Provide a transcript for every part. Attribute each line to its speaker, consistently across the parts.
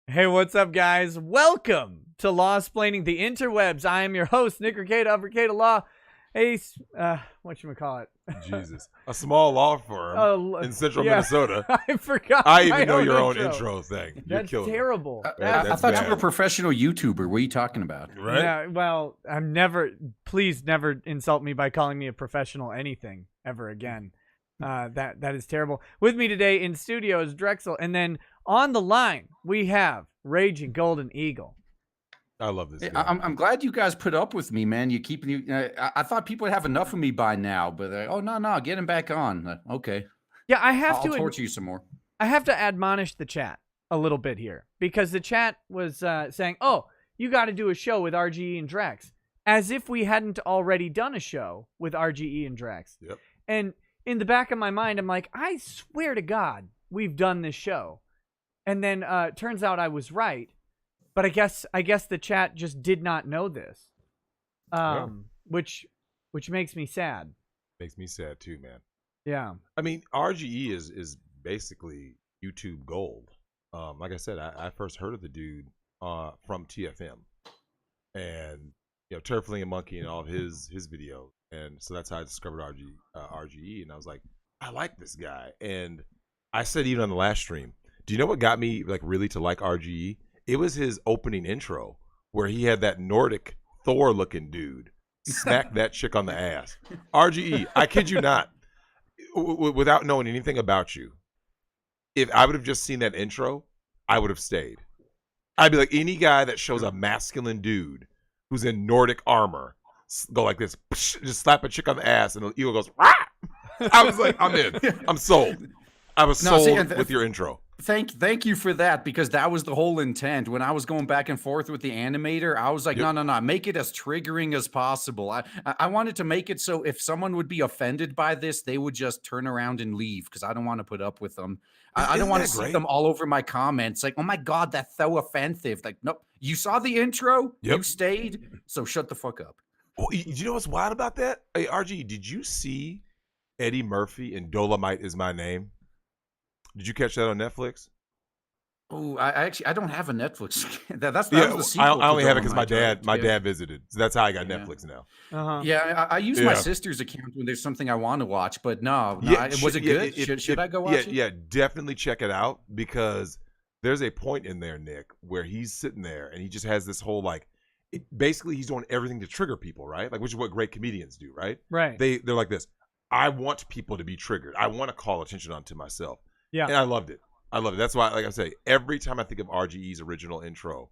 Speaker 1: Hey, what's up, guys? Welcome to Law-Splaining the Interwebs. I am your host, Nick Arcade of Arcade Law. Hey, whatchamacallit?
Speaker 2: Jesus. A small law firm in central Minnesota.
Speaker 1: I forgot.
Speaker 2: I even know your own intro thing.
Speaker 1: That's terrible.
Speaker 3: I thought you were a professional YouTuber. What are you talking about?
Speaker 2: Right?
Speaker 1: Yeah, well, please never insult me by calling me a professional anything ever again. That is terrible. With me today in studio is Drexel, and then on the line we have Raging Golden Eagle.
Speaker 2: I love this.
Speaker 3: I'm glad you guys put up with me, man. You keep I thought people would have enough of me by now, but oh no, get him back on. Okay.
Speaker 1: Yeah,
Speaker 3: I'll torture you some more.
Speaker 1: I have to admonish the chat a little bit here because the chat was saying, "Oh, you got to do a show with RGE and Drex," as if we hadn't already done a show with RGE and Drex.
Speaker 2: Yep.
Speaker 1: And in the back of my mind, I'm like, I swear to God, we've done this show. And then turns out I was right. But I guess the chat just did not know this, which makes me sad.
Speaker 2: Makes me sad too, man.
Speaker 1: Yeah.
Speaker 2: I mean, RGE is basically YouTube gold. Like I said, I first heard of the dude from TFM, and Turfling and Monkey and all of his videos, and so that's how I discovered RGE, and I was like, I like this guy, and I said even on the last stream, do you know what got me like really to like RGE? It was his opening intro where he had that Nordic Thor looking dude smack that chick on the ass. RGE, I kid you not, without knowing anything about you, if I would have just seen that intro, I would have stayed. I'd be like, any guy that shows a masculine dude who's in Nordic armor, go like this, just slap a chick on the ass, and the eagle goes, rah! I was like, I'm in. I'm sold. I was sold with your intro.
Speaker 3: Thank you for that, because that was the whole intent. When I was going back and forth with the animator, I was like, no, make it as triggering as possible. I wanted to make it so if someone would be offended by this, they would just turn around and leave, because I don't want to put up with them. I don't want to see them all over my comments like, oh my God, that's so offensive. Like, nope, you saw the intro, you stayed, so shut the fuck up.
Speaker 2: Well, you know what's wild about that? Hey, RG, did you see Eddie Murphy in Dolomite Is My Name? Did you catch that on Netflix?
Speaker 3: Oh, I don't have a Netflix. that was the sequel.
Speaker 2: I only have it because my dad visited, so that's how I got Netflix now.
Speaker 3: Yeah, I use my sister's account when there's something I want to watch, but was it good? Should I go watch it?
Speaker 2: Yeah, definitely check it out, because there's a point in there, Nick, where he's sitting there and he just has this whole basically he's doing everything to trigger people, right? Like, which is what great comedians do, right?
Speaker 1: Right.
Speaker 2: They're like this. I want people to be triggered. I want to call attention onto myself.
Speaker 1: Yeah.
Speaker 2: And I loved it. That's why, like I say, every time I think of RGE's original intro,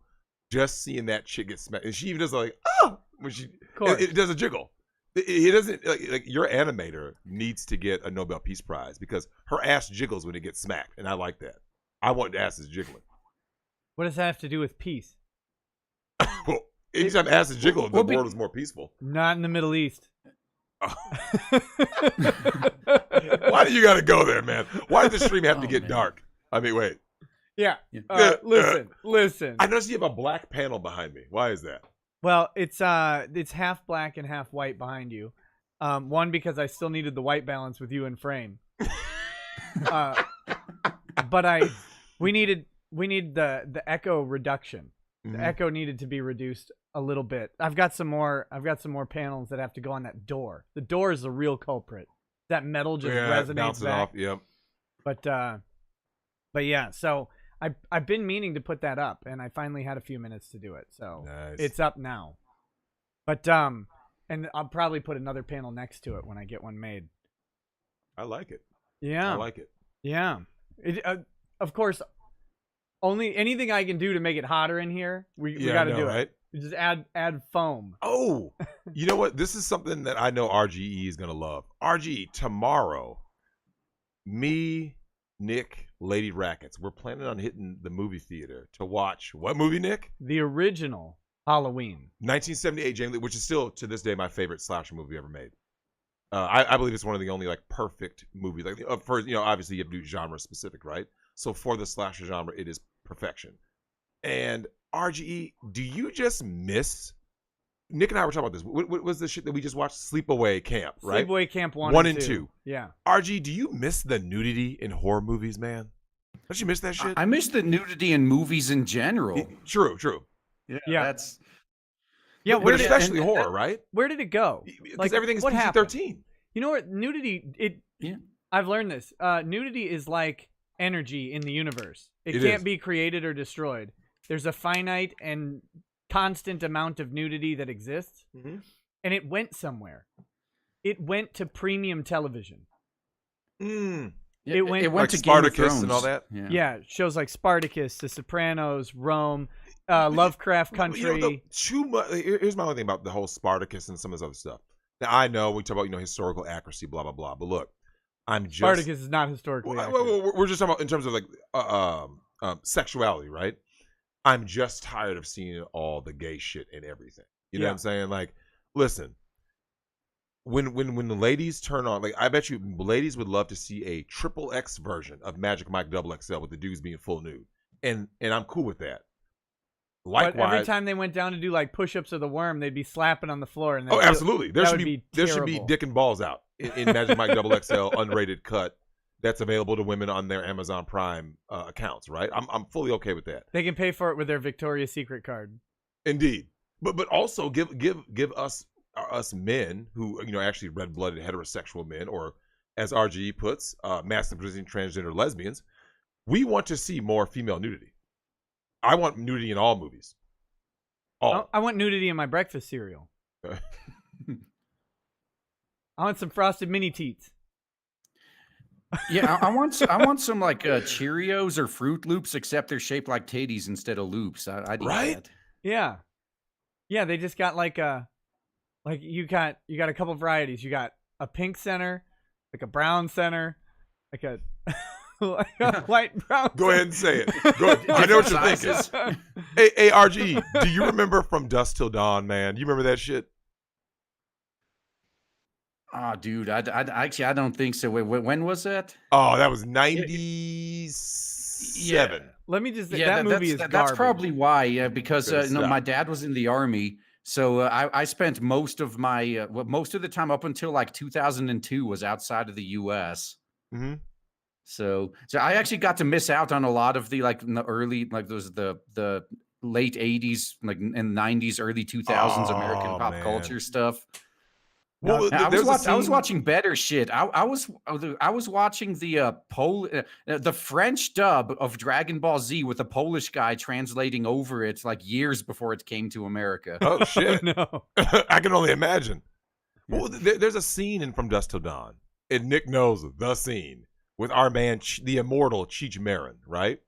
Speaker 2: just seeing that chick get smacked, and she even does when it does a jiggle. It doesn't like your animator needs to get a Nobel Peace Prize, because her ass jiggles when it gets smacked, and I like that. I want asses jiggling.
Speaker 1: What does that have to do with peace?
Speaker 2: Well, anytime asses jiggle, the world is more peaceful.
Speaker 1: Not in the Middle East.
Speaker 2: Why do you got to go there, man? Why does the stream have to get dark? I mean, wait.
Speaker 1: Yeah. Listen.
Speaker 2: I noticed you have a black panel behind me. Why is that? Well,
Speaker 1: it's half black and half white behind you. One, because I still needed the white balance with you in frame. But we need the echo reduction. The echo needed to be reduced a little bit. I've got some more panels that have to go on that door. The door is the real culprit. That metal just resonates back.
Speaker 2: Off. Yep.
Speaker 1: But yeah, so I've been meaning to put that up, and I finally had a few minutes to do it. So It's up now. But and I'll probably put another panel next to it when I get one made.
Speaker 2: I like it.
Speaker 1: Yeah.
Speaker 2: I like it.
Speaker 1: Yeah. Of course, only anything I can do to make it hotter in here, we got to do
Speaker 2: right?
Speaker 1: it. We just add foam.
Speaker 2: Oh, you know what? This is something that I know RGE is going to love. RGE, tomorrow, me, Nick, Lady Rackets, we're planning on hitting the movie theater to watch what movie, Nick?
Speaker 1: The original Halloween.
Speaker 2: 1978, Jamie Lee, which is still, to this day, my favorite slasher movie ever made. I believe it's one of the only perfect movies. Obviously you have to do genre specific, right? So for the slasher genre, it is perfection. And RGE, do you just miss? Nick and I were talking about this. What was the shit that we just watched? Sleepaway Camp, right?
Speaker 1: Sleepaway Camp 1 and 2. Yeah.
Speaker 2: RGE, do you miss the nudity in horror movies, man? Don't you miss that shit?
Speaker 3: I miss the nudity in movies in general.
Speaker 2: True.
Speaker 1: Yeah.
Speaker 3: That's
Speaker 1: Yeah,
Speaker 2: but
Speaker 1: where did
Speaker 2: especially horror, right?
Speaker 1: where did it go?
Speaker 2: Because everything is
Speaker 1: what happened?
Speaker 2: PG-13.
Speaker 1: You know what? Nudity. I've learned this. Nudity is like energy in the universe. It can't be created or destroyed. There's a finite and constant amount of nudity that exists, and it went somewhere. It went to premium television.
Speaker 3: It went
Speaker 2: like
Speaker 3: to
Speaker 2: Spartacus
Speaker 3: Game of Thrones
Speaker 2: and all that.
Speaker 1: Yeah, shows like Spartacus, The Sopranos, Rome, Lovecraft Country.
Speaker 2: Too much. Here's my only thing about the whole Spartacus and some of this other stuff. Now I know we talk about historical accuracy, blah blah blah. But look,
Speaker 1: Spartacus is not historically accurate.
Speaker 2: We're just talking about in terms of like sexuality, right? I'm just tired of seeing all the gay shit and everything. You know what I'm saying? Like, listen, when the ladies turn on, like, I bet you ladies would love to see a XXX version of Magic Mike XXL with the dudes being full nude, and I'm cool with that. Likewise,
Speaker 1: but every time they went down to do like push-ups of the worm, they'd be slapping on the floor. And
Speaker 2: absolutely, there should
Speaker 1: be
Speaker 2: dick and balls out in Magic Mike XXL unrated cut that's available to women on their Amazon Prime accounts. Right, I'm fully okay with that.
Speaker 1: They can pay for it with their Victoria's Secret card.
Speaker 2: Indeed, but also give us men who actually red-blooded heterosexual men, or as RGE puts, masculine transgender lesbians. We want to see more female nudity. I want nudity in all movies.
Speaker 1: I want nudity in my breakfast cereal. I want some frosted mini teats.
Speaker 3: Yeah, I want some like Cheerios or Fruit Loops, except they're shaped like titties instead of loops. I'd eat that.
Speaker 1: Yeah, they just got like you got a couple varieties. You got a pink center, like a brown center, like a like a white brown.
Speaker 2: Go ahead and say it. I know what you're thinking. Hey, RGE, do you remember From Dusk Till Dawn, man? You remember that shit?
Speaker 3: Oh, dude, I actually don't think so. Wait, when was that?
Speaker 2: Oh, that was 97.
Speaker 3: Yeah.
Speaker 1: Let me just say, that movie is garbage.
Speaker 3: That's probably why. Because my dad was in the army, so I spent most of the time up until like 2002 was outside of the U.S.
Speaker 2: Mm-hmm.
Speaker 3: So I actually got to miss out on a lot of the in the early the late 80s and 90s, early 2000s American pop culture stuff.
Speaker 2: Well,
Speaker 3: I was watching better shit. I was watching the French dub of Dragon Ball Z with a Polish guy translating over it like years before it came to America.
Speaker 2: Oh shit!
Speaker 1: No,
Speaker 2: I can only imagine. Well, there's a scene in From Dusk Till Dawn, and Nick knows the scene with our man, the immortal Cheech Marin, right?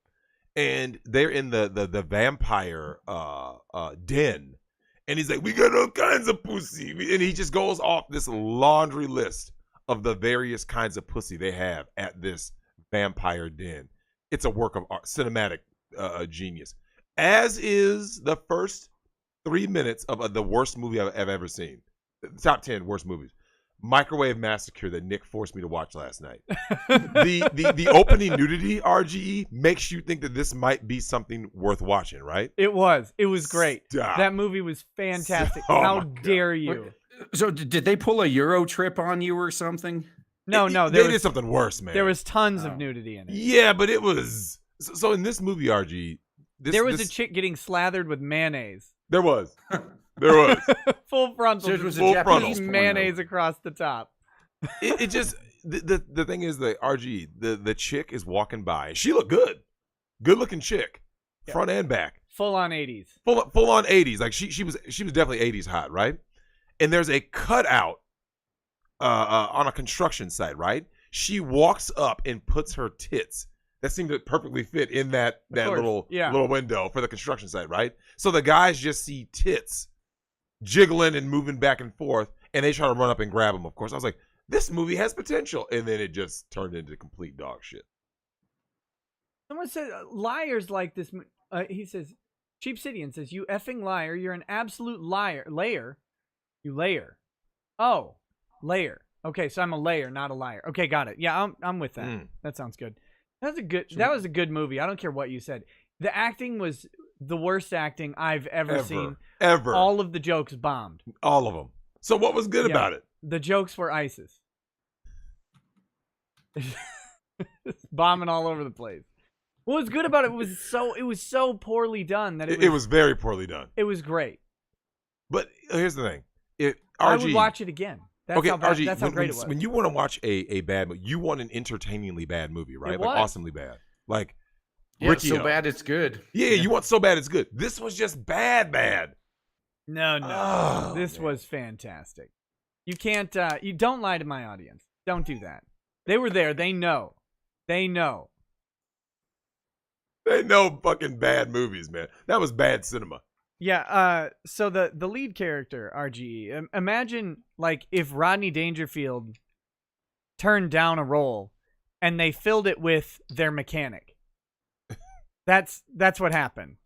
Speaker 2: And they're in the vampire den. And he's like, we got all kinds of pussy. And he just goes off this laundry list of the various kinds of pussy they have at this vampire den. It's a work of art, cinematic genius. As is the first 3 minutes of the worst movie I've ever seen. The top 10 worst movies. Microwave Massacre that Nick forced me to watch last night. The opening nudity, RGE, makes you think that this might be something worth watching, right?
Speaker 1: it was great.
Speaker 2: Stop.
Speaker 1: That movie was fantastic.
Speaker 2: Oh
Speaker 1: How
Speaker 2: my God.
Speaker 1: dare you?
Speaker 3: So did they pull a Euro trip on you or something?
Speaker 1: No,
Speaker 2: They did something worse, man.
Speaker 1: there was tons of nudity in it.
Speaker 2: Yeah, but it was so in this movie, RG.
Speaker 1: There was a chick getting slathered with mayonnaise.
Speaker 2: There was.
Speaker 1: Full frontal.
Speaker 3: So it was a
Speaker 2: full
Speaker 3: Japanese
Speaker 2: frontal.
Speaker 1: mayonnaise across the top.
Speaker 2: It just the thing is the RG the chick is walking by. She looked good looking chick, front and back,
Speaker 1: Full on 80s.
Speaker 2: full on 80s. Like she was definitely 80s hot, right? And there's a cutout on a construction site, right? She walks up and puts her tits that seemed to perfectly fit in that little window for the construction site, right? So the guys just see tits jiggling and moving back and forth, and they try to run up and grab them. Of course, I was like, this movie has potential, and then it just turned into complete dog shit.
Speaker 1: Someone said liars like this. He says, Cheap Sidian says, you effing liar. You're an absolute liar. Layer. You layer. Oh, layer. Okay, so I'm a layer, not a liar. Okay, got it. Yeah, I'm with that. That sounds good. That was a good movie. I don't care what you said. The acting was the worst acting I've ever seen.
Speaker 2: Ever.
Speaker 1: All of the jokes bombed.
Speaker 2: All of them. So what was good about it?
Speaker 1: The jokes were ISIS. Bombing all over the place. What was good about it was so poorly done that
Speaker 2: It was very poorly done.
Speaker 1: It was great.
Speaker 2: But here's the thing.
Speaker 1: I would watch it again. That's how bad,
Speaker 2: RG,
Speaker 1: that's how great it was.
Speaker 2: When you want to watch a bad movie, you want an entertainingly bad movie, right? Like awesomely bad. Like
Speaker 3: it's so bad it's good.
Speaker 2: Yeah, you want so bad it's good. This was just bad.
Speaker 1: No. This was fantastic. You can't you don't lie to my audience. Don't do that. They were there. They know. They know
Speaker 2: fucking bad movies, man. That was bad cinema.
Speaker 1: Yeah, so the lead character, RGE, imagine like if Rodney Dangerfield turned down a role and they filled it with their mechanic. That's what happened.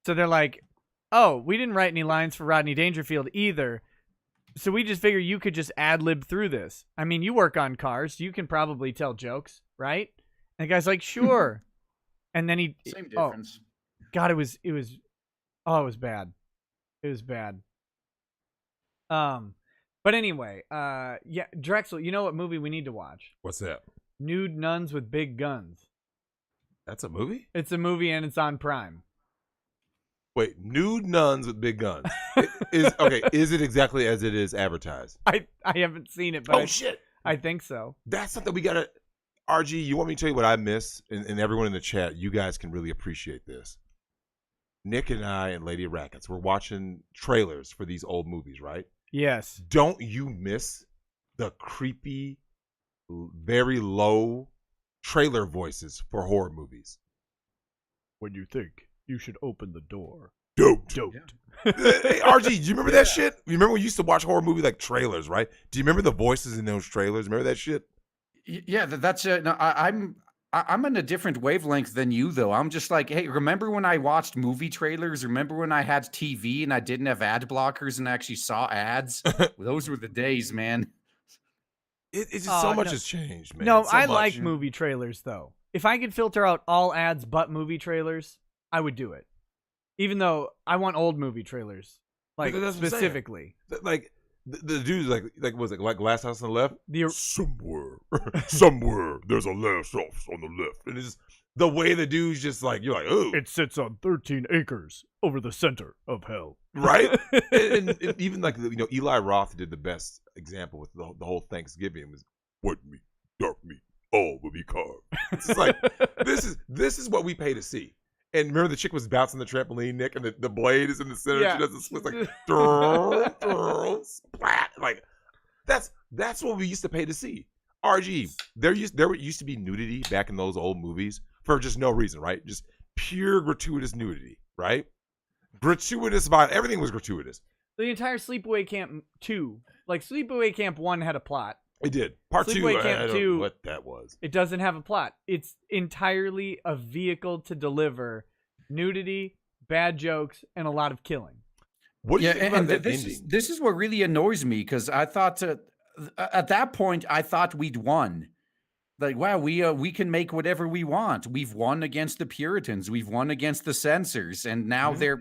Speaker 1: So they're like, "Oh, we didn't write any lines for Rodney Dangerfield either. So we just figure you could just ad-lib through this. I mean, you work on cars, you can probably tell jokes, right?" And the guy's like, "Sure." And then
Speaker 3: same difference.
Speaker 1: Oh, God, it was bad. It was bad. But anyway, yeah, Drexel, you know what movie we need to watch?
Speaker 2: What's that?
Speaker 1: Nude Nuns with Big Guns.
Speaker 2: That's a movie?
Speaker 1: It's a movie and it's on Prime.
Speaker 2: Wait, nude nuns with big guns. Is it exactly as it is advertised?
Speaker 1: I haven't seen it, but
Speaker 2: shit.
Speaker 1: I think so.
Speaker 2: That's something we gotta. RG, you want me to tell you what I miss? And everyone in the chat, you guys can really appreciate this. Nick and I and Lady Rackets, we're watching trailers for these old movies, right?
Speaker 1: Yes.
Speaker 2: Don't you miss the creepy, very low trailer voices for horror movies?
Speaker 1: When you think you should open the door.
Speaker 2: Don't.
Speaker 1: Yeah.
Speaker 2: Hey, RG, do you remember that shit? You remember we used to watch horror movie like trailers, right? Do you remember the voices in those trailers? Remember that shit?
Speaker 3: Yeah, that's no, I'm on a different wavelength than you, though. I'm just like, hey, remember when I watched movie trailers? Remember when I had TV and I didn't have ad blockers and actually saw ads? Those were the days, man.
Speaker 2: It's just so much has changed, man.
Speaker 1: No,
Speaker 2: so
Speaker 1: I
Speaker 2: much.
Speaker 1: like movie trailers, though. If I could filter out all ads but movie trailers, I would do it. Even though I want old movie trailers, like specifically.
Speaker 2: Like the dude's like was it like Last House on the Left? Somewhere there's a last house on the left, and it's the way the dude's just like you're like, oh,
Speaker 1: it sits on 13 acres over the center of hell,
Speaker 2: right? and even like Eli Roth did the best example with the whole Thanksgiving was white meat, dark meat, all will be carved. It's just like this is what we pay to see. And remember the chick was bouncing the trampoline, Nick, and the blade is in the center. Yeah. She does the split like splat. Like that's what we used to pay to see. RG, there used to be nudity back in those old movies for just no reason, right? Just pure gratuitous nudity, right? Gratuitous violence. Everything was gratuitous.
Speaker 1: The entire Sleepaway Camp 2, like Sleepaway Camp 1 had a plot.
Speaker 2: It did. Part 2, I don't know what that was.
Speaker 1: It doesn't have a plot. It's entirely a vehicle to deliver nudity, bad jokes, and a lot of killing.
Speaker 2: What do you think about that ending?
Speaker 3: This is what really annoys me, because I thought at that point I thought we'd won. Like, wow, we can make whatever we want. We've won against the Puritans. We've won against the censors, and now they're.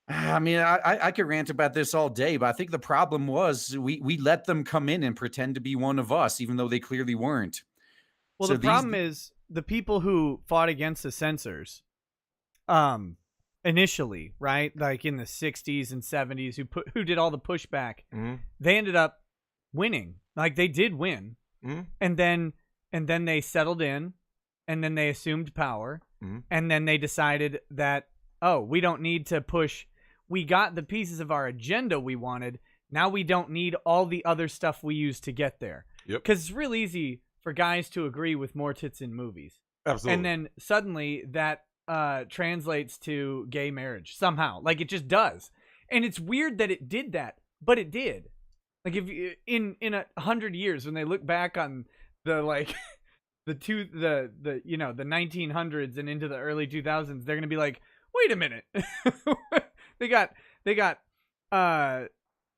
Speaker 3: I mean, I could rant about this all day, but I think the problem was we let them come in and pretend to be one of us, even though they clearly weren't.
Speaker 1: Well, so the problem is the people who fought against the censors, initially, right, like in the 60s and 70s, who did all the pushback, they ended up winning. Like they did win, and then they settled in, and then they assumed power, and then they decided that we don't need to push. We got the pieces of our agenda we wanted. Now we don't need all the other stuff we used to get there.
Speaker 2: Yep.
Speaker 1: Because it's real easy for guys to agree with more tits in movies.
Speaker 2: Absolutely.
Speaker 1: And then suddenly that translates to gay marriage somehow. Like it just does. And it's weird that it did that, but it did. Like if in 100 years when they look back on the like the 1900s and into the early 2000s, they're gonna be like, wait a minute. They got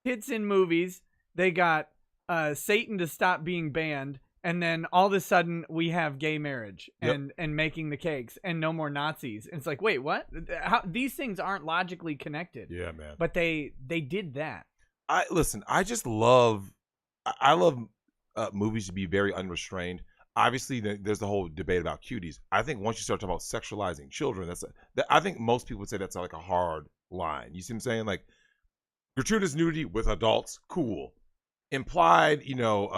Speaker 1: hits in movies. They got Satan to stop being banned, and then all of a sudden we have gay marriage and making the cakes and no more Nazis. And it's like, wait, what? These things aren't logically connected.
Speaker 2: Yeah, man.
Speaker 1: But they did that.
Speaker 2: I love movies to be very unrestrained. obviously there's the whole debate about cuties. I think once you start talking about sexualizing children, I think most people would say that's like a hard line. You see what I'm saying? Like gratuitous nudity with adults, cool. Implied,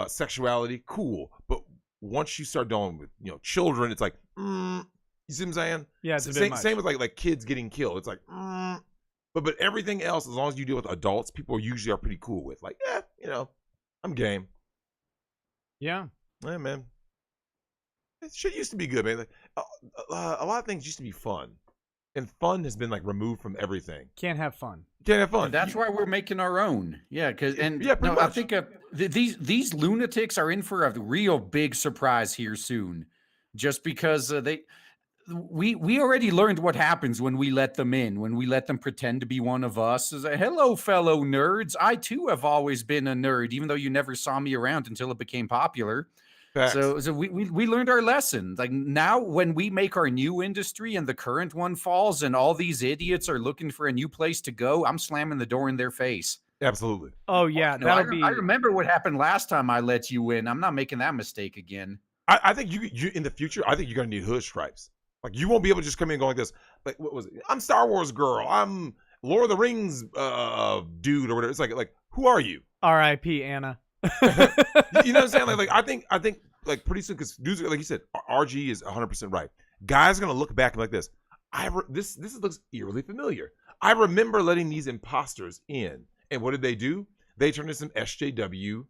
Speaker 2: sexuality, cool. But once you start dealing with, children, it's like, you see what I'm saying?
Speaker 1: Yeah, it's a bit much.
Speaker 2: Same with like kids getting killed. It's like, but everything else, as long as you deal with adults, people usually are pretty cool with. Like, I'm game.
Speaker 1: Yeah.
Speaker 2: Yeah, man. Shit used to be good, man. Like, a lot of things used to be fun, and fun has been like removed from everything.
Speaker 1: Can't have fun.
Speaker 2: Can't have fun.
Speaker 3: And that's why we're making our own. Yeah,
Speaker 2: much.
Speaker 3: I think these lunatics are in for a real big surprise here soon, just because we already learned what happens when we let them in, when we let them pretend to be one of us. As hello, fellow nerds. I too have always been a nerd, even though you never saw me around until it became popular.
Speaker 2: Facts.
Speaker 3: So we learned our lesson. Like now, when we make our new industry and the current one falls, and all these idiots are looking for a new place to go, I'm slamming the door in their face.
Speaker 2: Absolutely.
Speaker 1: Oh yeah,
Speaker 3: I remember what happened last time I let you in. I'm not making that mistake again.
Speaker 2: I think you in the future. I think you're gonna need hood stripes. Like you won't be able to just come in and go like this. Like what was it? I'm Star Wars girl. I'm Lord of the Rings dude or whatever. It's like who are you?
Speaker 1: R.I.P. Anna.
Speaker 2: You know what I'm saying? Like I think like pretty soon, because dudes, like you said, RGE is 100% right. Guys are gonna look back and like this. This looks eerily familiar. I remember letting these imposters in, and what did they do? They turned into some SJW,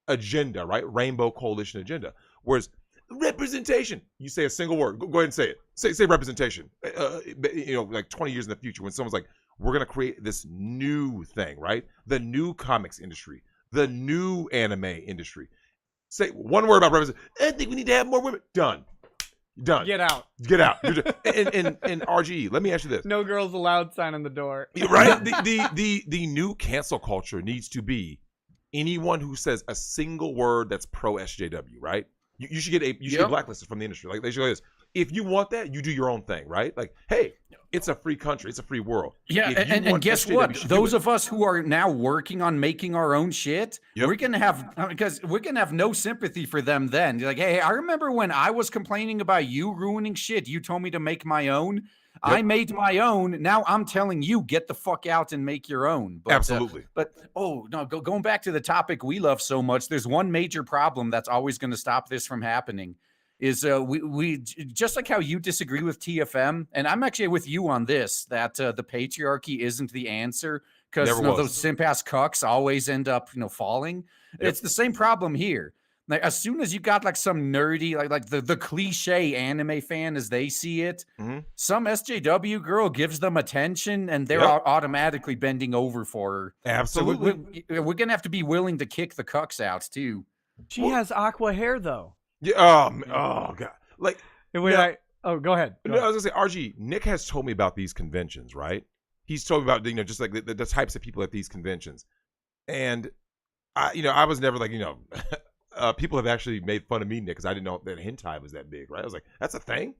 Speaker 2: agenda, right? Rainbow Coalition agenda. Whereas representation, you say a single word. Go ahead and say it. Say representation. Like 20 years in the future, when someone's like, we're gonna create this new thing, right? The new comics industry, the new anime industry. Say one word about representation. I think we need to have more women. Done.
Speaker 1: Get out.
Speaker 2: And RGE, let me ask you this.
Speaker 1: No girls allowed sign on the door.
Speaker 2: Right? The new cancel culture needs to be anyone who says a single word that's pro SJW, right? You should get blacklisted from the industry. Like they should go this. If you want that, you do your own thing, right? Like, hey, it's a free country, it's a free world.
Speaker 3: Yeah, and guess
Speaker 2: SJW,
Speaker 3: what? Those of us who are now working on making our own shit, we're gonna have no sympathy for them. Then you're like, hey, I remember when I was complaining about you ruining shit. You told me to make my own. I made my own. Now I'm telling you, get the fuck out and make your own. But,
Speaker 2: Absolutely.
Speaker 3: Going back to the topic we love so much, there's one major problem that's always going to stop this from happening. Is we just like how you disagree with TFM, and I'm actually with you on this, that the patriarchy isn't the answer, because those simp ass cucks always end up falling. It's the same problem here. Like as soon as you got like some nerdy like the cliche anime fan as they see it, some SJW girl gives them attention and they're automatically bending over for her.
Speaker 2: Absolutely.
Speaker 3: So we're gonna have to be willing to kick the cucks out too.
Speaker 1: She has aqua hair though.
Speaker 2: Yeah. Oh god. Like
Speaker 1: go ahead.
Speaker 2: No, I was gonna say, RG, Nick has told me about these conventions, right? He's told me about just like the types of people at these conventions, and I was never like people have actually made fun of me, Nick, because I didn't know that hentai was that big, right? I was like, that's a thing.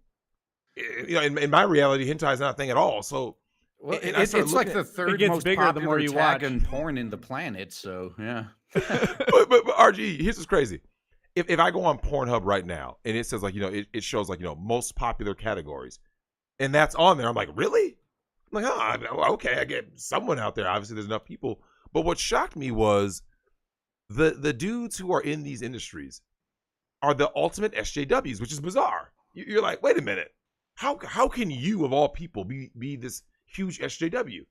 Speaker 2: In my reality, hentai is not a thing at all. So
Speaker 3: it's like the third most
Speaker 1: bigger
Speaker 3: popular
Speaker 1: the more you
Speaker 3: tag
Speaker 1: watch.
Speaker 3: in porn in the planet. So yeah.
Speaker 2: but RG, here's what's crazy. If I go on Pornhub right now and it says like, it shows like, most popular categories and that's on there, I'm like, really? I'm like, okay, I get someone out there. Obviously there's enough people. But what shocked me was the dudes who are in these industries are the ultimate SJWs, which is bizarre. You're like, wait a minute. How can you of all people be this huge SJW?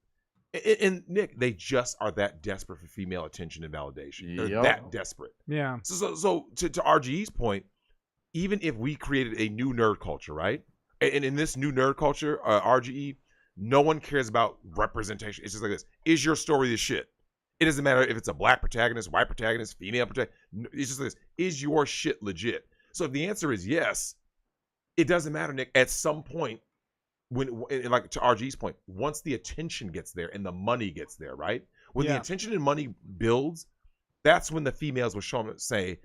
Speaker 2: And Nick, they just are that desperate for female attention and validation. They're that desperate.
Speaker 1: Yeah.
Speaker 2: So to RGE's point, even if we created a new nerd culture, right? And in this new nerd culture, RGE, no one cares about representation. It's just like this. Is your story the shit? It doesn't matter if it's a black protagonist, white protagonist, female protagonist. It's just like this. Is your shit legit? So if the answer is yes, it doesn't matter, Nick. At some point, like to RG's point, once the attention gets there and the money gets there, right? When the attention and money builds, that's when the females will show them say,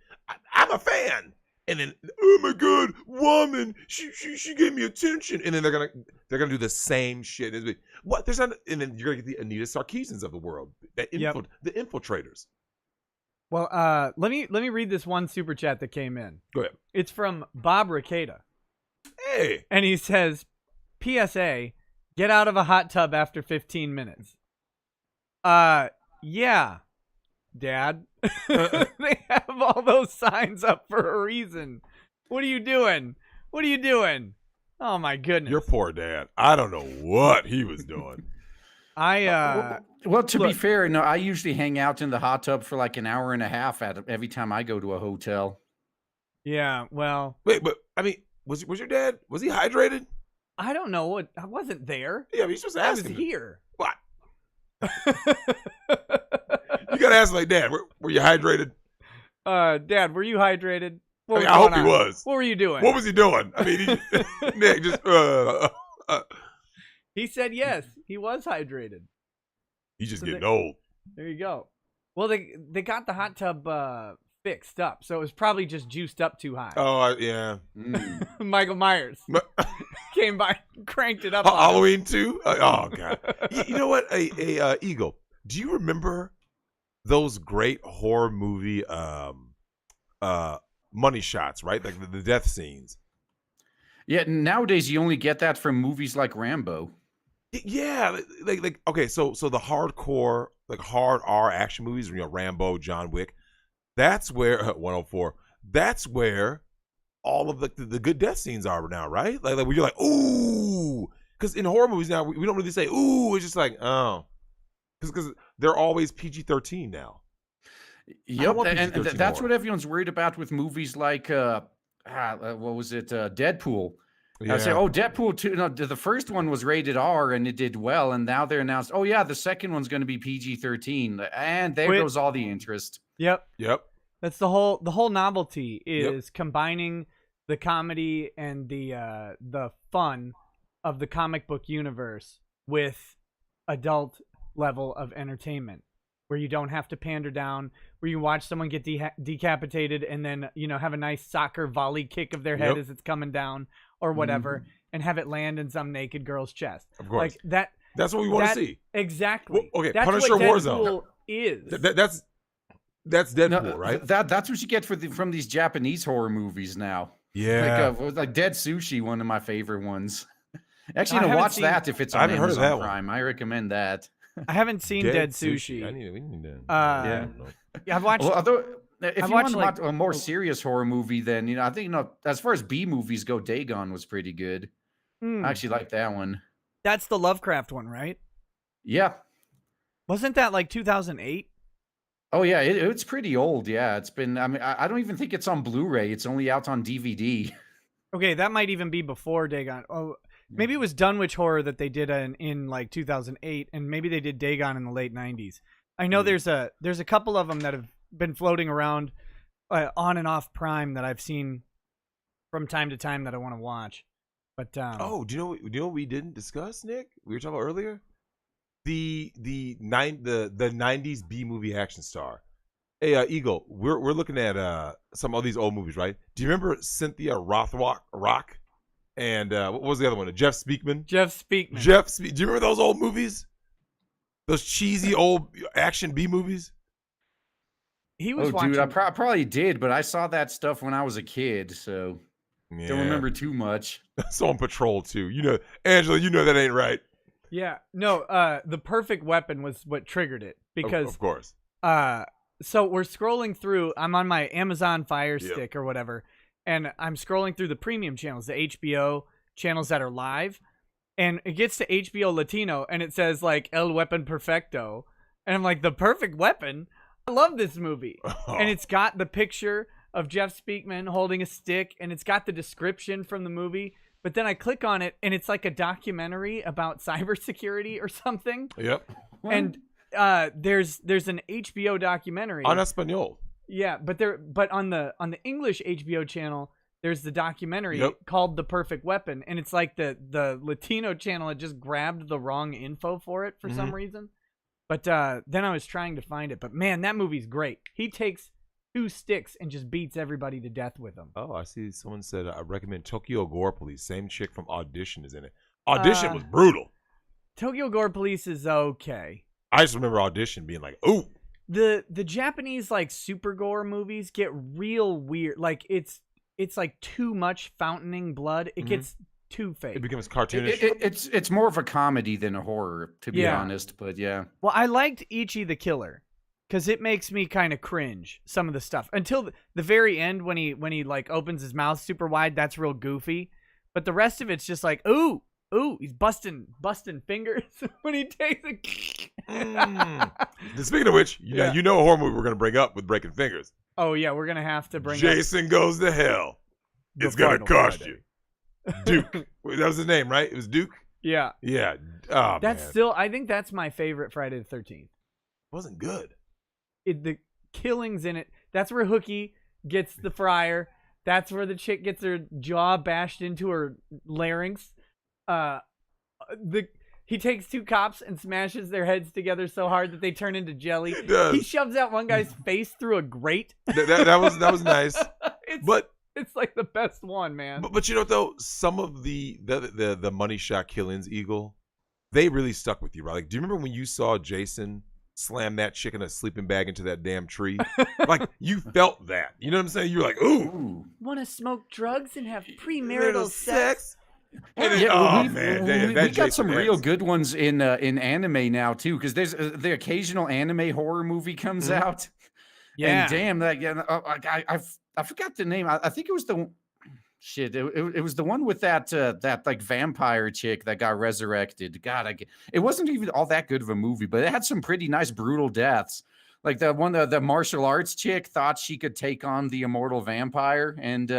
Speaker 2: "I'm a fan," and then, "Oh my god, woman, she gave me attention," and then they're gonna do the same shit. It's like, what? There's not, and then you're gonna get the Anita Sarkeesians of the world, the infiltrators.
Speaker 1: Well, let me read this one super chat that came in.
Speaker 2: Go ahead.
Speaker 1: It's from Bob Ricada.
Speaker 2: Hey.
Speaker 1: And he says, PSA, get out of a hot tub after 15 minutes. Yeah, Dad. They have all those signs up for a reason. What are you doing? What are you doing? Oh, my goodness.
Speaker 2: Your poor dad. I don't know what he was doing.
Speaker 3: Well, to be fair, no, I usually hang out in the hot tub for like an hour and a half every time I go to a hotel.
Speaker 1: Yeah, well.
Speaker 2: Wait, but I mean, was your dad? Was he hydrated?
Speaker 1: I don't know. I wasn't there.
Speaker 2: Yeah, but he's just
Speaker 1: I was
Speaker 2: asking.
Speaker 1: here.
Speaker 2: What? You gotta ask like, Dad, were you hydrated?
Speaker 1: Dad, were you hydrated?
Speaker 2: I hope he was.
Speaker 1: What were you doing?
Speaker 2: What was he doing? I mean, Nick just.
Speaker 1: He said yes. He was hydrated.
Speaker 2: He's just getting old.
Speaker 1: There you go. Well, they got the hot tub fixed up, so it was probably just juiced up too high.
Speaker 2: Oh, yeah.
Speaker 1: Michael Myers came by, cranked it up.
Speaker 2: Halloween 2? Oh, God. You know what? Eagle, do you remember those great horror movie money shots, right? Like the death scenes.
Speaker 3: Yeah, nowadays you only get that from movies like Rambo.
Speaker 2: Yeah, like okay, so the hardcore, like hard R action movies, Rambo, John Wick, that's where 104. That's where all of the good death scenes are now, right? Like where you're like, ooh, because in horror movies now we don't really say ooh. It's just like oh, because they're always PG-13 now.
Speaker 3: Yep, and that's what everyone's worried about with movies like what was it, Deadpool.
Speaker 2: Yeah.
Speaker 3: I say, oh, Deadpool 2. No, the first one was rated R and it did well, and now they're announced, oh yeah, the second one's going to be PG-13, and there goes all the interest.
Speaker 1: Yep.
Speaker 2: That's
Speaker 1: the whole novelty is combining the comedy and the fun of the comic book universe with adult level of entertainment, where you don't have to pander down, where you watch someone get decapitated and then have a nice soccer volley kick of their head as it's coming down or whatever, and have it land in some naked girl's chest.
Speaker 2: Of course,
Speaker 1: like that.
Speaker 2: That's what we want to see.
Speaker 1: Exactly.
Speaker 2: Well, okay,
Speaker 1: that's
Speaker 2: Punisher
Speaker 1: what
Speaker 2: Warzone
Speaker 1: is.
Speaker 2: That's Deadpool, right?
Speaker 3: That's what you get from these Japanese horror movies now.
Speaker 2: Yeah,
Speaker 3: like Dead Sushi, one of my favorite ones. Actually, watch that if it's on Amazon Prime. I recommend that.
Speaker 1: I haven't seen Dead Sushi.
Speaker 2: We need to.
Speaker 1: Yeah, I've watched.
Speaker 3: Well, if you want to watch a more serious horror movie, then I think as far as B movies go, Dagon was pretty good. I actually like that one.
Speaker 1: That's the Lovecraft one, right?
Speaker 3: Yeah.
Speaker 1: Wasn't that like 2008?
Speaker 3: Oh yeah, it's pretty old. Yeah, it's been. I mean, I don't even think it's on Blu-ray. It's only out on DVD.
Speaker 1: Okay, that might even be before Dagon. Oh, maybe it was Dunwich Horror that they did in like 2008, and maybe they did Dagon in the late 90s. I know there's a couple of them that have been floating around on and off Prime that I've seen from time to time that I want to watch. But
Speaker 2: do you know what we didn't discuss, Nick? We were talking about earlier the 90s B movie action star. Hey, Eagle, we're looking at some of these old movies, right? Do you remember Cynthia Rock? And what was the other one? Jeff Speakman. Do you remember those old movies? Those cheesy old action B movies?
Speaker 1: He was watching.
Speaker 3: Dude, I probably did, but I saw that stuff when I was a kid, so don't remember too much.
Speaker 2: So on Patrol too. Angela, that ain't right.
Speaker 1: Yeah. No, The Perfect Weapon was what triggered it. Because
Speaker 2: of course.
Speaker 1: So we're scrolling through. I'm on my Amazon Fire Stick or whatever, and I'm scrolling through the premium channels, the HBO channels that are live, and it gets to HBO Latino, and it says like El Weapon Perfecto, and I'm like, The Perfect Weapon? I love this movie. And it's got the picture of Jeff Speakman holding a stick, and it's got the description from the movie, but then I click on it, and it's like a documentary about cybersecurity or something.
Speaker 2: Yep.
Speaker 1: And there's an HBO documentary
Speaker 2: en español.
Speaker 1: Yeah, but on the English HBO channel, there's the documentary called The Perfect Weapon, and it's like the Latino channel had just grabbed the wrong info for it for some reason. But then I was trying to find it, but man, that movie's great. He takes 2 sticks and just beats everybody to death with them.
Speaker 2: Oh, I see. Someone said I recommend Tokyo Gore Police. Same chick from Audition is in it. Audition was brutal.
Speaker 1: Tokyo Gore Police is okay.
Speaker 2: I just remember Audition being like, ooh.
Speaker 1: The Japanese like super gore movies get real weird. Like it's like too much fountaining blood. It gets too fake.
Speaker 2: It becomes cartoonish.
Speaker 3: It's more of a comedy than a horror, to be honest. But yeah.
Speaker 1: Well, I liked Ichi the Killer because it makes me kind of cringe some of the stuff until the very end when he like opens his mouth super wide. That's real goofy. But the rest of it's just like ooh, he's busting fingers when he takes it.
Speaker 2: Speaking of which, you know a horror movie we're gonna bring up with breaking fingers.
Speaker 1: Oh yeah, we're gonna have to bring
Speaker 2: Jason Goes to Hell. It's gonna cost you. Duke. That was his name, right? It was Duke?
Speaker 1: Yeah.
Speaker 2: Yeah. Oh,
Speaker 1: that's
Speaker 2: man.
Speaker 1: still, I think that's my favorite Friday the 13th.
Speaker 2: It wasn't good.
Speaker 1: The killings in it. That's where Hookie gets the fryer. That's where the chick gets her jaw bashed into her larynx. He takes two cops and smashes their heads together so hard that they turn into jelly. He shoves out one guy's face through a grate.
Speaker 2: That was nice.
Speaker 1: It's like the best one, man.
Speaker 2: But you know what though? Some of the money shot killings, Eagle, they really stuck with you, right? Like, do you remember when you saw Jason slam that chick in a sleeping bag into that damn tree? Like, you felt that. You know what I'm saying? You were like, ooh.
Speaker 1: Want to smoke drugs and have premarital sex?
Speaker 3: Man, we got some real good ones in anime now too, because there's the occasional anime horror movie comes out. Yeah, and damn that. I forgot the name. I think it was the shit. It was the one with that like vampire chick that got resurrected. God, it wasn't even all that good of a movie, but it had some pretty nice brutal deaths. Like the martial arts chick thought she could take on the immortal vampire, and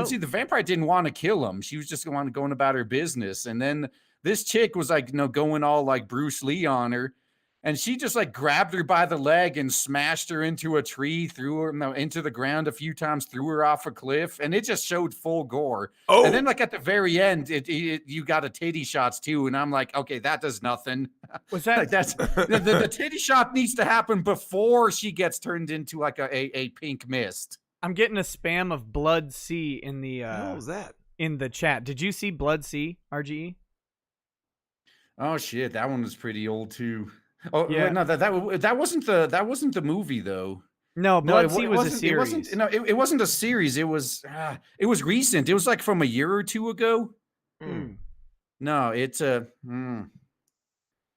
Speaker 3: see, the vampire didn't want to kill him. She was just going about her business. And then this chick was like, going all like Bruce Lee on her. And she just like grabbed her by the leg and smashed her into a tree, threw her into the ground a few times, threw her off a cliff. And it just showed full gore. Oh. And then like at the very end, you got a titty shots too. And I'm like, okay, that does nothing.
Speaker 1: Was that
Speaker 3: like that's the titty shot needs to happen before she gets turned into like a pink mist.
Speaker 1: I'm getting a spam of Blood C in the
Speaker 2: what was that?
Speaker 1: In the chat. Did you see Blood C, RGE?
Speaker 3: Oh shit, that one was pretty old too. Oh yeah, no, that wasn't the movie though.
Speaker 1: No, Blood C was a series.
Speaker 3: It wasn't a series. It was recent. It was like from a year or two ago. No, it's a.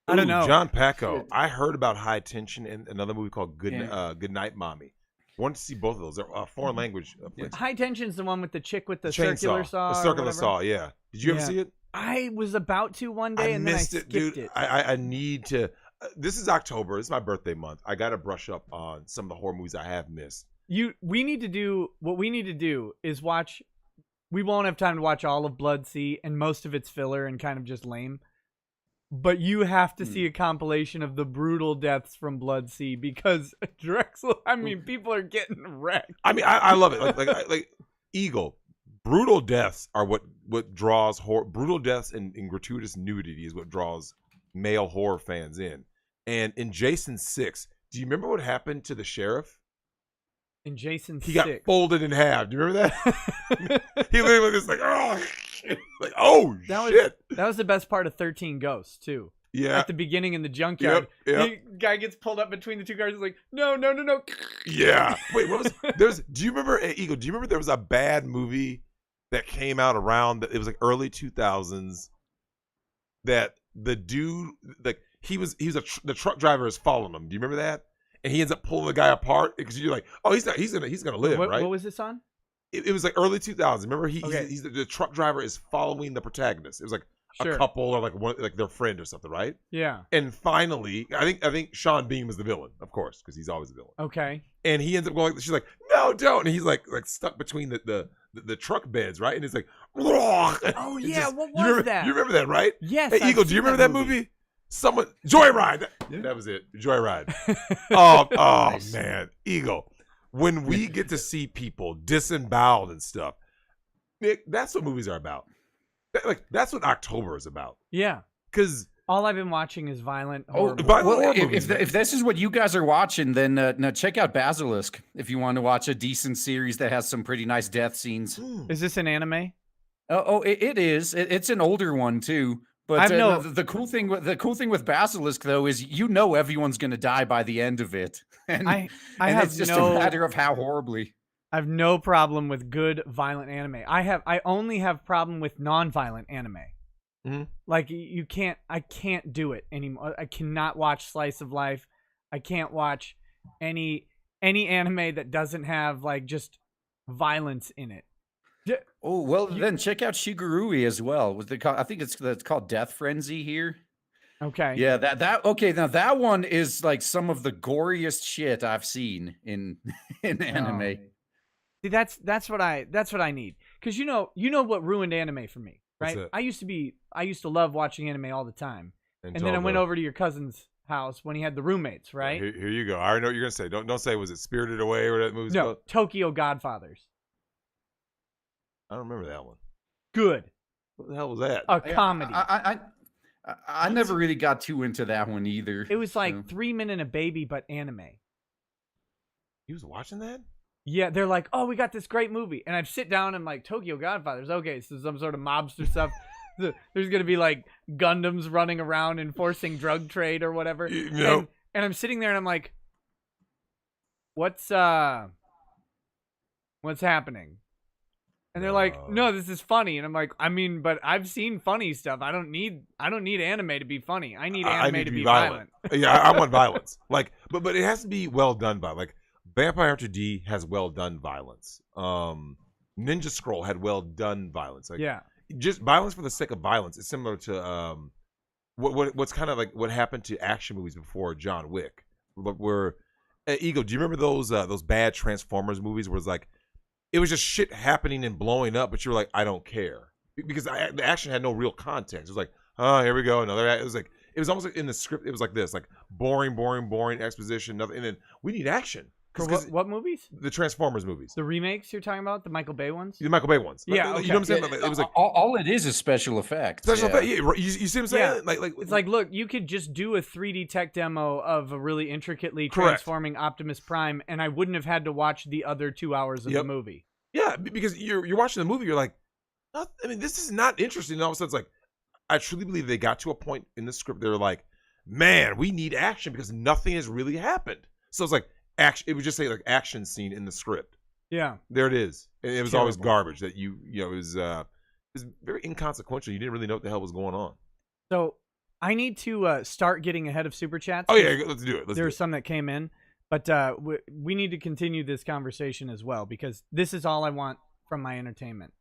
Speaker 1: I don't know.
Speaker 2: John Paco. I heard about High Tension in another movie called Good Night Mommy. Wanted to see both of those. They're foreign language.
Speaker 1: High Tension's the one with the chick with the circular saw.
Speaker 2: The circular saw, yeah. Did you ever see it?
Speaker 1: I was about to one day, and then I skipped it.
Speaker 2: I need to. This is October. This is my birthday month. I got to brush up on some of the horror movies I have missed.
Speaker 1: We need to do what we need to do is watch. We won't have time to watch all of Blood Sea, and most of it's filler and kind of just lame. But you have to see a compilation of the brutal deaths from Blood Sea because Drexel. I mean, people are getting wrecked.
Speaker 2: I mean, I love it. Like Eagle. Brutal deaths are what draws horror. Brutal deaths and gratuitous nudity is what draws male horror fans in. And in Jason 6, do you remember what happened to the sheriff?
Speaker 1: In Jason 6,
Speaker 2: he got folded in half. Do you remember that? He literally was like, oh shit! Like, oh shit!
Speaker 1: That was the best part of 13 Ghosts too.
Speaker 2: Yeah.
Speaker 1: At the beginning in the junkyard, the guy gets pulled up between the two cars. He's like, no.
Speaker 2: Yeah. Wait, what was? Do you remember Eagle? Do you remember there was a bad movie that came out around? It was like early 2000s. That the dude, like the truck driver is following him. Do you remember that? And he ends up pulling the guy apart because you're like, oh, he's gonna live, right?
Speaker 1: What was this on?
Speaker 2: It was like early 2000s. Remember, he's the truck driver is following the protagonist. It was like a couple or like their friend or something, right?
Speaker 1: Yeah.
Speaker 2: And finally, I think Sean Bean was the villain, of course, because he's always the villain.
Speaker 1: Okay.
Speaker 2: And he ends up going. She's like, no, don't. And he's like stuck between the truck beds, right? And it's like,
Speaker 1: oh yeah, what was that?
Speaker 2: You remember that, right?
Speaker 1: Yes.
Speaker 2: Hey, Eagle, do you remember that movie? Joyride. That was it. Joyride. Oh nice. Man, Eagle. When we get to see people disemboweled and stuff, Nick, that's what movies are about. That's what October is about.
Speaker 1: Yeah.
Speaker 2: Because
Speaker 1: all I've been watching is violent horror.
Speaker 3: If this is what you guys are watching, then now check out Basilisk if you want to watch a decent series that has some pretty nice death scenes.
Speaker 1: Is this an anime?
Speaker 3: It is. It's an older one too. But the cool thing with Basilisk though is everyone's going to die by the end of it. and
Speaker 1: I
Speaker 3: and
Speaker 1: have
Speaker 3: it's just
Speaker 1: no
Speaker 3: a matter of how horribly.
Speaker 1: I have no problem with good violent anime. I only have problem with non-violent anime.
Speaker 2: Mm-hmm.
Speaker 1: Like I can't do it anymore. I cannot watch slice of life. I can't watch any anime that doesn't have like just violence in it.
Speaker 3: Oh well, then check out Shigurui as well. Was it called? I think it's called Death Frenzy here.
Speaker 1: Okay.
Speaker 3: Yeah, that okay. Now that one is like some of the goriest shit I've seen in anime.
Speaker 1: See, that's what I need. Cause you know what ruined anime for me,
Speaker 2: What's
Speaker 1: right?
Speaker 2: that?
Speaker 1: I used to love watching anime all the time, and then I went over to your cousin's house when he had the roommates, right?
Speaker 2: Here you go. I already know what you're gonna say. Don't say was it Spirited Away or that movie's
Speaker 1: No,
Speaker 2: called?
Speaker 1: Tokyo Godfathers.
Speaker 2: I don't remember that one.
Speaker 1: Good.
Speaker 2: What the hell was that?
Speaker 1: A comedy.
Speaker 3: I never really got too into that one either.
Speaker 1: It was like
Speaker 3: so.
Speaker 1: 3 Men and a Baby, but anime.
Speaker 2: You was watching that?
Speaker 1: Yeah, they're like, oh, we got this great movie. And I'd sit down and I'm like, Tokyo Godfathers. Okay, so some sort of mobster stuff. There's going to be like Gundams running around enforcing drug trade or whatever.
Speaker 2: Nope.
Speaker 1: And I'm sitting there and I'm like, what's happening? And they're like, no, this is funny. And I'm like, I mean, but I've seen funny stuff. I don't need anime to be funny. I need anime to be violent.
Speaker 2: Yeah, I want violence. Like, but it has to be well done by like Vampire Hunter D has well done violence. Ninja Scroll had well done violence. Like,
Speaker 1: yeah.
Speaker 2: Just violence for the sake of violence is similar to what's kind of like what happened to action movies before John Wick. Where Ego, do you remember those bad Transformers movies where it's like it was just shit happening and blowing up, but you were like, I don't care because the action had no real context. It was like, oh, here we go, another. It was like it was almost like in the script. It was like this, like boring exposition, nothing, and then we need action.
Speaker 1: For what movies?
Speaker 2: The Transformers movies.
Speaker 1: The remakes you're talking about? The Michael Bay ones?
Speaker 2: The Michael Bay ones.
Speaker 1: Yeah,
Speaker 2: like, you know what I'm saying?
Speaker 3: Yeah,
Speaker 2: Like, it was like
Speaker 3: all it is special effects.
Speaker 2: special effect. Yeah, you see what I'm saying?
Speaker 1: Yeah.
Speaker 2: Like
Speaker 1: It's like, look, you could just do a 3D tech demo of a really intricately
Speaker 2: Correct.
Speaker 1: transforming Optimus Prime, and I wouldn't have had to watch the other 2 hours of the movie.
Speaker 2: Yeah, because you're watching the movie, you're like, I mean, this is not interesting. And all of a sudden, it's like, I truly believe they got to a point in the script. They were like, man, we need action because nothing has really happened. So it's like action. It would just say like action scene in the script.
Speaker 1: Yeah,
Speaker 2: there it is. And it was
Speaker 1: Terrible.
Speaker 2: always garbage. That it was very inconsequential. You didn't really know what the hell was going on.
Speaker 1: So I need to start getting ahead of super chats.
Speaker 2: Oh yeah, let's do it.
Speaker 1: There were some that came in, but we need to continue this conversation as well because this is all I want from my entertainment.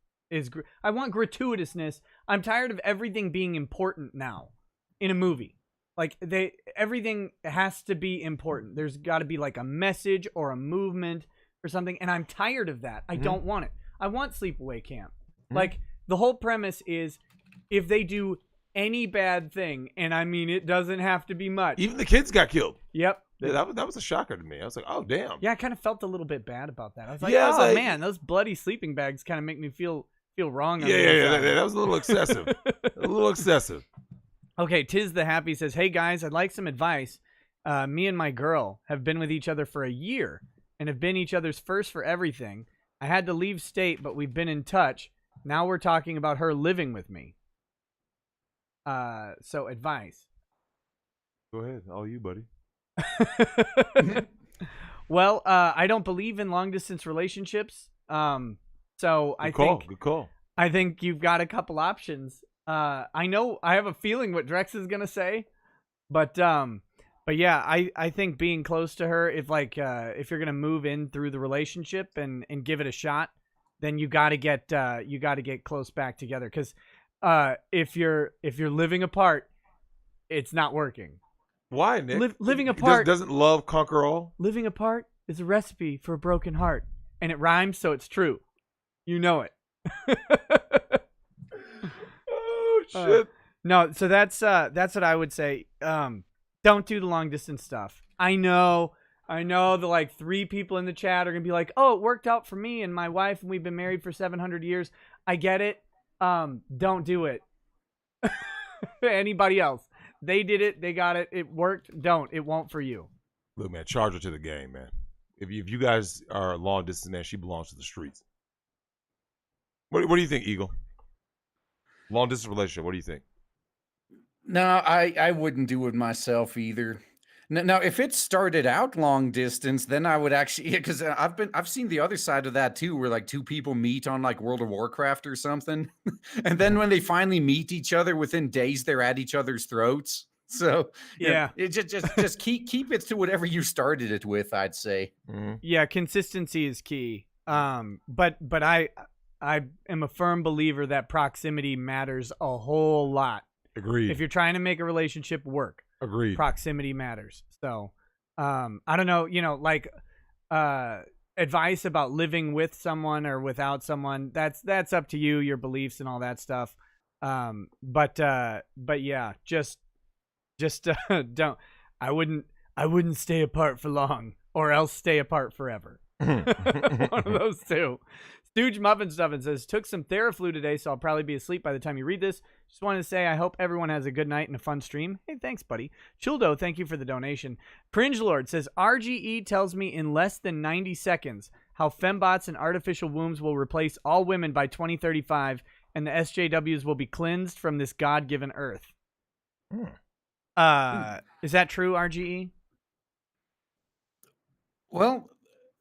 Speaker 1: I want gratuitousness. I'm tired of everything being important now in a movie. Like everything has to be important. There's got to be like a message or a movement or something, and I'm tired of that. I don't want it. I want sleepaway camp. Like the whole premise is if they do any bad thing, and I mean it doesn't have to be much.
Speaker 2: Even the kids got killed.
Speaker 1: Yep.
Speaker 2: Yeah, that was a shocker to me. I was like, oh damn.
Speaker 1: Yeah, I kind of felt a little bit bad about that. I was like,
Speaker 2: Yeah, I was
Speaker 1: oh
Speaker 2: like-
Speaker 1: man, those bloody sleeping bags kind of make me feel wrong. On
Speaker 2: Yeah,
Speaker 1: the
Speaker 2: yeah,
Speaker 1: inside.
Speaker 2: that was a little excessive. A little excessive.
Speaker 1: Okay, Tis the Happy says, hey guys, I'd like some advice. Me and my girl have been with each other for a year and have been each other's first for everything. I had to leave state, but we've been in touch. Now we're talking about her living with me. So advice.
Speaker 2: Go ahead, all you, buddy.
Speaker 1: Well, I don't believe in long distance relationships. So
Speaker 2: Good call.
Speaker 1: I think you've got a couple options. I have a feeling what Drex is gonna say, but yeah, I think being close to her, if you're gonna move in through the relationship and give it a shot, then you gotta get close back together. Because if you're living apart, it's not working.
Speaker 2: Why, Nick?
Speaker 1: Living apart
Speaker 2: Doesn't love conquer all?
Speaker 1: Living apart is a recipe for a broken heart, and it rhymes, so it's true. You know it.
Speaker 2: Oh shit.
Speaker 1: No, so that's what I would say. Don't do the long distance stuff. I know the like 3 people in the chat are gonna be like, oh, it worked out for me and my wife, and we've been married for 700 years. I get it. Don't do it. Anybody else? They did it. They got it. It worked. Don't. It won't for you.
Speaker 2: Look, man, charge her to the game, man. If you guys are long distance, man, she belongs to the streets. What do you think, Eagle? Long distance relationship. What do you think?
Speaker 3: No, I wouldn't do it myself either. Now, if it started out long distance, then I would actually, because I've seen the other side of that too, where like two people meet on like World of Warcraft or something, and then when they finally meet each other, within days they're at each other's throats. So
Speaker 1: Yeah.
Speaker 3: it just keep it to whatever you started it with, I'd say.
Speaker 1: Yeah, consistency is key. But I am a firm believer that proximity matters a whole lot.
Speaker 2: Agreed.
Speaker 1: If you're trying to make a relationship work,
Speaker 2: Agreed.
Speaker 1: proximity matters. So, I don't know, like advice about living with someone or without someone, that's up to you, your beliefs and all that stuff. But yeah, just don't. I wouldn't stay apart for long, or else stay apart forever. One of those two. Stooge Muffin Stuffin says, took some Theraflu today, so I'll probably be asleep by the time you read this. Just wanted to say I hope everyone has a good night and a fun stream. Hey, thanks, buddy. Childo, thank you for the donation. Cringe Lord says, RGE tells me in less than 90 seconds how fembots and artificial wombs will replace all women by 2035, and the SJWs will be cleansed from this God-given earth. Is that true, RGE?
Speaker 3: Well,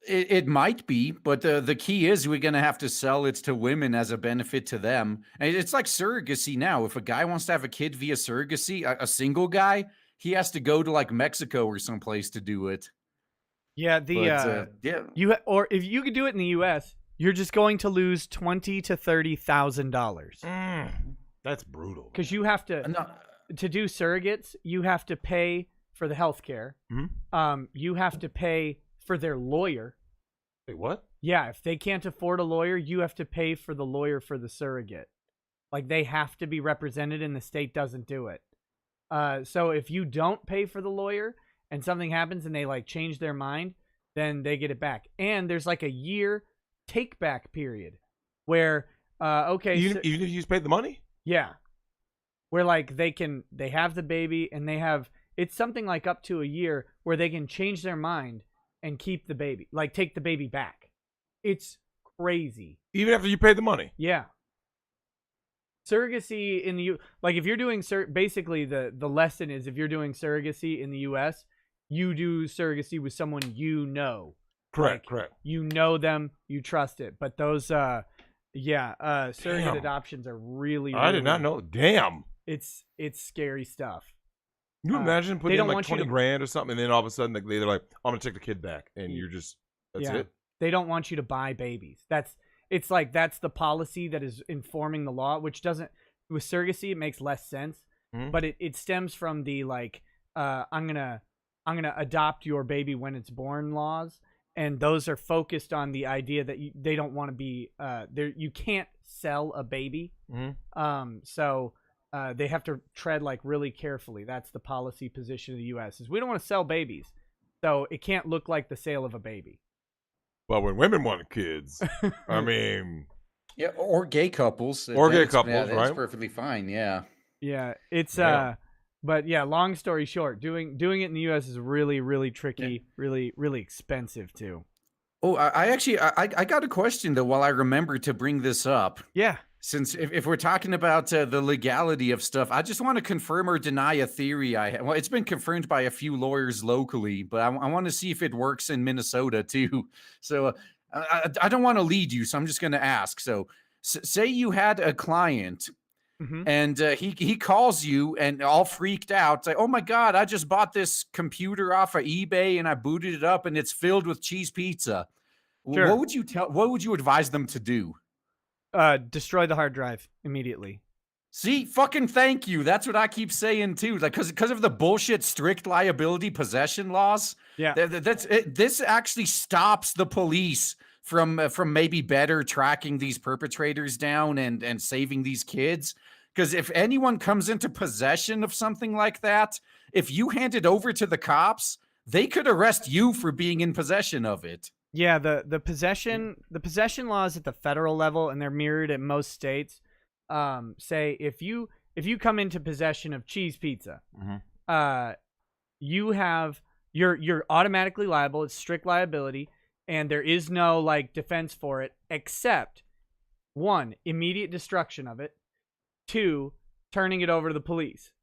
Speaker 3: it might be, but the key is we're going to have to sell it to women as a benefit to them. And it's like surrogacy now. If a guy wants to have a kid via surrogacy, a single guy, he has to go to like Mexico or someplace to do it.
Speaker 1: Yeah, or if you could do it in the U.S., you're just going to lose $20,000 to $30,000.
Speaker 2: That's brutal.
Speaker 1: Because you have to do surrogates, you have to pay for the health care. You have to pay for their lawyer.
Speaker 2: Wait, what?
Speaker 1: Yeah, if they can't afford a lawyer, you have to pay for the lawyer for the surrogate. Like, they have to be represented and the state doesn't do it. So if you don't pay for the lawyer and something happens and they like change their mind, then they get it back. And there's like a year take back period where
Speaker 2: even if you just paid the money?
Speaker 1: Yeah. Where like they have the baby and it's something like up to a year where they can change their mind and keep the baby, like take the baby back. It's crazy.
Speaker 2: Even after you pay the money?
Speaker 1: Yeah. Surrogacy in the like if you're doing basically the lesson is if you're doing surrogacy in the US, you do surrogacy with someone you know.
Speaker 2: Correct.
Speaker 1: You know them, you trust it. But those surrogate adoptions are really
Speaker 2: I did not know. Damn.
Speaker 1: It's scary stuff.
Speaker 2: Can you imagine putting in like 20
Speaker 1: to...
Speaker 2: grand or something, and then all of a sudden they're like, I'm going to take the kid back, and you're just, that's it?
Speaker 1: They don't want you to buy babies. That's the policy that is informing the law, which doesn't, with surrogacy, it makes less sense, but it stems from the like, I'm gonna adopt your baby when it's born laws, and those are focused on the idea that they don't want to be, you can't sell a baby, so they have to tread like really carefully. That's the policy position of the U.S. is we don't want to sell babies, so it can't look like the sale of a baby.
Speaker 2: But when women want kids, I mean,
Speaker 3: yeah, or gay couples,
Speaker 2: right?
Speaker 3: That's perfectly fine. Yeah,
Speaker 1: it's but yeah. Long story short, doing it in the U.S. is really, really tricky, really, really expensive too.
Speaker 3: Oh, I got a question though. While I remember to bring this up,
Speaker 1: yeah.
Speaker 3: Since if we're talking about the legality of stuff, I just want to confirm or deny a theory I have. Well, it's been confirmed by a few lawyers locally, but I want to see if it works in Minnesota too. So I don't want to lead you, so I'm just going to ask. So say you had a client and he calls you and all freaked out. Like, oh my God, I just bought this computer off of eBay and I booted it up and it's filled with cheese pizza. Sure. What would you advise them to do?
Speaker 1: Destroy the hard drive immediately.
Speaker 3: See, fucking thank you. That's what I keep saying too. Like, because of the bullshit strict liability possession laws. Yeah, this actually stops the police from maybe better tracking these perpetrators down and saving these kids. Because if anyone comes into possession of something like that, if you hand it over to the cops, they could arrest you for being in possession of it.
Speaker 1: Yeah, the possession laws at the federal level, and they're mirrored at most states, say if you come into possession of cheese pizza, you're automatically liable. It's strict liability, and there is no like defense for it except 1, immediate destruction of it, 2, turning it over to the police.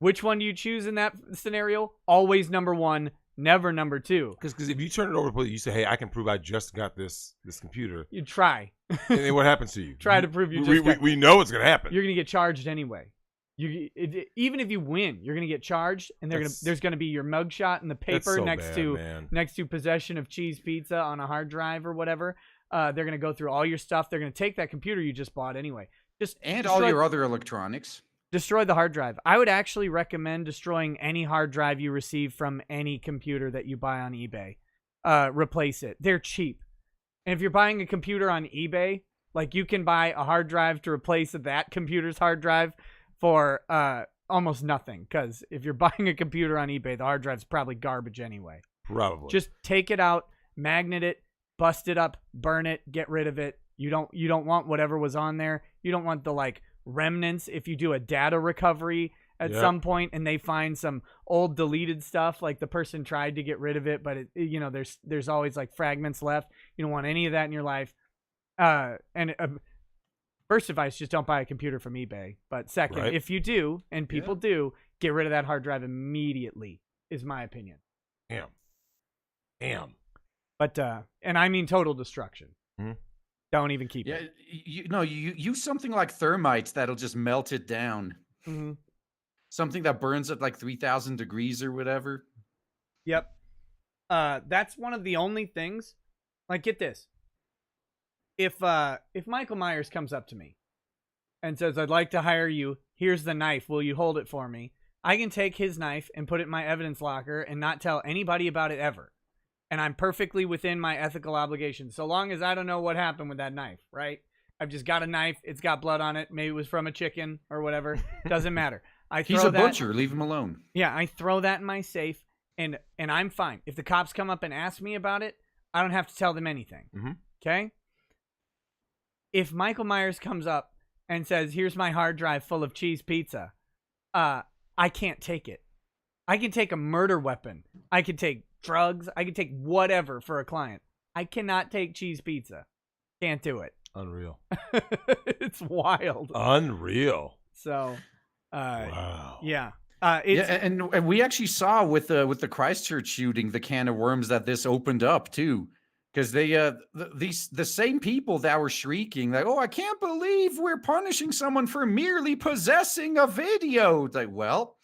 Speaker 1: Which one do you choose in that scenario? Always number one, never number two.
Speaker 2: Because if you turn it over to police, you say, "Hey, I can prove I just got this computer."
Speaker 1: You try.
Speaker 2: And then what happens to you?
Speaker 1: Try to prove you just
Speaker 2: we know it's gonna happen.
Speaker 1: You're gonna get charged anyway. Even if you win, you're gonna get charged, and there's gonna be your mugshot in the paper
Speaker 2: so
Speaker 1: next to possession of cheese pizza on a hard drive or whatever. They're gonna go through all your stuff. They're gonna take that computer you just bought anyway.
Speaker 3: And all your other electronics.
Speaker 1: Destroy the hard drive. I would actually recommend destroying any hard drive you receive from any computer that you buy on eBay. Replace it. They're cheap. And if you're buying a computer on eBay, like you can buy a hard drive to replace that computer's hard drive for almost nothing. Because if you're buying a computer on eBay, the hard drive's probably garbage anyway.
Speaker 2: Probably.
Speaker 1: Just take it out, magnet it, bust it up, burn it, get rid of it. You don't want whatever was on there. You don't want the remnants if you do a data recovery at some point and they find some old deleted stuff, like the person tried to get rid of it, but there's always fragments left. You don't want any of that in your life. First advice, just don't buy a computer from eBay. But second, if you do, and people do, get rid of that hard drive immediately, is my opinion.
Speaker 2: Damn.
Speaker 1: But and I mean total destruction.
Speaker 2: Mm-hmm.
Speaker 1: Don't even keep it.
Speaker 3: You use something like thermite that'll just melt it down.
Speaker 1: Mm-hmm.
Speaker 3: Something that burns at 3,000 degrees or whatever.
Speaker 1: Yep. That's one of the only things. Get this. If Michael Myers comes up to me and says, "I'd like to hire you. Here's the knife. Will you hold it for me?" I can take his knife and put it in my evidence locker and not tell anybody about it ever. And I'm perfectly within my ethical obligations, so long as I don't know what happened with that knife, right? I've just got a knife. It's got blood on it. Maybe it was from a chicken or whatever. Doesn't matter.
Speaker 3: He's a butcher. Leave him alone.
Speaker 1: Yeah, I throw that in my safe, and I'm fine. If the cops come up and ask me about it, I don't have to tell them anything.
Speaker 2: Mm-hmm.
Speaker 1: Okay? If Michael Myers comes up and says, "Here's my hard drive full of cheese pizza," I can't take it. I can take a murder weapon. I can take drugs. I can take whatever for a client. I cannot take cheese pizza. Can't do it.
Speaker 2: Unreal.
Speaker 1: It's wild.
Speaker 2: Unreal.
Speaker 1: So,
Speaker 2: wow.
Speaker 1: Yeah.
Speaker 3: And we actually saw with the Christchurch shooting the can of worms that this opened up too, because they the same people that were shrieking like, "Oh, I can't believe we're punishing someone for merely possessing a video." It's well,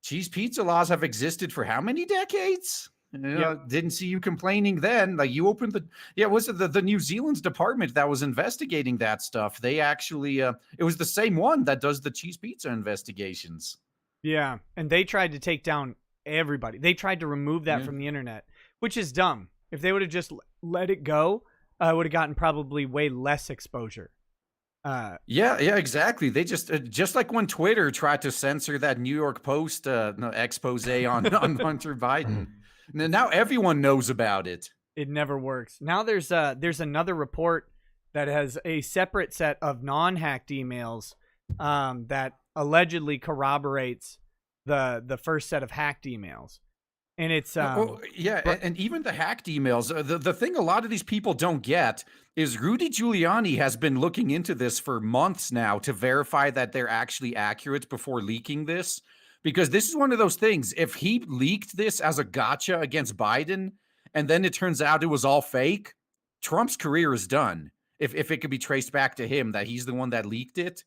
Speaker 3: cheese pizza laws have existed for how many decades? Didn't see you complaining then. You opened was it the New Zealand's department that was investigating that stuff? They actually it was the same one that does the cheese pizza investigations.
Speaker 1: Yeah, and they tried to take down everybody. They tried to remove that from the internet, which is dumb. If they would have just let it go, would have gotten probably way less exposure.
Speaker 3: Exactly. They just like when Twitter tried to censor that New York Post expose on Hunter Biden. Now everyone knows about it.
Speaker 1: It never works. Now there's another report that has a separate set of non-hacked emails that allegedly corroborates the first set of hacked emails. And it's and even the hacked emails. The thing a lot of these people don't get is Rudy Giuliani has been looking into this for months now to verify that they're actually accurate before leaking this. Because this is one of those things. If he leaked this as a gotcha against Biden, and then it turns out it was all fake, Trump's career is done. If it could be traced back to him that he's the one that leaked it.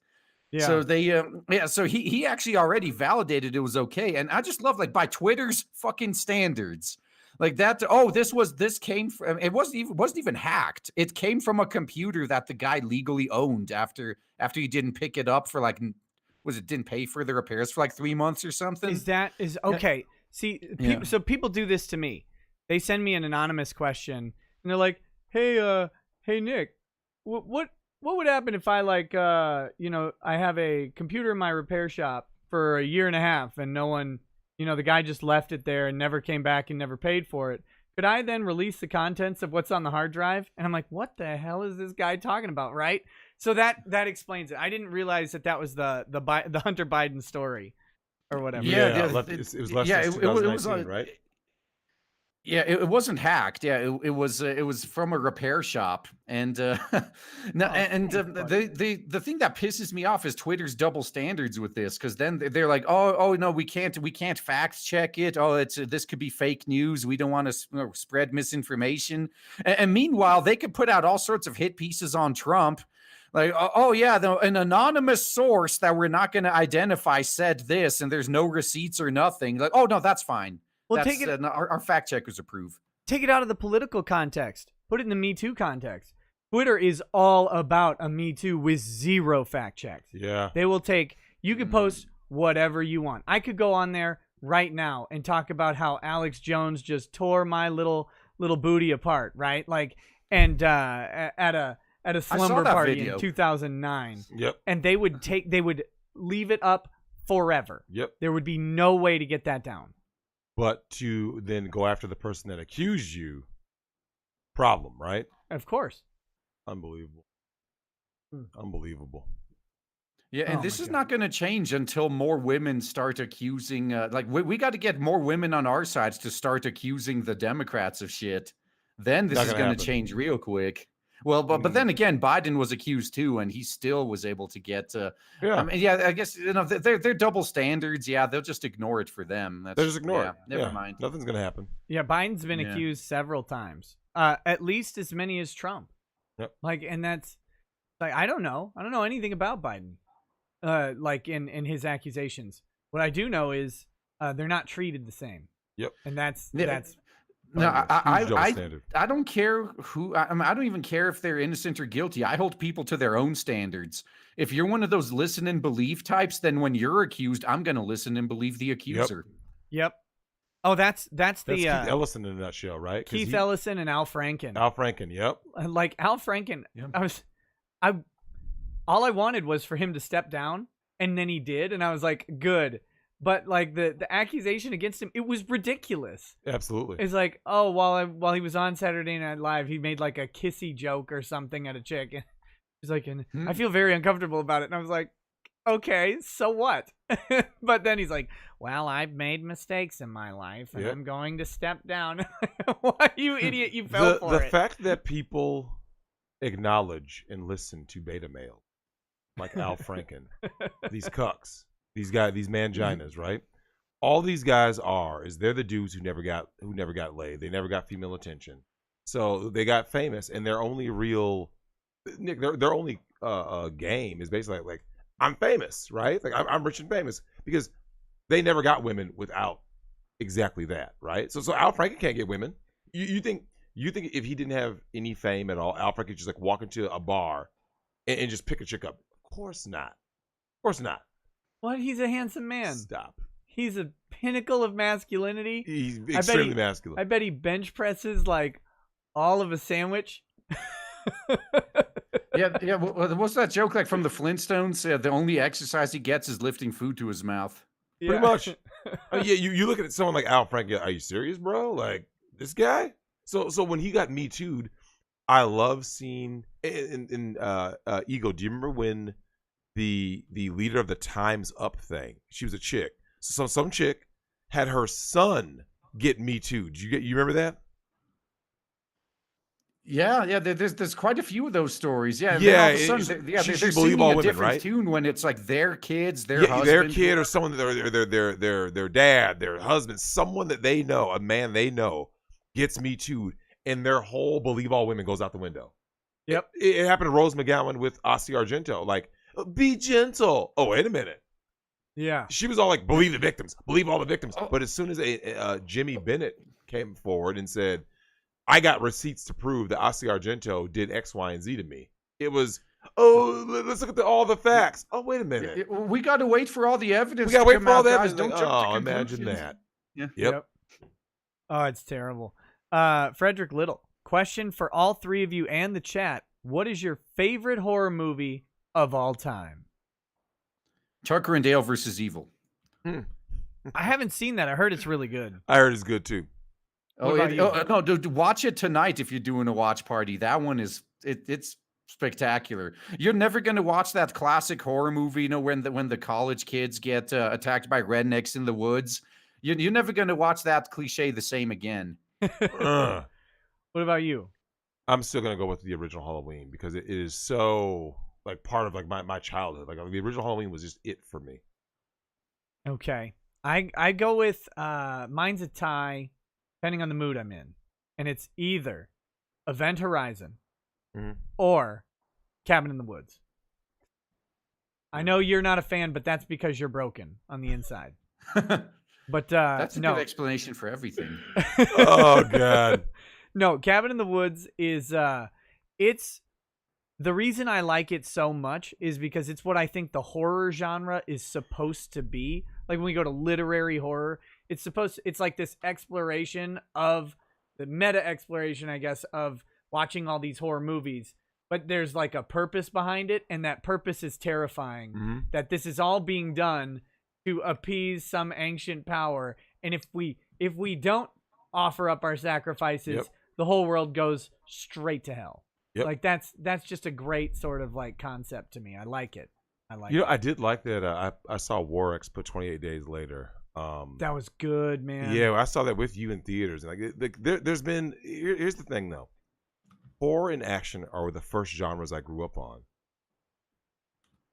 Speaker 1: Yeah. So they so he actually already validated it was okay. And I just love by Twitter's fucking standards. This came from, it wasn't even hacked. It came from a computer that the guy legally owned after he didn't pick it up for didn't pay for the repairs for 3 months or something. Is okay. See, so people do this to me. They send me an anonymous question and they're like, "Hey Nick, what would happen if I I have a computer in my repair shop for a year and a half and no one, the guy just left it there and never came back and never paid for it. Could I then release the contents of what's on the hard drive?" And I'm like, what the hell is this guy talking about, right? So that explains it. I didn't realize that was the Hunter Biden story or whatever.
Speaker 2: It was less than 2019, right?
Speaker 3: Yeah, it wasn't hacked. Yeah, it was from a repair shop, and no,
Speaker 1: Oh,
Speaker 3: and
Speaker 1: thanks, buddy.
Speaker 3: the thing that pisses me off is Twitter's double standards with this, because then they're like, oh no, we can't fact check it. Oh, it's this could be fake news. We don't want to spread misinformation. And meanwhile, they could put out all sorts of hit pieces on Trump. Like, oh yeah, an anonymous source that we're not going to identify said this, and there's no receipts or nothing. Like, oh no, that's fine.
Speaker 1: Well,
Speaker 3: That's our fact checkers approve.
Speaker 1: take it out of the political context. Put it in the Me Too context. Twitter is all about a Me Too with zero fact checks.
Speaker 2: Yeah.
Speaker 1: They will take, you can post whatever you want. I could go on there right now and talk about how Alex Jones just tore my little booty apart, right? Like, and at a slumber party
Speaker 3: video.
Speaker 1: in 2009.
Speaker 2: Yep.
Speaker 1: And they would leave it up forever.
Speaker 2: Yep.
Speaker 1: There would be no way to get that down.
Speaker 2: But to then go after the person that accused you, problem, right?
Speaker 1: Of course.
Speaker 2: Unbelievable. Unbelievable.
Speaker 3: Yeah, and
Speaker 1: Oh
Speaker 3: this
Speaker 1: my
Speaker 3: is
Speaker 1: God.
Speaker 3: not going to change until more women start accusing. Like, we got to get more women on our sides to start accusing the Democrats of shit. Then this
Speaker 2: Not
Speaker 3: is
Speaker 2: gonna
Speaker 3: going to
Speaker 2: happen.
Speaker 3: change real quick. Well, but then again, Biden was accused too, and he still was able to get.
Speaker 2: Yeah.
Speaker 3: I mean, yeah, I guess they're double standards. Yeah, they'll just ignore it for them.
Speaker 2: They just ignore
Speaker 3: yeah,
Speaker 2: it.
Speaker 3: Never
Speaker 2: Yeah,
Speaker 3: mind.
Speaker 2: Nothing's gonna happen.
Speaker 1: Yeah, Biden's been
Speaker 3: Yeah.
Speaker 1: accused several times. At least as many as Trump.
Speaker 2: Yep.
Speaker 1: Like, and that's like, I don't know anything about Biden. Like in his accusations. What I do know is they're not treated the same.
Speaker 2: Yep.
Speaker 1: And that's
Speaker 3: Yeah. No,
Speaker 2: Huge double
Speaker 3: I
Speaker 2: standard.
Speaker 3: I don't care who. I mean, I don't even care if they're innocent or guilty. I hold people to their own standards. If you're one of those listen and believe types, then when you're accused, I'm going to listen and believe the accuser.
Speaker 1: Yep. Oh, that's
Speaker 2: That's
Speaker 1: the
Speaker 2: Keith Ellison in a nutshell, right? 'Cause
Speaker 1: Keith Ellison and Al Franken.
Speaker 2: Al Franken. Yep.
Speaker 1: Like Al Franken,
Speaker 3: Yep.
Speaker 1: all I wanted was for him to step down, and then he did, and I was like, good. But like the accusation against him, it was ridiculous.
Speaker 2: Absolutely.
Speaker 1: It's like, oh, while he was on Saturday Night Live, he made like a kissy joke or something at a chick. And he's like, and I feel very uncomfortable about it. And I was like, okay, so what? But then he's like, well, I've made mistakes in my life, and
Speaker 2: Yep.
Speaker 1: I'm going to step down. Why, you idiot? You fell for
Speaker 2: The
Speaker 1: it.
Speaker 2: fact that people acknowledge and listen to beta male like Al Franken, these cucks, these guys, these manginas, right? All these guys is they're the dudes who never got laid. They never got female attention. So they got famous, and their only real, Nick, their only game is basically like I'm famous, right? Like I'm rich and famous because they never got women without exactly that, right? So Al Franken can't get women. You think if he didn't have any fame at all, Al Franken could just like walk into a bar and just pick a chick up? Of course not. Of course not.
Speaker 1: What? He's a handsome man.
Speaker 2: Stop.
Speaker 1: He's a pinnacle of masculinity.
Speaker 2: He's extremely
Speaker 1: I
Speaker 2: masculine.
Speaker 1: bet he bench presses like all of a sandwich.
Speaker 3: Yeah. What's that joke like from the Flintstones? The only exercise he gets is lifting food to his mouth.
Speaker 2: Pretty much. Yeah, you look at someone like Al Franken. Are you serious, bro? Like this guy? So when he got Me Too'd, I love seeing in Ego. Do you remember when the leader of the Time's Up thing? She was a chick. So some chick had her son get Me Too'd. You remember that?
Speaker 3: Yeah. There's quite a few of those stories. Yeah.
Speaker 2: Yeah,
Speaker 3: All of a sudden, they're
Speaker 2: she
Speaker 3: singing
Speaker 2: believe all
Speaker 3: a
Speaker 2: women,
Speaker 3: different
Speaker 2: right?
Speaker 3: tune when it's like their kids, their
Speaker 2: Yeah, their
Speaker 3: husband.
Speaker 2: kid or someone, their dad, their husband, someone that they know, a man they know, gets Me Too'd, and their whole believe all women goes out the window.
Speaker 1: Yep.
Speaker 2: It happened to Rose McGowan with Ossie Argento. Like, be gentle. Oh, wait a minute.
Speaker 1: Yeah.
Speaker 2: She was all like, believe the victims, believe all the victims.
Speaker 3: Oh.
Speaker 2: But as soon as Jimmy Bennett came forward and said, I got receipts to prove that Ossie Argento did X, Y, and Z to me, it was, oh, let's look at all the facts. Oh, wait a minute.
Speaker 3: We got to wait for all the evidence.
Speaker 2: We got to
Speaker 3: to
Speaker 2: wait
Speaker 3: come
Speaker 2: for all
Speaker 3: out,
Speaker 2: that.
Speaker 3: guys. Don't jump to
Speaker 2: Oh, imagine
Speaker 3: conclusions.
Speaker 2: that.
Speaker 3: Yeah.
Speaker 2: Yep.
Speaker 1: Oh, it's terrible. Frederick Little, question for all three of you and the chat. What is your favorite horror movie of all time?
Speaker 3: Tucker and Dale versus Evil.
Speaker 1: I haven't seen that. I heard it's really good.
Speaker 2: I heard it's good too.
Speaker 3: Oh,
Speaker 1: about you?
Speaker 3: no, dude, watch it tonight if you're doing a watch party. That one is it's spectacular. You're never going to watch that classic horror movie, when the college kids get attacked by rednecks in the woods. You're never going to watch that cliche the same again.
Speaker 2: Ugh.
Speaker 1: What about you?
Speaker 2: I'm still gonna go with the original Halloween because it is so like part of like my childhood. Like the original Halloween was just it for me.
Speaker 1: Okay. I go with mine's a tie, depending on the mood I'm in. And it's either Event Horizon or Cabin in the Woods. I know you're not a fan, but that's because you're broken on the inside. But
Speaker 3: That's a
Speaker 1: no.
Speaker 3: good explanation for everything.
Speaker 2: Oh God.
Speaker 1: No, Cabin in the Woods is it's the reason I like it so much is because it's what I think the horror genre is supposed to be. Like when we go to literary horror, it's like this exploration of the meta exploration, I guess, of watching all these horror movies. But there's like a purpose behind it, and that purpose is terrifying. That this is all being done to appease some ancient power, and if we don't offer up our sacrifices, the whole world goes straight to hell. Like that's just a great sort of like concept to me. I like it.
Speaker 2: You know, I did like that. I saw Warx put 28 Days Later.
Speaker 1: That was good, man.
Speaker 2: Yeah, I saw that with you in theaters. And like, there's been here's the thing though. Horror and action are the first genres I grew up on.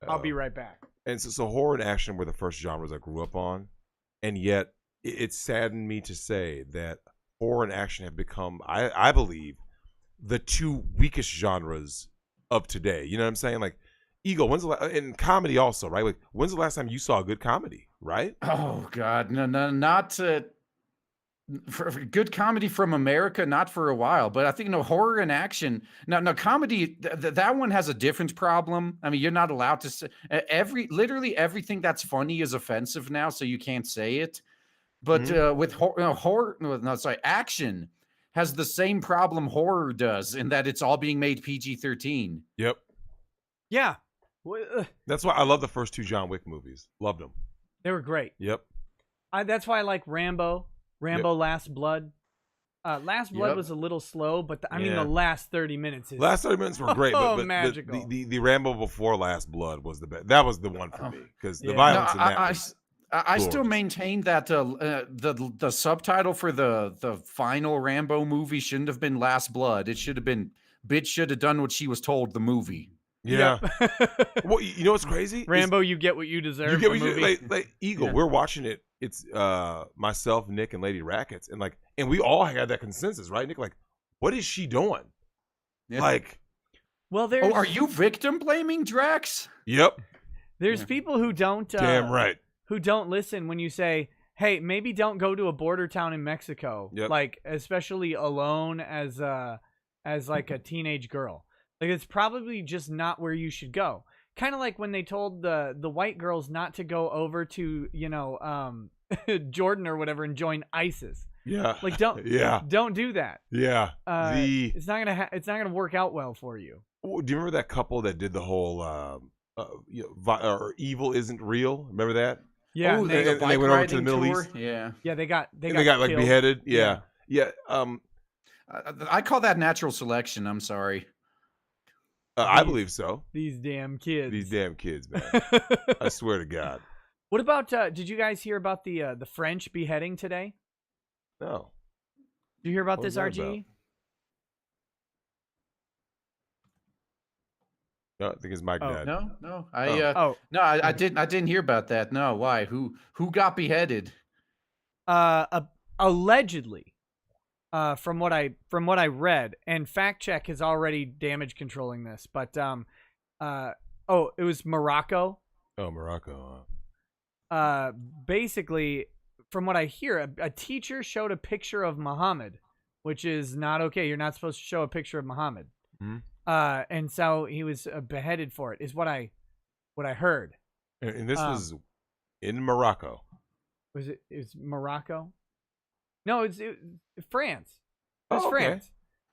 Speaker 1: I'll be right back.
Speaker 2: And so horror and action were the first genres I grew up on, and yet it saddened me to say that horror and action have become, I believe, the two weakest genres of today. You know what I'm saying? Like, Eagle, and comedy also, right? Like, when's the last time you saw a good comedy, right?
Speaker 3: Oh God, no, not for good comedy from America, not for a while. But I think horror and action. Now comedy, that one has a different problem. I mean, you're not allowed to say literally everything that's funny is offensive now, so you can't say it. But with action has the same problem horror does in that it's all being made PG-13.
Speaker 2: Yep.
Speaker 1: Yeah.
Speaker 2: That's why I love the first two John Wick movies. Loved them.
Speaker 1: They were great.
Speaker 2: Yep.
Speaker 1: That's why I like Rambo. Last Blood. Last Blood was a little slow, but I mean the last 30 minutes is
Speaker 2: last 30 minutes were great, but
Speaker 1: magical.
Speaker 2: The Rambo before Last Blood was the best. That was the one for me because the violence in that.
Speaker 3: I still maintain that the subtitle for the final Rambo movie shouldn't have been Last Blood. It should have been "Bitch should have done what she was told." The movie.
Speaker 2: Yeah. Well, you know what's crazy?
Speaker 1: Rambo, you get what you deserve.
Speaker 2: You get what you like Eagle. Yeah. We're watching it. It's myself, Nick, and Lady Rackets, and we all had that consensus, right? Nick, like, what is she doing? Yeah. Like,
Speaker 1: well, there's.
Speaker 3: Oh, are you victim blaming Drex?
Speaker 2: Yep.
Speaker 1: There's people who don't.
Speaker 2: Damn right.
Speaker 1: Who don't listen when you say, "Hey, maybe don't go to a border town in Mexico."
Speaker 2: Yep.
Speaker 1: Like, especially alone as like a teenage girl. Like, it's probably just not where you should go. Kind of like when they told the white girls not to go over to, Jordan or whatever and join ISIS.
Speaker 2: Yeah.
Speaker 1: Like, don't do that.
Speaker 2: Yeah.
Speaker 1: It's not gonna work out well for you.
Speaker 2: Do you remember that couple that did the whole or evil isn't real? Remember that?
Speaker 1: Yeah.
Speaker 2: And they went over to the Middle East.
Speaker 1: Yeah. Yeah. They got
Speaker 2: like beheaded. Yeah. Yeah.
Speaker 3: I call that natural selection. I'm sorry.
Speaker 2: I believe so.
Speaker 1: These damn kids,
Speaker 2: man. I swear to God.
Speaker 1: What about? Did you guys hear about the French beheading today?
Speaker 2: No.
Speaker 1: Did you hear about this, RGE?
Speaker 2: No, I think it's Mike Dad.
Speaker 3: No. I didn't hear about that. No, why? Who got beheaded?
Speaker 1: Allegedly. From what I read, and fact check is already damage controlling this, but it was Morocco.
Speaker 2: Oh, Morocco.
Speaker 1: Basically, from what I hear, a teacher showed a picture of Muhammad, which is not okay. You're not supposed to show a picture of Muhammad.
Speaker 2: Mm-hmm.
Speaker 1: And so he was beheaded for it. Is what I heard.
Speaker 2: And this was in Morocco.
Speaker 1: Was it? Is Morocco? No, it's France. It was France.
Speaker 2: Okay.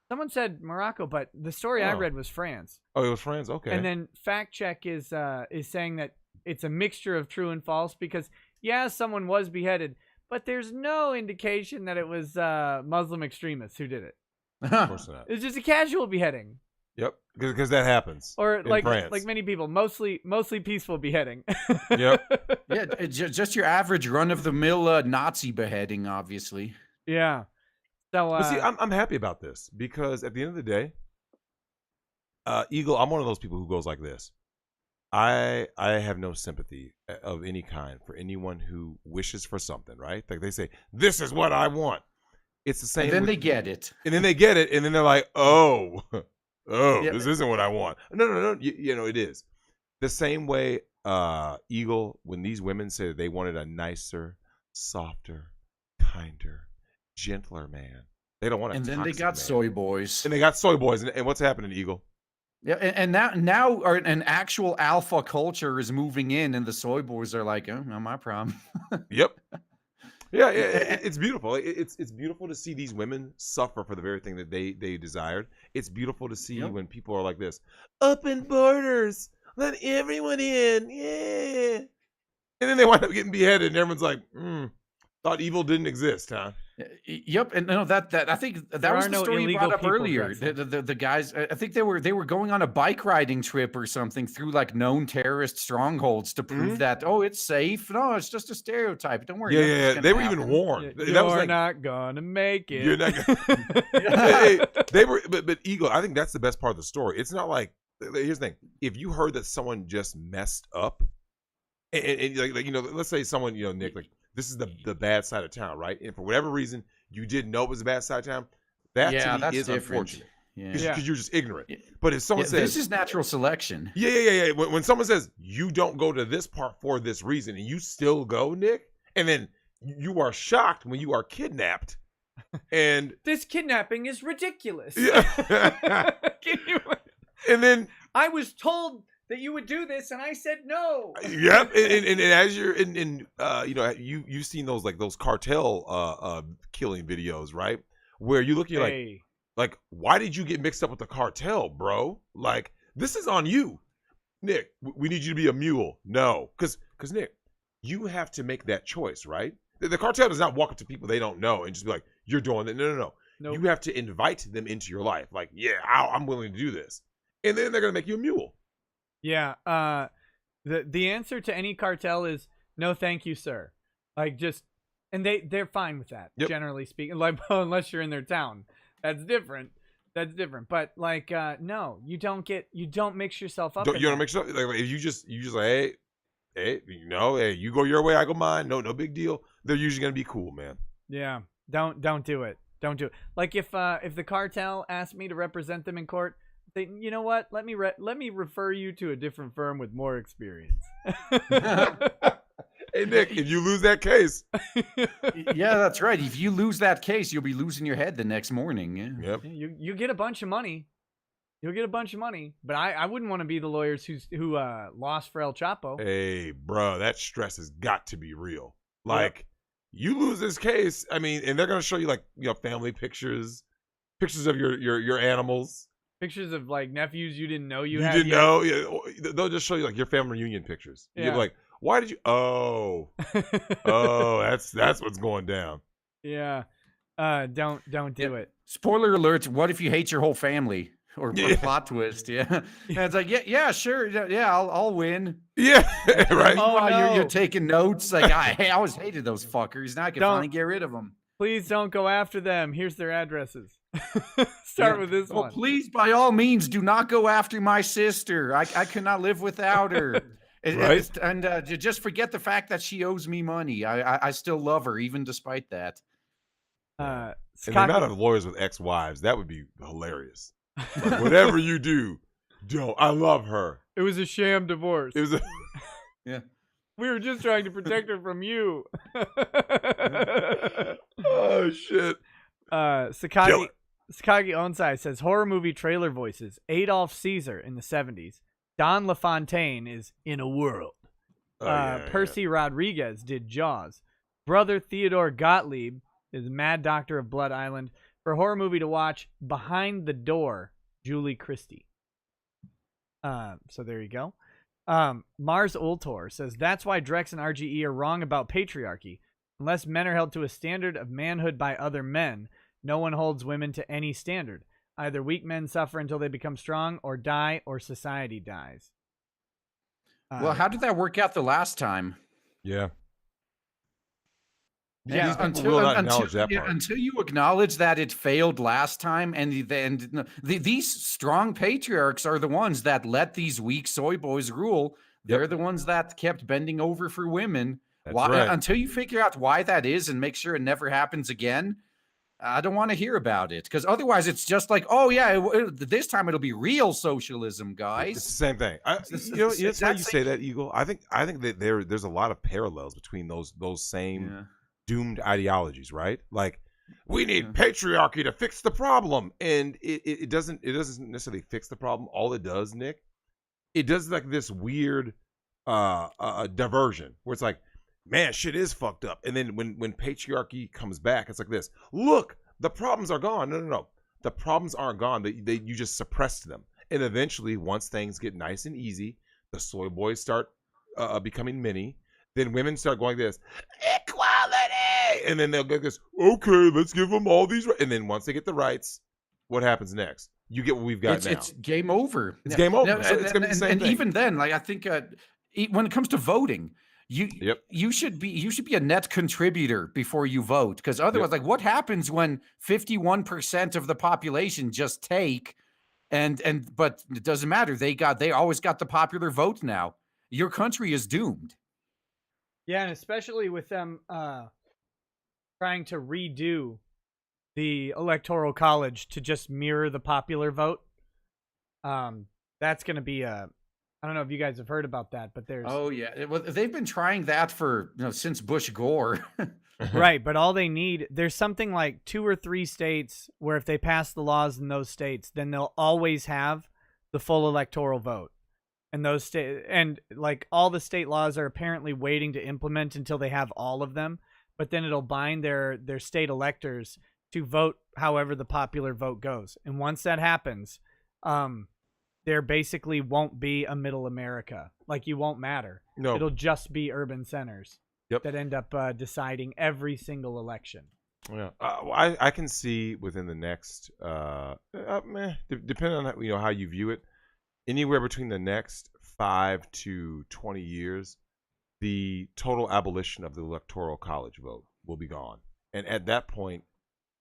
Speaker 1: Someone said Morocco, but the story I read was France.
Speaker 2: Oh, it was France. Okay.
Speaker 1: And then fact check is saying that it's a mixture of true and false because someone was beheaded, but there's no indication that it was Muslim extremists who did it.
Speaker 2: Of course not.
Speaker 1: It's just a casual beheading.
Speaker 2: Yep, because that happens.
Speaker 1: Or
Speaker 2: in
Speaker 1: like
Speaker 2: France.
Speaker 1: like many people, mostly peaceful beheading.
Speaker 2: Yep.
Speaker 3: Yeah, just your average run of the mill Nazi beheading, obviously.
Speaker 1: Yeah. So,
Speaker 2: But see, I'm happy about this because at the end of the day, Eagle, I'm one of those people who goes like this. I have no sympathy of any kind for anyone who wishes for something, right? Like they say, this is what I want. It's the same.
Speaker 3: And then they get it.
Speaker 2: And then they get it, and then they're like, oh,
Speaker 3: Yeah.
Speaker 2: this isn't what I want. No. You know, it is. The same way, Eagle, when these women say that they wanted a nicer, softer, kinder, gentler man. They don't want a
Speaker 3: And then they
Speaker 2: toxic
Speaker 3: got
Speaker 2: man.
Speaker 3: soy boys.
Speaker 2: And they got soy boys. And what's happening, Eagle?
Speaker 3: Yeah, and now an actual alpha culture is moving in, and the soy boys are like, oh, not my problem.
Speaker 2: Yep. Yeah, it's beautiful. It's beautiful to see these women suffer for the very thing that they desired. It's beautiful to see when people are like this. Open borders. Let everyone in. Yeah. And then they wind up getting beheaded, and everyone's like, thought evil didn't exist, huh?
Speaker 3: Yep, and no, that I think that was the story you brought up earlier. The guys, I think they were going on a bike riding trip or something through like known terrorist strongholds to prove that it's safe. No, it's just a stereotype. Don't worry.
Speaker 2: Yeah. They were even warned.
Speaker 1: You're
Speaker 2: that was like,
Speaker 1: not gonna make it.
Speaker 2: You're not gonna. They were, but Eagle. I think that's the best part of the story. It's not like, here's the thing: if you heard that someone just messed up, and like let's say someone Nick, like, this is the bad side of town, right? And for whatever reason, you didn't know it was a bad side of town. That to me is different. Unfortunate. Because you're just ignorant. But if someone says
Speaker 3: this is natural selection.
Speaker 2: Yeah. When someone says you don't go to this part for this reason and you still go, Nick, and then you are shocked when you are kidnapped, and
Speaker 1: this kidnapping is ridiculous.
Speaker 2: Yeah. And then
Speaker 1: I was told that you would do this, and I said no.
Speaker 2: Yep, and as you're you've seen those cartel killing videos, right? Where you look, you're like, why did you get mixed up with the cartel, bro? Like, this is on you, Nick. We need you to be a mule. No, because Nick, you have to make that choice, right? The cartel does not walk up to people they don't know and just be like, you're doing that. No. Nope. You have to invite them into your life. Like, yeah, I'm willing to do this, and then they're gonna make you a mule.
Speaker 1: Yeah, the answer to any cartel is no, thank you, sir. Like, and they're fine with that, generally speaking. Like, unless you're in their town, that's different. But like, no, you don't mix yourself up.
Speaker 2: You don't mix yourself. Like, if you just like, hey, you go your way, I go mine. No big deal. They're usually gonna be cool, man.
Speaker 1: Yeah, don't do it. Don't do it. Like, if the cartel asked me to represent them in court, you know what? Let me refer you to a different firm with more experience.
Speaker 2: Hey, Nick, if you lose that case.
Speaker 3: Yeah, that's right. If you lose that case, you'll be losing your head the next morning. Yeah.
Speaker 2: Yep.
Speaker 1: You get a bunch of money. You'll get a bunch of money. But I wouldn't want to be the lawyers who lost for El Chapo.
Speaker 2: Hey, bro, that stress has got to be real. Like, you lose this case, I mean, and they're going to show you, like, family pictures of your animals.
Speaker 1: Pictures of like nephews you didn't know you
Speaker 2: had. You didn't know. Yeah, they'll just show you like your family reunion pictures. Yeah. You'll be like, why did you? Oh, that's what's going down.
Speaker 1: Yeah. Don't do it.
Speaker 3: Spoiler alert! What if you hate your whole family? Or plot twist, yeah. And it's like, yeah, sure, yeah, I'll win.
Speaker 2: Yeah, right.
Speaker 3: Oh, no. You're taking notes. Like, I always hated those fuckers. Now I can finally get rid of them.
Speaker 1: Please don't go after them. Here's their addresses. Start with this one.
Speaker 3: Please, by all means, do not go after my sister. I cannot live without her.
Speaker 2: Right.
Speaker 3: And just forget the fact that she owes me money. I still love her, even despite that.
Speaker 2: And the amount of lawyers with ex-wives, that would be hilarious. Like, whatever you do, don't. I love her.
Speaker 1: It was a sham divorce.
Speaker 2: It was
Speaker 3: yeah.
Speaker 1: We were just trying to protect her from you.
Speaker 2: Oh, shit.
Speaker 1: Sakagi Onsai says, horror movie trailer voices. Adolf Caesar in the 70s. Don LaFontaine is In a World. Percy Rodriguez did Jaws. Brother Theodore Gottlieb is Mad Doctor of Blood Island. For a horror movie to watch, Behind the Door, Julie Christie. So there you go. Mars Ultor says, that's why Drex and RGE are wrong about patriarchy. Unless men are held to a standard of manhood by other men, no one holds women to any standard. Either weak men suffer until they become strong, or die, or society dies.
Speaker 3: Well, how did that work out the last time?
Speaker 2: Yeah.
Speaker 3: Yeah,
Speaker 2: These people will not acknowledge that
Speaker 3: yeah,
Speaker 2: part.
Speaker 3: until you acknowledge that it failed last time, and these strong patriarchs are the ones that let these weak soy boys rule. They're the ones that kept bending over for women.
Speaker 2: That's right.
Speaker 3: Until you figure out why that is and make sure it never happens again, I don't want to hear about it, because otherwise it's just like, oh yeah, this time it'll be real socialism, guys.
Speaker 2: It's the same thing. It's how you say that, Eagle. I think that there's a lot of parallels between those same doomed ideologies, right? Like, we need patriarchy to fix the problem, and it doesn't necessarily fix the problem. All it does, Nick, it does like this weird diversion where it's like, man, shit is fucked up. And then when patriarchy comes back, it's like this. Look, the problems are gone. No. The problems aren't gone. You just suppressed them. And eventually, once things get nice and easy, the soy boys start becoming many. Then women start going this, equality! And then they'll go this, okay, let's give them all these rights. And then once they get the rights, what happens next? You get what we've got now.
Speaker 3: It's game over.
Speaker 2: It's game over. So it's going to be the same thing.
Speaker 3: And even then, like, I think when it comes to voting, you should be a net contributor before you vote, because otherwise, like, what happens when 51% of the population just take but it doesn't matter. They always got the popular vote now. Your country is doomed.
Speaker 1: Yeah, and especially with them trying to redo the Electoral College to just mirror the popular vote. That's going to be I don't know if you guys have heard about that, but there's...
Speaker 3: Oh, yeah. Well, they've been trying that for, since Bush Gore.
Speaker 1: Right, but all they need... There's something like 2 or 3 states where if they pass the laws in those states, then they'll always have the full electoral vote. And those like, all the state laws are apparently waiting to implement until they have all of them, but then it'll bind their state electors to vote however the popular vote goes. And once that happens... there basically won't be a middle America. Like, you won't matter.
Speaker 2: No.
Speaker 1: It'll just be urban centers that end up deciding every single election.
Speaker 2: Yeah. I can see within the next, depending on how you view it, anywhere between the next 5 to 20 years, the total abolition of the Electoral College vote will be gone. And at that point,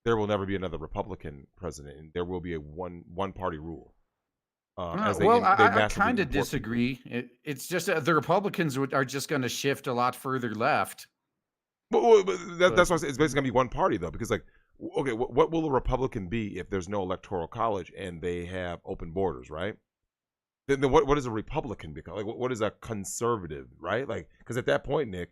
Speaker 2: there will never be another Republican president, and there will be a one-party rule.
Speaker 3: I kind of disagree. It's just the Republicans are just going to shift a lot further left.
Speaker 2: But that's why I say it's basically going to be one party, though, because, like, okay, what will a Republican be if there's no Electoral College and they have open borders, right? Then what does a Republican become? Like, what is a conservative, right? Like, because at that point, Nick,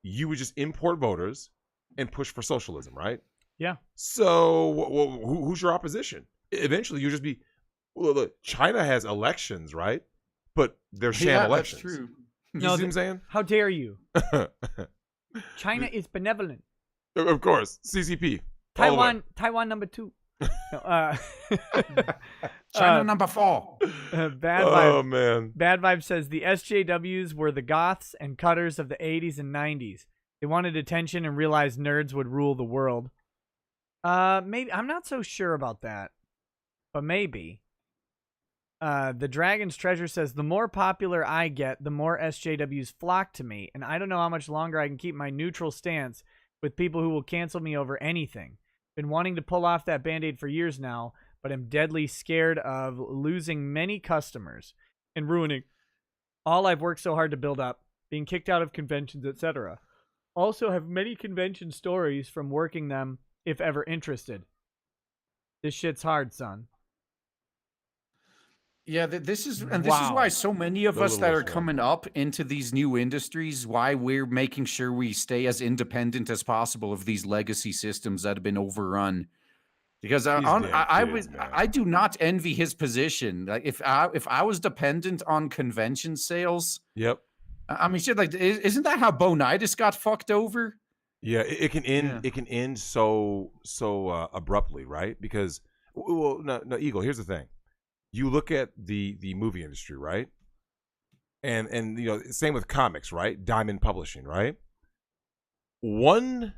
Speaker 2: you would just import voters and push for socialism, right?
Speaker 1: Yeah.
Speaker 2: So who's your opposition? Eventually, you'll just be... Look, China has elections, right? But they're sham elections.
Speaker 3: That's true.
Speaker 2: You see what I'm saying?
Speaker 1: How dare you? China is benevolent.
Speaker 2: Of course. CCP.
Speaker 1: Taiwan number 2.
Speaker 3: China number 4.
Speaker 1: Bad Vibe.
Speaker 2: Oh, man.
Speaker 1: Bad Vibe says the SJWs were the goths and cutters of the 80s and 90s. They wanted attention and realized nerds would rule the world. Maybe. I'm not so sure about that, but maybe. The Dragon's Treasure says, the more popular I get, the more SJWs flock to me, and I don't know how much longer I can keep my neutral stance with people who will cancel me over anything. Been wanting to pull off that Band-Aid for years now, but am deadly scared of losing many customers and ruining all I've worked so hard to build up, being kicked out of conventions, etc. Also have many convention stories from working them, if ever interested. This shit's hard, son.
Speaker 3: Yeah, this is why so many of us that are coming up into these new industries, why we're making sure we stay as independent as possible of these legacy systems that have been overrun. Because I do not envy his position. Like, if I was dependent on convention sales,
Speaker 2: yep.
Speaker 3: I mean, shit, like, isn't that how Bonitis got fucked over?
Speaker 2: Yeah, it can end. Yeah. It can end so abruptly, right? Because no, Eagle. Here's the thing. You look at the movie industry, right? And same with comics, right? Diamond Publishing, right? One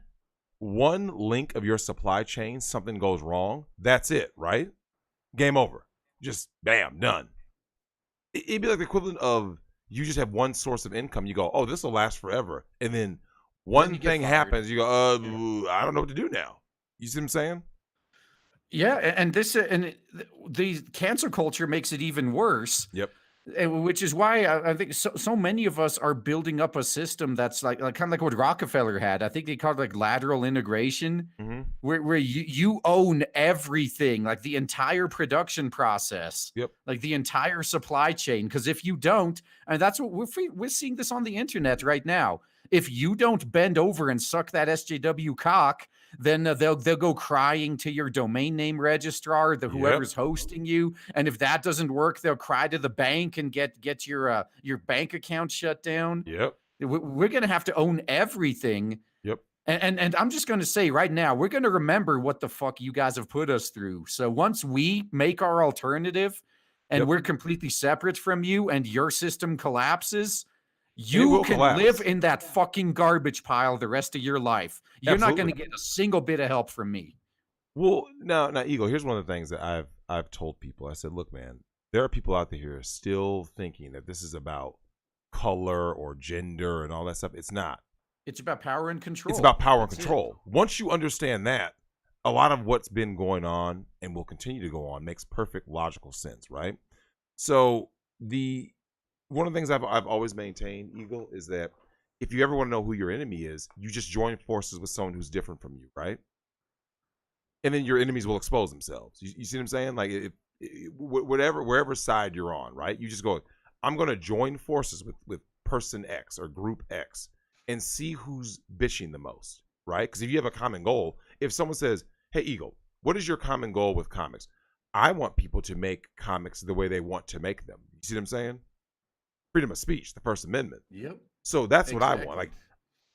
Speaker 2: link of your supply chain, something goes wrong, that's it, right? Game over. Just bam, done. It'd be like the equivalent of you just have one source of income. You go, oh, this will last forever. And then One
Speaker 3: you get
Speaker 2: thing
Speaker 3: fired.
Speaker 2: happens, you go, I don't know what to do now. You see what I'm saying?
Speaker 3: Yeah, and this the cancel culture makes it even worse.
Speaker 2: Yep.
Speaker 3: Which is why I think so many of us are building up a system that's like kind of like what Rockefeller had. I think they called it like lateral integration,
Speaker 2: Mm-hmm.
Speaker 3: where you own everything, like the entire production process,
Speaker 2: Yep.
Speaker 3: like the entire supply chain. Because if you don't, and that's what we're seeing this on the internet right now. If you don't bend over and suck that SJW cock, then they'll go crying to your domain name registrar, whoever's hosting you, and if that doesn't work, they'll cry to the bank and get your bank account shut down.
Speaker 2: Yep.
Speaker 3: We're gonna have to own everything.
Speaker 2: Yep.
Speaker 3: And I'm just gonna say right now, we're gonna remember what the fuck you guys have put us through. So once we make our alternative, and we're completely separate from you, and your system collapses, you can live in that fucking garbage pile the rest of your life. You're not going to get a single bit of help from me.
Speaker 2: Well, now, Eagle, here's one of the things that I've told people. I said, look, man, there are people out there still thinking that this is about color or gender and all that stuff. It's not.
Speaker 3: It's about power and control.
Speaker 2: It's about power and control. Once you understand that, a lot of what's been going on and will continue to go on makes perfect logical sense, right? So one of the things I've always maintained, Eagle, is that if you ever want to know who your enemy is, you just join forces with someone who's different from you, right? And then your enemies will expose themselves. You see what I'm saying? Like, wherever side you're on, right? You just go, I'm going to join forces with person X or group X and see who's bitching the most, right? Because if you have a common goal, if someone says, hey, Eagle, what is your common goal with comics? I want people to make comics the way they want to make them. You see what I'm saying? Freedom of speech, the First Amendment.
Speaker 3: Yep.
Speaker 2: So that's what I want. Like,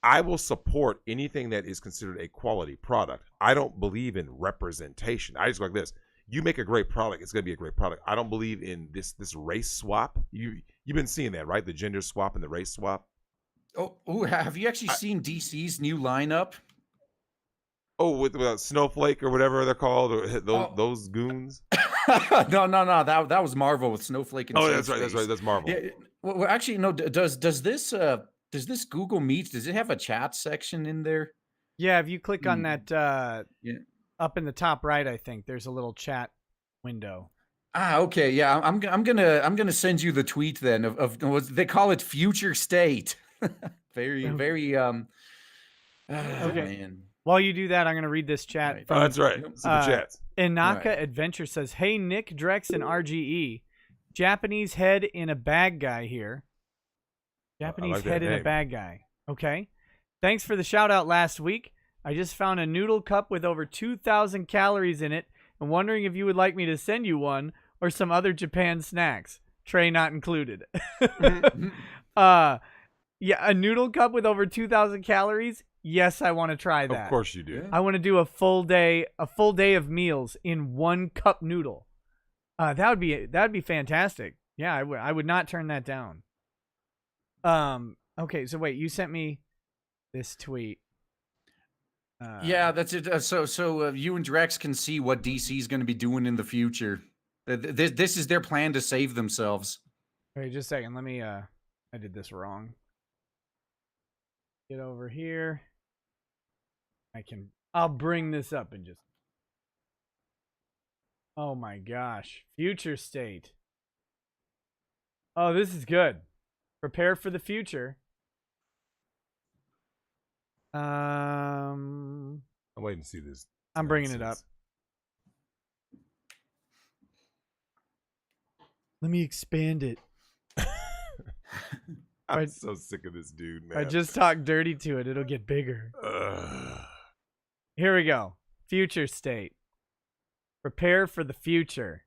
Speaker 2: I will support anything that is considered a quality product. I don't believe in representation. I just go like this. You make a great product, it's going to be a great product. I don't believe in this race swap. You've been seeing that, right? The gender swap and the race swap.
Speaker 3: Oh, have you actually seen DC's new lineup?
Speaker 2: Oh, with Snowflake or whatever they're called, or those goons.
Speaker 3: No. That was Marvel with Snowflake and.
Speaker 2: Oh, that's right. That's Marvel.
Speaker 3: Yeah, well, actually, no. Does this Google Meet? Does it have a chat section in there?
Speaker 1: Yeah, if you click on that up in the top right, I think there's a little chat window.
Speaker 3: Okay. Yeah, I'm gonna send you the tweet then of what they call it, future state. very. Okay. Man.
Speaker 1: While you do that, I'm going to read this chat.
Speaker 2: Right. That's right. Super chats.
Speaker 1: Inaka Adventure says, hey, Nick, Drex, and RGE. Japanese head in a bag guy here. Japanese head in a bag guy. Okay. Thanks for the shout out last week. I just found a noodle cup with over 2,000 calories in it and wondering if you would like me to send you one or some other Japan snacks. Tray not included. Yeah, a noodle cup with over 2,000 calories. Yes, I want to try that.
Speaker 2: Of course you do.
Speaker 1: I want to do a full day of meals in one cup noodle. That would be fantastic. Yeah, I would not turn that down. Okay, so wait, you sent me this tweet.
Speaker 3: Yeah, that's it. So you and Drex can see what DC is going to be doing in the future. This is their plan to save themselves.
Speaker 1: Wait, just a second. Let me. I did this wrong. Get over here. I'll bring this up and just. Oh my gosh. Future state. Oh, this is good. Prepare for the future.
Speaker 2: I'm waiting to see this.
Speaker 1: I'm bringing it up. Let me expand it.
Speaker 2: I'm so sick of this dude, man.
Speaker 1: I just talk dirty to it. It'll get bigger. Here we go. Future state. Prepare for the future.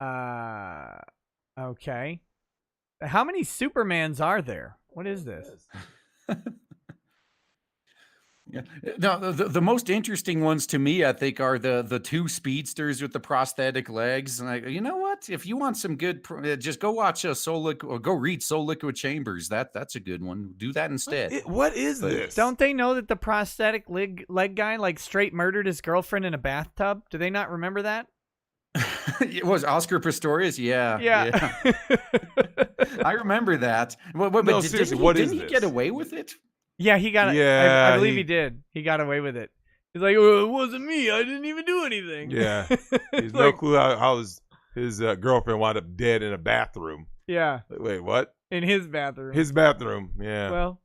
Speaker 1: Okay. How many Supermans are there? What is this?
Speaker 3: Yeah. No, the most interesting ones to me, I think, are the two speedsters with the prosthetic legs. And you know what? If you want some good, just go watch or go read Soul Liquid Chambers. That's a good one. Do that instead.
Speaker 2: What is this?
Speaker 1: Don't they know that the prosthetic leg guy like straight murdered his girlfriend in a bathtub? Do they not remember that?
Speaker 3: It was Oscar Pistorius. Yeah.
Speaker 1: Yeah.
Speaker 3: I remember that. But
Speaker 2: seriously, what is this?
Speaker 3: Didn't he get away with it?
Speaker 1: Yeah, he got it.
Speaker 2: Yeah,
Speaker 1: I believe he did. He got away with it. He's like, well, it wasn't me. I didn't even do anything.
Speaker 2: Yeah. He's
Speaker 1: Like,
Speaker 2: no clue how his girlfriend wound up dead in a bathroom.
Speaker 1: Yeah.
Speaker 2: Like, wait, what?
Speaker 1: In his bathroom.
Speaker 2: His bathroom, yeah.
Speaker 1: Well,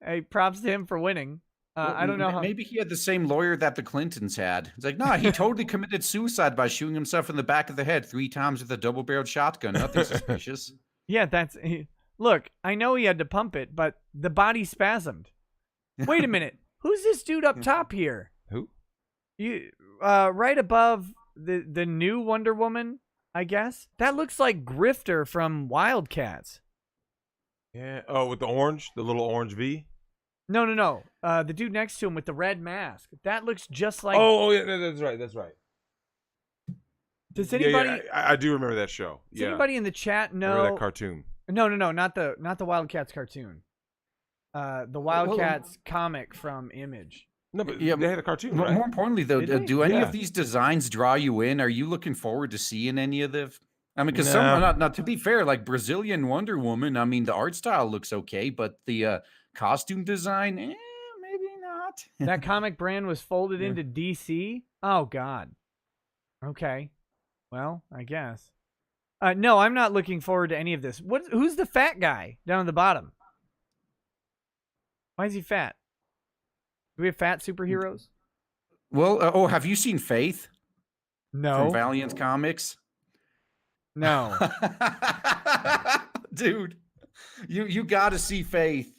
Speaker 1: hey, props to him for winning.
Speaker 3: Well,
Speaker 1: I don't know how.
Speaker 3: Maybe he had the same lawyer that the Clintons had. It's like, nah, he totally committed suicide by shooting himself in the back of the head 3 times with a double-barreled shotgun. Nothing suspicious.
Speaker 1: Yeah, look, I know he had to pump it, but the body spasmed. Wait a minute. Who's this dude up top here?
Speaker 2: Who?
Speaker 1: Right above the new Wonder Woman, I guess. That looks like Grifter from Wildcats.
Speaker 2: Yeah. Oh, with the little orange V?
Speaker 1: No. The dude next to him with the red mask. That looks just like.
Speaker 2: Oh yeah, that's right. That's right.
Speaker 1: Does anybody?
Speaker 2: Yeah, I do remember that show.
Speaker 1: Does anybody in the chat know?
Speaker 2: Remember that cartoon?
Speaker 1: No, not the Wildcats cartoon. The Wildcats comic from Image.
Speaker 2: No, but they had a cartoon, right?
Speaker 3: More importantly, though,
Speaker 1: Did they?
Speaker 3: do any
Speaker 2: Yeah.
Speaker 3: of these designs draw you in? Are you looking forward to seeing any of the? I mean, because
Speaker 2: No.
Speaker 3: not to be fair, like Brazilian Wonder Woman. I mean, the art style looks okay, but the costume design, maybe not.
Speaker 1: That comic brand was folded into DC. Oh God. Okay. Well, I guess. No, I'm not looking forward to any of this. Who's the fat guy down at the bottom? Why is he fat? Do we have fat superheroes?
Speaker 3: Well, have you seen Faith
Speaker 1: No.
Speaker 3: from Valiant Comics?
Speaker 1: No.
Speaker 3: Dude, you got to see Faith.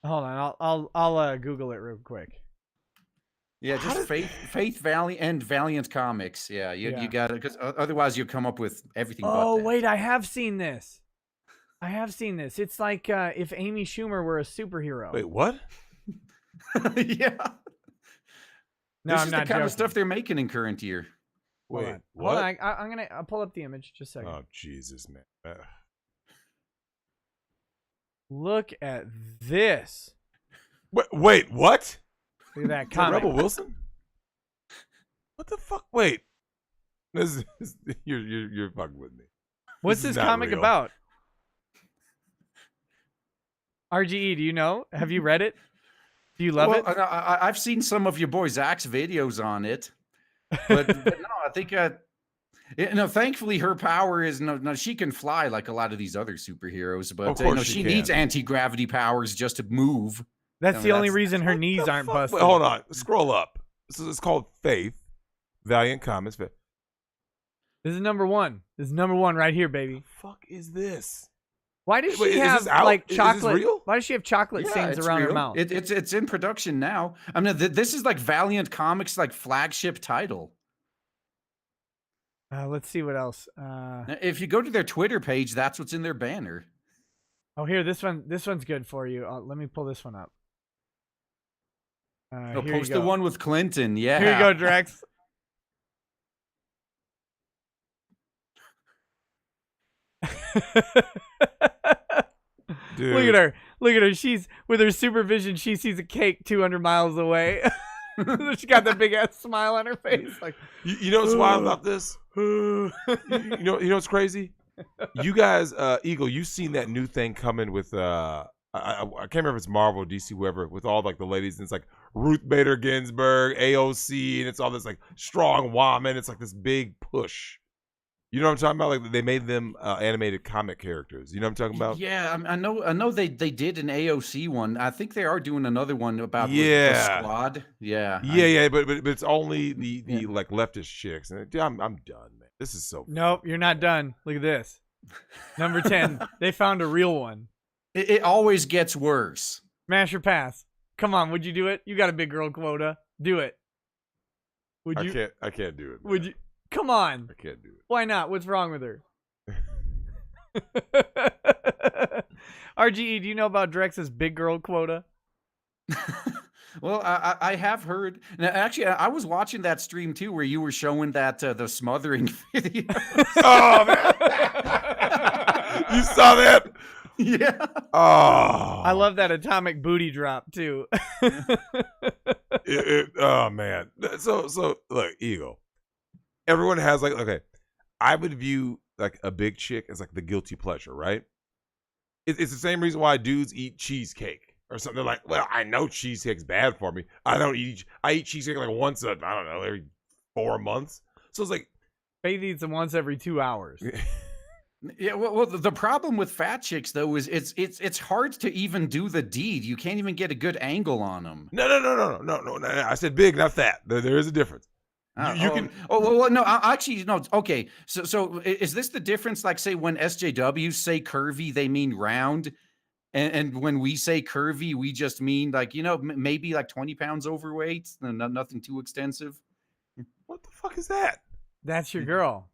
Speaker 1: Hold on, I'll Google it real quick.
Speaker 3: Yeah, just Faith Valiant Comics. Yeah, you got it, because otherwise you'll come up with everything.
Speaker 1: Oh
Speaker 3: but that.
Speaker 1: wait, I have seen this. It's like if Amy Schumer were a superhero.
Speaker 2: Wait, what?
Speaker 3: Yeah.
Speaker 1: No,
Speaker 3: This
Speaker 1: I'm
Speaker 3: is
Speaker 1: not
Speaker 3: the kind of
Speaker 1: joking.
Speaker 3: stuff they're making in current year.
Speaker 1: Hold
Speaker 2: Wait,
Speaker 1: on.
Speaker 2: what?
Speaker 1: Hold on, I'll pull up the image. Just a second.
Speaker 2: Oh Jesus, man!
Speaker 1: Look at this.
Speaker 2: Wait, what?
Speaker 1: Look at that
Speaker 2: Is that
Speaker 1: comic.
Speaker 2: Rebel Wilson? What the fuck? Wait, you're fucking with me.
Speaker 1: What's
Speaker 2: This is
Speaker 1: this
Speaker 2: not
Speaker 1: comic
Speaker 2: real.
Speaker 1: about? RGE, do you know? Have you read it? Do you love it?
Speaker 3: I've seen some of your boy Zach's videos on it, but no, I think thankfully her power is no, she can fly like a lot of these other superheroes, but
Speaker 2: Of course she
Speaker 3: she
Speaker 2: can.
Speaker 3: needs anti-gravity powers just to move.
Speaker 1: That's
Speaker 3: No,
Speaker 1: the only
Speaker 3: that's-
Speaker 1: reason her
Speaker 2: What
Speaker 1: knees
Speaker 2: the
Speaker 1: aren't
Speaker 2: fuck?
Speaker 1: busted.
Speaker 2: Wait, hold on, scroll up. It's called Faith, Valiant Comics.
Speaker 1: This is number one. This is number one right here, baby.
Speaker 2: What the fuck is this?
Speaker 1: Why does
Speaker 2: Wait,
Speaker 1: she
Speaker 2: is
Speaker 1: have
Speaker 2: this out?
Speaker 1: like
Speaker 2: Is this
Speaker 1: chocolate?
Speaker 2: real?
Speaker 1: Why does she have chocolate
Speaker 3: Yeah,
Speaker 1: stains
Speaker 3: it's
Speaker 1: around her
Speaker 3: real.
Speaker 1: mouth?
Speaker 3: It's in production now. I mean, this is like Valiant Comics' like flagship title.
Speaker 1: Let's see what else.
Speaker 3: If you go to their Twitter page, that's what's in their banner.
Speaker 1: Oh, here, this one's good for you. Let me pull this one up.
Speaker 3: Oh,
Speaker 1: Here
Speaker 3: post
Speaker 1: you
Speaker 3: the
Speaker 1: go.
Speaker 3: one with Clinton. Yeah.
Speaker 1: Here you go, Drex.
Speaker 2: Dude.
Speaker 1: Look at her. Look at her. She's with her supervision. She sees a cake 200 miles away. She got that big ass smile on her face. Like,
Speaker 2: You know what's wild about this? you know what's crazy? You guys, Eagle, you've seen that new thing coming with I can't remember if it's Marvel, DC, whoever, with all like the ladies, and it's like Ruth Bader Ginsburg, AOC, and it's all this like strong woman. It's like this big push. You know what I'm talking about? Like they made them animated comic characters. You know what I'm talking about?
Speaker 3: Yeah, I know they did an AOC one. I think they are doing another one about the squad. Yeah.
Speaker 2: Yeah, but it's only the like leftist chicks, and I'm done, man. This is so.
Speaker 1: nope, you're not done. Look at this. Number 10. They found a real one.
Speaker 3: It always gets worse.
Speaker 1: Smash or pass. Come on, would you do it? You got a big girl quota. Do it. Would you?
Speaker 2: I can't do it. Man.
Speaker 1: Would you? Come on.
Speaker 2: I can't do it.
Speaker 1: Why not? What's wrong with her? RGE, do you know about Drex's big girl quota?
Speaker 3: Well, I have heard. Now, actually, I was watching that stream too, where you were showing that the smothering video.
Speaker 2: Oh man, you saw that?
Speaker 3: Yeah.
Speaker 2: Oh,
Speaker 1: I love that atomic booty drop too.
Speaker 2: Oh man. So look, Eagle. Everyone has like, okay, I would view like a big chick as like the guilty pleasure, right? It's the same reason why dudes eat cheesecake or something. They're like, well, I know cheesecake's bad for me. I eat cheesecake like once every 4 months. So it's like
Speaker 1: Faith eats them once every 2 hours.
Speaker 3: Yeah, well, the problem with fat chicks though is it's hard to even do the deed. You can't even get a good angle on them.
Speaker 2: No. I said big, not fat. There is a difference. You can.
Speaker 3: Well, no. Actually, no. Okay. So is this the difference? Like, say when SJWs say curvy, they mean round, and when we say curvy, we just mean like maybe like 20 pounds overweight. Nothing too extensive.
Speaker 2: What the fuck is that?
Speaker 1: That's your girl.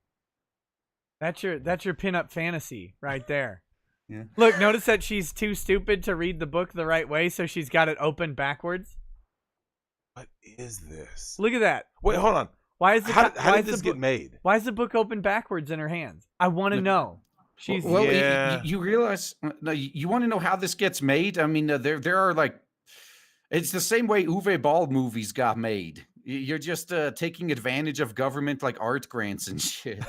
Speaker 1: That's your pinup fantasy right there.
Speaker 3: Yeah.
Speaker 1: Look, notice that she's too stupid to read the book the right way, so she's got it open backwards.
Speaker 2: What is this?
Speaker 1: Look at that.
Speaker 2: Wait, hold on.
Speaker 1: Why is the
Speaker 2: how did this get made?
Speaker 1: Why is the book open backwards in her hands? I want to know. She's
Speaker 3: you realize you want to know how this gets made? I mean, there are like, it's the same way Uwe Ball movies got made. You're just taking advantage of government like art grants and shit.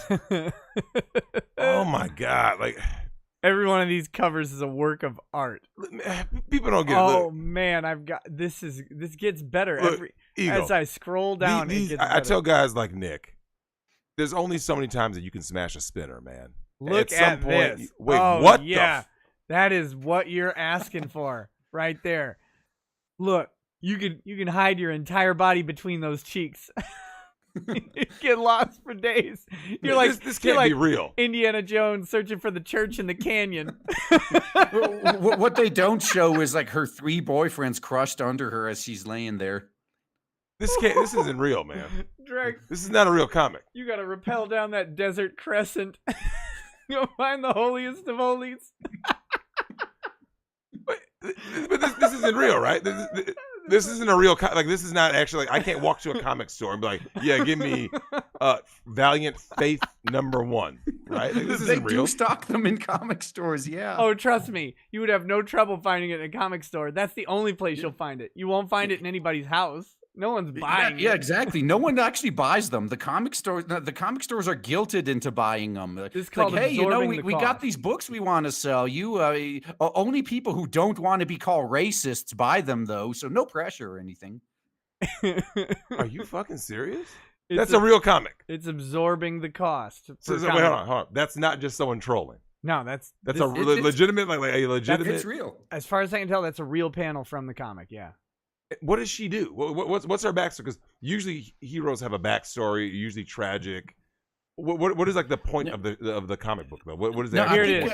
Speaker 2: Oh my god! Like
Speaker 1: every one of these covers is a work of art.
Speaker 2: People don't get.
Speaker 1: Oh
Speaker 2: look,
Speaker 1: man, this gets better
Speaker 2: look,
Speaker 1: as I scroll down.
Speaker 2: I tell guys like Nick, there's only so many times that you can smash a spinner, man.
Speaker 1: Look at this.
Speaker 2: Wait,
Speaker 1: oh,
Speaker 2: what?
Speaker 1: Yeah, that is what you're asking for right there. Look, you can hide your entire body between those cheeks. You get lost for days. You're like
Speaker 2: this can't be real.
Speaker 1: Indiana Jones searching for the church in the canyon.
Speaker 3: What they don't show is like her 3 boyfriends crushed under her as she's laying there.
Speaker 2: This isn't real, man.
Speaker 1: Drex,
Speaker 2: this is not a real comic.
Speaker 1: You gotta rappel down that desert crescent. Go find the holiest of holies.
Speaker 2: But this isn't real, right? This isn't a real like. This is not actually. Like, I can't walk to a comic store and be like, "Yeah, give me Valiant Faith #1." Right? Like, this isn't real.
Speaker 3: They do stock them in comic stores. Yeah.
Speaker 1: Oh, trust me, you would have no trouble finding it in a comic store. That's the only place you'll find it. You won't find it in anybody's house. No one's buying it.
Speaker 3: Yeah, exactly. No one actually buys them. The comic stores are guilted into buying them.
Speaker 1: It's called
Speaker 3: like, hey, we
Speaker 1: cost.
Speaker 3: got these books we want to sell. You only people who don't want to be called racists buy them, though. So no pressure or anything.
Speaker 2: Are you fucking serious? That's a real comic.
Speaker 1: It's absorbing the cost.
Speaker 2: So wait, hold on. That's not just someone trolling.
Speaker 1: No, that's
Speaker 2: legitimate, like a legitimate.
Speaker 3: It's real.
Speaker 1: As far as I can tell, that's a real panel from the comic. Yeah.
Speaker 2: What does she do? What's her backstory? Because usually heroes have a backstory, usually tragic. What is like the point of the comic book though? What is that?
Speaker 1: Here it is.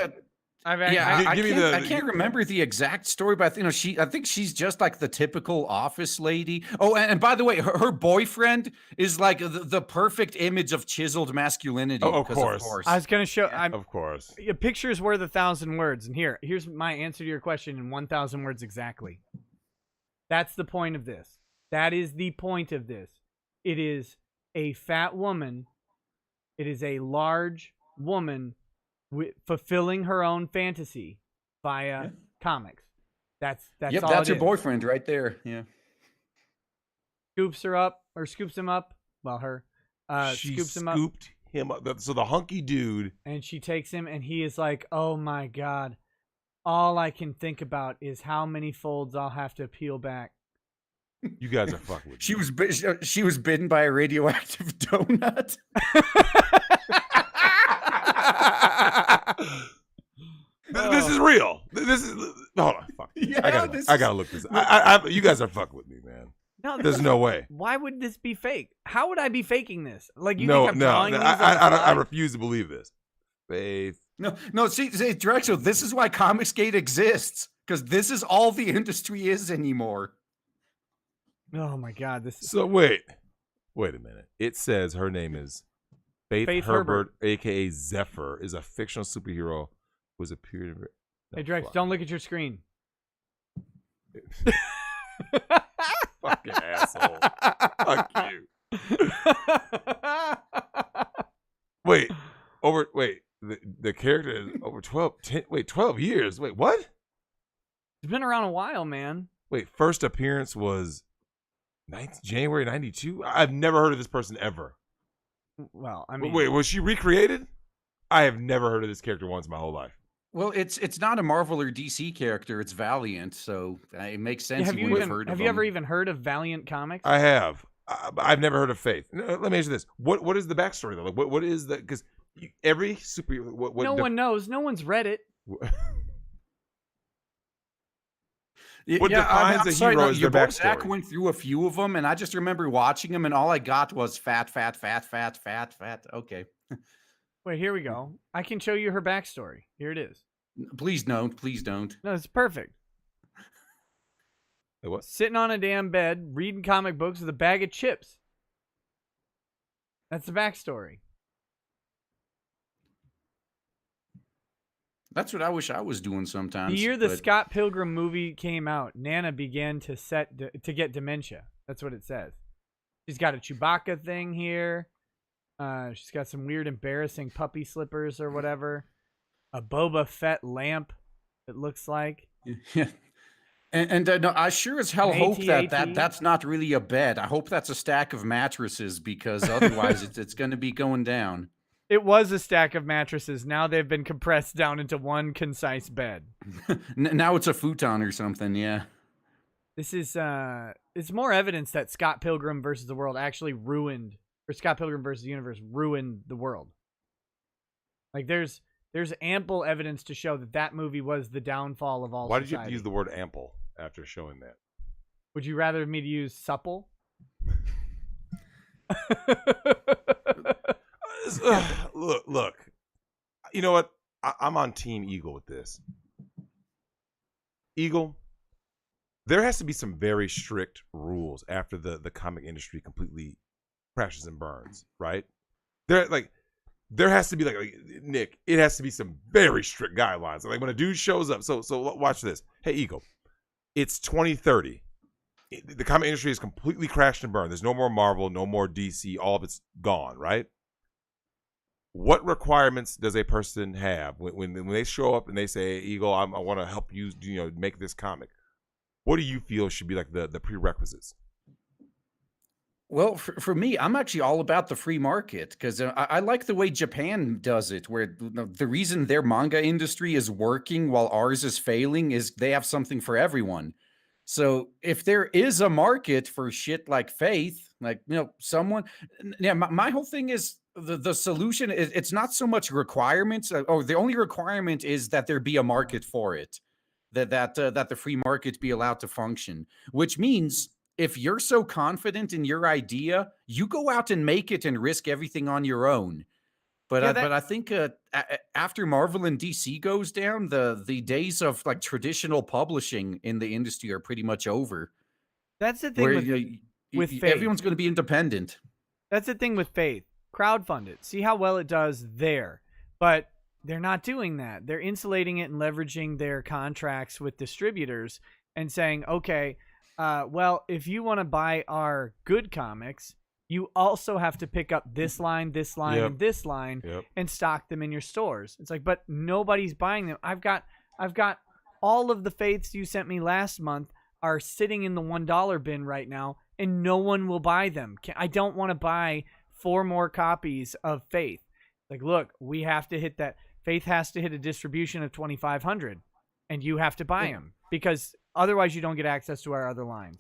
Speaker 3: I can't remember the exact story, but I think she's just like the typical office lady. Oh, and by the way, her boyfriend is like the perfect image of chiseled masculinity.
Speaker 2: Oh, of course.
Speaker 1: I was gonna show.
Speaker 2: Of course.
Speaker 1: A picture's worth 1,000 words, and here's my answer to your question in 1,000 words exactly. That's the point of this. That is the point of this. It is a fat woman. It is a large woman fulfilling her own fantasy via comics. That's all.
Speaker 3: That's her boyfriend right there. Yeah.
Speaker 1: Scoops her up or scoops him up. Well, her scoops him up.
Speaker 2: Scooped him up. So the hunky dude.
Speaker 1: And she takes him, and he is like, "Oh my god. All I can think about is how many folds I'll have to peel back."
Speaker 2: You guys are fucking with me.
Speaker 3: She was bitten by a radioactive donut.
Speaker 2: This is real. This is hold on. Fuck.
Speaker 3: Yeah,
Speaker 2: I gotta look this. You guys are fucking with me, man.
Speaker 1: No,
Speaker 2: there's no way.
Speaker 1: Why would this be fake? How would I be faking this? Like think I'm
Speaker 2: no.
Speaker 1: drawing these
Speaker 2: I refuse to believe this. Faith.
Speaker 3: No. See, Drexel, this is why Comicsgate exists, because this is all the industry is anymore.
Speaker 1: Oh my god!
Speaker 2: So wait a minute. It says her name is Faith Herbert, aka Zephyr, is a fictional superhero who was appeared.
Speaker 1: Hey Drex, don't look at your screen.
Speaker 2: Fucking asshole. Fuck you. Wait. The character is over 12 years. Wait, what?
Speaker 1: It's been around a while, man.
Speaker 2: Wait, first appearance was January 92? I've never heard of this person ever.
Speaker 1: Well, I mean...
Speaker 2: Wait, was she recreated? I have never heard of this character once in my whole life.
Speaker 3: Well, it's not a Marvel or DC character, it's Valiant, so it makes
Speaker 1: Yeah,
Speaker 3: sense
Speaker 1: have
Speaker 3: you
Speaker 1: you
Speaker 3: would have
Speaker 1: even
Speaker 3: heard
Speaker 1: have
Speaker 3: of
Speaker 1: you ever
Speaker 3: him.
Speaker 1: even heard of Valiant Comics?
Speaker 2: I have. I've never heard of Faith. Let me ask you this: what is the backstory though? Like, what is the? Because every super
Speaker 1: No one knows. No one's read it.
Speaker 2: What defines a
Speaker 3: sorry,
Speaker 2: hero
Speaker 3: no,
Speaker 2: is
Speaker 3: your
Speaker 2: their
Speaker 3: boy Zach
Speaker 2: backstory.
Speaker 3: went through a few of them, and I just remember watching them, and all I got was fat, fat, fat, fat, fat, fat. Okay,
Speaker 1: Wait, here we go. I can show you her backstory. Here it is.
Speaker 3: please don't, please don't.
Speaker 1: No, it's perfect.
Speaker 2: Hey, what?
Speaker 1: Sitting on a damn bed, reading comic books with a bag of chips. That's the backstory.
Speaker 3: That's what I wish I was doing sometimes.
Speaker 1: The year the
Speaker 3: but-
Speaker 1: Scott Pilgrim movie came out, Nana began to get dementia. That's what it says. She's got a Chewbacca thing here. She's got some weird, embarrassing puppy slippers or whatever. A Boba Fett lamp, it looks like.
Speaker 3: Yeah. And no, I sure as hell hope
Speaker 1: AT-AT.
Speaker 3: that's not really a bed. I hope that's a stack of mattresses, because otherwise it's going to be going down.
Speaker 1: It was a stack of mattresses. Now they've been compressed down into one concise bed.
Speaker 3: Now it's a futon or something. Yeah.
Speaker 1: This is it's more evidence that Scott Pilgrim versus the World actually ruined, or Scott Pilgrim versus the Universe ruined the world. Like there's ample evidence to show that movie was the downfall of all
Speaker 2: Why
Speaker 1: society.
Speaker 2: did you have to use the word ample after showing that?
Speaker 1: Would you rather me to use supple?
Speaker 2: Look. You know what? I'm on Team Eagle with this. Eagle, there has to be some very strict rules after the comic industry completely crashes and burns, right? There has to be like Nick, it has to be some very strict guidelines. Like when a dude shows up, so watch this. Hey Eagle, it's 2030. The comic industry is completely crashed and burned. There's no more Marvel, no more DC, all of it's gone, right? What requirements does a person have when they show up and they say, Eagle, I want to help you, make this comic? What do you feel should be like the prerequisites?
Speaker 3: Well, for me, I'm actually all about the free market, because I like the way Japan does it, where the reason their manga industry is working while ours is failing is they have something for everyone. So if there is a market for shit like Faith, like, someone, yeah, my whole thing is the solution is it's not so much requirements. The only requirement is that there be a market for it, that the free market be allowed to function, which means if you're so confident in your idea, you go out and make it and risk everything on your own. But I think after Marvel and DC goes down, the days of like traditional publishing in the industry are pretty much over.
Speaker 1: That's the thing with Faith.
Speaker 3: Everyone's going to be independent.
Speaker 1: That's the thing with Faith. Crowdfund it. See how well it does there. But they're not doing that. They're insulating it and leveraging their contracts with distributors and saying, okay, well, if you want to buy our good comics, you also have to pick up this line, and this line, and stock them in your stores. It's like, but nobody's buying them. I've got all of the Faiths you sent me last month are sitting in the $1 bin right now, and no one will buy them. I don't want to buy 4 more copies of Faith. Like, look, we have to hit that. Faith has to hit a distribution of 2,500, and you have to buy them because otherwise you don't get access to our other lines.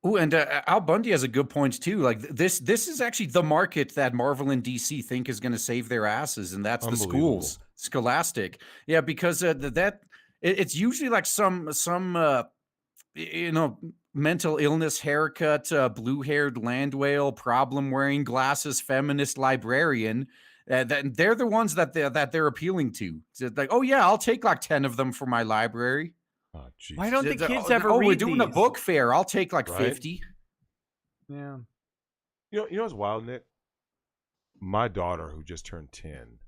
Speaker 3: Oh, and Al Bundy has a good point too. Like this is actually the market that Marvel and DC think is going to save their asses, and that's the schools, Scholastic. Yeah, because it's usually like some mental illness haircut, blue-haired land whale, problem-wearing glasses, feminist librarian. They're the ones that they're appealing to. So like, oh yeah, I'll take like 10 of them for my library.
Speaker 2: Oh, geez.
Speaker 1: Why don't the kids ever read
Speaker 3: we're doing
Speaker 1: these?
Speaker 3: a book fair. I'll take like 50.
Speaker 1: Yeah.
Speaker 2: You know what's wild, Nick? My daughter, who just turned 10,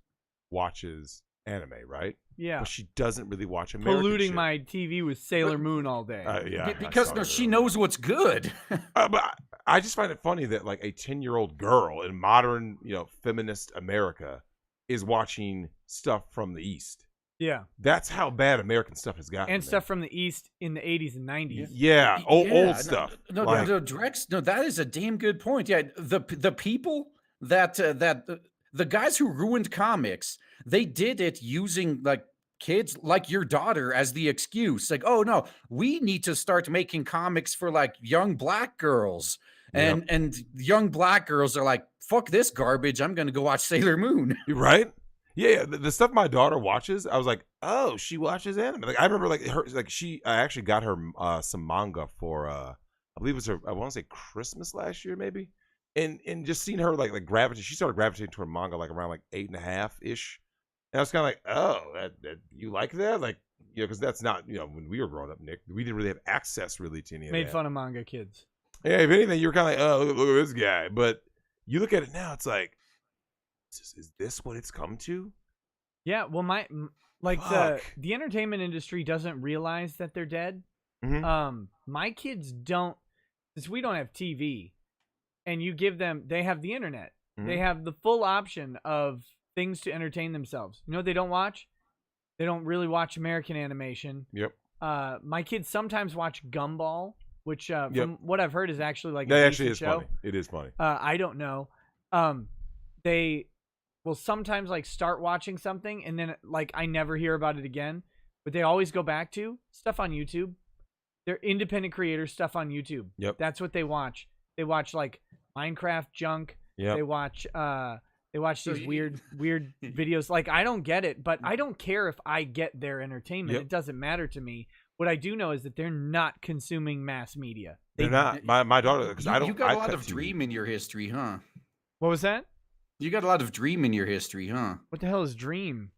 Speaker 2: watches anime, right?
Speaker 1: Yeah.
Speaker 2: But she doesn't really watch American
Speaker 1: Polluting
Speaker 2: shit.
Speaker 1: my TV with Sailor Moon all day.
Speaker 2: Yeah,
Speaker 3: Because she knows what's good.
Speaker 2: But I just find it funny that like a 10-year-old girl in modern, feminist America is watching stuff from the East.
Speaker 1: Yeah.
Speaker 2: That's how bad American stuff has gotten.
Speaker 1: And stuff from the East in the 80s and 90s.
Speaker 2: Yeah, old stuff.
Speaker 3: No, Drex, no, that is a damn good point. Yeah, the people that the guys who ruined comics, they did it using like kids like your daughter as the excuse. Like, oh no, we need to start making comics for like young black girls.
Speaker 2: Yep.
Speaker 3: And young black girls are like, fuck this garbage. I'm gonna go watch Sailor Moon.
Speaker 2: You right? Yeah, the stuff my daughter watches, I was like, oh, she watches anime. Like I remember like her like I actually got her some manga for I believe it was her I want to say Christmas last year maybe. And just seeing her like gravitate, she started gravitating to her manga like around like 8.5 ish. And I was kind of like, oh, that you like that? Like, you know, because that's not, you know, when we were growing up, Nick, we didn't really have access really to any of that.
Speaker 1: Made fun of manga kids.
Speaker 2: Yeah, if anything, you were kind of like, oh, look at this guy. But you look at it now, it's like, is this what it's come to?
Speaker 1: Yeah, well, the entertainment industry doesn't realize that they're dead.
Speaker 2: Mm-hmm.
Speaker 1: My kids don't, since we don't have TV, and you give them, they have the internet.
Speaker 2: Mm-hmm.
Speaker 1: They have the full option of things to entertain themselves. You know what they don't watch? They don't really watch American animation.
Speaker 2: Yep.
Speaker 1: My kids sometimes watch Gumball, which from what I've heard is actually like a
Speaker 2: that
Speaker 1: decent
Speaker 2: actually is
Speaker 1: show.
Speaker 2: funny. It is funny.
Speaker 1: I don't know. They will sometimes like start watching something and then like I never hear about it again, but they always go back to stuff on YouTube. They're independent creators stuff on YouTube.
Speaker 2: Yep.
Speaker 1: That's what they watch. They watch like Minecraft junk.
Speaker 2: Yep.
Speaker 1: They watch these weird videos. Like I don't get it, but I don't care if I get their entertainment.
Speaker 2: Yep.
Speaker 1: It doesn't matter to me. What I do know is that they're not consuming mass media.
Speaker 2: They're not. My daughter, because I don't.
Speaker 3: You got
Speaker 2: I
Speaker 3: a lot
Speaker 2: cut
Speaker 3: of
Speaker 2: TV.
Speaker 3: dream in your history, huh?
Speaker 1: What was that?
Speaker 3: You got a lot of dream in your history, huh?
Speaker 1: What the hell is Dream?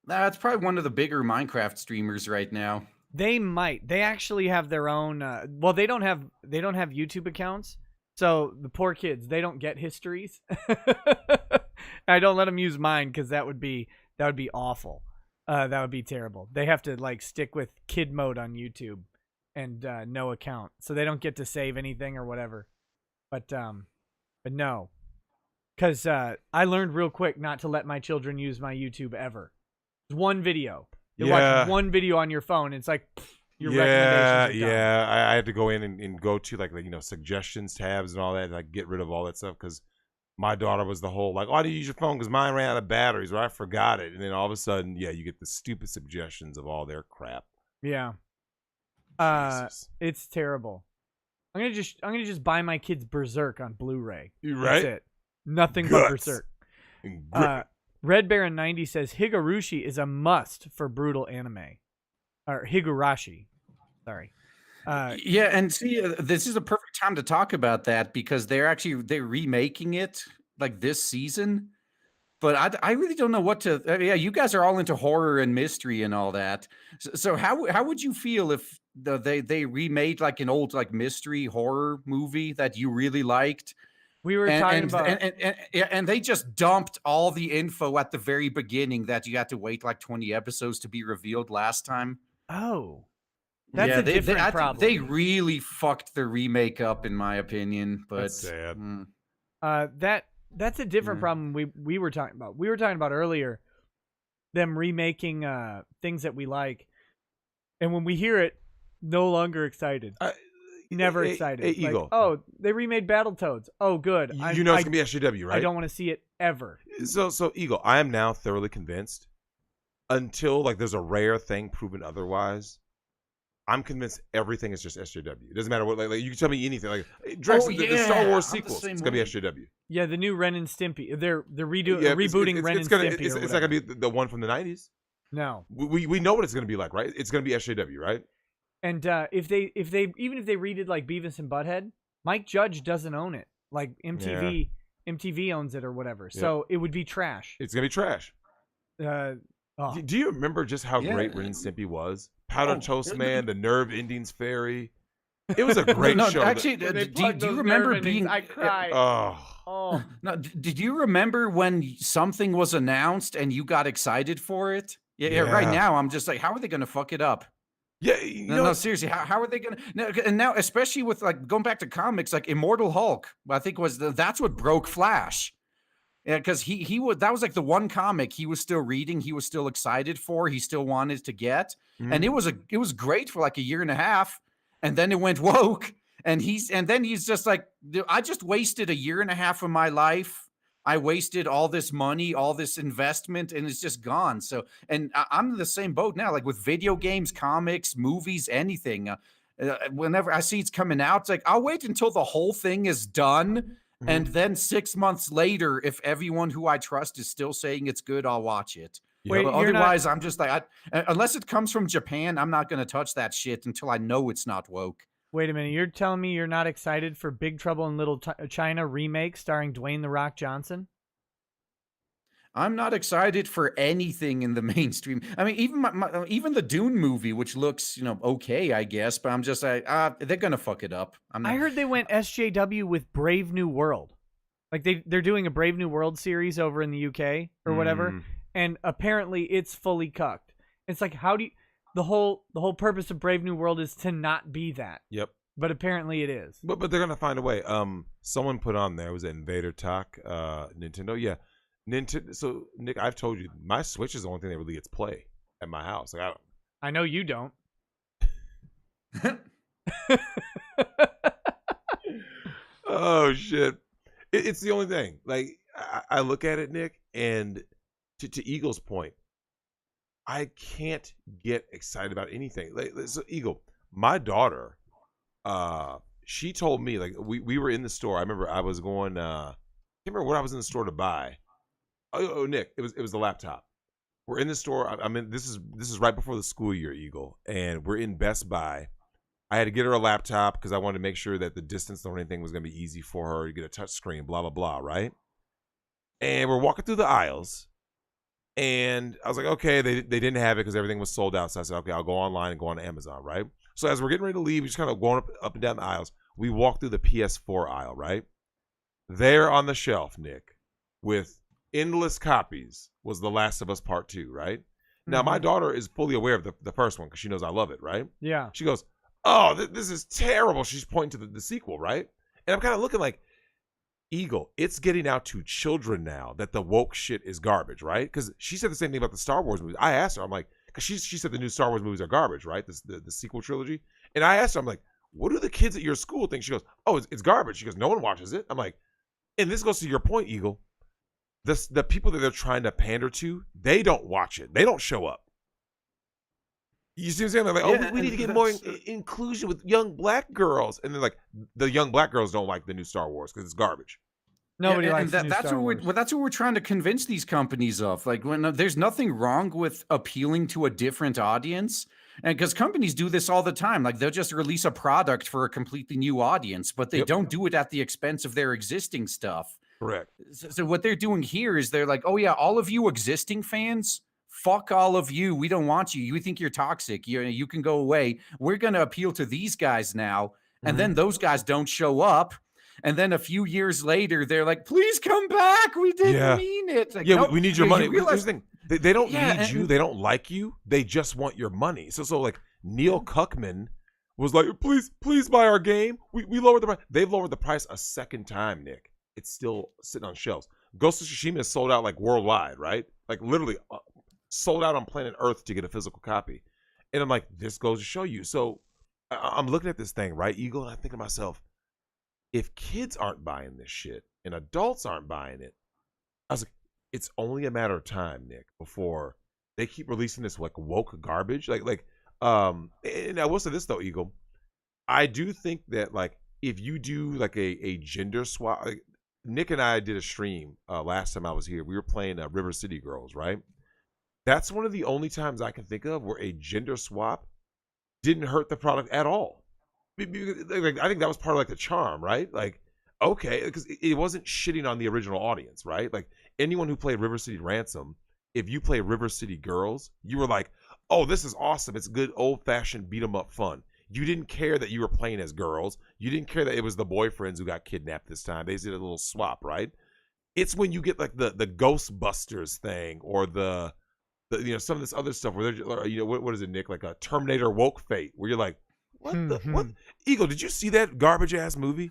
Speaker 3: That's probably one of the bigger Minecraft streamers right now.
Speaker 1: They might. They actually have their own. Well, they don't have YouTube accounts. So the poor kids, they don't get histories. I don't let them use mine because that would be awful. That would be terrible. They have to like stick with kid mode on YouTube and no account, so they don't get to save anything or whatever. But no, because I learned real quick not to let my children use my YouTube ever. It's one video. They watch one video on your phone. It's like your recommendations are done.
Speaker 2: Yeah. I had to go in and go to like suggestions tabs and all that, and like get rid of all that stuff because my daughter was the whole like, why do you use your phone? Because mine ran out of batteries, or I forgot it, and then all of a sudden, you get the stupid suggestions of all their crap.
Speaker 1: Yeah. It's terrible. I'm gonna just buy my kids Berserk on Blu-ray.
Speaker 2: Right?
Speaker 1: That's it. Nothing but Berserk. Red Baron 90 says Higurashi is a must for brutal anime. Or Higurashi. Sorry.
Speaker 3: Yeah, and see, this is a perfect time to talk about that because they're remaking it like this season. But I really don't know what to. Yeah, you guys are all into horror and mystery and all that. So how would you feel if they remade like an old like mystery horror movie that you really liked?
Speaker 1: We were talking about,
Speaker 3: and they just dumped all the info at the very beginning that you had to wait like 20 episodes to be revealed last time.
Speaker 1: Oh, that's a different problem.
Speaker 3: They really fucked the remake up, in my opinion. But
Speaker 2: that's sad.
Speaker 1: That's a different problem we were talking about. We were talking about earlier them remaking things that we like, and when we hear it, no longer excited. Never excited.
Speaker 2: Hey, Eagle.
Speaker 1: Like, oh, they remade Battletoads. Oh, good.
Speaker 2: You know it's gonna be SJW, right?
Speaker 1: I don't want to see it ever.
Speaker 2: So Eagle, I am now thoroughly convinced. Until like there's a rare thing proven otherwise, I'm convinced everything is just SJW. It doesn't matter what. Like you can tell me anything. Like Drex, the Star Wars sequels, it's gonna be SJW.
Speaker 1: Yeah, the new Ren and Stimpy. They're rebooting Ren and Stimpy.
Speaker 2: It's not gonna be the one from the 90s.
Speaker 1: No.
Speaker 2: We know what it's gonna be like, right? It's gonna be SJW, right?
Speaker 1: And if they redid like Beavis and Butthead, Mike Judge doesn't own it. Like MTV owns it or whatever. Yep. So it would be trash.
Speaker 2: It's gonna be trash. Do you remember just how great Ren and Stimpy was? Powder Toast Man, the Nerve Endings Fairy. It was a great show.
Speaker 3: Actually, do you remember being?
Speaker 1: I cried.
Speaker 3: Oh. No, did you remember when something was announced and you got excited for it? Yeah. Right now, I'm just like, how are they going to fuck it up?
Speaker 2: Yeah,
Speaker 3: no, seriously. How are they going to? And now, especially with like going back to comics, like Immortal Hulk, I think that's what broke Flash. Yeah, because that was like the one comic he was still reading, he was still excited for, he still wanted to get, and it was great for like a year and a half, and then it went woke, and then he's just like, I just wasted a year and a half of my life I wasted all this money, all this investment, and it's just gone. So, and I'm in the same boat now, like with video games, comics, movies, anything. Whenever I see it's coming out, it's like, I'll wait until the whole thing is done. And then 6 months later, if everyone who I trust is still saying it's good, I'll watch it.
Speaker 1: Wait,
Speaker 3: But
Speaker 1: you're not-
Speaker 3: otherwise, I'm just like, unless it comes from Japan, I'm not going to touch that shit until I know it's not woke.
Speaker 1: Wait a minute. You're telling me you're not excited for Big Trouble in Little China remake starring Dwayne The Rock Johnson?
Speaker 3: I'm not excited for anything in the mainstream. I mean, even the Dune movie, which looks, okay, I guess, but I'm just like, they're gonna fuck it up.
Speaker 1: I heard they went SJW with Brave New World. Like they're doing a Brave New World series over in the UK or whatever, and apparently it's fully cucked. It's like, how do you? The whole purpose of Brave New World is to not be that.
Speaker 2: Yep.
Speaker 1: But apparently it is.
Speaker 2: But they're gonna find a way. Someone put on there, was it Invader Talk, Nintendo? Yeah. Nintendo. So Nick, I've told you, my Switch is the only thing that really gets play at my house. Like
Speaker 1: I know you don't.
Speaker 2: Oh shit! It's the only thing. Like I look at it, Nick, and to Eagle's point, I can't get excited about anything. Like so Eagle, my daughter, she told me, like, we were in the store. I remember I was going. I can't remember what I was in the store to buy. Oh, Nick, it was the laptop. We're in the store. I mean, this is right before the school year, Eagle, and we're in Best Buy. I had to get her a laptop because I wanted to make sure that the distance learning thing was going to be easy for her to get a touch screen, blah, blah, blah, right? And we're walking through the aisles, and I was like, okay, they didn't have it because everything was sold out. So I said, okay, I'll go online and go on Amazon, right? So as we're getting ready to leave, we just kind of going up and down the aisles. We walk through the PS4 aisle, right? There on the shelf, Nick, with endless copies, was The Last of Us Part 2, right? Now, my daughter is fully aware of the first one because she knows I love it, right?
Speaker 1: Yeah.
Speaker 2: She goes, oh, this is terrible. She's pointing to the sequel, right? And I'm kind of looking like, Eagle, it's getting out to children now that the woke shit is garbage, right? Because she said the same thing about the Star Wars movies. I asked her, I'm like, because she said the new Star Wars movies are garbage, right? The sequel trilogy. And I asked her, I'm like, what do the kids at your school think? She goes, oh, it's garbage. She goes, no one watches it. I'm like, and this goes to your point, Eagle. The people that they're trying to pander to, they don't watch it. They don't show up. You see what I'm saying? They're like, oh, we need to get more inclusion with young black girls. And they're like, the young black girls don't like the new Star Wars because it's garbage.
Speaker 1: Nobody likes the new
Speaker 3: that's
Speaker 1: Star
Speaker 3: what
Speaker 1: Wars.
Speaker 3: that's what we're trying to convince these companies of. Like, when there's nothing wrong with appealing to a different audience, and because companies do this all the time, like they'll just release a product for a completely new audience, but they don't do it at the expense of their existing stuff.
Speaker 2: Correct.
Speaker 3: So what they're doing here is they're like, oh yeah, all of you existing fans, fuck all of you. We don't want you. You think you're toxic. You can go away. We're going to appeal to these guys now. And then those guys don't show up. And then a few years later, they're like, please come back. We didn't mean it. Like, nope.
Speaker 2: We need your money.
Speaker 3: Realize,
Speaker 2: Here's the thing. They don't need you. They don't like you. They just want your money. So like Neil Cuckman was like, please buy our game. We lowered the price. They've lowered the price a second time, Nick. It's still sitting on shelves. Ghost of Tsushima is sold out like worldwide, right? Like literally sold out on planet Earth to get a physical copy. And I'm like, this goes to show you. So I'm looking at this thing, right, Eagle? And I think to myself, if kids aren't buying this shit and adults aren't buying it, I was like, it's only a matter of time, Nick, before they keep releasing this like woke garbage. And I will say this though, Eagle, I do think that like if you do like a gender swap, like, Nick and I did a stream last time I was here. We were playing River City Girls, right? That's one of the only times I can think of where a gender swap didn't hurt the product at all. Like, I think that was part of like the charm, right? Like, okay, because it wasn't shitting on the original audience, right? Like anyone who played River City Ransom, if you play River City Girls, you were like, oh, this is awesome. It's good old-fashioned beat-em-up fun. You didn't care that you were playing as girls. You didn't care that it was the boyfriends who got kidnapped this time. They did a little swap, right? It's when you get like the Ghostbusters thing or the some of this other stuff where they're what is it, Nick? Like a Terminator woke fate where you're like, what? Eagle, did you see that garbage ass movie?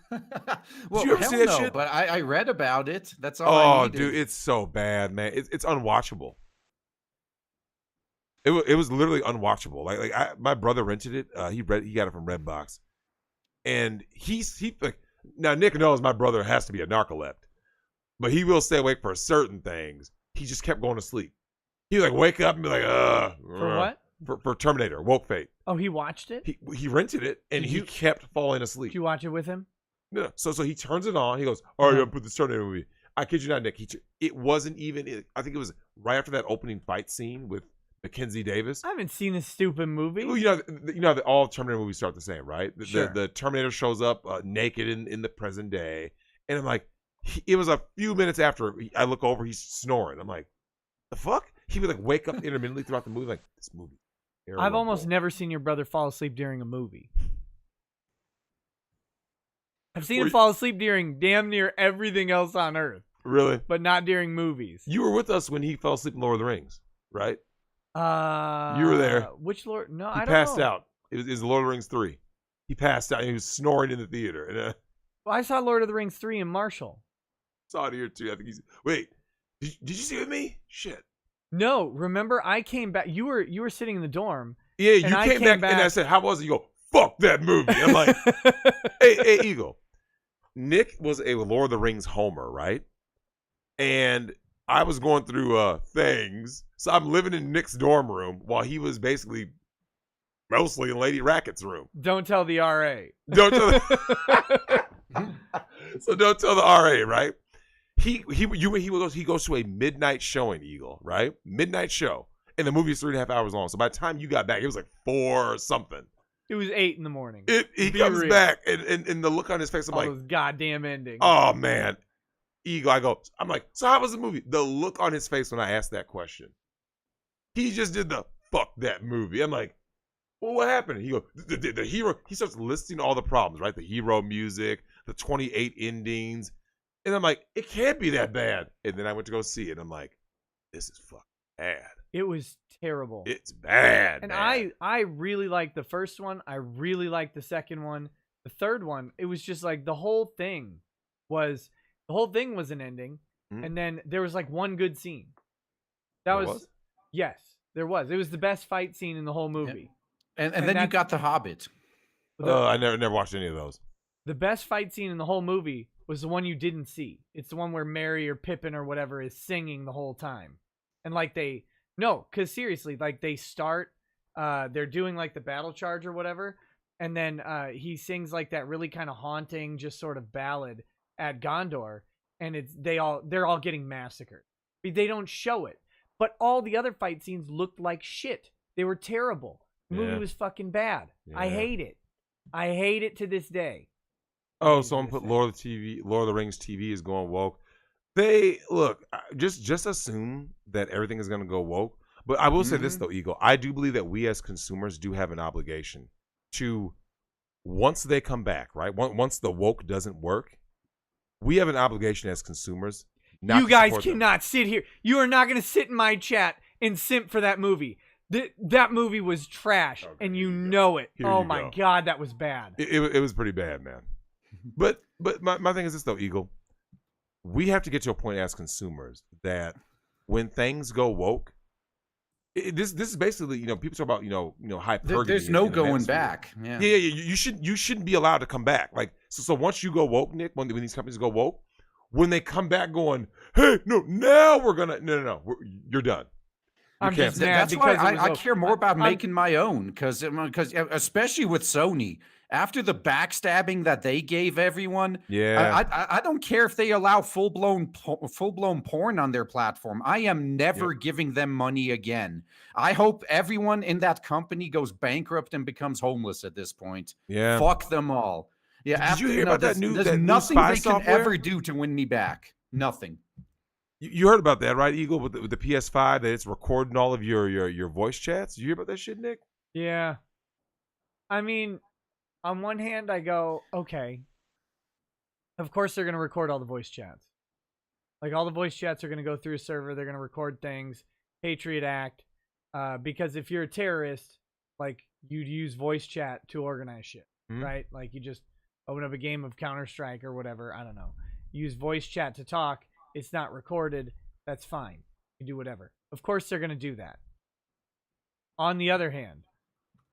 Speaker 3: Well,
Speaker 2: did you ever see that shit?
Speaker 3: But I read about it. That's all I needed.
Speaker 2: Dude, it's so bad, man. It's unwatchable. It was literally unwatchable. Like my brother rented it. He got it from Redbox, and he like now Nick knows my brother has to be a narcoleptic. but he will stay awake for certain things. He just kept going to sleep. He would like wake up and be like,
Speaker 1: For what?
Speaker 2: For Terminator, Woke Fate.
Speaker 1: Oh, he watched it?
Speaker 2: He rented it and he kept falling asleep.
Speaker 1: Did you watch it with him?
Speaker 2: No. So he turns it on. He goes, "Oh, yeah, put this Terminator movie." I kid you not, Nick. It wasn't even. I think it was right after that opening fight scene with Mackenzie Davis.
Speaker 1: I haven't seen this stupid movie.
Speaker 2: Well, you know that all Terminator movies start the same, right?
Speaker 1: Sure.
Speaker 2: The Terminator shows up naked in the present day, and I'm like, it was a few minutes after I look over, he's snoring. I'm like, the fuck? He would like wake up intermittently throughout the movie, like this movie.
Speaker 1: I've almost never seen your brother fall asleep during a movie. I've seen him fall asleep during damn near everything else on Earth.
Speaker 2: Really?
Speaker 1: But not during movies.
Speaker 2: You were with us when he fell asleep in Lord of the Rings, right? You were there.
Speaker 1: Which Lord? No,
Speaker 2: he
Speaker 1: I don't
Speaker 2: passed
Speaker 1: know.
Speaker 2: out. It was Lord of the Rings 3. He passed out. He was snoring in the theater. And
Speaker 1: Well, I saw Lord of the Rings 3 in Marshall.
Speaker 2: saw it here too. I think he's. Wait, did you see it with me? Shit.
Speaker 1: No, remember I came back. You were sitting in the dorm.
Speaker 2: Yeah, you
Speaker 1: I
Speaker 2: came
Speaker 1: came
Speaker 2: back and I said, "How was it?" You go, "Fuck that movie." I'm like, hey, Eagle. Nick was a Lord of the Rings homer, right? And I was going through things, so I'm living in Nick's dorm room while he was basically mostly in Lady Racket's room.
Speaker 1: Don't tell the RA.
Speaker 2: Don't tell so don't tell the RA, right? He goes to a midnight showing, Eagle, right? Midnight show. And the movie is 3.5 hours long. So by the time you got back, it was like 4 or something.
Speaker 1: It was 8 in the morning.
Speaker 2: He comes back and the look on his face, I'm
Speaker 1: all
Speaker 2: like,
Speaker 1: those goddamn endings.
Speaker 2: oh man. Eagle, I'm like, so how was the movie? The look on his face when I asked that question. He just did the fuck that movie. I'm like, well, what happened? He goes, the hero, he starts listing all the problems, right? The hero music, the 28 endings. And I'm like, it can't be that bad. And then I went to go see it. And I'm like, this is fucking bad.
Speaker 1: It was terrible.
Speaker 2: It's bad.
Speaker 1: And
Speaker 2: man.
Speaker 1: I really liked the first one. I really liked the second one. The third one, it was just like the whole thing was an ending.
Speaker 2: Hmm?
Speaker 1: And then there was like one good scene. That was? Yes, there was. It was the best fight scene in the whole movie.
Speaker 3: And then you got The Hobbit.
Speaker 2: I never watched any of those.
Speaker 1: The best fight scene in the whole movie was the one you didn't see. It's the one where Merry or Pippin or whatever is singing the whole time. And like because seriously, like they start, they're doing like the battle charge or whatever. And then he sings like that really kind of haunting, just sort of ballad at Gondor. And they're all getting massacred. They don't show it. But all the other fight scenes looked like shit. They were terrible. The movie was fucking bad.
Speaker 2: Yeah.
Speaker 1: I hate it. I hate it to this day.
Speaker 2: Oh, someone put Lord of the Rings TV is going woke. They look, just assume that everything is going to go woke. But I will say this though, Eagle. I do believe that we as consumers do have an obligation to, once they come back, right? Once the woke doesn't work, we have an obligation as consumers.
Speaker 1: You guys cannot sit here. You are not going to sit in my chat and simp for that movie. That movie was trash, and you know it. Oh my God, that was bad.
Speaker 2: It was pretty bad, man. But my thing is this though, Eagle. We have to get to a point as consumers that when things go woke, this is basically, people talk about hypergamy.
Speaker 3: There's no going back. Yeah.
Speaker 2: You shouldn't be allowed to come back. Like so once you go woke, Nick, when these companies go woke, when they come back going, hey, no, now we're gonna you're done.
Speaker 1: I'm just mad
Speaker 3: That's
Speaker 1: because
Speaker 3: why I care more about making my own, because especially with Sony, after the backstabbing that they gave everyone, I don't care if they allow full blown porn on their platform. I am never giving them money again. I hope everyone in that company goes bankrupt and becomes homeless at this point.
Speaker 2: Yeah,
Speaker 3: fuck them all. Yeah,
Speaker 2: did you hear about that new?
Speaker 3: There's nothing they can ever do to win me back. Nothing.
Speaker 2: You heard about that, right, Eagle, with the PS5, that it's recording all of your voice chats? You hear about that shit, Nick?
Speaker 1: Yeah. I mean, on one hand, I go, okay. Of course they're going to record all the voice chats. Like, all the voice chats are going to go through a server. They're going to record things. Patriot Act. Because if you're a terrorist, like, you'd use voice chat to organize shit, right? Like, you just open up a game of Counter-Strike or whatever. I don't know. Use voice chat to talk. It's not recorded. That's fine. You do whatever. Of course they're going to do that. On the other hand,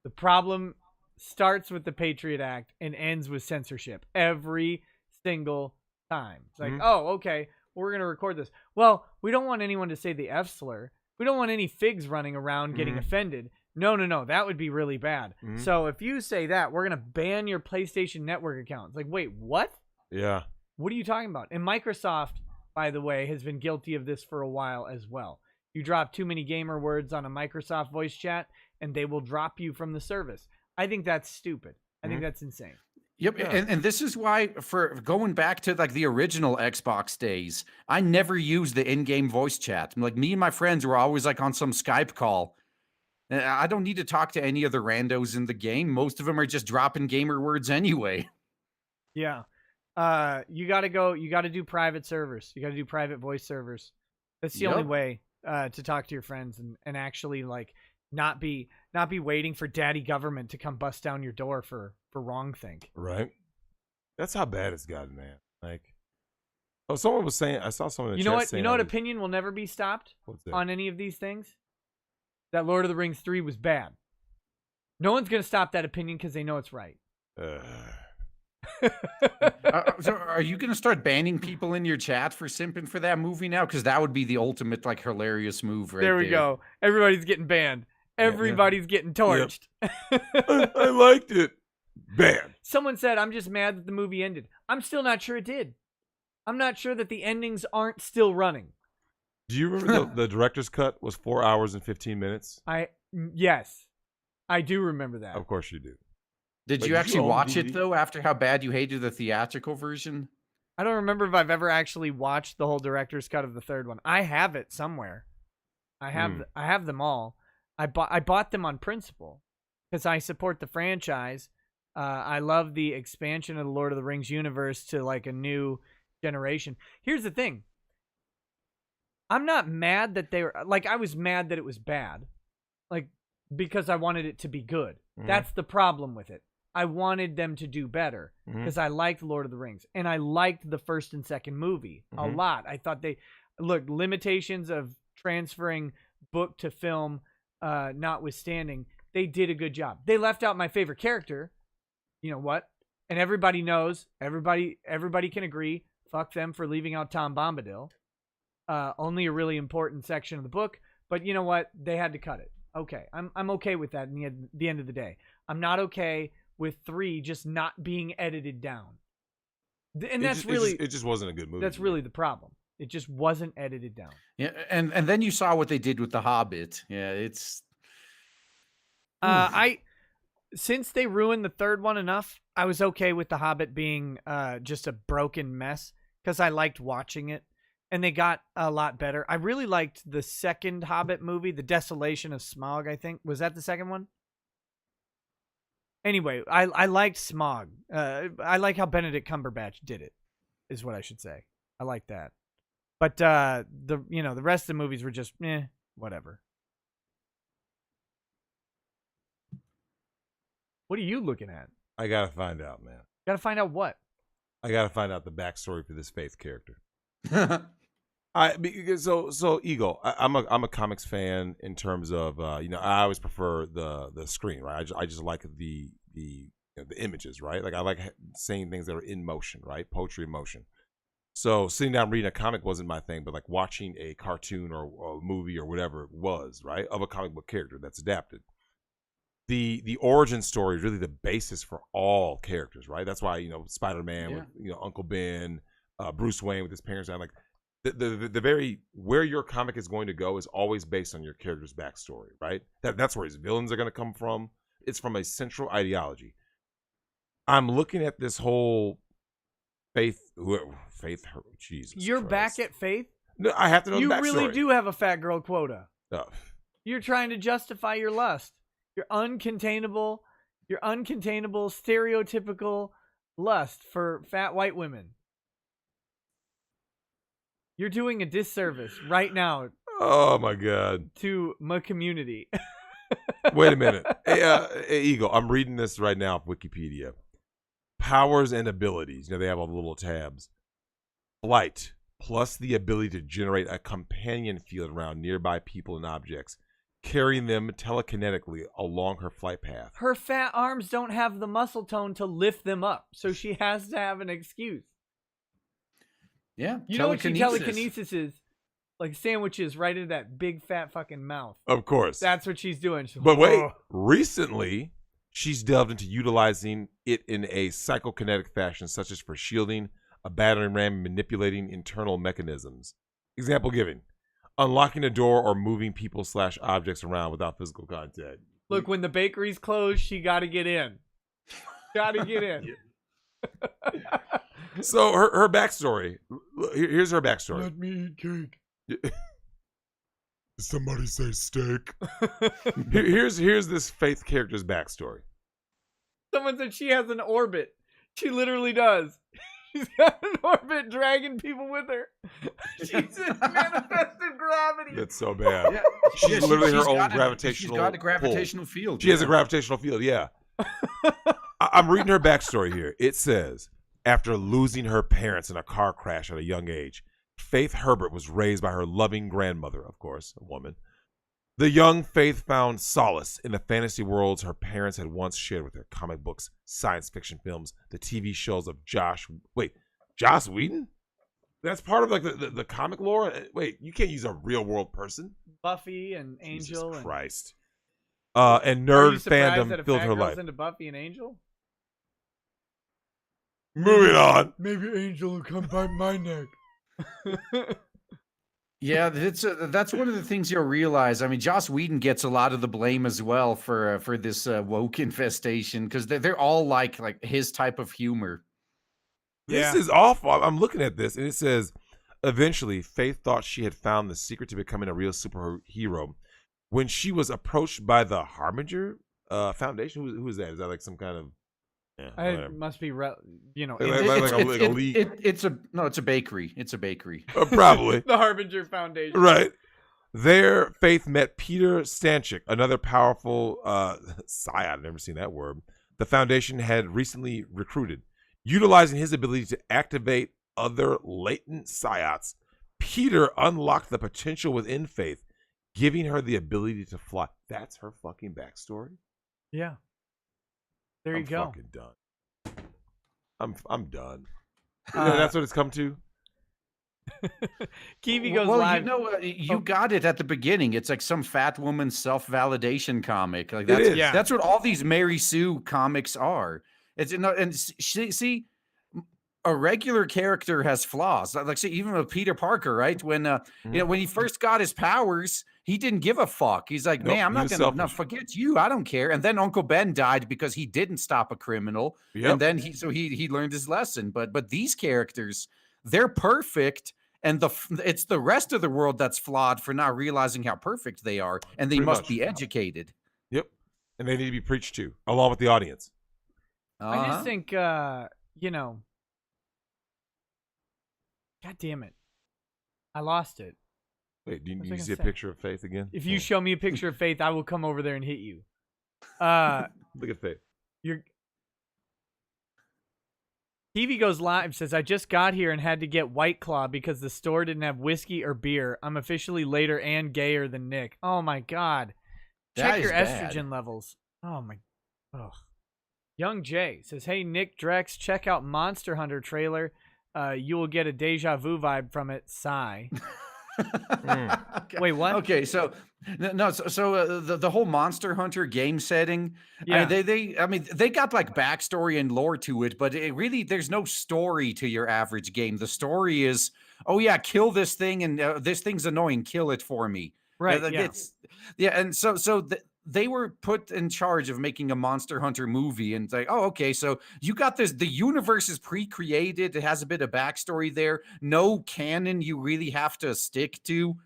Speaker 1: the problem starts with the Patriot Act and ends with censorship every single time. It's like, oh, okay. we're going to record this. Well, we don't want anyone to say the F slur. We don't want any figs running around getting offended. No. That would be really bad. So if you say that, we're going to ban your PlayStation Network account. It's like, wait, what?
Speaker 2: Yeah.
Speaker 1: What are you talking about? And Microsoft, by the way, has been guilty of this for a while as well. You drop too many gamer words on a Microsoft voice chat, and they will drop you from the service. I think that's stupid. I think that's insane.
Speaker 3: Yep,
Speaker 2: Yeah.
Speaker 3: and this is why, for going back to like the original Xbox days, I never used the in-game voice chat. Like me and my friends were always like on some Skype call. And I don't need to talk to any other randos in the game. Most of them are just dropping gamer words anyway.
Speaker 1: Yeah. You got to do private servers. You got to do private voice servers. That's the only way to talk to your friends and actually like not be waiting for daddy government to come bust down your door for wrongthink.
Speaker 2: Right. That's how bad it's gotten, man. Like, someone was saying, I saw someone in the
Speaker 1: You know
Speaker 2: chat
Speaker 1: what?
Speaker 2: saying
Speaker 1: You know what opinion will never be stopped
Speaker 2: What's that?
Speaker 1: on any of these things? That Lord of the Rings 3 was bad. No one's going to stop that opinion because they know it's right.
Speaker 3: So are you going to start banning people in your chat for simping for that movie now? Because that would be the ultimate like hilarious move right there.
Speaker 1: There we go. Everybody's getting banned. Everybody's getting torched.
Speaker 2: I liked it. Bam.
Speaker 1: Someone said, I'm just mad that the movie ended. I'm still not sure it did. I'm not sure that the endings aren't still running.
Speaker 2: Do you remember the director's cut was 4 hours and 15 minutes?
Speaker 1: Yes, I do remember that.
Speaker 2: Of course you do.
Speaker 3: Did
Speaker 2: But
Speaker 3: you
Speaker 2: did
Speaker 3: actually
Speaker 2: you own
Speaker 3: watch
Speaker 2: DVD?
Speaker 3: it though after how bad you hated the theatrical version?
Speaker 1: I don't remember if I've ever actually watched the whole director's cut of the third one. I have it somewhere. I have them all. I bought them on principle because I support the franchise. I love the expansion of the Lord of the Rings universe to like a new generation. Here's the thing. I'm not mad that they were like, I was mad that it was bad. Like, because I wanted it to be good. That's the problem with it. I wanted them to do better because I liked Lord of the Rings and I liked the first and second movie a lot. I thought limitations of transferring book to film notwithstanding, they did a good job. They left out my favorite character. You know what? And everybody knows, everybody can agree, fuck them for leaving out Tom Bombadil. Only a really important section of the book, but you know what? They had to cut it. Okay, I'm okay with that in the end of the day. I'm not okay with 3 just not being edited down. And
Speaker 2: it just wasn't a good movie.
Speaker 1: That's really the problem. It just wasn't edited down.
Speaker 3: Yeah, and then you saw what they did with The Hobbit. Yeah, it's
Speaker 1: Since they ruined the third one enough, I was okay with The Hobbit being just a broken mess because I liked watching it. And they got a lot better. I really liked the second Hobbit movie, The Desolation of Smaug, I think. Was that the second one? Anyway, I liked Smaug. I like how Benedict Cumberbatch did it, is what I should say. I like that. But the rest of the movies were just whatever. What are you looking at?
Speaker 2: I gotta find out, man.
Speaker 1: Gotta find out what?
Speaker 2: I gotta find out the backstory for this Faith character. So Eagle, I'm a comics fan in terms of I always prefer the screen, right? I just like the images, right? Like I like saying things that are in motion, right? Poetry in motion. So sitting down reading a comic wasn't my thing, but like watching a cartoon or a movie or whatever it was, right, of a comic book character that's adapted. The origin story is really the basis for all characters, right? That's why Spider-Man with Uncle Ben, Bruce Wayne with his parents, and like the very where your comic is going to go is always based on your character's backstory, right? That's where his villains are going to come from. It's from a central ideology. I'm looking at this whole Faith. Jesus,
Speaker 1: You're
Speaker 2: Christ.
Speaker 1: back at Faith?
Speaker 2: No, I have to know
Speaker 1: You
Speaker 2: the backstory.
Speaker 1: really do have a fat girl quota.
Speaker 2: Oh.
Speaker 1: You're trying to justify your lust. Your uncontainable, stereotypical lust for fat white women. You're doing a disservice right now
Speaker 2: Oh my God.
Speaker 1: to my community.
Speaker 2: Wait a minute. Hey, Eagle, I'm reading this right now off Wikipedia. Powers and abilities. They have all the little tabs. Flight, plus the ability to generate a companion field around nearby people and objects, carrying them telekinetically along her flight path.
Speaker 1: Her fat arms don't have the muscle tone to lift them up, so she has to have an excuse.
Speaker 3: Yeah.
Speaker 1: You know what telekinesis is? Like sandwiches right into that big fat fucking mouth.
Speaker 2: Of course.
Speaker 1: That's what she's doing. She's
Speaker 2: But
Speaker 1: like,
Speaker 2: wait,
Speaker 1: "Oh."
Speaker 2: recently she's delved into utilizing it in a psychokinetic fashion, such as for shielding, a battering ram, and manipulating internal mechanisms. Example given: unlocking a door or moving people/objects around without physical contact.
Speaker 1: Look, when the bakery's closed, she got to get in. Got to get in.
Speaker 2: So her backstory. Here's her backstory.
Speaker 1: Let me eat cake.
Speaker 2: Did somebody say steak? Here's this Faith character's backstory.
Speaker 1: Someone said she has an orbit. She literally does. She's got an orbit dragging people with her. She's in manifested gravity.
Speaker 2: That's so bad.
Speaker 3: Yeah.
Speaker 2: She's literally her own gravitational.
Speaker 3: She's got a gravitational field.
Speaker 2: She has a gravitational field. Yeah. I'm reading her backstory here. It says, after losing her parents in a car crash at a young age, Faith Herbert was raised by her loving grandmother, of course, a woman. The young Faith found solace in the fantasy worlds her parents had once shared with her: comic books, science fiction films, the TV shows of Joss Whedon? That's part of like the comic lore? Wait, you can't use a real world person?
Speaker 1: Buffy and Angel.
Speaker 2: Jesus Christ. And nerd fandom filled her life.
Speaker 1: Into Buffy and Angel?
Speaker 2: Moving on.
Speaker 1: Maybe Angel will come bite my neck.
Speaker 3: Yeah, that's one of the things you'll realize. I mean, Joss Whedon gets a lot of the blame as well for this woke infestation, because they're all like his type of humor.
Speaker 2: This is awful. I'm looking at this, and it says, eventually, Faith thought she had found the secret to becoming a real superhero when she was approached by the Harbinger Foundation. Who is that? Is that like some kind of... Yeah,
Speaker 1: it must be,
Speaker 2: like a league.
Speaker 3: It's a bakery. It's a bakery.
Speaker 2: Probably.
Speaker 1: The Harbinger Foundation.
Speaker 2: Right. There, Faith met Peter Stanchik, another powerful psi. I've never seen that word. The Foundation had recently recruited. Utilizing his ability to activate other latent psiots, Peter unlocked the potential within Faith, giving her the ability to fly. That's her fucking backstory?
Speaker 1: Yeah. There you go.
Speaker 2: I'm fucking done. I'm done. That's what it's come to.
Speaker 1: Kiwi goes
Speaker 3: well,
Speaker 1: live.
Speaker 3: You know, you got it at the beginning. It's like some fat woman self-validation comic. Like that's what all these Mary Sue comics are. It's and see, a regular character has flaws. Like see, even with Peter Parker, right? When when he first got his powers, he didn't give a fuck. He's like, man, I'm not gonna forget you. I don't care. And then Uncle Ben died because he didn't stop a criminal. Yep. And then he learned his lesson. But these characters, they're perfect, and it's the rest of the world that's flawed for not realizing how perfect they are, and they must be educated.
Speaker 2: Yep, and they need to be preached to along with the audience.
Speaker 1: I just think, God damn it, I lost it.
Speaker 2: Wait, do you see a picture of Faith again?
Speaker 1: If you show me a picture of Faith, I will come over there and hit you.
Speaker 2: Look at Faith.
Speaker 1: TV goes live, says, I just got here and had to get White Claw because the store didn't have whiskey or beer. I'm officially later and gayer than Nick. Oh, my God. Check your estrogen levels. Oh, my. Ugh. Young Jay says, hey, Nick Drex, check out Monster Hunter trailer. You will get a deja vu vibe from it. Sigh.
Speaker 3: Okay.
Speaker 1: Wait, what?
Speaker 3: Okay, so the whole Monster Hunter game setting,
Speaker 1: yeah,
Speaker 3: they got like backstory and lore to it, but it really there's no story to your average game. The story is, oh yeah, kill this thing, and this thing's annoying, kill it for me.
Speaker 1: Right.
Speaker 3: And they were put in charge of making a Monster Hunter movie, and it's like, oh, okay, so you got this, the universe is pre-created, it has a bit of backstory there, no canon you really have to stick to.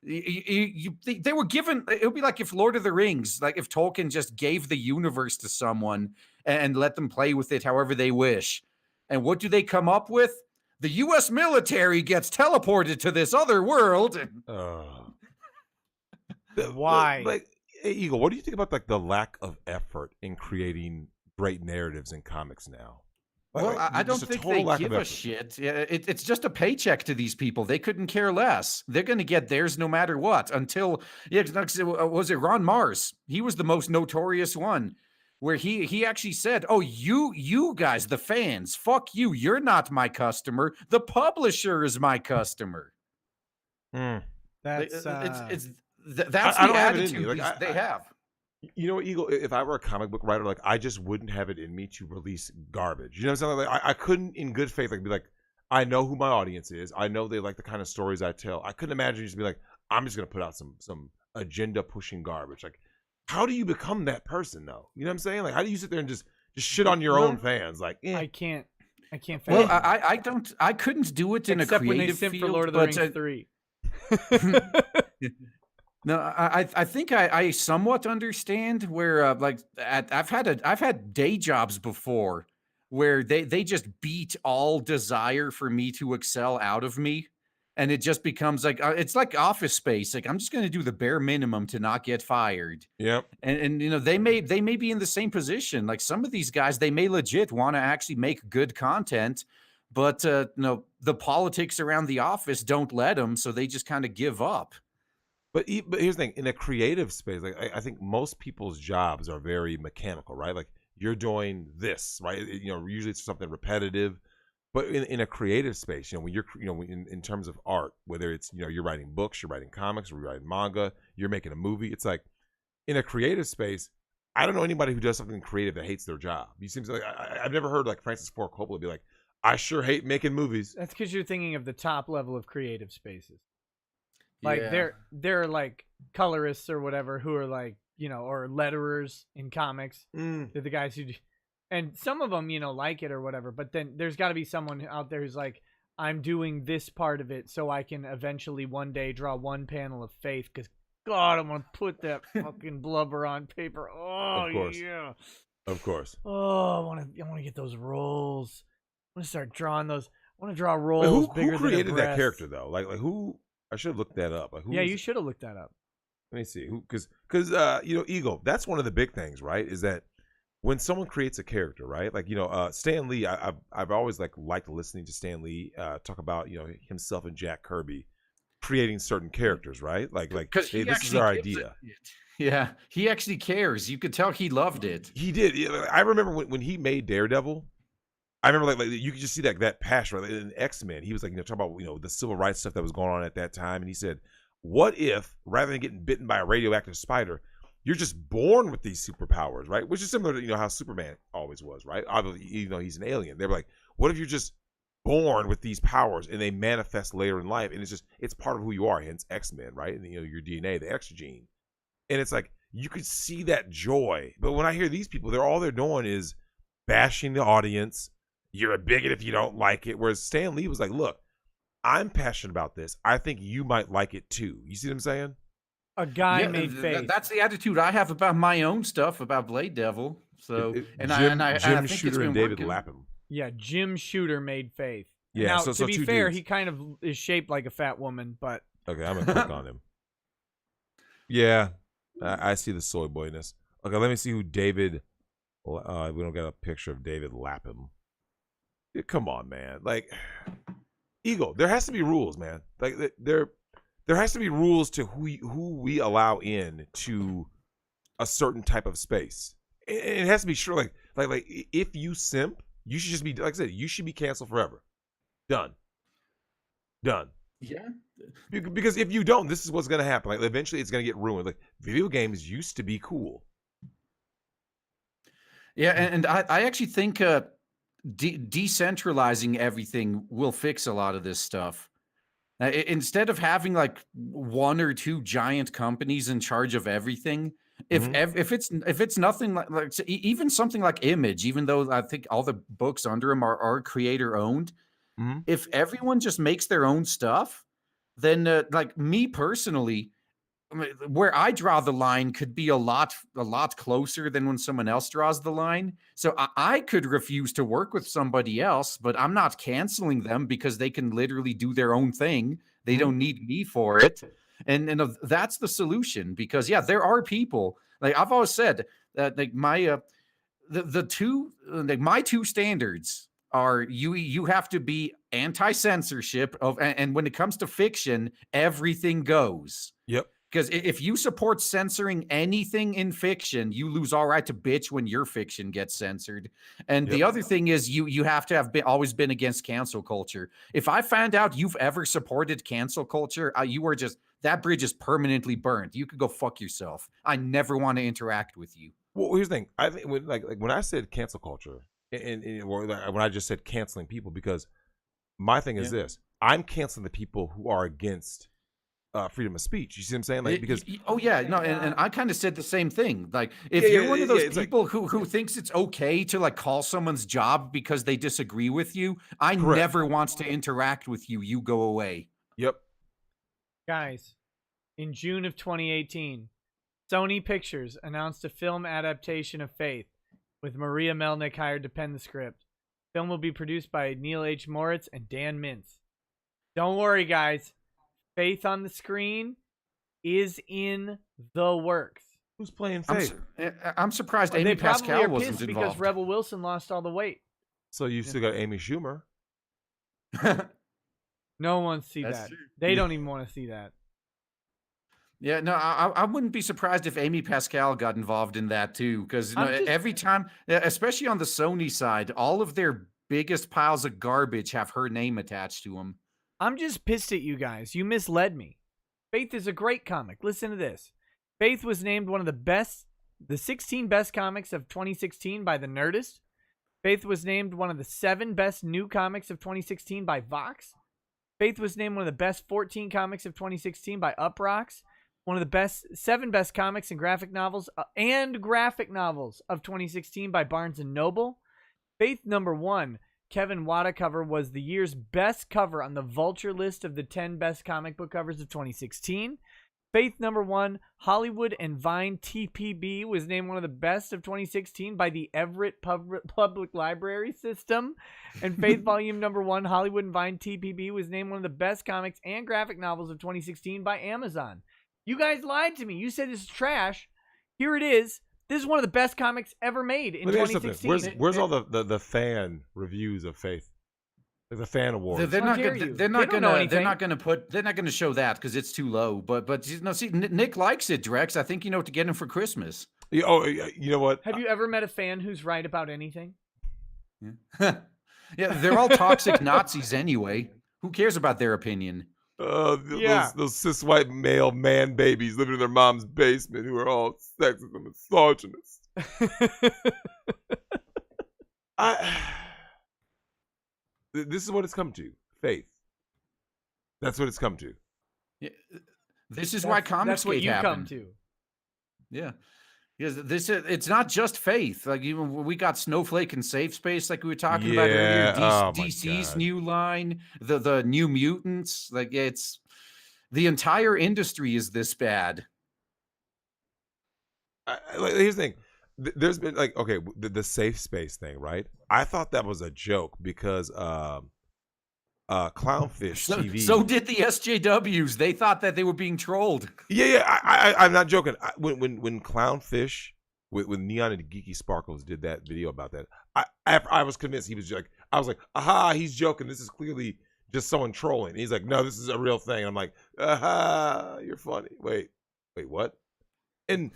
Speaker 3: They were given, it would be like if Lord of the Rings, like if Tolkien just gave the universe to someone and let them play with it however they wish. And what do they come up with? The U.S. military gets teleported to this other world.
Speaker 1: Why?
Speaker 2: Hey, Eagle, what do you think about like the lack of effort in creating great narratives in comics now?
Speaker 3: Well, I don't think they give a shit. It's just a paycheck to these people. They couldn't care less. They're going to get theirs no matter what. Until, was it Ron Mars? He was the most notorious one. where he actually said, "Oh, you guys, the fans, fuck you. You're not my customer. The publisher is my customer."
Speaker 2: Mm.
Speaker 1: That's
Speaker 3: That's
Speaker 2: I
Speaker 3: the
Speaker 2: don't have it in me.
Speaker 3: attitude
Speaker 2: Like
Speaker 3: they have.
Speaker 2: you know what, Eagle? If I were a comic book writer, like I just wouldn't have it in me to release garbage. You know what I'm saying? Like I couldn't, in good faith, like be like, I know who my audience is. I know they like the kind of stories I tell. I couldn't imagine just be like, I'm just gonna put out some agenda pushing garbage. Like, how do you become that person though? You know what I'm saying? Like, how do you sit there and just shit on your own fans? Like,
Speaker 1: I can't
Speaker 3: Well,
Speaker 1: fathom
Speaker 3: I couldn't do it in
Speaker 1: except
Speaker 3: a
Speaker 1: when they
Speaker 3: creative
Speaker 1: simp for
Speaker 3: field,
Speaker 1: Lord of the
Speaker 3: but
Speaker 1: Rings 3.
Speaker 3: no, I think I somewhat understand where like I've had day jobs before where they just beat all desire for me to excel out of me, and it just becomes like it's like Office Space. Like I'm just going to do the bare minimum to not get fired.
Speaker 2: yep.
Speaker 3: And you know they may be in the same position. Like some of these guys, they may legit want to actually make good content, but you know the politics around the office don't let them, so they just kind of give up.
Speaker 2: But here's the thing: in a creative space, like I think most people's jobs are very mechanical, right? Like you're doing this, right? You know, usually it's something repetitive. But in a creative space, you know, when you're, you know, in terms of art, whether it's, you know, you're writing books, you're writing comics, you're writing manga, you're making a movie, it's like in a creative space, I don't know anybody who does something creative that hates their job. You seem like I've never heard like Francis Ford Coppola be like, I sure hate making movies.
Speaker 1: That's because you're thinking of the top level of creative spaces. Like
Speaker 3: Yeah.
Speaker 1: they're like colorists or whatever who are like, you know, or letterers in comics.
Speaker 2: Mm.
Speaker 1: They're the guys who, and some of them, you know, like it or whatever. But then there's got to be someone out there who's like, I'm doing this part of it so I can eventually one day draw one panel of Faith because God, I'm gonna put that fucking blubber on paper. Oh
Speaker 2: Of course.
Speaker 1: yeah.
Speaker 2: Of course.
Speaker 1: Oh, I want to get those rolls. I want to start drawing those. I want to draw
Speaker 2: Wait,
Speaker 1: rolls
Speaker 2: who
Speaker 1: bigger
Speaker 2: created
Speaker 1: than
Speaker 2: that character though? Like who? I should have looked that up. Like who?
Speaker 1: Yeah,
Speaker 2: is-
Speaker 1: you should have looked that up.
Speaker 2: Let me see. Who? Because you know, Eagle. That's one of the big things, right? Is that when someone creates a character, right? Like, you know, Stan Lee. I've always liked listening to Stan Lee talk about, you know, himself and Jack Kirby creating certain characters, right? Like
Speaker 3: Because
Speaker 2: hey, this is our idea.
Speaker 3: Yeah, he actually cares. You could tell he loved it.
Speaker 2: He did. Yeah, I remember when he made Daredevil. I remember like you could just see that passion. Right? In X-Men, he was like, you know, talking about, you know, the civil rights stuff that was going on at that time, and he said, "What if rather than getting bitten by a radioactive spider, you're just born with these superpowers, right?" Which is similar to, you know, how Superman always was, right? Obviously, even though he's an alien, they're like, "What if you're just born with these powers and they manifest later in life, and it's part of who you are, hence X-Men, right? And you know, your DNA, the X gene." And it's like you could see that joy, but when I hear these people, they're doing is bashing the audience. You're a bigot if you don't like it. Whereas Stan Lee was like, look, I'm passionate about this. I think you might like it too. You see what I'm saying?
Speaker 1: A guy
Speaker 3: Yeah,
Speaker 1: made Faith.
Speaker 3: that's the attitude I have about my own stuff about Blade Devil. So
Speaker 2: Jim
Speaker 3: I think
Speaker 2: Shooter
Speaker 3: it's
Speaker 2: and
Speaker 3: been
Speaker 2: David
Speaker 3: working.
Speaker 2: Lapham.
Speaker 1: Yeah, Jim Shooter made Faith.
Speaker 2: Yeah,
Speaker 1: Now,
Speaker 2: so
Speaker 1: to be
Speaker 2: two
Speaker 1: fair,
Speaker 2: dudes.
Speaker 1: he kind of is shaped like a fat woman, but
Speaker 2: Okay, I'm gonna click on him. Yeah, I see the soy boyness. Okay, let me see who David. We don't got a picture of David Lapham. Yeah, come on, man. Like, Eagle, there has to be rules, man. Like there has to be rules to who we allow in to a certain type of space. And it has to be sure. Like if you simp, you should just be, like I said, you should be canceled forever. Done.
Speaker 3: Yeah.
Speaker 2: Because if you don't, this is what's going to happen. Like eventually, it's going to get ruined. Like video games used to be cool.
Speaker 3: Yeah, and I actually think decentralizing everything will fix a lot of this stuff. Instead of having like one or two giant companies in charge of everything, if it's nothing like even something like Image, even though I think all the books under them are creator owned,
Speaker 2: Mm-hmm.
Speaker 3: if everyone just makes their own stuff, then like me personally, I mean, where I draw the line could be a lot closer than when someone else draws the line. So I could refuse to work with somebody else, but I'm not canceling them because they can literally do their own thing. They don't need me for it. And that's the solution, because yeah, there are people, like I've always said that like my my two standards are you have to be anti-censorship and when it comes to fiction, everything goes.
Speaker 2: Yep.
Speaker 3: Because if you support censoring anything in fiction, you lose all right to bitch when your fiction gets censored. And the other thing is you have to have always been against cancel culture. If I find out you've ever supported cancel culture, you are just, that bridge is permanently burned. You could go fuck yourself. I never want to interact with you.
Speaker 2: Well, here's the thing. I think when I said cancel culture, or when I just said canceling people, because my thing is this: I'm canceling the people who are against freedom of speech. You see what I'm saying? Like, because
Speaker 3: and I kind of said the same thing. Like, if you're one of those people who thinks it's okay to like call someone's job because they disagree with you, I never wants to interact with you. You go away.
Speaker 2: Yep.
Speaker 1: Guys, in June of 2018, Sony Pictures announced a film adaptation of Faith, with Maria Melnick hired to pen the script. The film will be produced by Neil H. Moritz and Dan Mintz. Don't worry, guys. Faith on the screen is in the works.
Speaker 2: Who's playing Faith?
Speaker 3: I'm surprised Amy Pascal wasn't involved.
Speaker 1: Because Rebel Wilson lost all the weight.
Speaker 2: So you still got Amy Schumer.
Speaker 1: No one wants to see that.
Speaker 3: True.
Speaker 1: They don't even want to see that.
Speaker 3: Yeah, no, I wouldn't be surprised if Amy Pascal got involved in that too, because every time, especially on the Sony side, all of their biggest piles of garbage have her name attached to them.
Speaker 1: I'm just pissed at you guys. You misled me. Faith is a great comic. Listen to this. Faith was named one of the 16 best comics of 2016 by The Nerdist. Faith was named one of the 7 best new comics of 2016 by Vox. Faith was named one of the best 14 comics of 2016 by Uproxx. One of the 7 best comics and graphic novels of 2016 by Barnes & Noble. Faith #1, Kevin Wada cover, was the year's best cover on the Vulture list of the 10 best comic book covers of 2016. Faith #1, Hollywood and Vine TPB, was named one of the best of 2016 by the Everett Public Library System. And Faith Volume #1, Hollywood and Vine TPB, was named one of the best comics and graphic novels of 2016 by Amazon. You guys lied to me. You said this is trash. Here it is. This is one of the best comics ever made in 2016.
Speaker 2: Where's all the fan reviews of Faith? The fan awards.
Speaker 3: They're not going to show that because it's too low. But you know, see, Nick likes it, Drex. I think you know what to get him for Christmas.
Speaker 2: Oh, you know what?
Speaker 1: Have you ever met a fan who's right about anything?
Speaker 3: Yeah, they're all toxic Nazis anyway. Who cares about their opinion?
Speaker 2: Those cis white male man babies living in their mom's basement who are all sexist and misogynist. This is what it's come to. Faith. That's what it's come to.
Speaker 3: Yeah, this is why Comicsgate
Speaker 1: That's what you
Speaker 3: happened.
Speaker 1: come to.
Speaker 3: Yeah. Because it's not just Faith. Like, even we got Snowflake and Safe Space, like we were talking about earlier. DC's new line, the New Mutants. Like, it's the entire industry is this bad.
Speaker 2: Here's the thing. There's been the Safe Space thing, right? I thought that was a joke because Clownfish TV.
Speaker 3: So did the SJWs. They thought that they were being trolled.
Speaker 2: Yeah. I'm not joking. When Clownfish with Neon and Geeky Sparkles did that video about that, I was convinced he was like, I was like, aha, he's joking. This is clearly just someone trolling. And he's like, no, this is a real thing. And I'm like, aha, you're funny. Wait, what? And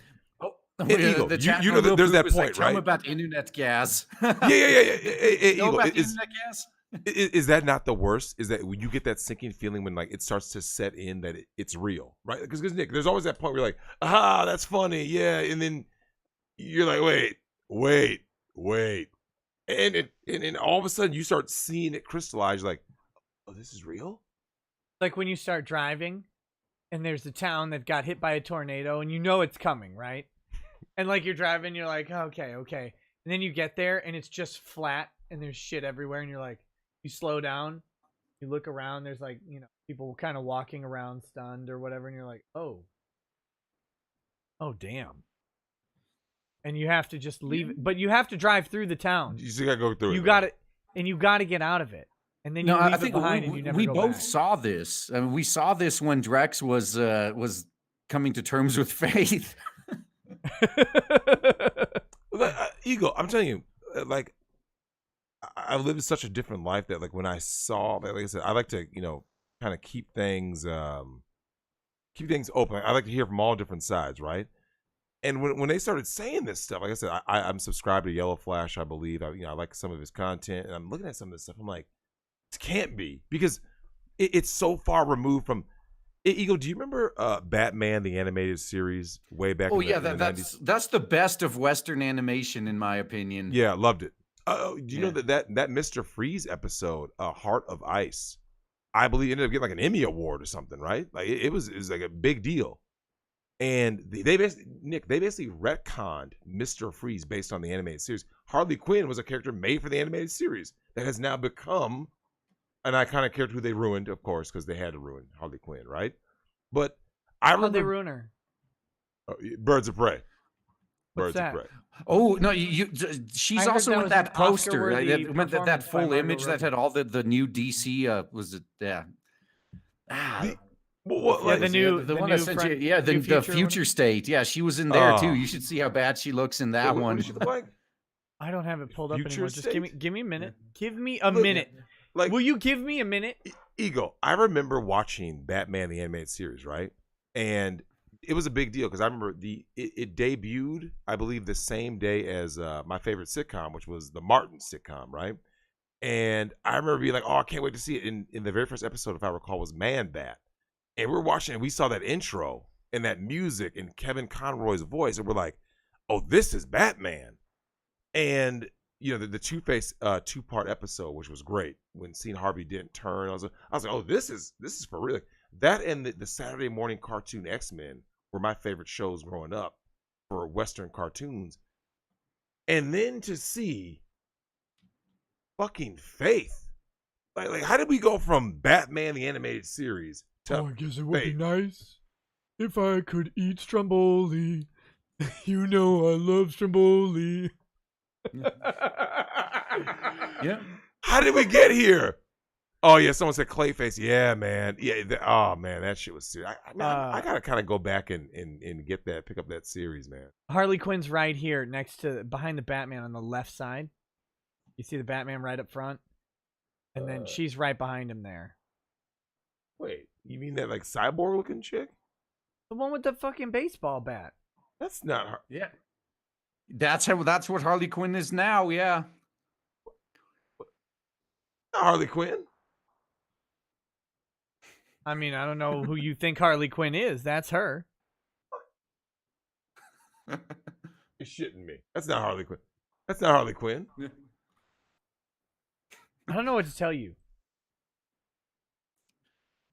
Speaker 2: Eagle, you know that there's that point,
Speaker 3: like,
Speaker 2: right?
Speaker 3: Tell me about internet gas.
Speaker 2: Yeah. Eagle,
Speaker 3: about internet gas?
Speaker 2: Is that not the worst? Is that when you get that sinking feeling when like it starts to set in that it's real, right? Because Nick, there's always that point where you're like, aha, that's funny, yeah, and then you're like, wait, and all of a sudden you start seeing it crystallize. You're like, oh, this is real. Like
Speaker 1: when you start driving, and there's a town that got hit by a tornado, and you know it's coming, right? And like you're driving, you're like, okay, and then you get there, and it's just flat, and there's shit everywhere, and you're like. You slow down, you look around, there's like, you know, people kind of walking around stunned or whatever, and you're like, oh damn. And you have to just leave it, but you have to drive through the town.
Speaker 2: You still gotta go through it.
Speaker 1: You got it, and you got to get out of it. And then you leave it behind and you never go back.
Speaker 3: We both saw this. I mean, we saw this when Drex was coming to terms with Faith.
Speaker 2: Eagle, I'm telling you, like, I've lived such a different life that like when I saw, like I said, I like to, you know, kind of keep things keep things open. I like to hear from all different sides, right? And when they started saying this stuff, like I said, I'm subscribed to Yellow Flash, I believe. I like some of his content, and I'm looking at some of this stuff. I'm like, this can't be, because it's so far removed from. Eagle, do you remember Batman the animated series way back?
Speaker 3: Oh
Speaker 2: in
Speaker 3: yeah,
Speaker 2: the 90s?
Speaker 3: that's the best of Western animation in my opinion.
Speaker 2: Yeah, loved it. Do you know that Mr. Freeze episode, Heart of Ice, I believe ended up getting like an Emmy award or something, right? Like it was like a big deal. And they basically retconned Mr. Freeze based on the animated series. Harley Quinn was a character made for the animated series that has now become an iconic character who they ruined, of course, because they had to ruin Harley Quinn, right? But I remember
Speaker 1: How'd they ruin her?
Speaker 2: Birds of Prey.
Speaker 1: What's
Speaker 2: Birds of
Speaker 1: that?
Speaker 2: Prey.
Speaker 3: Oh no, she's also in that poster,
Speaker 1: Oscar-worthy
Speaker 3: that full
Speaker 1: performance by
Speaker 3: image that had all the new DC. Was it? Yeah.
Speaker 1: The new
Speaker 3: one I sent you. Yeah, the future state. Yeah, she was in there too. You should see how bad she looks in that one.
Speaker 2: What does she look like?
Speaker 1: I don't have it pulled up
Speaker 2: Future
Speaker 1: anymore. Just give me a minute. Give me a
Speaker 2: Look,
Speaker 1: minute.
Speaker 2: Like,
Speaker 1: will you give me a minute?
Speaker 2: Eagle, I remember watching Batman the animated series, right? And it was a big deal because I remember it debuted, I believe, the same day as my favorite sitcom, which was the Martin sitcom, right? And I remember being like, oh, I can't wait to see it. In the very first episode, if I recall, was Man Bat. And we were watching and we saw that intro and that music and Kevin Conroy's voice, and we're like, oh, this is Batman. And you know, the Two-Face two-part episode, which was great, when seeing Harvey Dent turn, I was like, oh, this is for real. That and the Saturday morning cartoon X-Men were my favorite shows growing up for Western cartoons. And then to see fucking Faith, like how did we go from Batman the animated series to
Speaker 1: I guess it would
Speaker 2: Faith?
Speaker 1: be nice if I could eat Stromboli. You know I love Stromboli.
Speaker 3: Yeah.
Speaker 2: How did we get here? Oh yeah, someone said Clayface. Yeah, man. Yeah. Oh man, that shit was serious. I gotta kind of go back and get that, pick up that series, man.
Speaker 1: Harley Quinn's right here, behind the Batman on the left side. You see the Batman right up front, and then she's right behind him there.
Speaker 2: Wait, you mean that like cyborg looking chick?
Speaker 1: The one with the fucking baseball bat.
Speaker 2: That's not her.
Speaker 3: Yeah. That's what Harley Quinn is now. Yeah.
Speaker 2: Not Harley Quinn.
Speaker 1: I mean, I don't know who you think Harley Quinn is. That's her.
Speaker 2: You're shitting me. That's not Harley Quinn. That's not Harley Quinn.
Speaker 1: I don't know what to tell you.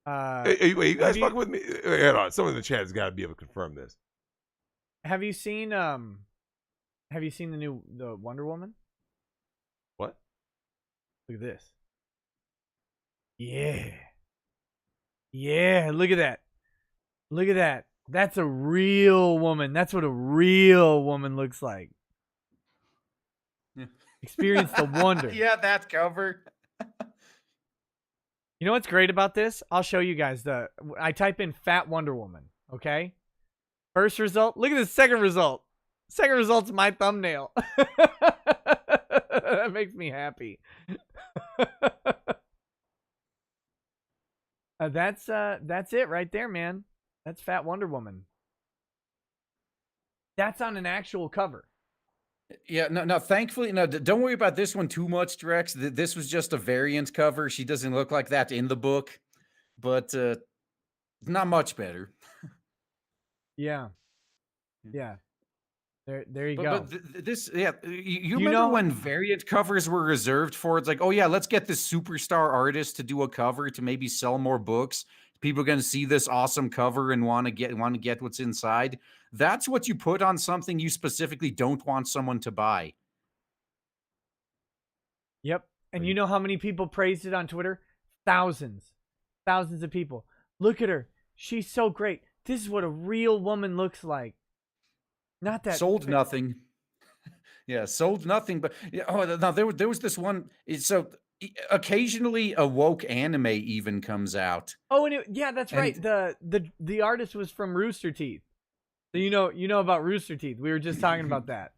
Speaker 2: Hey, wait, you guys fucking with me? Wait, hold on. Someone in the chat has got to be able to confirm this.
Speaker 1: Have you seen the Wonder Woman?
Speaker 2: What?
Speaker 1: Look at this. Yeah, look at that. Look at that. That's a real woman. That's what a real woman looks like. Experience the wonder.
Speaker 3: Yeah, that cover.
Speaker 1: You know what's great about this? I'll show you guys. I type in Fat Wonder Woman, okay? First result. Look at the second result. Second result's my thumbnail. That makes me happy. That's it right there, man. That's Fat Wonder Woman. That's on an actual cover.
Speaker 3: Yeah, no. Thankfully, no. Don't worry about this one too much, Drex. This was just a variant cover. She doesn't look like that in the book, but not much better.
Speaker 1: Yeah. There you go.
Speaker 3: But this, yeah. You remember when variant covers were reserved for? It's like, oh yeah, let's get this superstar artist to do a cover to maybe sell more books. People are going to see this awesome cover and want to get what's inside. That's what you put on something you specifically don't want someone to buy.
Speaker 1: Yep. And you know how many people praised it on Twitter? Thousands of people. Look at her. She's so great. This is what a real woman looks like. Not that
Speaker 3: sold nothing. Yeah, sold nothing. But no, there was this one. So occasionally a woke anime even comes out.
Speaker 1: Oh, and that's right. The artist was from Rooster Teeth. So you know about Rooster Teeth. We were just talking about that.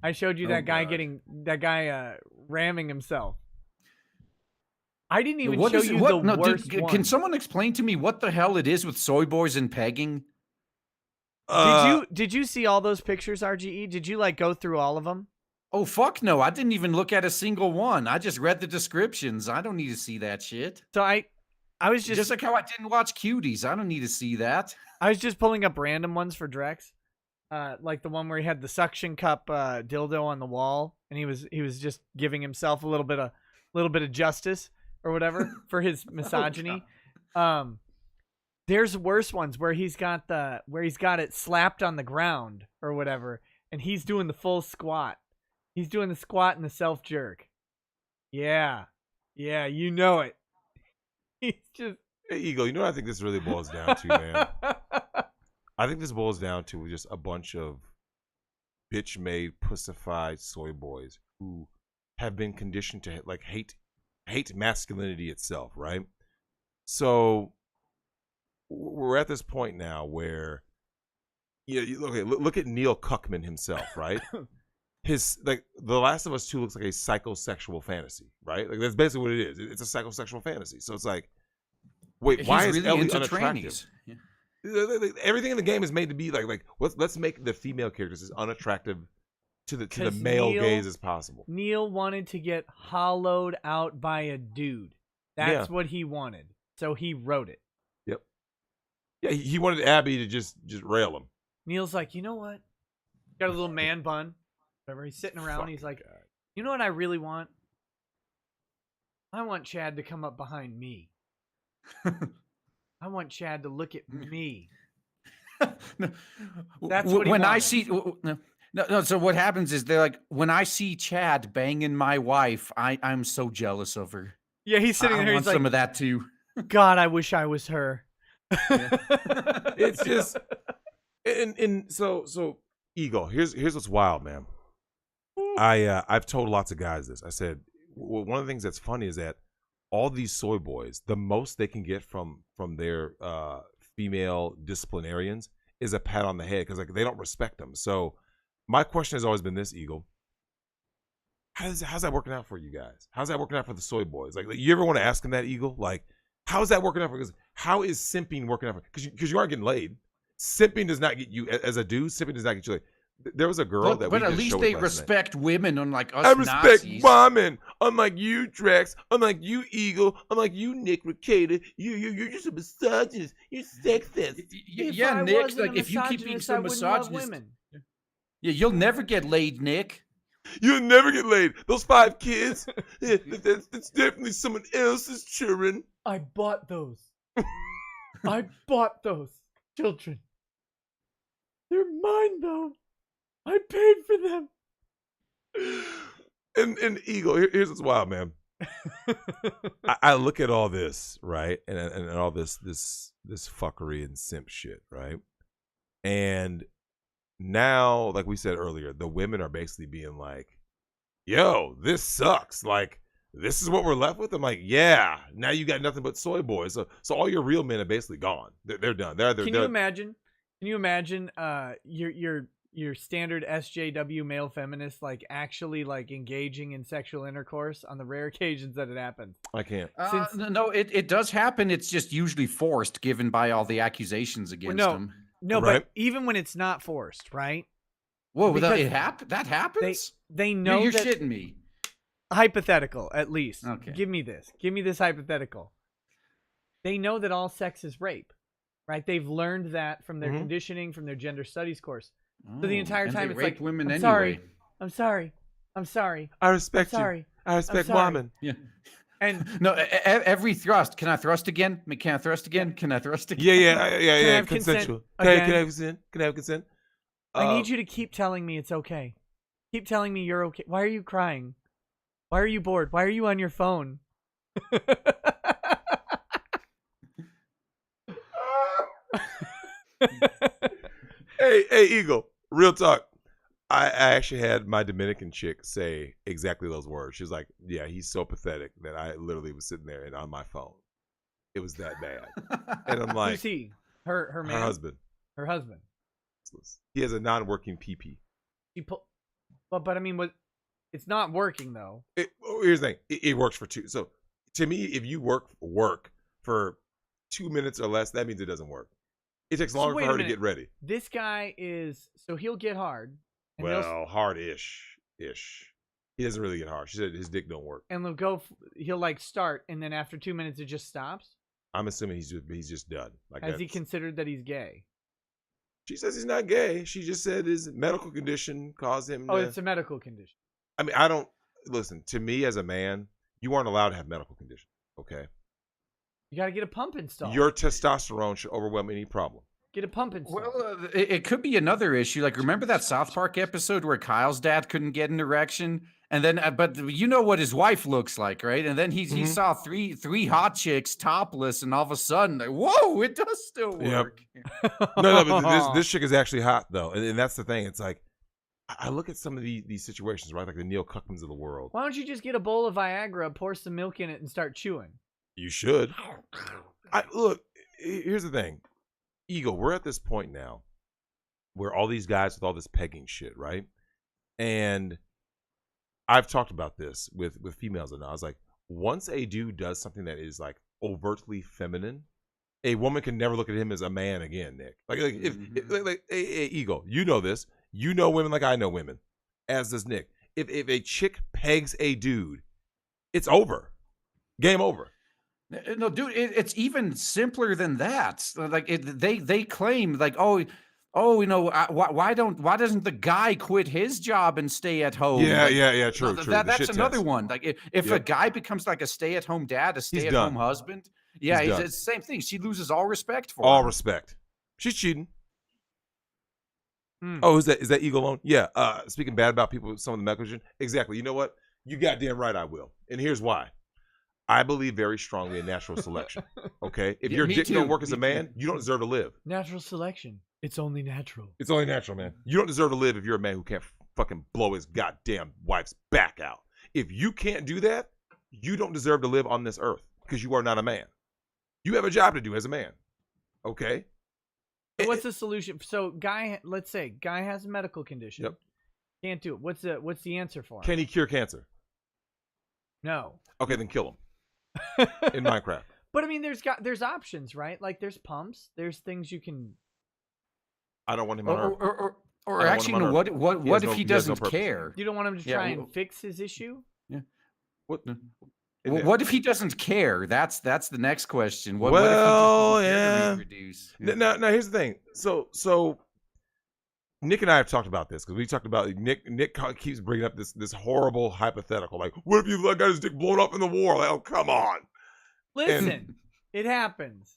Speaker 1: I showed you that guy ramming himself. I didn't even
Speaker 3: What
Speaker 1: show
Speaker 3: is it?
Speaker 1: you
Speaker 3: What?
Speaker 1: the
Speaker 3: No,
Speaker 1: worst
Speaker 3: can
Speaker 1: one.
Speaker 3: someone explain to me what the hell it is with soy boys and pegging?
Speaker 1: Did you see all those pictures, RGE? Did you like go through all of them?
Speaker 3: Oh, fuck no. I didn't even look at a single one. I just read the descriptions. I don't need to see that shit.
Speaker 1: So I was
Speaker 3: Just like how I didn't watch Cuties. I don't need to see that.
Speaker 1: I was just pulling up random ones for Drex. Like the one where he had the suction cup dildo on the wall, and he was just giving himself a little bit of justice or whatever for his misogyny. There's worse ones where he's got it slapped on the ground or whatever, and he's doing the full squat. He's doing the squat and the self jerk. Yeah, you know it. He's just
Speaker 2: Hey, Eagle, you know what I think this really boils down to, man? I think this boils down to just a bunch of bitch-made, pussified soy boys who have been conditioned to like hate masculinity itself, right? So we're at this point now where look at Neil Cuckman himself, right? His like The Last of Us 2 looks like a psychosexual fantasy, right? Like that's basically what it is. It's a psychosexual fantasy. So it's like, wait, why is
Speaker 3: really
Speaker 2: Ellie
Speaker 3: into
Speaker 2: unattractive?
Speaker 3: trannies? Yeah.
Speaker 2: Everything in the game is made to be like let's make the female characters as unattractive to the male gaze as possible.
Speaker 1: Neil wanted to get hollowed out by a dude. That's what he wanted. So he wrote it.
Speaker 2: Yep. Yeah, he wanted Abby to just rail him.
Speaker 1: Neil's like, you know what? Got a little man bun. Whatever. He's sitting around. He's like,
Speaker 2: God.
Speaker 1: you know what I really want? I want Chad to come up behind me. I want Chad to look at me.
Speaker 3: No.
Speaker 1: That's what he
Speaker 3: when I
Speaker 1: wanted.
Speaker 3: see no. So what happens is they're like, when I see Chad banging my wife, I'm so jealous of her.
Speaker 1: Yeah, he's sitting
Speaker 3: I
Speaker 1: there.
Speaker 3: want
Speaker 1: He's
Speaker 3: some
Speaker 1: like,
Speaker 3: of that too.
Speaker 1: God, I wish I was her.
Speaker 2: It's just and so Eagle. Here's what's wild, man. I've told lots of guys this. I said one of the things that's funny is that all these soy boys, the most they can get from their female disciplinarians is a pat on the head because like they don't respect them. So my question has always been this, Eagle. How's that working out for you guys? How's that working out for the soy boys? Like you ever want to ask them that, Eagle? Like, how's that working out for? Because how is simping working out? Because you aren't getting laid. Simping does not get you as a dude. Simping does not get you laid. There was a girl that we
Speaker 3: but at
Speaker 2: did a
Speaker 3: least
Speaker 2: show
Speaker 3: they
Speaker 2: with last night.
Speaker 3: respect women, unlike us.
Speaker 2: I respect
Speaker 3: Nazis.
Speaker 2: women. Unlike you, Drex. Unlike you, Eagle. Unlike you, Nick Ricada. You're just a misogynist. You're sexist.
Speaker 3: Yeah,
Speaker 1: I
Speaker 3: Nick.
Speaker 1: wasn't
Speaker 3: Like
Speaker 1: a
Speaker 3: if you keep being
Speaker 1: misogynist,
Speaker 3: so
Speaker 1: I wouldn't love
Speaker 3: misogynist,
Speaker 1: women.
Speaker 3: yeah, you'll never get laid, Nick.
Speaker 2: You'll never get laid. Those 5 kids, that's definitely someone else's children.
Speaker 1: I bought those. I bought those children. They're mine, though. I paid for them.
Speaker 2: And Eagle, here's what's wild, man. I look at all this, right, and all this fuckery and simp shit, right, and now, like we said earlier, the women are basically being like, "Yo, this sucks. Like, this is what we're left with." I'm like, "Yeah, now you got nothing but soy boys." So all your real men are basically gone. They're done.
Speaker 1: Can you imagine? Can you imagine? Your standard SJW male feminist like actually like engaging in sexual intercourse on the rare occasions that it happens.
Speaker 2: I can't.
Speaker 3: No, it does happen. It's just usually forced, given by all the accusations against them.
Speaker 1: No,
Speaker 2: Right.
Speaker 1: but even when it's not forced, right?
Speaker 3: Whoa,
Speaker 1: Because
Speaker 3: that happens?
Speaker 1: They know
Speaker 3: You're
Speaker 1: that,
Speaker 3: shitting me.
Speaker 1: hypothetical, at least.
Speaker 3: Okay.
Speaker 1: Give me this hypothetical. They know that all sex is rape, right? They've learned that from their conditioning, from their gender studies course. So the entire
Speaker 3: and
Speaker 1: time
Speaker 3: they
Speaker 1: it's
Speaker 3: rape
Speaker 1: like,
Speaker 3: women
Speaker 1: I'm
Speaker 3: anyway.
Speaker 1: sorry, I'm sorry, I'm sorry,
Speaker 2: I respect
Speaker 1: I'm sorry.
Speaker 2: I respect
Speaker 1: I'm sorry.
Speaker 2: women.
Speaker 3: Yeah.
Speaker 1: And
Speaker 3: No, every thrust. Can I thrust again? Can I thrust again? Can I thrust again?
Speaker 2: Yeah.
Speaker 1: I have consent
Speaker 2: Consensual.
Speaker 1: again?
Speaker 2: Can I have consent? Can I have consent?
Speaker 1: I need you to keep telling me it's okay. Keep telling me you're okay. Why are you crying? Why are you bored? Why are you on your phone?
Speaker 2: Hey, Eagle. Real talk. I actually had my Dominican chick say exactly those words. She was like, "Yeah, he's so pathetic that I literally was sitting there and on my phone. It was that bad." And I'm like,
Speaker 1: Who's he? Her man?
Speaker 2: her husband.
Speaker 1: Her husband.
Speaker 2: He has a non-working PP.
Speaker 1: She but I mean, it's not working though.
Speaker 2: Here's the thing. It works for 2. So to me, if you work for 2 minutes or less, that means it doesn't work. It takes longer
Speaker 1: wait
Speaker 2: for
Speaker 1: a
Speaker 2: her to
Speaker 1: minute.
Speaker 2: get ready.
Speaker 1: This guy is so he'll get hard. And
Speaker 2: Well, hard-ish. He doesn't really get hard. She said his dick don't work.
Speaker 1: and he'll like start, and then after 2 minutes it just stops.
Speaker 2: I'm assuming he's just done. Like
Speaker 1: Has he considered that he's gay?
Speaker 2: She says he's not gay. She just said his medical condition caused him.
Speaker 1: Oh, it's a medical condition.
Speaker 2: I mean, I don't listen. To me, as a man, you aren't allowed to have medical conditions. Okay.
Speaker 1: You got to get a pump installed.
Speaker 2: Your testosterone should overwhelm any problem.
Speaker 1: Get a pump installed.
Speaker 3: Well, it could be another issue. Like, remember that South Park episode where Kyle's dad couldn't get an erection, and then, but you know what his wife looks like, right? And then he saw three hot chicks topless, and all of a sudden, like, whoa, it does still work.
Speaker 2: No, but this chick is actually hot though, and that's the thing. It's like I look at some of these situations, right? Like the Neil Cuckmans of the world.
Speaker 1: Why don't you just get a bowl of Viagra, pour some milk in it, and start chewing?
Speaker 2: You should. Look, here's the thing. Eagle, we're at this point now where all these guys with all this pegging shit, right? And I've talked about this with females, and I was like, once a dude does something that is like overtly feminine, a woman can never look at him as a man again, Nick. Like hey, Eagle, you know this. You know women like I know women, as does Nick. If a chick pegs a dude, it's over. Game over.
Speaker 3: No, dude, it's even simpler than that. Like they claim like, oh, you know, why doesn't the guy quit his job and stay at home?
Speaker 2: Yeah, true.
Speaker 3: That's another one. Like if a guy becomes like a stay-at-home dad, a stay-at-home husband, it's the same thing. She loses all respect for
Speaker 2: all
Speaker 3: him.
Speaker 2: respect. She's cheating. Oh, is that Eagle alone? Yeah. Speaking bad about people with some of the medical condition. Exactly. You know what? You goddamn right I will. And here's why. I believe very strongly in natural selection. Okay? If your dick don't work as a man, you don't deserve to live.
Speaker 1: Natural selection. It's only natural.
Speaker 2: It's only natural, man. You don't deserve to live if you're a man who can't fucking blow his goddamn wife's back out. If you can't do that, you don't deserve to live on this earth because you are not a man. You have a job to do as a man. Okay?
Speaker 1: What's the solution? So, let's say guy has a medical condition.
Speaker 2: Yep.
Speaker 1: Can't do it. What's the answer for him?
Speaker 2: Can he cure cancer?
Speaker 1: No.
Speaker 2: Okay, then kill him. In Minecraft.
Speaker 1: But I mean, there's options, right? Like there's pumps, there's things you can.
Speaker 2: I don't want him on Earth.
Speaker 3: Or actually, what if he doesn't care?
Speaker 1: You don't want him to try and fix his issue?
Speaker 3: Yeah.
Speaker 2: What?
Speaker 3: What if he doesn't care? That's the next question. What
Speaker 2: well,
Speaker 3: if he doesn't care
Speaker 2: yeah.
Speaker 3: to reproduce?
Speaker 2: Now, here's the thing. So Nick and I have talked about this because we talked about Nick keeps bringing up this horrible hypothetical. Like, what if you got his dick blown up in the war? Like, oh, come on.
Speaker 1: Listen, it happens.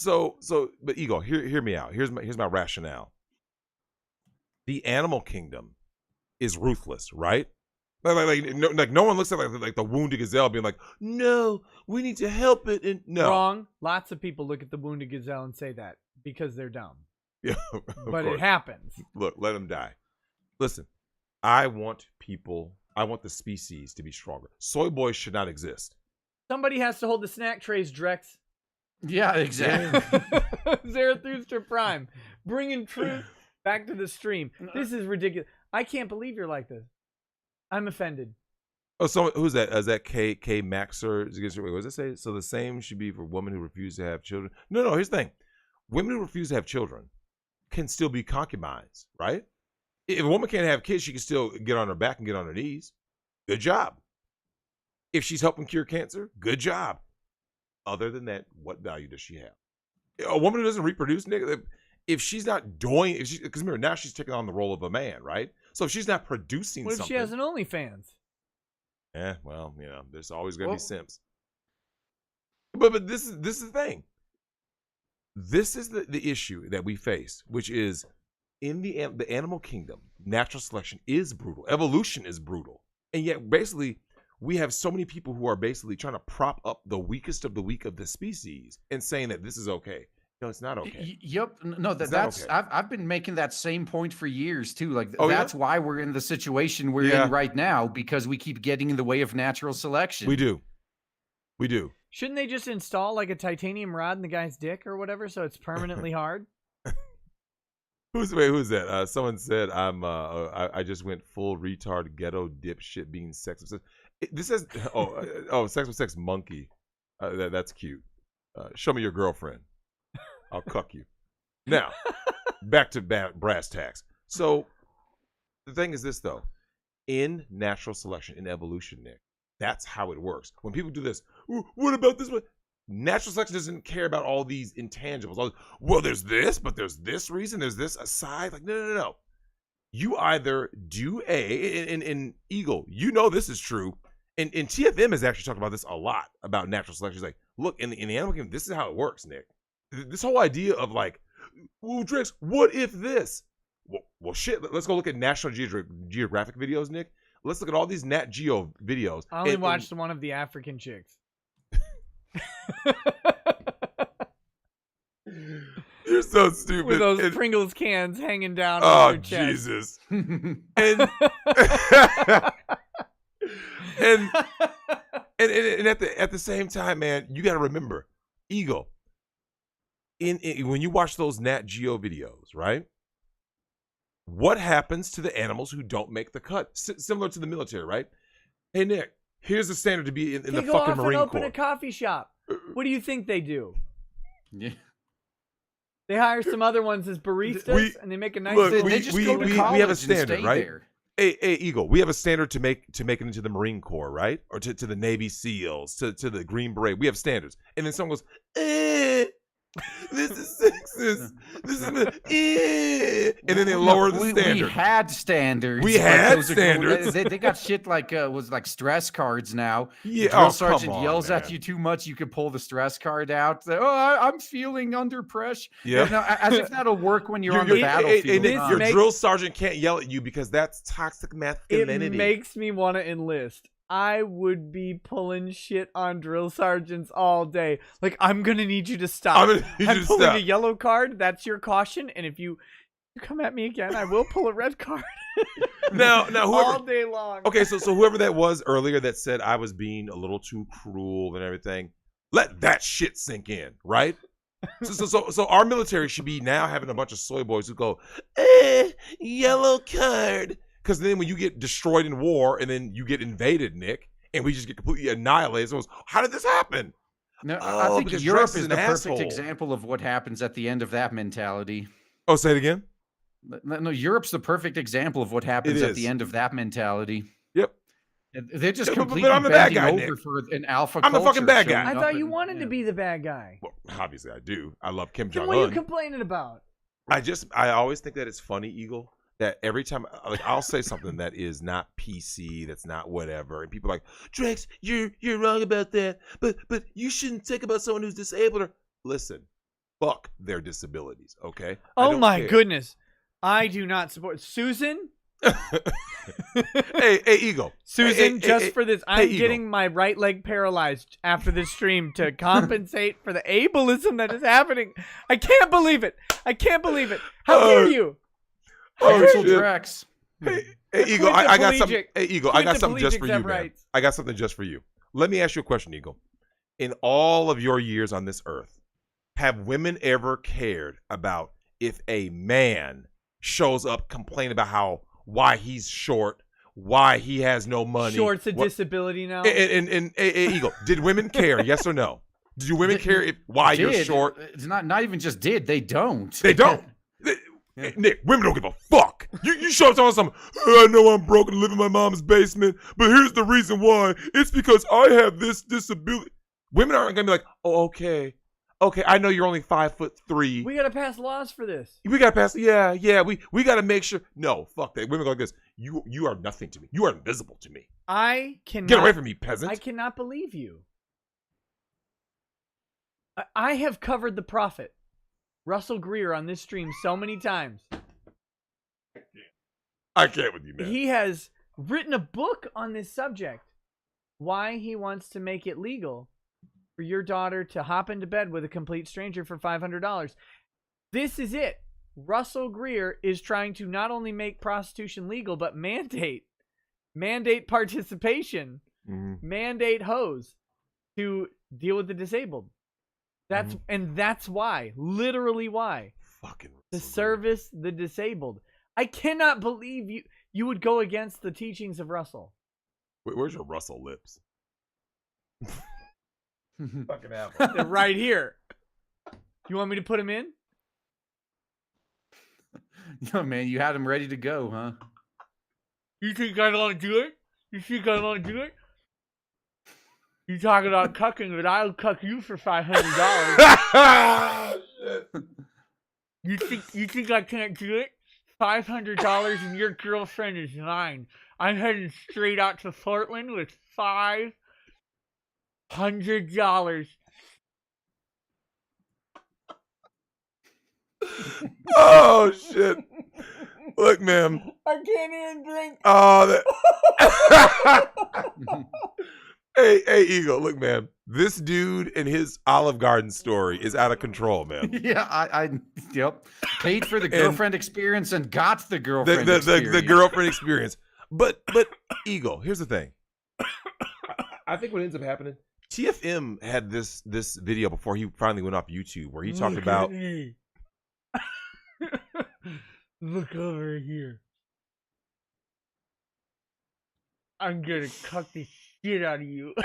Speaker 2: But Eagle, hear me out. Here's my rationale. The animal kingdom is ruthless, right? Like no one looks at like the wounded gazelle being like, no, we need to help it. And no,
Speaker 1: wrong. Lots of people look at the wounded gazelle and say that because they're dumb.
Speaker 2: Yeah,
Speaker 1: but it happens.
Speaker 2: Look, let them die. Listen, I want the species to be stronger. Soy boys should not exist.
Speaker 1: Somebody has to hold the snack trays, Drex.
Speaker 3: Yeah, exactly.
Speaker 1: Zarathustra Prime, bringing truth back to the stream. This is ridiculous. I can't believe you're like this. I'm offended.
Speaker 2: Oh, so who's that? Is that K Maxer? Wait, what does it say? So the same should be for women who refuse to have children. No. Here's the thing: women who refuse to have children can still be concubines, right? If a woman can't have kids, she can still get on her back and get on her knees. Good job. If she's helping cure cancer, good job. Other than that, what value does she have? A woman who doesn't reproduce, nigga, if she's not doing, because remember, now she's taking on the role of a man, right? So if she's not producing
Speaker 1: what if
Speaker 2: something.
Speaker 1: She has an OnlyFans?
Speaker 2: Well, there's always going to be simps. But this is the thing. This is the issue that we face, which is in the animal kingdom, natural selection is brutal. Evolution is brutal. And yet, basically, we have so many people who are basically trying to prop up the weakest of the weak of the species and saying that this is okay. No, it's not okay.
Speaker 3: Yep. No, that's okay. I've been making that same point for years too. Like that's why we're in the situation we're in right now, because we keep getting in the way of natural selection.
Speaker 2: We do.
Speaker 1: Shouldn't they just install like a titanium rod in the guy's dick or whatever so it's permanently hard?
Speaker 2: Who's that? Someone said I just went full retard ghetto dipshit being sex with sex. This says sex with sex monkey. That's cute. Show me your girlfriend. I'll cuck you. Now, back to brass tacks. So the thing is this though, in natural selection, in evolution, Nick, that's how it works. When people do this, what about this one? Natural selection doesn't care about all these intangibles. Well, there's this, but there's this reason, there's this aside. Like, no. You either do in Eagle, you know this is true. And TFM has actually talked about this a lot, about natural selection. It's like, look, in the animal kingdom, this is how it works, Nick. This whole idea of like, well, Drex, what if this? Well, shit, let's go look at National Geographic videos, Nick. Let's look at all these Nat Geo videos.
Speaker 1: I only watched one of the African chicks.
Speaker 2: You're so stupid.
Speaker 1: With those Pringles cans hanging down
Speaker 2: Oh,
Speaker 1: on your chest.
Speaker 2: Jesus. and at the same time, man, you got to remember, Eagle, when you watch those Nat Geo videos, right? What happens to the animals who don't make the cut? Similar to the military, right? Hey, Nick, here's the standard to be in the fucking Marine Corps. They go off and
Speaker 1: open a coffee shop. What do you think they do?
Speaker 3: Yeah.
Speaker 1: They hire some other ones as baristas, and they make a nice. Look,
Speaker 3: they just go to college.
Speaker 2: We have a standard, right?
Speaker 3: There.
Speaker 2: Hey, Eagle, we have a standard to make it into the Marine Corps, right? Or to the Navy SEALs, to the Green Beret. We have standards, and then someone goes, this is sexist. This is and then they lower the standard.
Speaker 3: We had standards.
Speaker 2: We had standards.
Speaker 3: They got shit like was like stress cards now.
Speaker 2: Yeah,
Speaker 3: the drill sergeant yells at you too much, you can pull the stress card out. I'm feeling under pressure.
Speaker 2: Yeah,
Speaker 3: as if that'll work when you're on the battlefield.
Speaker 2: Your drill sergeant can't yell at you because that's toxic masculinity.
Speaker 1: It makes me want to enlist. I would be pulling shit on drill sergeants all day. Like, I'm going to need you to stop. I'm pulling a yellow card. That's your caution. And if you come at me again, I will pull a red card.
Speaker 2: now, whoever,
Speaker 1: all day long.
Speaker 2: Okay, so whoever that was earlier that said I was being a little too cruel and everything, let that shit sink in, right? So our military should be now having a bunch of soy boys who go, yellow card. Because then when you get destroyed in war and then you get invaded, Nick, and we just get completely annihilated, so how did this happen?
Speaker 3: No, I think Europe is the perfect example of what happens at the end of that mentality.
Speaker 2: Oh, say it again?
Speaker 3: No, Europe's the perfect example of what happens at the end of that mentality.
Speaker 2: Yep.
Speaker 3: They're just completely
Speaker 2: I'm the bad guy,
Speaker 3: over
Speaker 2: Nick.
Speaker 3: For an alpha
Speaker 2: I'm
Speaker 3: culture.
Speaker 2: the fucking bad guy.
Speaker 1: I thought you wanted to be the bad guy.
Speaker 2: Well, obviously I do. I love Kim Jong-un.
Speaker 1: What are you complaining about?
Speaker 2: I always think that it's funny, Eagle, that every time, like, I'll say something that is not PC, that's not whatever, and people are like, Drex, you're wrong about that, but you shouldn't take about someone who's disabled. Or listen, fuck their disabilities, okay?
Speaker 1: Oh my goodness, I do not support Susan.
Speaker 2: hey, Eagle.
Speaker 1: Susan, for this, I'm getting my right leg paralyzed after this stream to compensate for the ableism that is happening. I can't believe it. How dare you?
Speaker 3: Drex.
Speaker 2: Hey, Eagle, I got something. Hey, Eagle, I got something just for you, man. I got something just for you. Let me ask you a question, Eagle. In all of your years on this earth, have women ever cared about if a man shows up complaining about why he's short, why he has no money?
Speaker 1: Short's a disability now.
Speaker 2: And Eagle, did women care? Yes or no? Do women care why you're short?
Speaker 3: It's not even just did. They don't.
Speaker 2: They don't. Nick, women don't give a fuck. You show up telling something, I know I'm broke and live in my mom's basement, but here's the reason why. It's because I have this disability. Women aren't going to be like, oh, okay, I know you're only 5'3".
Speaker 1: We got to pass laws for this.
Speaker 2: We got to pass, yeah, we got to make sure. No, fuck that. Women go like this. You are nothing to me. You are invisible to me.
Speaker 1: I cannot.
Speaker 2: Get away from me, peasant.
Speaker 1: I cannot believe you. I have covered the prophet, Russell Greer, on this stream so many times.
Speaker 2: I can't with you, man.
Speaker 1: He has written a book on this subject. Why he wants to make it legal for your daughter to hop into bed with a complete stranger for $500. This is it. Russell Greer is trying to not only make prostitution legal, but mandate participation, mandate hoes to deal with the disabled. That's why, literally why.
Speaker 2: Fucking
Speaker 1: to
Speaker 2: Russell
Speaker 1: service the disabled. I cannot believe you would go against the teachings of Russell.
Speaker 2: Where's your Russell lips? Fucking apple.
Speaker 1: They're right here. You want me to put them in?
Speaker 3: Yo, man, you had him ready to go, huh?
Speaker 1: You think I want to do it? You think I want to do it? You talking about cucking, but I'll cuck you for $500. You think I can't do it? $500 and your girlfriend is mine. I'm heading straight out to Portland with $500.
Speaker 2: Oh shit! Look, ma'am.
Speaker 1: I can't even drink.
Speaker 2: Oh, hey, Eagle. Look, man. This dude and his Olive Garden story is out of control, man.
Speaker 3: Yeah, yep. Paid for the girlfriend experience and got the girlfriend experience.
Speaker 2: The girlfriend experience. But Eagle, here's the thing. I think what ends up happening, TFM had this video before he finally went off YouTube where he talked about.
Speaker 1: Look over here. I'm gonna cuck the shit out of you.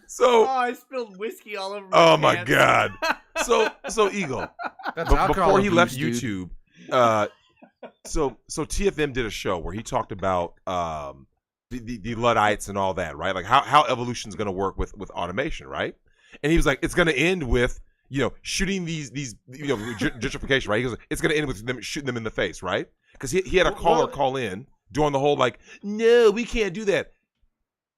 Speaker 2: So,
Speaker 1: I spilled whiskey all over my
Speaker 2: oh my
Speaker 1: pants.
Speaker 2: God. So Eagle,
Speaker 3: That's alcohol
Speaker 2: before he
Speaker 3: abuse,
Speaker 2: left
Speaker 3: dude.
Speaker 2: YouTube, so TFM did a show where he talked about the Luddites and all that, right? Like how evolution's going to work with automation, right? And he was like, it's going to end with shooting these gentrification, right? He goes, it's going to end with them shooting them in the face, right? Because he had a caller call in doing the whole like, no, we can't do that.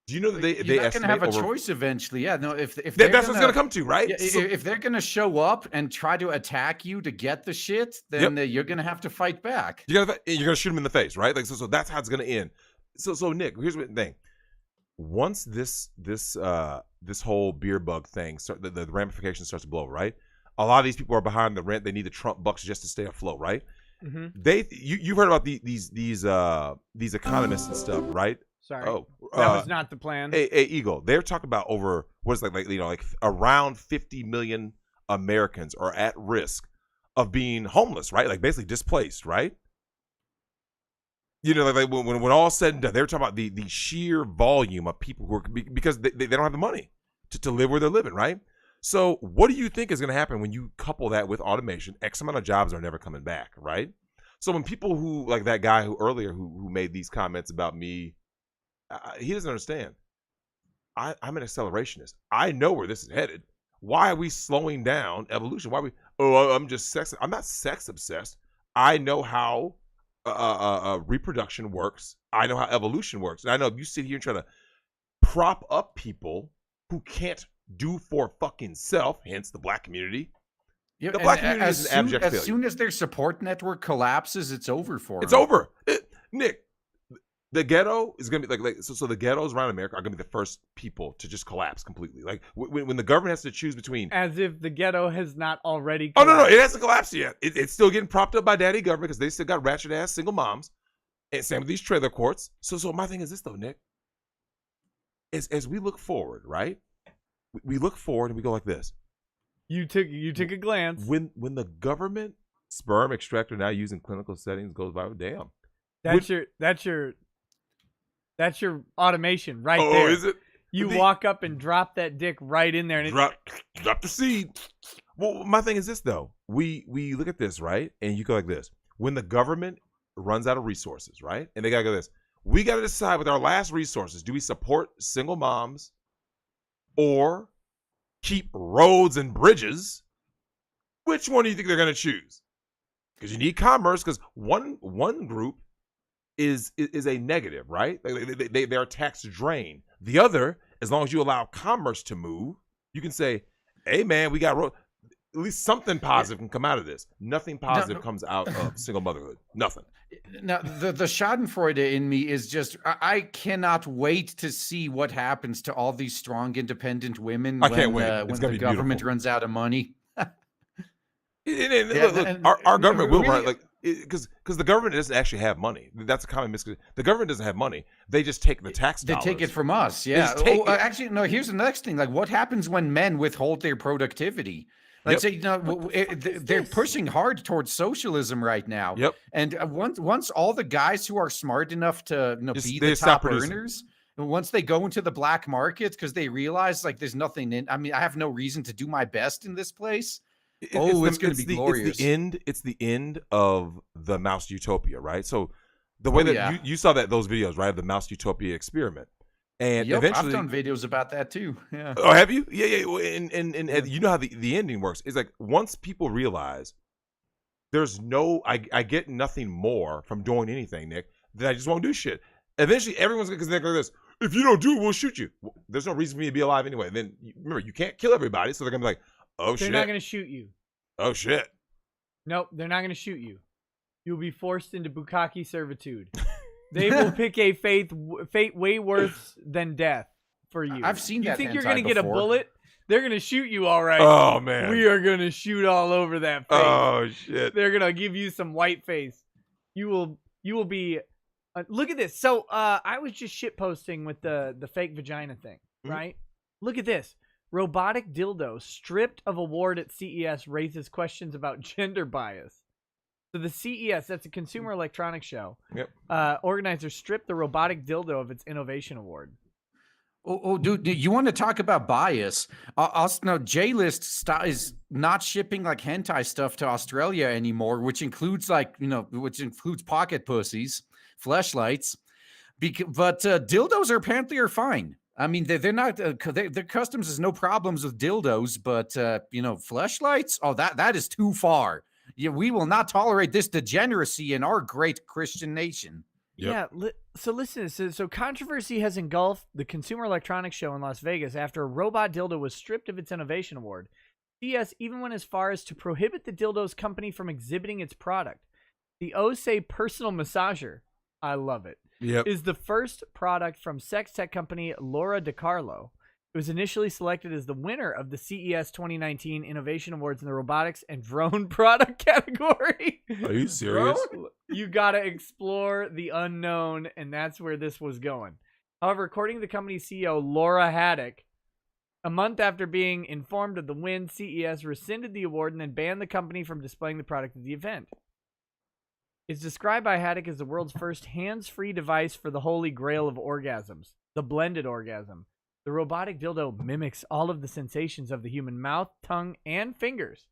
Speaker 2: Do you know that they
Speaker 3: You're not gonna have a
Speaker 2: over...
Speaker 3: choice eventually? Yeah, no. If
Speaker 2: that's what it's gonna come to, right?
Speaker 3: Yeah, if they're gonna show up and try to attack you to get the shit, then you're gonna have to fight back.
Speaker 2: You're gonna shoot them in the face, right? Like so that's how it's gonna end. So Nick, here's the thing. Once this whole beer bug thing, the ramifications starts to blow, right? A lot of these people are behind the rent. They need the Trump bucks just to stay afloat, right?
Speaker 1: Mm-hmm.
Speaker 2: You've heard about these economists and stuff, right?
Speaker 1: Sorry.
Speaker 2: Oh,
Speaker 1: that was not the plan.
Speaker 2: Hey, Eagle, they're talking about over what's like around 50 million Americans are at risk of being homeless, right? Like basically displaced, right? Like when all said and done, they were talking about the sheer volume of people who are because they don't have the money to live where they're living, right? So what do you think is going to happen when you couple that with automation? X amount of jobs are never coming back, right? So when people who like that guy who made these comments about me, he doesn't understand. I'm an accelerationist. I know where this is headed. Why are we slowing down evolution? Why are we? Oh, I'm just sex. I'm not sex obsessed. I know how reproduction works. I know how evolution works. And I know if you sit here and try to prop up people who can't do for fucking self, hence the black community.
Speaker 3: Yeah,
Speaker 2: the black community is an abject failure.
Speaker 3: As soon as their support network collapses, it's over for them.
Speaker 2: It's over. Nick. The ghetto is going to be so the ghettos around America are going to be the first people to just collapse completely. Like when the government has to choose between.
Speaker 1: As if the ghetto has not already
Speaker 2: collapsed.
Speaker 1: collapsed.
Speaker 2: Oh, no, it hasn't collapsed yet. It's still getting propped up by daddy government because they still got ratchet ass single moms. And same with these trailer courts. So my thing is this though, Nick. As we look forward, right? We look forward and we go like this.
Speaker 1: You took a glance.
Speaker 2: When the government sperm extractor now used in clinical settings goes viral, damn.
Speaker 1: That's your automation right
Speaker 2: there.
Speaker 1: Oh,
Speaker 2: is it?
Speaker 1: You walk up and drop that dick right in there and
Speaker 2: drop the seed. Well, my thing is this though. We look at this, right? And you go like this. When the government runs out of resources, right? And they gotta go this. We gotta decide with our last resources, do we support single moms or keep roads and bridges? Which one do you think they're gonna choose? Because you need commerce, because one group is a negative, right? They're a tax drain. The other, as long as you allow commerce to move, you can say, hey man, we got at least something positive can come out of this. Nothing positive comes out of single motherhood. Nothing.
Speaker 3: Now, the Schadenfreude in me is just, I cannot wait to see what happens to all these strong, independent women
Speaker 2: when
Speaker 3: the government runs out of money.
Speaker 2: Look, our government will run because the government doesn't actually have money. That's a common misconception. The government doesn't have money. They just take the tax dollars.
Speaker 3: They take it from us. Yeah. Actually, no. Here's the next thing. Like, what happens when men withhold their productivity? Like,
Speaker 2: Yep.
Speaker 3: say, you know, they're
Speaker 1: this?
Speaker 3: pushing hard towards socialism right now.
Speaker 2: Yep.
Speaker 3: And once all the guys who are smart enough to be
Speaker 2: They
Speaker 3: the
Speaker 2: stop
Speaker 3: top
Speaker 2: producing.
Speaker 3: earners, and once they go into the black market because they realize like there's nothing in. I mean, I have no reason to do my best in this place. It's going to be glorious.
Speaker 2: It's the end of the mouse utopia, right? So the way that you saw those videos, right, of the mouse utopia experiment. And eventually,
Speaker 3: I've done videos about that too. Yeah.
Speaker 2: Oh, have you? Yeah. And you know how the ending works. It's like once people realize there's I get nothing more from doing anything, Nick, then I just won't do shit. Eventually, everyone's going to think like this. If you don't do it, we'll shoot you. Well, there's no reason for me to be alive anyway. Then remember, you can't kill everybody, so they're going to be like, oh, shit.
Speaker 1: They're not going to shoot you.
Speaker 2: Oh, shit.
Speaker 1: Nope, they're not going to shoot you. You'll be forced into bukkake servitude. They will pick a fate way worse than death for you.
Speaker 3: I've seen that.
Speaker 1: You think you're going to get a bullet? They're going to shoot you all right.
Speaker 2: Oh, man.
Speaker 1: We are going to shoot all over that face.
Speaker 2: Oh, shit.
Speaker 1: They're going to give you some white face. You will be... look at this. So I was just shitposting with the fake vagina thing, right? Look at this. Robotic dildo stripped of award at CES raises questions about gender bias. So the CES, that's a Consumer Electronics Show.
Speaker 2: Yep.
Speaker 1: Organizers stripped the robotic dildo of its innovation award.
Speaker 3: Oh, dude, you want to talk about bias? Also, J-List is not shipping like hentai stuff to Australia anymore, which includes pocket pussies, fleshlights. But dildos apparently fine. I mean, they're not. Their customs is no problems with dildos, but fleshlights. Oh, that is too far. Yeah, we will not tolerate this degeneracy in our great Christian nation.
Speaker 2: Yep.
Speaker 1: Yeah, so listen, so controversy has engulfed the Consumer Electronics Show in Las Vegas after a robot dildo was stripped of its innovation award. CES even went as far as to prohibit the dildo's company from exhibiting its product. The Ose personal massager, I love it, is the first product from sex tech company Laura DiCarlo. It was initially selected as the winner of the CES 2019 Innovation Awards in the robotics and drone product category.
Speaker 2: Are you serious?
Speaker 1: You gotta explore the unknown, and that's where this was going. However, according to the company's CEO, Laura Haddock, a month after being informed of the win, CES rescinded the award and then banned the company from displaying the product at the event. It's described by Haddock as the world's first hands-free device for the holy grail of orgasms, the blended orgasm. The robotic dildo mimics all of the sensations of the human mouth, tongue, and fingers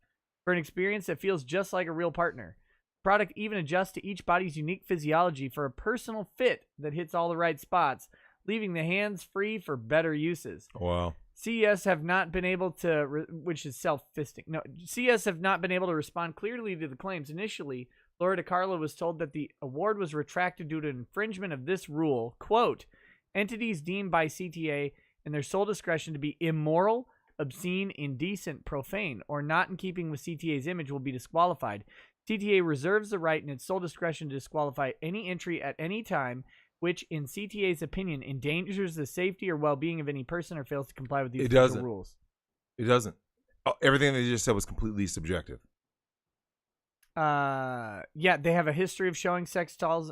Speaker 1: for an experience that feels just like a real partner. The product even adjusts to each body's unique physiology for a personal fit that hits all the right spots, leaving the hands free for better uses.
Speaker 2: Wow.
Speaker 1: CES have not been able to, which is self-fisting. No, CES have not been able to respond clearly to the claims. Initially, Laura DiCarlo was told that the award was retracted due to infringement of this rule. Quote, entities deemed by CTA in their sole discretion to be immoral, obscene, indecent, profane, or not in keeping with CTA's image will be disqualified. CTA reserves the right in its sole discretion to disqualify any entry at any time which, in CTA's opinion, endangers the safety or well-being of any person or fails to comply with these rules.
Speaker 2: It doesn't. Everything they just said was completely subjective.
Speaker 1: Yeah, they have a history of showing sex toys,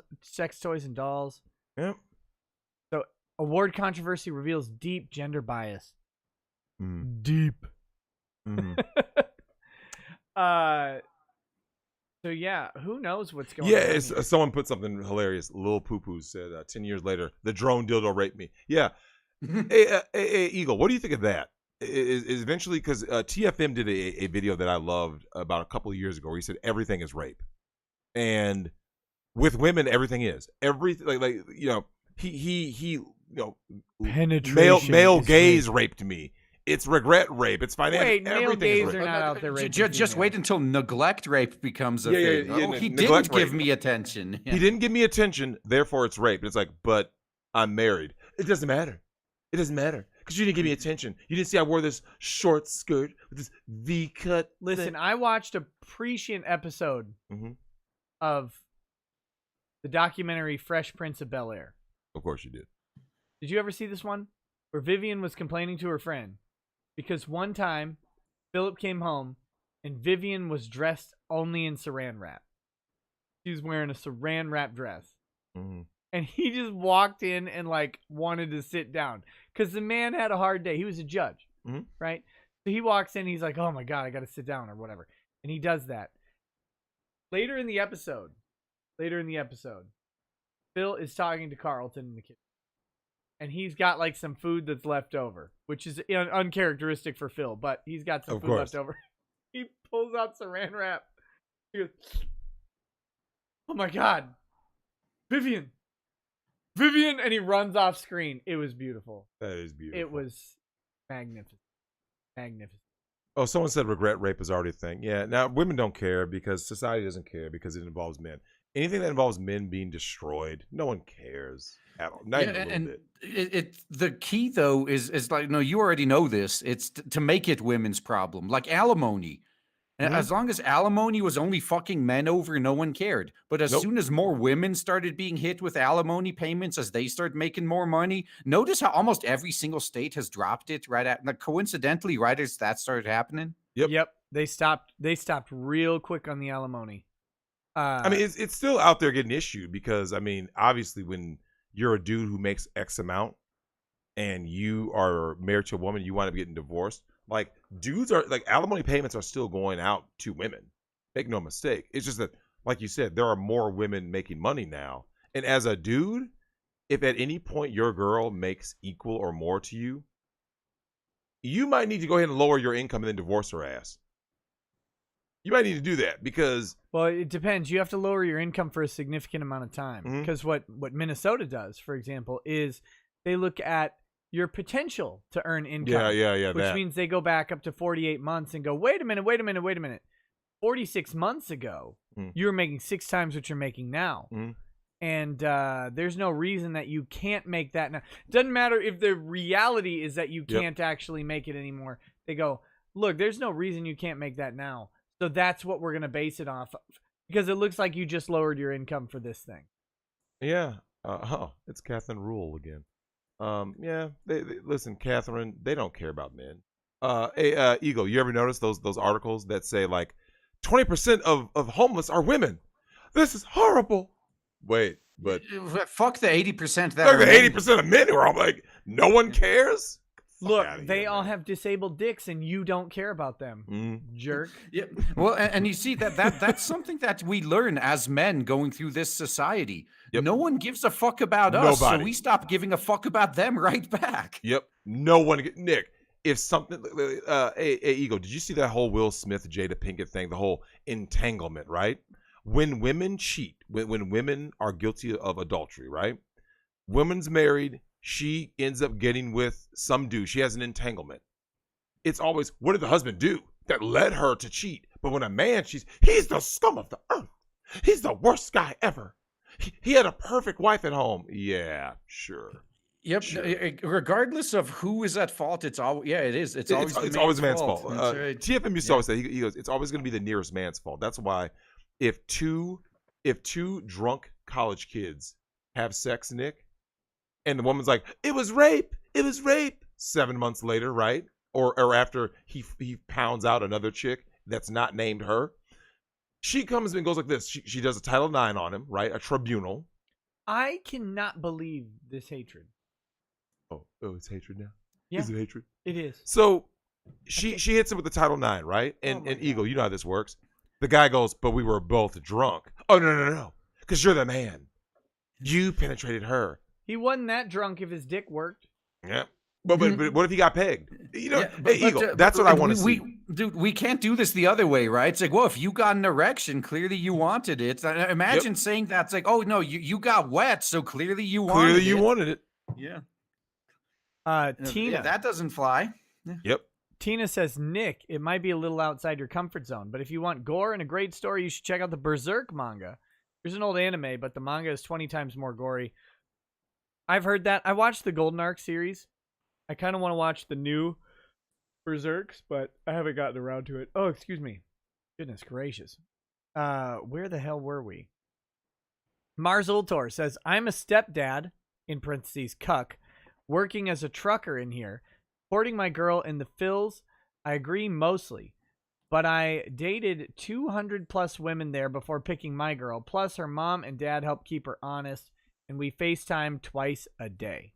Speaker 1: and dolls.
Speaker 2: Yep.
Speaker 1: So, award controversy reveals deep gender bias.
Speaker 2: Deep.
Speaker 1: So yeah, who knows what's going on?
Speaker 2: Yeah, someone put something hilarious. Lil Poo Poo said 10 years later, the drone dildo raped me. Yeah. Hey, Eagle, what do you think of that? Is eventually, because TFM did a video that I loved about a couple of years ago where he said everything is rape. And with women, everything is. Everything, like he
Speaker 1: penetration
Speaker 2: male gaze raped me. It's regret rape. It's financial.
Speaker 1: Wait, male gays are not out there raping
Speaker 3: just wait until neglect rape becomes a thing. He didn't give me attention.
Speaker 2: He didn't give me attention, therefore it's rape. It's like, but I'm married. It doesn't matter. It doesn't matter because you didn't give me attention. You didn't see I wore this short skirt with this V-cut.
Speaker 1: Listen, I watched a prescient episode of the documentary Fresh Prince of Bel-Air.
Speaker 2: Of course you did.
Speaker 1: Did you ever see this one? Where Vivian was complaining to her friend because one time Philip came home and Vivian was dressed only in saran wrap. She was wearing a saran wrap dress. And he just walked in and wanted to sit down because the man had a hard day. He was a judge, right? So he walks in, he's like, oh my God, I got to sit down or whatever. And he does that. Later in the episode, Phil is talking to Carlton in the kitchen. And he's got like some food that's left over, which is uncharacteristic for Phil, but he's got some food left over. He pulls out saran wrap. He goes, oh my God, Vivian, and he runs off screen. It was beautiful.
Speaker 2: That is beautiful.
Speaker 1: It was magnificent.
Speaker 2: Oh, someone said regret rape is already a thing. Yeah, now women don't care because society doesn't care because it involves men. Anything that involves men being destroyed, no one cares at all. Not even a little bit.
Speaker 3: The key though is like, no, you already know this. It's to make it women's problem, like alimony.
Speaker 2: Mm-hmm.
Speaker 3: As long as alimony was only fucking men over, no one cared. But as soon as more women started being hit with alimony payments, as they start making more money, notice how almost every single state has dropped it coincidentally, right as that started happening.
Speaker 1: Yep. They stopped real quick on the alimony.
Speaker 2: I mean, it's still out there getting issued because, I mean, obviously when you're a dude who makes X amount and you are married to a woman, you wind up getting divorced. Like, dudes are, like, alimony payments are still going out to women. Make no mistake. It's just that, like you said, there are more women making money now. And as a dude, if at any point your girl makes equal or more to you, you might need to go ahead and lower your income and then divorce her ass. You might need to do that because...
Speaker 1: Well, it depends. You have to lower your income for a significant amount of time. Because what Minnesota does, for example, is they look at your potential to earn income.
Speaker 2: Yeah.
Speaker 1: Which means they go back up to 48 months and go, wait a minute. 46 months ago, you were making 6 times what you're making now. And there's no reason that you can't make that now. Doesn't matter if the reality is that you can't actually make it anymore. They go, look, there's no reason you can't make that now. So that's what we're going to base it off of. Because it looks like you just lowered your income for this thing.
Speaker 2: Yeah. It's Catherine Rule again. They listen, Catherine, they don't care about men. Hey, Ego, you ever notice those articles that say like 20% of homeless are women? This is horrible. Wait, but
Speaker 3: fuck the 80% that
Speaker 2: fuck
Speaker 3: are
Speaker 2: the
Speaker 3: men.
Speaker 2: 80% of men who are all like, no one cares.
Speaker 1: Look, they all have disabled dicks, and you don't care about them, jerk.
Speaker 3: Yeah. Well, and you see that's something that we learn as men going through this society.
Speaker 2: Yep.
Speaker 3: No one gives a fuck about us, so
Speaker 2: Nobody.
Speaker 3: we stop giving a fuck about them right back.
Speaker 2: Yep. No one. Nick, if something, hey, Ego, did you see that whole Will Smith, Jada Pinkett thing? The whole entanglement, right? When women cheat, when women are guilty of adultery, right? Woman's married. She ends up getting with some dude. She has an entanglement. It's always, what did the husband do that led her to cheat? But when a man cheats, he's the scum of the earth. He's the worst guy ever. He had a perfect wife at home. Yeah, sure.
Speaker 3: Yep.
Speaker 2: Sure.
Speaker 3: Regardless of who is at fault, it's all. Yeah, it is. It's always
Speaker 2: a man's fault.
Speaker 3: That's right.
Speaker 2: TFM used to always say, he goes, it's always going to be the nearest man's fault. That's why if two drunk college kids have sex, Nick, and the woman's like, it was rape. 7 months later, right? Or after he pounds out another chick that's not named her. She comes and goes like this. She does a Title IX on him, right? A tribunal.
Speaker 1: I cannot believe this hatred.
Speaker 2: Oh, it's hatred now?
Speaker 1: Yeah.
Speaker 2: Is it hatred?
Speaker 1: It is.
Speaker 2: So she hits him with the Title IX, right? And Eagle, you know how this works. The guy goes, but we were both drunk. Oh, no. Because you're the man. You penetrated her.
Speaker 1: He wasn't that drunk if his dick worked.
Speaker 2: Yeah. But what if he got pegged? You know,
Speaker 3: Yeah,
Speaker 2: Eagle, that's what I want to see.
Speaker 3: Dude, we can't do this the other way, right? It's like, well, if you got an erection, clearly you wanted it. Imagine saying that. It's like, oh, no, you got wet, so clearly you wanted it.
Speaker 2: Clearly you wanted it.
Speaker 3: Yeah.
Speaker 1: Tina.
Speaker 3: Yeah, that doesn't fly.
Speaker 2: Yep.
Speaker 1: Tina says, Nick, it might be a little outside your comfort zone, but if you want gore and a great story, you should check out the Berserk manga. There's an old anime, but the manga is 20 times more gory. I've heard that. I watched the Golden Arc series. I kind of want to watch the new Berserks, but I haven't gotten around to it. Oh, excuse me. Goodness gracious. Where the hell were we? Mars Ultor says, I'm a stepdad, in parentheses, cuck, working as a trucker in here, courting my girl in the fills. I agree mostly, but I dated 200 plus women there before picking my girl. Plus her mom and dad help keep her honest, and we FaceTime twice a day.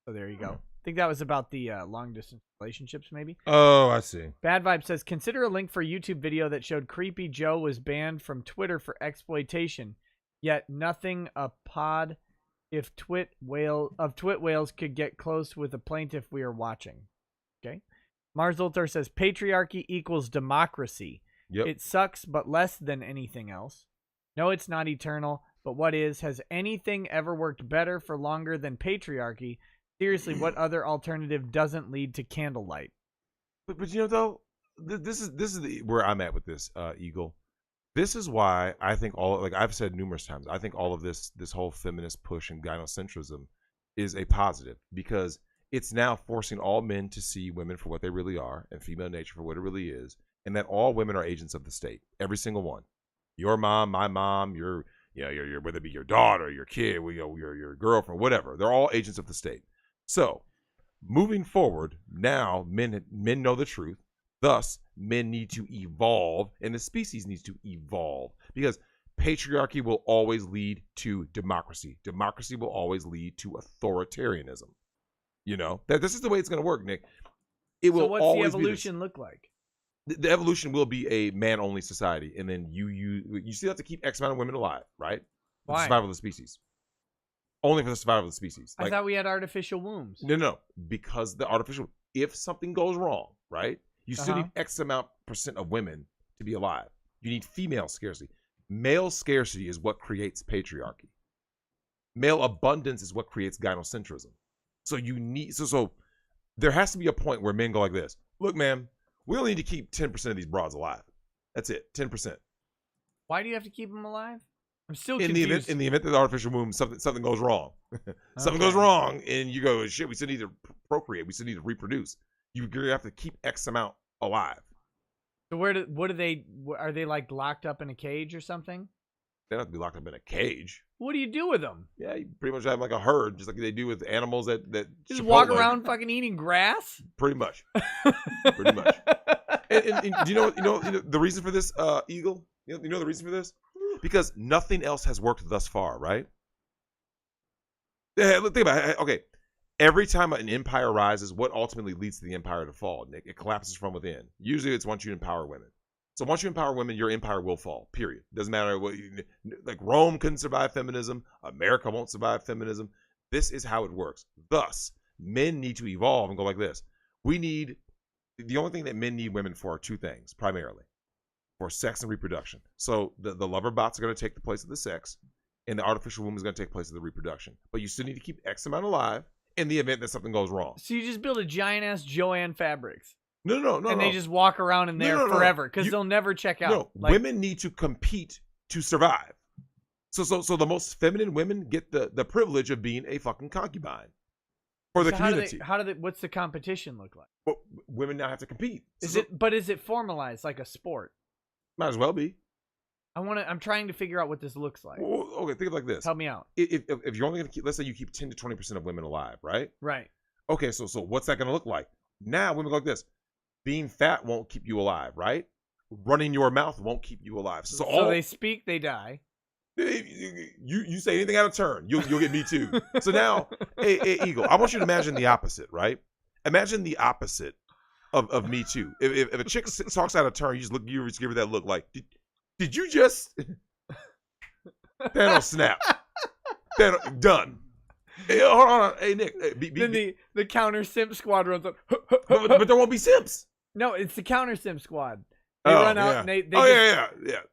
Speaker 1: So there you go. think that was about the long distance relationships, maybe.
Speaker 2: Oh, I see.
Speaker 1: Bad Vibe says, consider a link for a YouTube video that showed Creepy Joe was banned from Twitter for exploitation, yet nothing a pod if twit whales could get close with a plaintiff we are watching. Okay. Mars Ultor says, patriarchy equals democracy.
Speaker 2: Yep.
Speaker 1: It sucks, but less than anything else. No, it's not eternal, but what is? Has anything ever worked better for longer than patriarchy? Seriously, what other alternative doesn't lead to candlelight?
Speaker 2: But you know though, this is where I'm at with this, Eagle. This is why I think like I've said numerous times, I think all of this whole feminist push and gynocentrism is a positive, because it's now forcing all men to see women for what they really are and female nature for what it really is, and that all women are agents of the state, every single one. Your mom, my mom, your whether it be your daughter, your kid, your girlfriend, whatever. They're all agents of the state. So, moving forward, now men know the truth. Thus, men need to evolve, and the species needs to evolve, because patriarchy will always lead to democracy. Democracy will always lead to authoritarianism. You know, this is the way it's going to work, Nick. It will always be. So
Speaker 1: what's the evolution look like?
Speaker 2: The evolution will be a man-only society, and then you still have to keep X amount of women alive, right? For the survival of the species. Only for the survival of the species.
Speaker 1: I thought we had artificial wombs.
Speaker 2: No, because the artificial. If something goes wrong, right? You still need X amount % of women to be alive. You need female scarcity. Male scarcity is what creates patriarchy. Male abundance is what creates gynocentrism. So you need so there has to be a point where men go like this. Look, man. We only need to keep 10% of these broads alive. That's it, 10%.
Speaker 1: Why do you have to keep them alive? I'm still confused.
Speaker 2: In the event that the artificial womb, something goes wrong. Something goes wrong, and you go, shit, we still need to procreate. We still need to reproduce. You're going to have to keep X amount alive.
Speaker 1: So are they like locked up in a cage or something?
Speaker 2: They don't have to be locked up in a cage.
Speaker 1: What do you do with them?
Speaker 2: Yeah, you pretty much have like a herd, just like they do with animals that
Speaker 1: just walk around fucking eating grass?
Speaker 2: Pretty much. Pretty much. And do you know the reason for this, Eagle? You know the reason for this? Because nothing else has worked thus far, right? Yeah, think about it. Okay, every time an empire rises, what ultimately leads to the empire to fall, Nick? It collapses from within. Usually it's once you empower women. So once you empower women, your empire will fall, period. Doesn't matter what, like Rome couldn't survive feminism. America won't survive feminism. This is how it works. Thus, men need to evolve and go like this. The only thing that men need women for are two things, primarily. For sex and reproduction. So the lover bots are going to take the place of the sex, and the artificial womb is going to take place of the reproduction. But you still need to keep X amount alive in the event that something goes wrong.
Speaker 1: So you just build a giant-ass Joanne Fabrics.
Speaker 2: No.
Speaker 1: And they just walk around in there forever because they'll never check out.
Speaker 2: No, women need to compete to survive. So the most feminine women get the privilege of being a fucking concubine for the community.
Speaker 1: What's the competition look like?
Speaker 2: Well, women now have to compete.
Speaker 1: Is it formalized like a sport?
Speaker 2: Might as well be.
Speaker 1: I'm trying to figure out what this looks like.
Speaker 2: Well, okay, think of it like this.
Speaker 1: Help me out.
Speaker 2: If you're only going to keep, let's say you keep 10 to 20% of women alive, right?
Speaker 1: Right.
Speaker 2: Okay, so what's that going to look like? Now women go like this. Being fat won't keep you alive, right? Running your mouth won't keep you alive. So
Speaker 1: they speak, they die.
Speaker 2: You say anything out of turn, you'll get me too. So now, hey, Eagle, I want you to imagine the opposite, right? Imagine the opposite of me too. If a chick talks out of turn, you just give her that look like, did you just? Thanos snap. Thanos, done. Hey, hold on. Hey, Nick.
Speaker 1: Then the counter simp squad runs up.
Speaker 2: but there won't be simps.
Speaker 1: No, it's the counter simp squad. They run out and they
Speaker 2: yeah.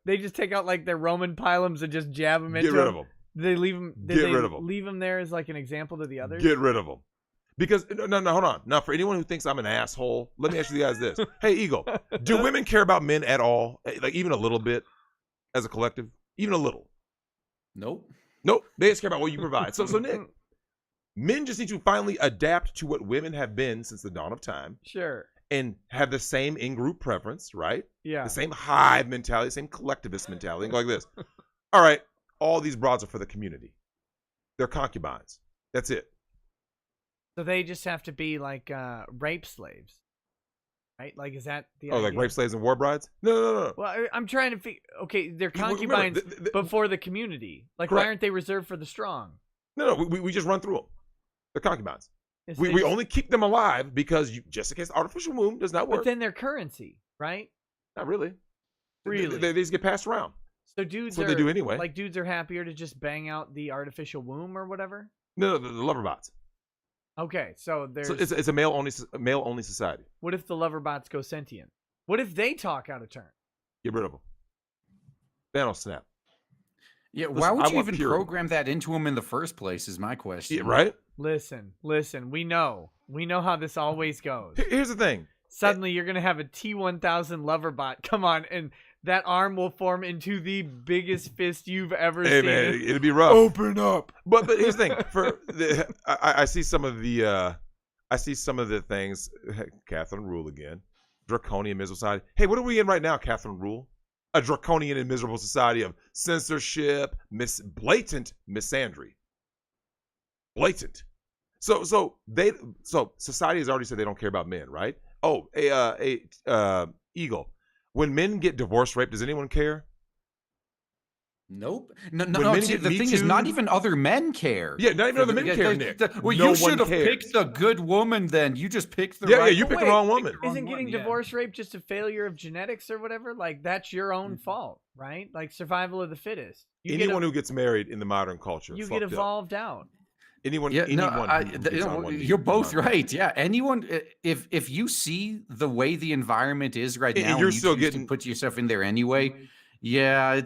Speaker 1: They just take out like their Roman pylons and just jab them into
Speaker 2: Get rid of them.
Speaker 1: They leave them.
Speaker 2: Get rid of them.
Speaker 1: Leave them there as like an example to the others.
Speaker 2: Get rid of them. Because no, hold on. Now, for anyone who thinks I'm an asshole, let me ask you guys this: hey, Eagle, do women care about men at all? Like even a little bit, as a collective, even a little?
Speaker 3: Nope.
Speaker 2: They just care about what you provide. So Nick, men just need to finally adapt to what women have been since the dawn of time.
Speaker 1: Sure.
Speaker 2: And have the same in-group preference, right?
Speaker 1: Yeah.
Speaker 2: The same hive mentality, same collectivist mentality. And go like this. All right, all these broads are for the community. They're concubines. That's it.
Speaker 1: So they just have to be like rape slaves, right? Like, is that the idea?
Speaker 2: Like rape slaves and war brides? No.
Speaker 1: Well, I'm trying to figure. Okay, they're concubines, but for the community. Like,
Speaker 2: correct.
Speaker 1: Why aren't they reserved for the strong?
Speaker 2: No. We just run through them. They're concubines. We only keep them alive because just in case artificial womb does not work.
Speaker 1: But then they're currency, right?
Speaker 2: Not really.
Speaker 1: Really?
Speaker 2: They just get passed around.
Speaker 1: So dudes
Speaker 2: That's what they do anyway.
Speaker 1: Like dudes are happier to just bang out the artificial womb or whatever?
Speaker 2: No, the lover bots.
Speaker 1: Okay, so there's...
Speaker 2: So it's a male only society.
Speaker 1: What if the lover bots go sentient? What if they talk out of turn?
Speaker 2: Get rid of them. They don't snap.
Speaker 3: Yeah,
Speaker 2: Listen,
Speaker 3: why would
Speaker 2: I
Speaker 3: you
Speaker 2: want
Speaker 3: even
Speaker 2: purity.
Speaker 3: program that into them in the first place is my question.
Speaker 2: Yeah, right?
Speaker 1: Listen. We know how this always goes.
Speaker 2: Here's the thing.
Speaker 1: Suddenly you're going to have a T-1000 lover bot. Come on, and that arm will form into the biggest fist you've ever
Speaker 2: Hey,
Speaker 1: seen.
Speaker 2: man, it'll be rough.
Speaker 3: Open up.
Speaker 2: But here's the thing. I see some of the things. Catherine Rule again. Draconian miserable society. Hey, what are we in right now, Catherine Rule? A draconian and miserable society of censorship, blatant misandry. Blatant. So society has already said they don't care about men, right? Oh, Eagle. When men get divorced, raped, does anyone care?
Speaker 3: Nope.
Speaker 2: When
Speaker 3: No.
Speaker 2: men
Speaker 3: See,
Speaker 2: get
Speaker 3: the
Speaker 2: Me
Speaker 3: thing is,
Speaker 2: Too'd-
Speaker 3: not even other men care.
Speaker 2: Yeah, not even other men care, Nick.
Speaker 3: Well,
Speaker 2: No
Speaker 3: you should
Speaker 2: one
Speaker 3: have
Speaker 2: cares.
Speaker 3: picked the good woman then. You just picked the
Speaker 2: Yeah,
Speaker 3: right
Speaker 2: you
Speaker 3: one.
Speaker 2: picked the wrong woman.
Speaker 1: Isn't getting
Speaker 3: yeah.
Speaker 1: divorced, rape just a failure of genetics or whatever? Like, that's your own fault, right? Like, survival of the fittest.
Speaker 2: Anyone who gets married in the modern culture,
Speaker 1: you
Speaker 2: fucked
Speaker 1: get
Speaker 2: up.
Speaker 1: evolved out.
Speaker 2: Anyone,
Speaker 3: Yeah, no,
Speaker 2: who gets on one knee
Speaker 3: you're
Speaker 2: in the
Speaker 3: both
Speaker 2: modern
Speaker 3: right. Yeah, anyone, if you see the way the environment is right
Speaker 2: And
Speaker 3: now,
Speaker 2: you're
Speaker 3: and you
Speaker 2: still
Speaker 3: choose
Speaker 2: getting-
Speaker 3: to put yourself in there anyway. Yeah,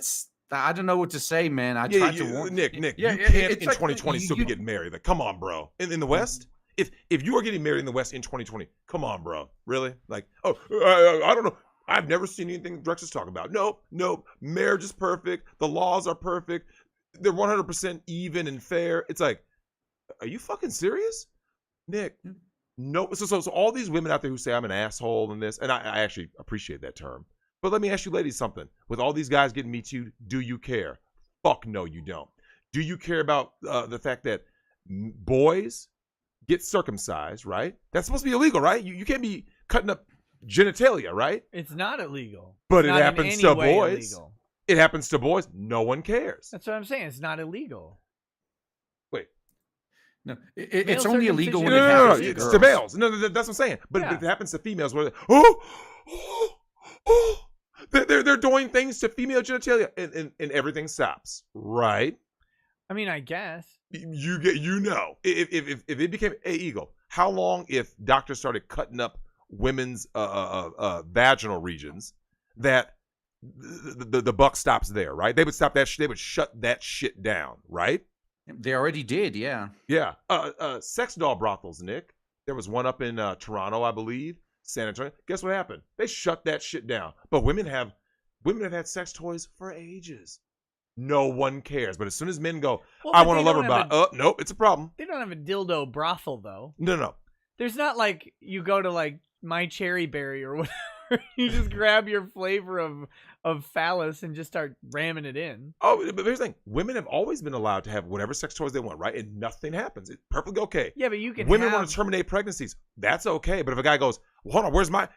Speaker 3: I don't know what to say, man. I tried to warn
Speaker 2: Nick,
Speaker 3: Yeah,
Speaker 2: you can't
Speaker 3: it's
Speaker 2: in
Speaker 3: like,
Speaker 2: 2020 still be getting married. Like, come on, bro. In the West, if you are getting married in the West in 2020, come on, bro. Really? Like, I don't know. I've never seen anything Drex is talking about. Nope. Marriage is perfect. The laws are perfect. They're 100% even and fair. It's like, are you fucking serious, Nick? No. So all these women out there who say I'm an asshole and this, and I actually appreciate that term. But let me ask you ladies something. With all these guys getting Me Too, do you care? Fuck no, you don't. Do you care about the fact that boys get circumcised, right? That's supposed to be illegal, right? You can't be cutting up genitalia, right?
Speaker 1: It's not illegal.
Speaker 2: But
Speaker 1: It's
Speaker 2: it
Speaker 1: not in
Speaker 2: happens
Speaker 1: any
Speaker 2: to
Speaker 1: way
Speaker 2: boys.
Speaker 1: illegal.
Speaker 2: It happens to boys. No one cares.
Speaker 1: That's what I'm saying. It's not illegal.
Speaker 2: Wait.
Speaker 3: No, it's
Speaker 1: Male
Speaker 3: only illegal when
Speaker 1: circumcision-
Speaker 3: it
Speaker 2: No,
Speaker 3: happens to
Speaker 2: it's
Speaker 3: girls.
Speaker 2: to males. No, that's what I'm saying. But
Speaker 1: Yeah.
Speaker 2: if it happens to females, where they're doing things to female genitalia, and everything stops, right?
Speaker 1: I mean, I guess.
Speaker 2: If it became Eagle, how long if doctors started cutting up women's vaginal regions that the buck stops there, right? They would stop that. They would shut that shit down, right?
Speaker 3: They already did, yeah.
Speaker 2: Yeah. Sex doll brothels, Nick. There was one up in Toronto, I believe, San Antonio. Guess what happened? They shut that shit down. But women have had sex toys for ages. No one cares. But as soon as men go,
Speaker 1: Well,
Speaker 2: I
Speaker 1: but
Speaker 2: want a
Speaker 1: they
Speaker 2: lover
Speaker 1: don't have
Speaker 2: bot. Nope, it's a problem.
Speaker 1: They don't have a dildo brothel, though.
Speaker 2: No.
Speaker 1: There's not like you go to like My Cherry Berry or whatever. You just grab your flavor of phallus and just start ramming it in.
Speaker 2: Oh, but here's the thing. Women have always been allowed to have whatever sex toys they want, right? And nothing happens. It's perfectly okay.
Speaker 1: Yeah, but you can
Speaker 2: Women
Speaker 1: have...
Speaker 2: want to terminate pregnancies. That's okay. But if a guy goes, well, hold on, where's my...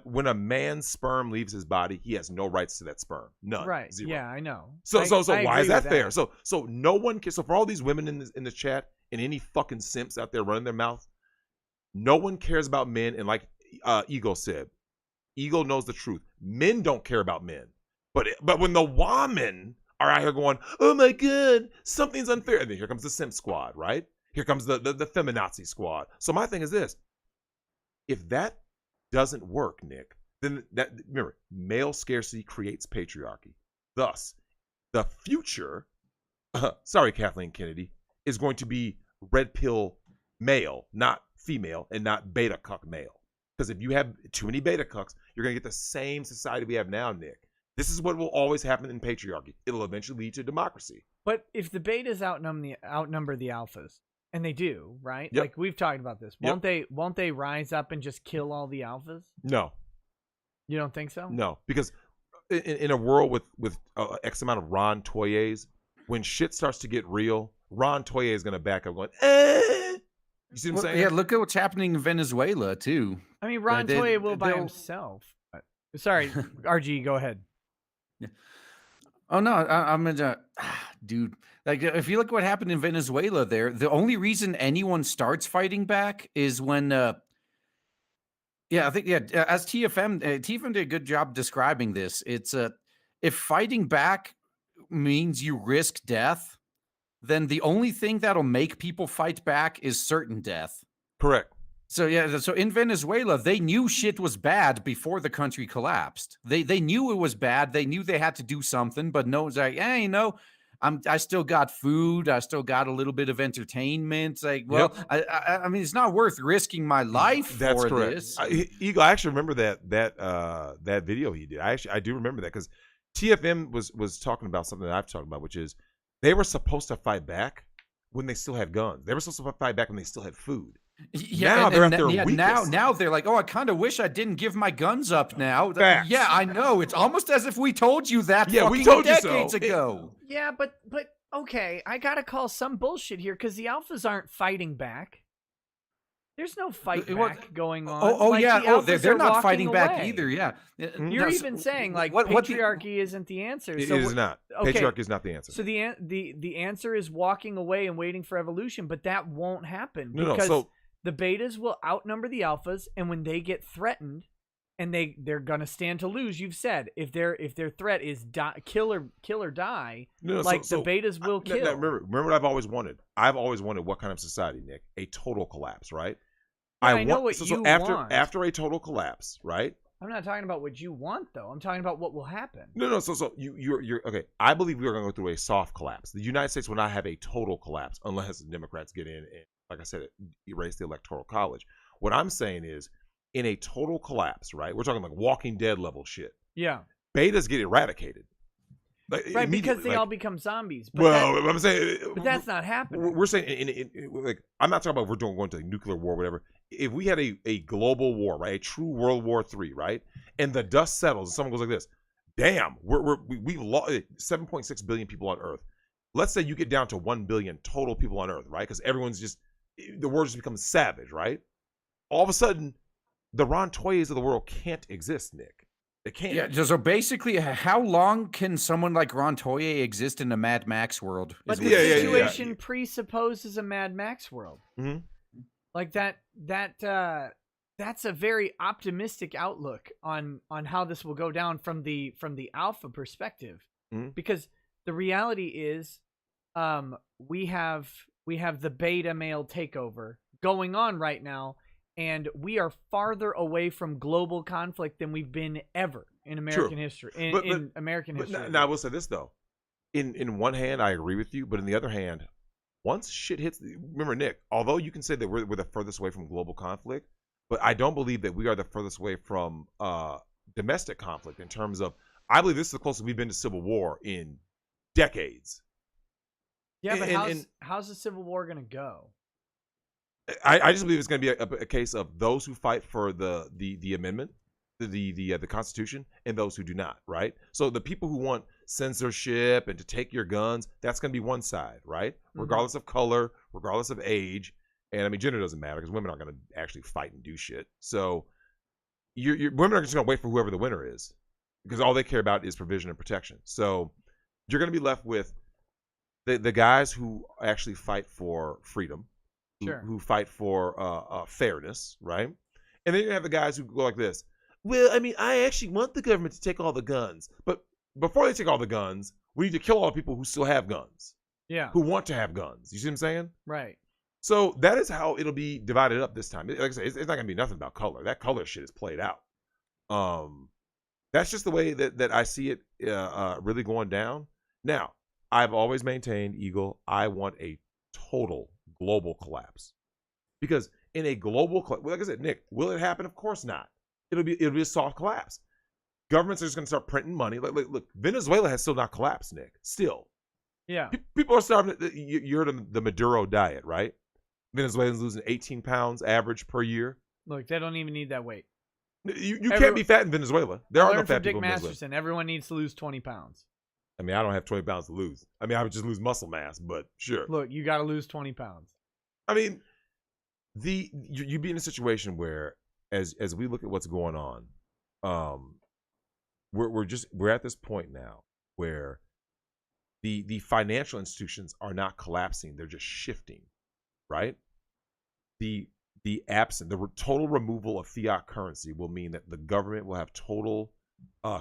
Speaker 2: when a man's sperm leaves his body, he has no rights to that sperm. None.
Speaker 1: Right.
Speaker 2: Zero.
Speaker 1: Yeah, I know.
Speaker 2: So
Speaker 1: I
Speaker 2: why
Speaker 1: agree
Speaker 2: is that
Speaker 1: with
Speaker 2: fair? So no one cares. So for all these women in this chat and any fucking simps out there running their mouth, no one cares about men. And like Eagle said, Eagle knows the truth. Men don't care about men. But when the women are out here going, oh my God, something's unfair. And then here comes the simp squad, right? Here comes the feminazi squad. So my thing is this. If that doesn't work, Nick, then remember, male scarcity creates patriarchy. Thus, the future, sorry, Kathleen Kennedy, is going to be red pill male, not female, and not beta cuck male. Because if you have too many beta cucks, you're going to get the same society we have now, Nick. This is what will always happen in patriarchy. It'll eventually lead to democracy.
Speaker 1: But if the betas outnumber the alphas, and they do, right?
Speaker 2: Yep.
Speaker 1: Like we've talked about this.
Speaker 2: Yep.
Speaker 1: Won't they rise up and just kill all the alphas?
Speaker 2: No.
Speaker 1: You don't think so?
Speaker 2: No, because in a world with X amount of Ron Toyes, when shit starts to get real, Ron Toye is going to back up going, You see what I'm saying?
Speaker 3: Yeah, look at what's happening in Venezuela, too.
Speaker 1: I mean, Ron Toye will by himself. Sorry, RG, go ahead.
Speaker 3: Yeah. Oh, no, I'm going to... dude. Like, if you look what happened in Venezuela there, the only reason anyone starts fighting back is when, I think, as TFM did a good job describing this. It's, if fighting back means you risk death, then the only thing that'll make people fight back is certain death.
Speaker 2: Correct.
Speaker 3: So so in Venezuela, they knew shit was bad before the country collapsed. They knew it was bad. They knew they had to do something, but no one's like, I still got food. I still got a little bit of entertainment. It's like, well, I mean, it's not worth risking my life
Speaker 2: That's
Speaker 3: for
Speaker 2: correct.
Speaker 3: this.
Speaker 2: Eagle, I actually remember that video he did. I do remember that because TFM was talking about something that I've talked about, which is they were supposed to fight back when they still had guns. They were supposed to fight back when they still had food. Now they're at their weakest.
Speaker 3: Now they're like, oh, I kind of wish I didn't give my guns up now.
Speaker 2: Facts.
Speaker 3: Yeah, I know. It's almost as if we told you that
Speaker 2: we told you
Speaker 3: decades
Speaker 2: so.
Speaker 3: ago.
Speaker 1: Yeah, but okay, I gotta call some bullshit here because the alphas aren't fighting back. There's no fight back going on.
Speaker 3: They're not fighting back
Speaker 1: away.
Speaker 3: either. Yeah,
Speaker 1: You're even saying like patriarchy isn't the answer.
Speaker 2: It is not. Patriarchy is not the answer.
Speaker 1: So the answer is walking away and waiting for evolution, but that won't happen
Speaker 2: because
Speaker 1: the betas will outnumber the alphas, and when they get threatened, and they're gonna stand to lose. You've said if their threat is kill or die, the betas will kill.
Speaker 2: Remember what I've always wanted. I've always wanted what kind of society, Nick? A total collapse, right?
Speaker 1: Yeah, I know what you want.
Speaker 2: After a total collapse, right?
Speaker 1: I'm not talking about what you want, though. I'm talking about what will happen.
Speaker 2: No. So you're okay. I believe we are going to go through a soft collapse. The United States will not have a total collapse unless the Democrats get in and, like I said, erase the Electoral College. What I'm saying is, in a total collapse, right? We're talking like Walking Dead level shit.
Speaker 1: Yeah.
Speaker 2: Betas get eradicated.
Speaker 1: Right, because they all become zombies.
Speaker 2: But I'm saying,
Speaker 1: but that's not happening.
Speaker 2: We're saying, like, I'm not talking about we're going to nuclear war, whatever. If we had a global war, right, a true World War III, right, and the dust settles, and someone goes like this, damn, we've lost 7.6 billion people on Earth. Let's say you get down to 1 billion total people on Earth, right? Because everyone's the world just becomes savage, right? All of a sudden, the Rontoyas of the world can't exist, Nick. They can't.
Speaker 3: Yeah, so basically, how long can someone like Rontoya exist in a Mad Max world?
Speaker 1: But the situation presupposes a Mad Max world.
Speaker 2: Mm-hmm.
Speaker 1: Like that's a very optimistic outlook on how this will go down from the alpha perspective.
Speaker 2: Mm-hmm.
Speaker 1: Because the reality is we have the beta male takeover going on right now. And we are farther away from global conflict than we've been ever in American history. In American history.
Speaker 2: Now, I will say this, though. In one hand, I agree with you. But in the other hand, once shit hits... Remember, Nick, although you can say that we're the furthest away from global conflict, but I don't believe that we are the furthest away from domestic conflict in terms of... I believe this is the closest we've been to civil war in decades.
Speaker 1: Yeah, but how's the Civil War going to go?
Speaker 2: I just believe it's going to be a case of those who fight for the amendment, the Constitution, and those who do not, right? So the people who want censorship and to take your guns, that's going to be one side, right? Mm-hmm. Regardless of color, regardless of age, and I mean gender doesn't matter because women aren't going to actually fight and do shit. So women are just going to wait for whoever the winner is because all they care about is provision and protection. So you're going to be left with the guys who actually fight for freedom.
Speaker 1: Sure.
Speaker 2: Who fight for fairness, right? And then you have the guys who go like this. Well, I mean, I actually want the government to take all the guns. But before they take all the guns, we need to kill all the people who still have guns.
Speaker 1: Yeah.
Speaker 2: Who want to have guns. You see what I'm saying?
Speaker 1: Right.
Speaker 2: So that is how it'll be divided up this time. Like I said, it's not going to be nothing about color. That color shit is played out. That's just the way that I see it really going down. Now, I've always maintained, Eagle, I want a total global collapse, because in a global like I said, Nick, will it happen? Of course not. It'll be a soft collapse. Governments are just going to start printing money. Look, Venezuela has still not collapsed, Nick. Still,
Speaker 1: yeah.
Speaker 2: People are starving. You heard of the Maduro diet, right? Venezuelans losing 18 pounds average per year.
Speaker 1: Look, they don't even need that weight.
Speaker 2: You can't be fat in Venezuela. There are no fat people in Venezuela.
Speaker 1: Dick Masterson, everyone needs to lose 20 pounds.
Speaker 2: I mean, I don't have 20 pounds to lose. I mean, I would just lose muscle mass, but sure.
Speaker 1: Look, you got to lose 20 pounds.
Speaker 2: I mean, you be in a situation where, as we look at what's going on, we're at this point now where the financial institutions are not collapsing; they're just shifting, right? The total removal of fiat currency will mean that the government will have total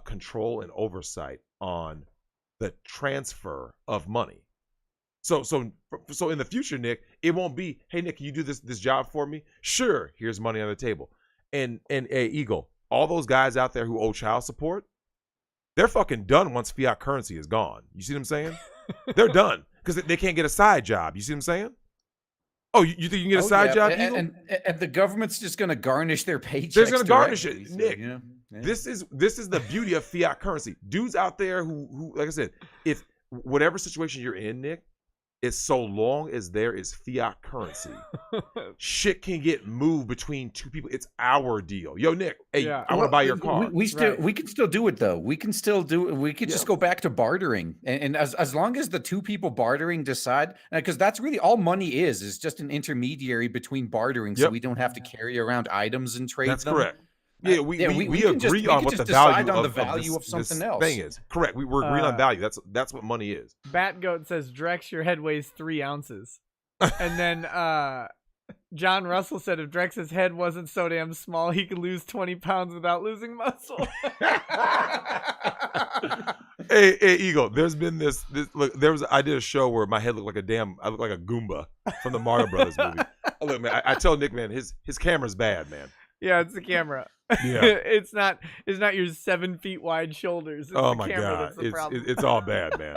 Speaker 2: control and oversight on the transfer of money. So in the future, Nick, it won't be, hey Nick, can you do this job for me? Sure, here's money on the table. And hey, Eagle, all those guys out there who owe child support, they're fucking done once fiat currency is gone. You see what I'm saying? They're done because they can't get a side job. You see what I'm saying? Oh, you think you can get a side job, Eagle?
Speaker 3: And the government's just going to garnish their paychecks.
Speaker 2: They're going to garnish it,
Speaker 3: so,
Speaker 2: Nick.
Speaker 3: Yeah.
Speaker 2: This is the beauty of fiat currency. Dudes out there who, like I said, if whatever situation you're in, Nick, is so long as there is fiat currency, shit can get moved between two people. It's our deal. Yo, Nick, hey, I want to buy your car.
Speaker 3: We can still do it though. We can still do it. We could just go back to bartering, and as long as the two people bartering decide, because that's really all money is just an intermediary between bartering, so we don't have to carry around items and trade them.
Speaker 2: That's correct. Yeah, we agree on what the value of something else thing is. Correct. We're agreeing on value. That's what money is.
Speaker 1: Batgoat says, Drex, your head weighs 3 ounces. And then John Russell said if Drex's head wasn't so damn small, he could lose 20 pounds without losing muscle.
Speaker 2: Hey, Eagle, there's been this look, I did a show where my head looked like I looked like a Goomba from the Mario Brothers movie. Look, man, I tell Nick, man, his camera's bad, man.
Speaker 1: Yeah, it's the camera.
Speaker 2: Yeah.
Speaker 1: it's not your 7 feet wide shoulders. It's
Speaker 2: oh
Speaker 1: the
Speaker 2: my
Speaker 1: camera
Speaker 2: god,
Speaker 1: that's the problem.
Speaker 2: it's all bad, man.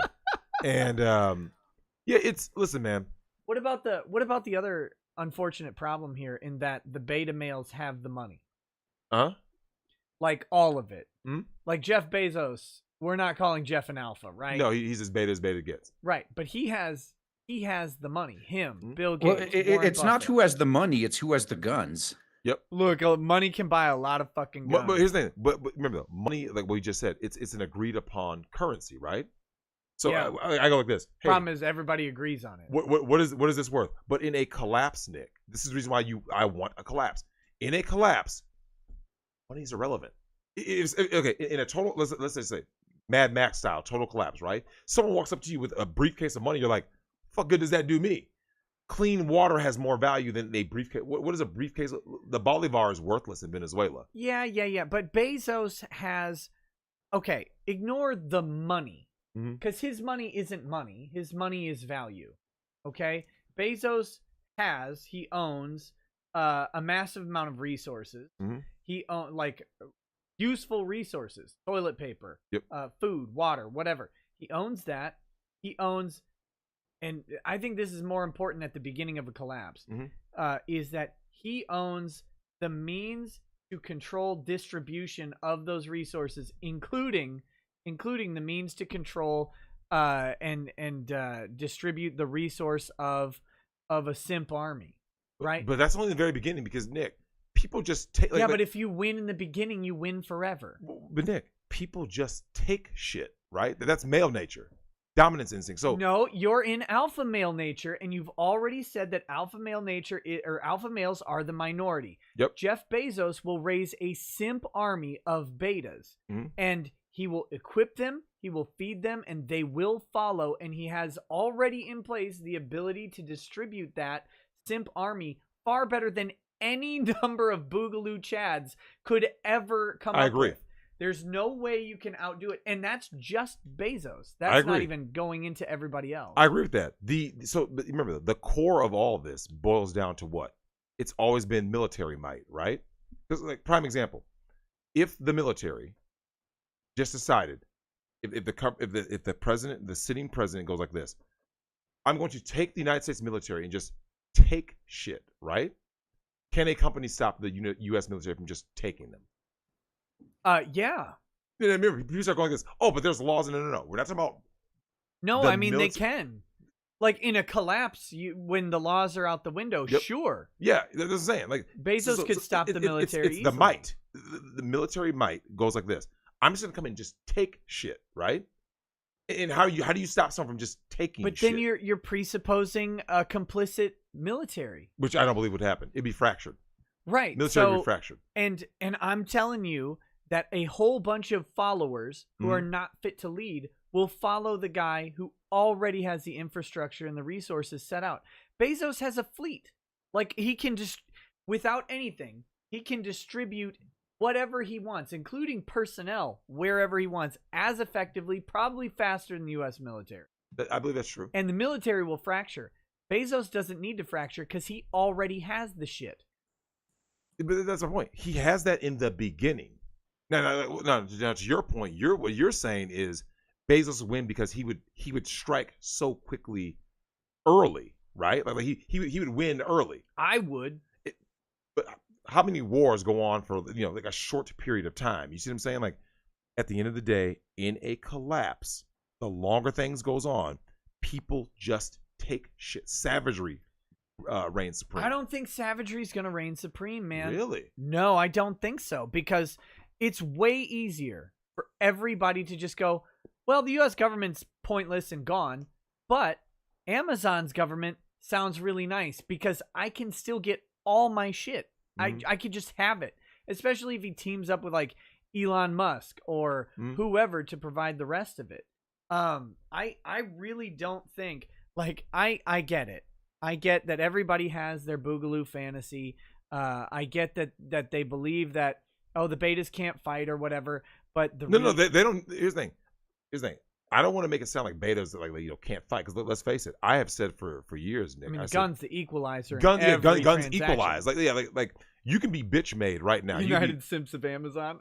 Speaker 2: And listen, man.
Speaker 1: What about the other unfortunate problem here in that the beta males have the money?
Speaker 2: Huh?
Speaker 1: Like all of it.
Speaker 2: Hmm?
Speaker 1: Like Jeff Bezos, we're not calling Jeff an alpha, right?
Speaker 2: No, he's as beta gets.
Speaker 1: Right, but he has the money. Him, Bill Gates.
Speaker 3: Well, it's not who has the money; it's who has the guns.
Speaker 2: Yep.
Speaker 1: Look, money can buy a lot of fucking guns.
Speaker 2: But here's the thing. But remember, though, money, like what we just said, it's an agreed upon currency, right? So
Speaker 1: Yeah.
Speaker 2: I go like this. Hey,
Speaker 1: Problem is, everybody agrees on it.
Speaker 2: what is this worth? But in a collapse, Nick, this is the reason why I want a collapse. In a collapse, money is irrelevant. Okay, in a total, let's just say Mad Max style, total collapse, right? Someone walks up to you with a briefcase of money, you're like, fuck good does that do me? Clean water has more value than a briefcase. What is a briefcase? The Bolivar is worthless in Venezuela.
Speaker 1: Yeah. But Bezos has, okay, ignore the money. Because his money isn't money. His money is value. Okay? Bezos he owns a massive amount of resources. He owns, like, useful resources. Toilet paper, food, water, whatever. He owns that. He owns... And I think this is more important at the beginning of a collapse, is that he owns the means to control distribution of those resources, including the means to control and distribute the resource of a simp army, right?
Speaker 2: But that's only the very beginning because, Nick, people just take...
Speaker 1: but if you win in the beginning, you win forever.
Speaker 2: But, Nick, people just take shit, right? That's male nature. Dominance instinct. So
Speaker 1: no, you're in alpha male nature, and you've already said that alpha male nature or alpha males are the minority.
Speaker 2: Yep.
Speaker 1: Jeff Bezos will raise a simp army of betas, and he will equip them, he will feed them, and they will follow. And he has already in place the ability to distribute that simp army far better than any number of Boogaloo Chads could ever come up with. I agree. There's no way you can outdo it, and that's just Bezos. That's not even going into everybody else.
Speaker 2: I agree with that. But remember, the core of all of this boils down to what? It's always been military might, right? Because, like, prime example, if the military just decided, if the president, the sitting president, goes like this, I'm going to take the United States military and just take shit, right? Can a company stop the U.S. military from just taking them?
Speaker 1: Yeah.
Speaker 2: Remember, people start going like this. Oh, but there's laws. No. We're not talking about.
Speaker 1: No, I mean, they can. Like, in a collapse, when the laws are out the window, sure.
Speaker 2: Yeah, that's what I'm saying. Like,
Speaker 1: Bezos could stop the military.
Speaker 2: It's the might. The military might goes like this. I'm just going to come in and just take shit, right? And how do you stop someone from just taking shit?
Speaker 1: But then you're presupposing a complicit military.
Speaker 2: Which I don't believe would happen. It'd be fractured.
Speaker 1: Right.
Speaker 2: Military would be fractured.
Speaker 1: And I'm telling you that a whole bunch of followers who are not fit to lead will follow the guy who already has the infrastructure and the resources set out. Bezos has a fleet. Like, he can just, without anything, he can distribute whatever he wants, including personnel, wherever he wants, as effectively, probably faster than the U.S. military.
Speaker 2: I believe that's true.
Speaker 1: And the military will fracture. Bezos doesn't need to fracture because he already has the shit.
Speaker 2: But that's the point. He has that in the beginning. Now, to your point, what you're saying is Bezos would win because he would strike so quickly early, right? Like he would win early.
Speaker 1: I would.
Speaker 2: But how many wars go on for like a short period of time? You see what I'm saying? Like at the end of the day, in a collapse, the longer things goes on, people just take shit. Savagery reigns supreme.
Speaker 1: I don't think savagery is going to reign supreme, man.
Speaker 2: Really?
Speaker 1: No, I don't think so, because it's way easier for everybody to just go, well, the U.S. government's pointless and gone, but Amazon's government sounds really nice because I can still get all my shit. I could just have it, especially if he teams up with like Elon Musk or whoever to provide the rest of it. I really don't think, like, I get it. I get that everybody has their boogaloo fantasy. I get that they believe that, oh, the betas can't fight or whatever. But
Speaker 2: they don't. Here's the thing. I don't want to make it sound like betas can't fight, because let's face it. I have said for years, Nick.
Speaker 1: I mean,
Speaker 2: I
Speaker 1: guns the equalizer.
Speaker 2: Guns
Speaker 1: transaction.
Speaker 2: equalize. Like you can be bitch made right now.
Speaker 1: United Simps of Amazon.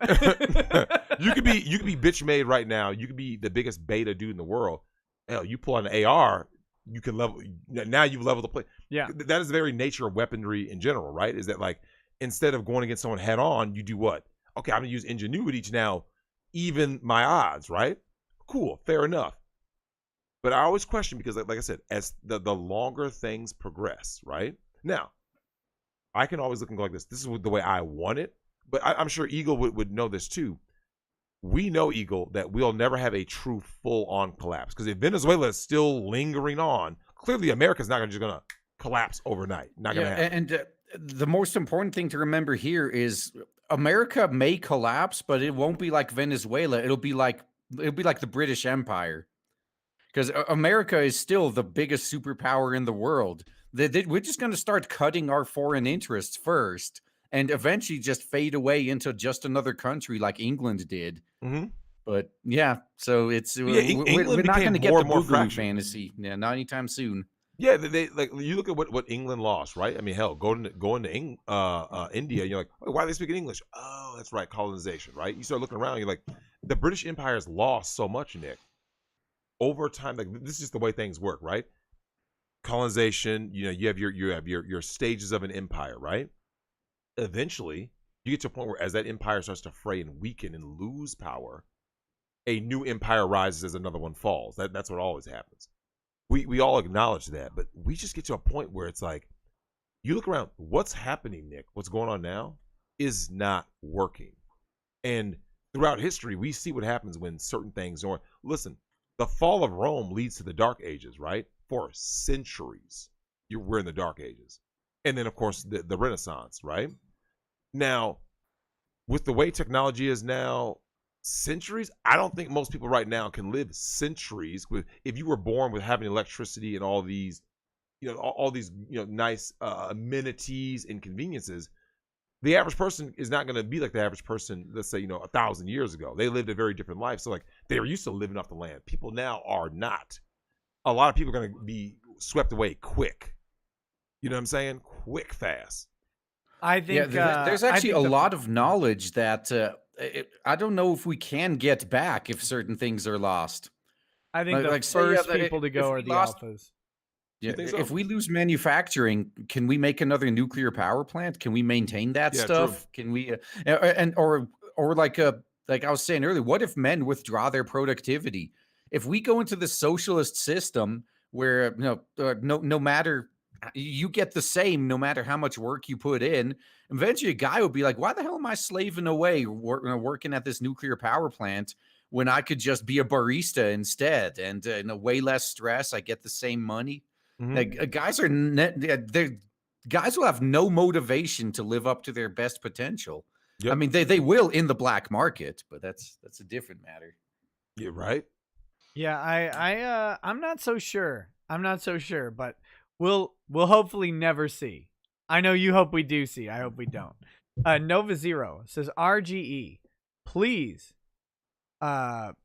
Speaker 2: you could be bitch made right now. You could be the biggest beta dude in the world. Hell, you pull out an AR, you can level. Now you've leveled the play.
Speaker 1: Yeah,
Speaker 2: that is the very nature of weaponry in general, right? Is that like instead of going against someone head on, you do what? Okay, I'm gonna use ingenuity to now even my odds, right? Cool, fair enough. But I always question, because like I said, as the longer things progress, right? Now, I can always look and go like this. This is the way I want it. But I'm sure Eagle would know this too. We know, Eagle, that we'll never have a true full-on collapse. Because if Venezuela is still lingering on, clearly America's not just going to collapse overnight. Not going to happen.
Speaker 3: And the most important thing to remember here is America may collapse, but it won't be like Venezuela. It'll be like the British Empire, because America is still the biggest superpower in the world. We're just going to start cutting our foreign interests first, and eventually just fade away into just another country like England did.
Speaker 2: Mm-hmm.
Speaker 3: But yeah, so it's we're not going to get the boogaloo fantasy, not anytime soon.
Speaker 2: Yeah, they like, you look at what England lost, right? I mean, hell, going to India, you're like, why are they speaking English? Oh, that's right, colonization, right? You start looking around, you're like, the British Empire has lost so much, Nick. Over time, like, this is just the way things work, right? Colonization, you have your stages of an empire, right? Eventually, you get to a point where as that empire starts to fray and weaken and lose power, a new empire rises as another one falls. That's what always happens. We all acknowledge that, but we just get to a point where it's like, you look around, what's happening, Nick? What's going on now is not working. And throughout history, we see what happens when certain things are. Listen, the fall of Rome leads to the Dark Ages, right? For centuries, we're in the Dark Ages. And then, of course, the Renaissance, right? Now, with the way technology is now, centuries, I don't think most people right now can live centuries with, if you were born with having electricity and all these, all these, nice amenities and conveniences. The average person is not going to be like the average person, let's say, 1,000 years ago. They lived a very different life. So like, they were used to living off the land. People now are not. A lot of people are going to be swept away quick. You know what I'm saying? Quick, fast.
Speaker 1: I think
Speaker 3: there's actually a lot of knowledge that I don't know if we can get back if certain things are lost.
Speaker 1: I think the first people to go are the alphas.
Speaker 3: Yeah, if we lose manufacturing, can we make another nuclear power plant? Can we maintain that stuff? True. Can we or like I was saying earlier, what if men withdraw their productivity? If we go into the socialist system where no matter, you get the same no matter how much work you put in, eventually a guy will be like, why the hell am I slaving away working at this nuclear power plant when I could just be a barista instead, and way less stress, I get the same money? Mm-hmm. Like, guys will have no motivation to live up to their best potential. Yep. I mean, they will in the black market, but that's a different matter.
Speaker 2: Yeah, right.
Speaker 1: Yeah, I'm not so sure. I'm not so sure, but we'll hopefully never see. I know you hope we do see. I hope we don't. Nova Zero says RGE, please sell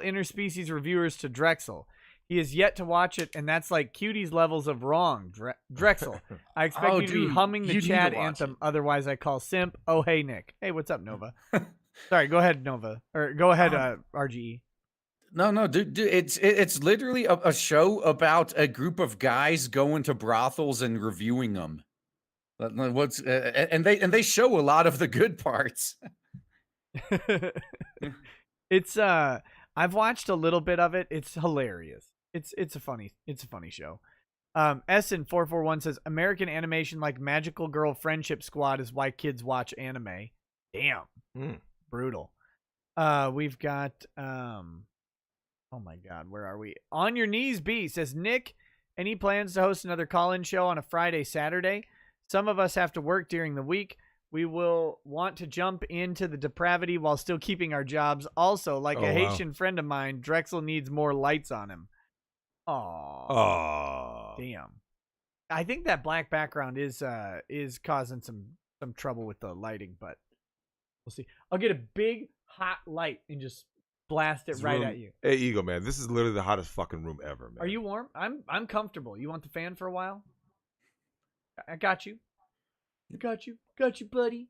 Speaker 1: interspecies reviewers to Drexel. He has yet to watch it, and that's like Cutie's levels of wrong. Drexel, I expect you to be humming the Chad anthem. Otherwise, I call simp. Oh, hey, Nick. Hey, what's up, Nova? Sorry, go ahead, Nova. Or go ahead, RGE.
Speaker 3: No, dude, it's literally a show about a group of guys going to brothels and reviewing them. And they show a lot of the good parts.
Speaker 1: It's I've watched a little bit of it. It's hilarious. It's a funny show. Essen441 says American animation like Magical Girl Friendship Squad is why kids watch anime. Damn. Brutal. We've got oh my god, where are we? On Your Knees B says Nick, any plans to host another call-in show on a Friday, Saturday? Some of us have to work during the week. We will want to jump into the depravity while still keeping our jobs. Also, like a Haitian friend of mine, Drexel needs more lights on him. Aww. Damn. I think that black background is causing some trouble with the lighting, but we'll see. I'll get a big hot light and just blast it right at you.
Speaker 2: Hey, Eagle, man, this is literally the hottest fucking room ever, man.
Speaker 1: Are you warm? I'm comfortable. You want the fan for a while? I got you. Got you, buddy.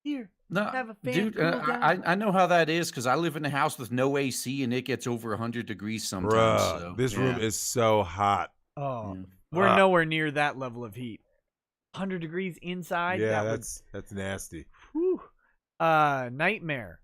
Speaker 1: Here, have a fan.
Speaker 3: Dude, I know how that is because I live in a house with no AC and it gets over 100 degrees sometimes.
Speaker 2: Bruh,
Speaker 3: so,
Speaker 2: this room is so hot.
Speaker 1: Oh, we're nowhere near that level of heat. 100 degrees inside.
Speaker 2: Yeah, that's nasty.
Speaker 1: Whew. Nightmare.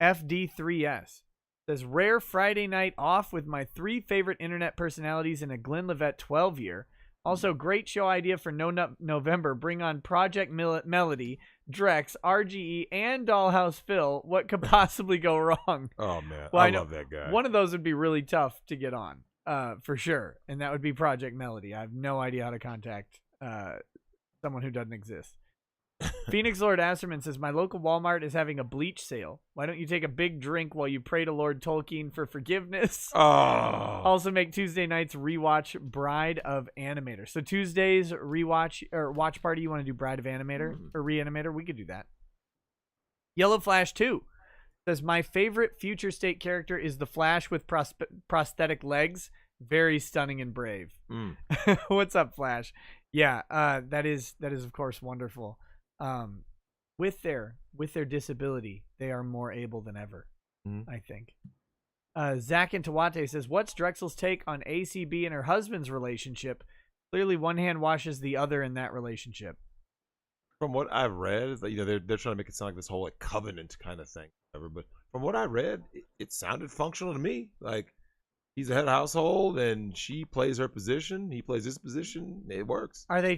Speaker 1: FD3S says rare Friday night off with my 3 favorite internet personalities in a Glenlivet 12 year. Also, great show idea for November. Bring on Project Melody, Drex, RGE, and Dollhouse Phil. What could possibly go wrong?
Speaker 2: Oh, man.
Speaker 1: Well,
Speaker 2: I love that guy.
Speaker 1: One of those would be really tough to get on, for sure. And that would be Project Melody. I have no idea how to contact someone who doesn't exist. Phoenix Lord Asserman says, my local Walmart is having a bleach sale. Why don't you take a big drink while you pray to Lord Tolkien for forgiveness?
Speaker 2: Oh.
Speaker 1: Also make Tuesday nights rewatch Bride of Animator. So Tuesdays rewatch or watch party, you want to do Bride of Animator or Reanimator? We could do that. Yellow Flash 2 says, my favorite future state character is the Flash with prosthetic legs. Very stunning and brave. What's up, Flash? Yeah, that is of course wonderful. With their disability, they are more able than ever, I think. Zach and Tawate says, what's Drexel's take on ACB and her husband's relationship? Clearly one hand washes the other in that relationship.
Speaker 2: From what I've read, they're trying to make it sound like this whole like covenant kind of thing. But from what I read, it sounded functional to me. Like he's the head of household and she plays her position, he plays his position. It works.
Speaker 1: Are they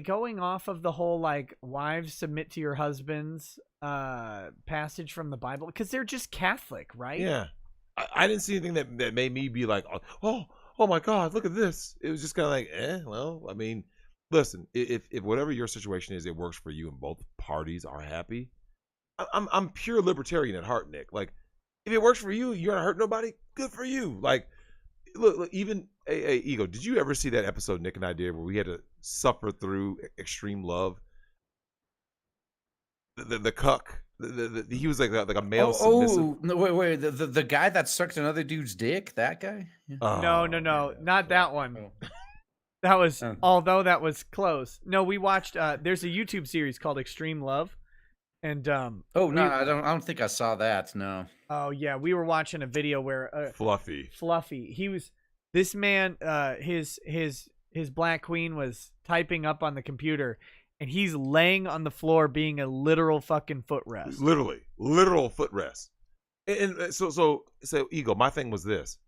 Speaker 1: going off of the whole like wives submit to your husbands passage from the Bible? Because they're just Catholic, right?
Speaker 2: Yeah. I didn't see anything that made me be like, oh my God, look at this. It was just kind of like, well, I mean, listen, if whatever your situation is, it works for you and both parties are happy. I'm pure libertarian at heart, Nick. Like, if it works for you, you're not hurt nobody. Good for you. Like, look even Ego. Did you ever see that episode Nick and I did where we had to suffer through extreme love? The cuck. He was like a male submissive.
Speaker 3: Oh no! Wait! The guy that sucked another dude's dick. That guy?
Speaker 1: No, not that one. That was although that was close. No, we watched. There's a YouTube series called Extreme Love, and I
Speaker 3: don't think I saw that. No.
Speaker 1: Oh yeah, we were watching a video where
Speaker 2: Fluffy.
Speaker 1: He was this man. His black queen was typing up on the computer. And he's laying on the floor being a literal fucking footrest.
Speaker 2: Literally. Literal footrest. And so Ego, my thing was this.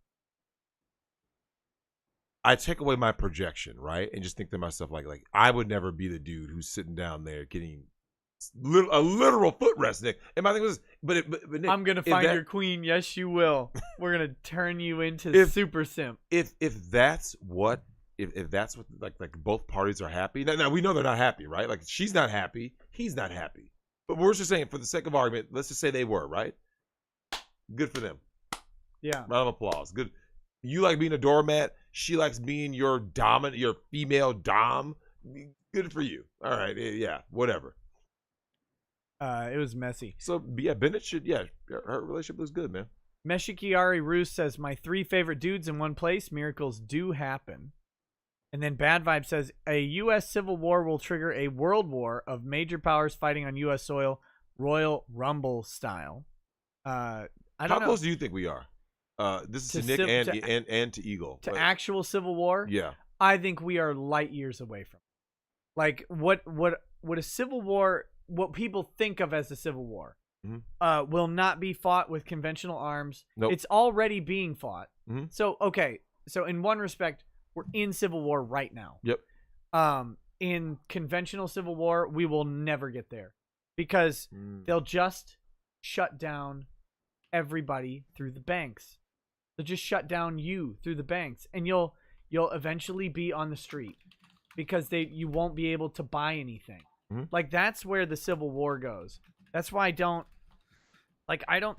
Speaker 2: I take away my projection, right? And just think to myself, like I would never be the dude who's sitting down there getting a literal footrest, Nick. And my thing was, but Nick,
Speaker 1: I'm going to find your queen. Yes, you will. We're going to turn you into super simp.
Speaker 2: If that's what... If that's what like both parties are happy. Now we know they're not happy, right? Like she's not happy, he's not happy. But we're just saying, for the sake of argument, let's just say they were, right? Good for them.
Speaker 1: Yeah.
Speaker 2: Round of applause. Good. You like being a doormat. She likes being your female dom. Good for you. All right. Yeah. Whatever.
Speaker 1: It was messy.
Speaker 2: So yeah, Bennett should. Yeah, her relationship looks good, man.
Speaker 1: Meshikiari Roos says, my 3 favorite dudes in one place. Miracles do happen. And then Bad Vibe says, a U.S. Civil War will trigger a world war of major powers fighting on U.S. soil, Royal Rumble style. I don't know.
Speaker 2: How close do you think we are? This is to Nick and to Eagle.
Speaker 1: To actual civil war?
Speaker 2: Yeah.
Speaker 1: I think we are light years away from it. Like, what a civil war, what people think of as a civil war, will not be fought with conventional arms.
Speaker 2: Nope.
Speaker 1: It's already being fought.
Speaker 2: Mm-hmm.
Speaker 1: So, okay. So, in one respect, we're in civil war right now.
Speaker 2: Yep.
Speaker 1: In conventional civil war, we will never get there because they'll just shut down everybody through the banks. They'll just shut down you through the banks, and you'll eventually be on the street because you won't be able to buy anything.
Speaker 2: Mm-hmm.
Speaker 1: Like, that's where the civil war goes. That's why I don't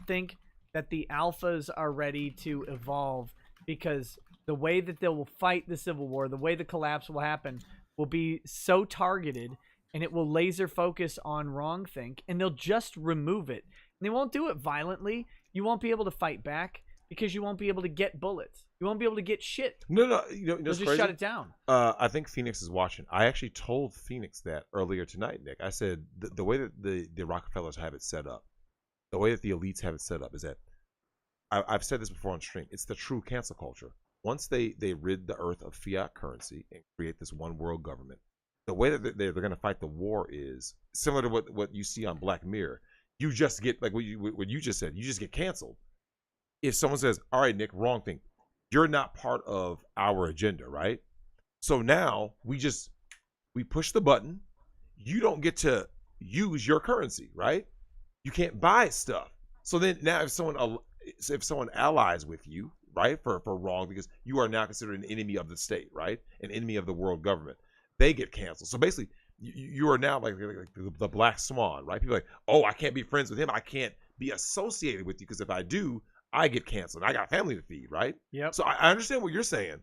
Speaker 1: think that the alphas are ready to evolve, because the way that they will fight the civil war, the way the collapse will happen, will be so targeted, and it will laser focus on wrongthink, and they'll just remove it. And they won't do it violently. You won't be able to fight back because you won't be able to get bullets. You won't be able to get shit.
Speaker 2: No. They'll
Speaker 1: just shut it down.
Speaker 2: I think Phoenix is watching. I actually told Phoenix that earlier tonight, Nick. I said the way that the Rockefellers have it set up, the way that the elites have it set up is that, I've said this before on stream, it's the true cancel culture. Once they rid the earth of fiat currency and create this one world government, the way that they're going to fight the war is similar to what you see on Black Mirror. You just get, like what you just said, you just get canceled. If someone says, all right, Nick, wrong thing, you're not part of our agenda, right? So now we push the button. You don't get to use your currency, right? You can't buy stuff. So then now if someone allies with you, right, for wrong, because you are now considered an enemy of the state, right? An enemy of the world government. They get canceled. So basically, you are now like the black swan, right? People are like, oh, I can't be friends with him. I can't be associated with you because if I do, I get canceled. I got a family to feed, right?
Speaker 1: Yep.
Speaker 2: So I understand what you're saying.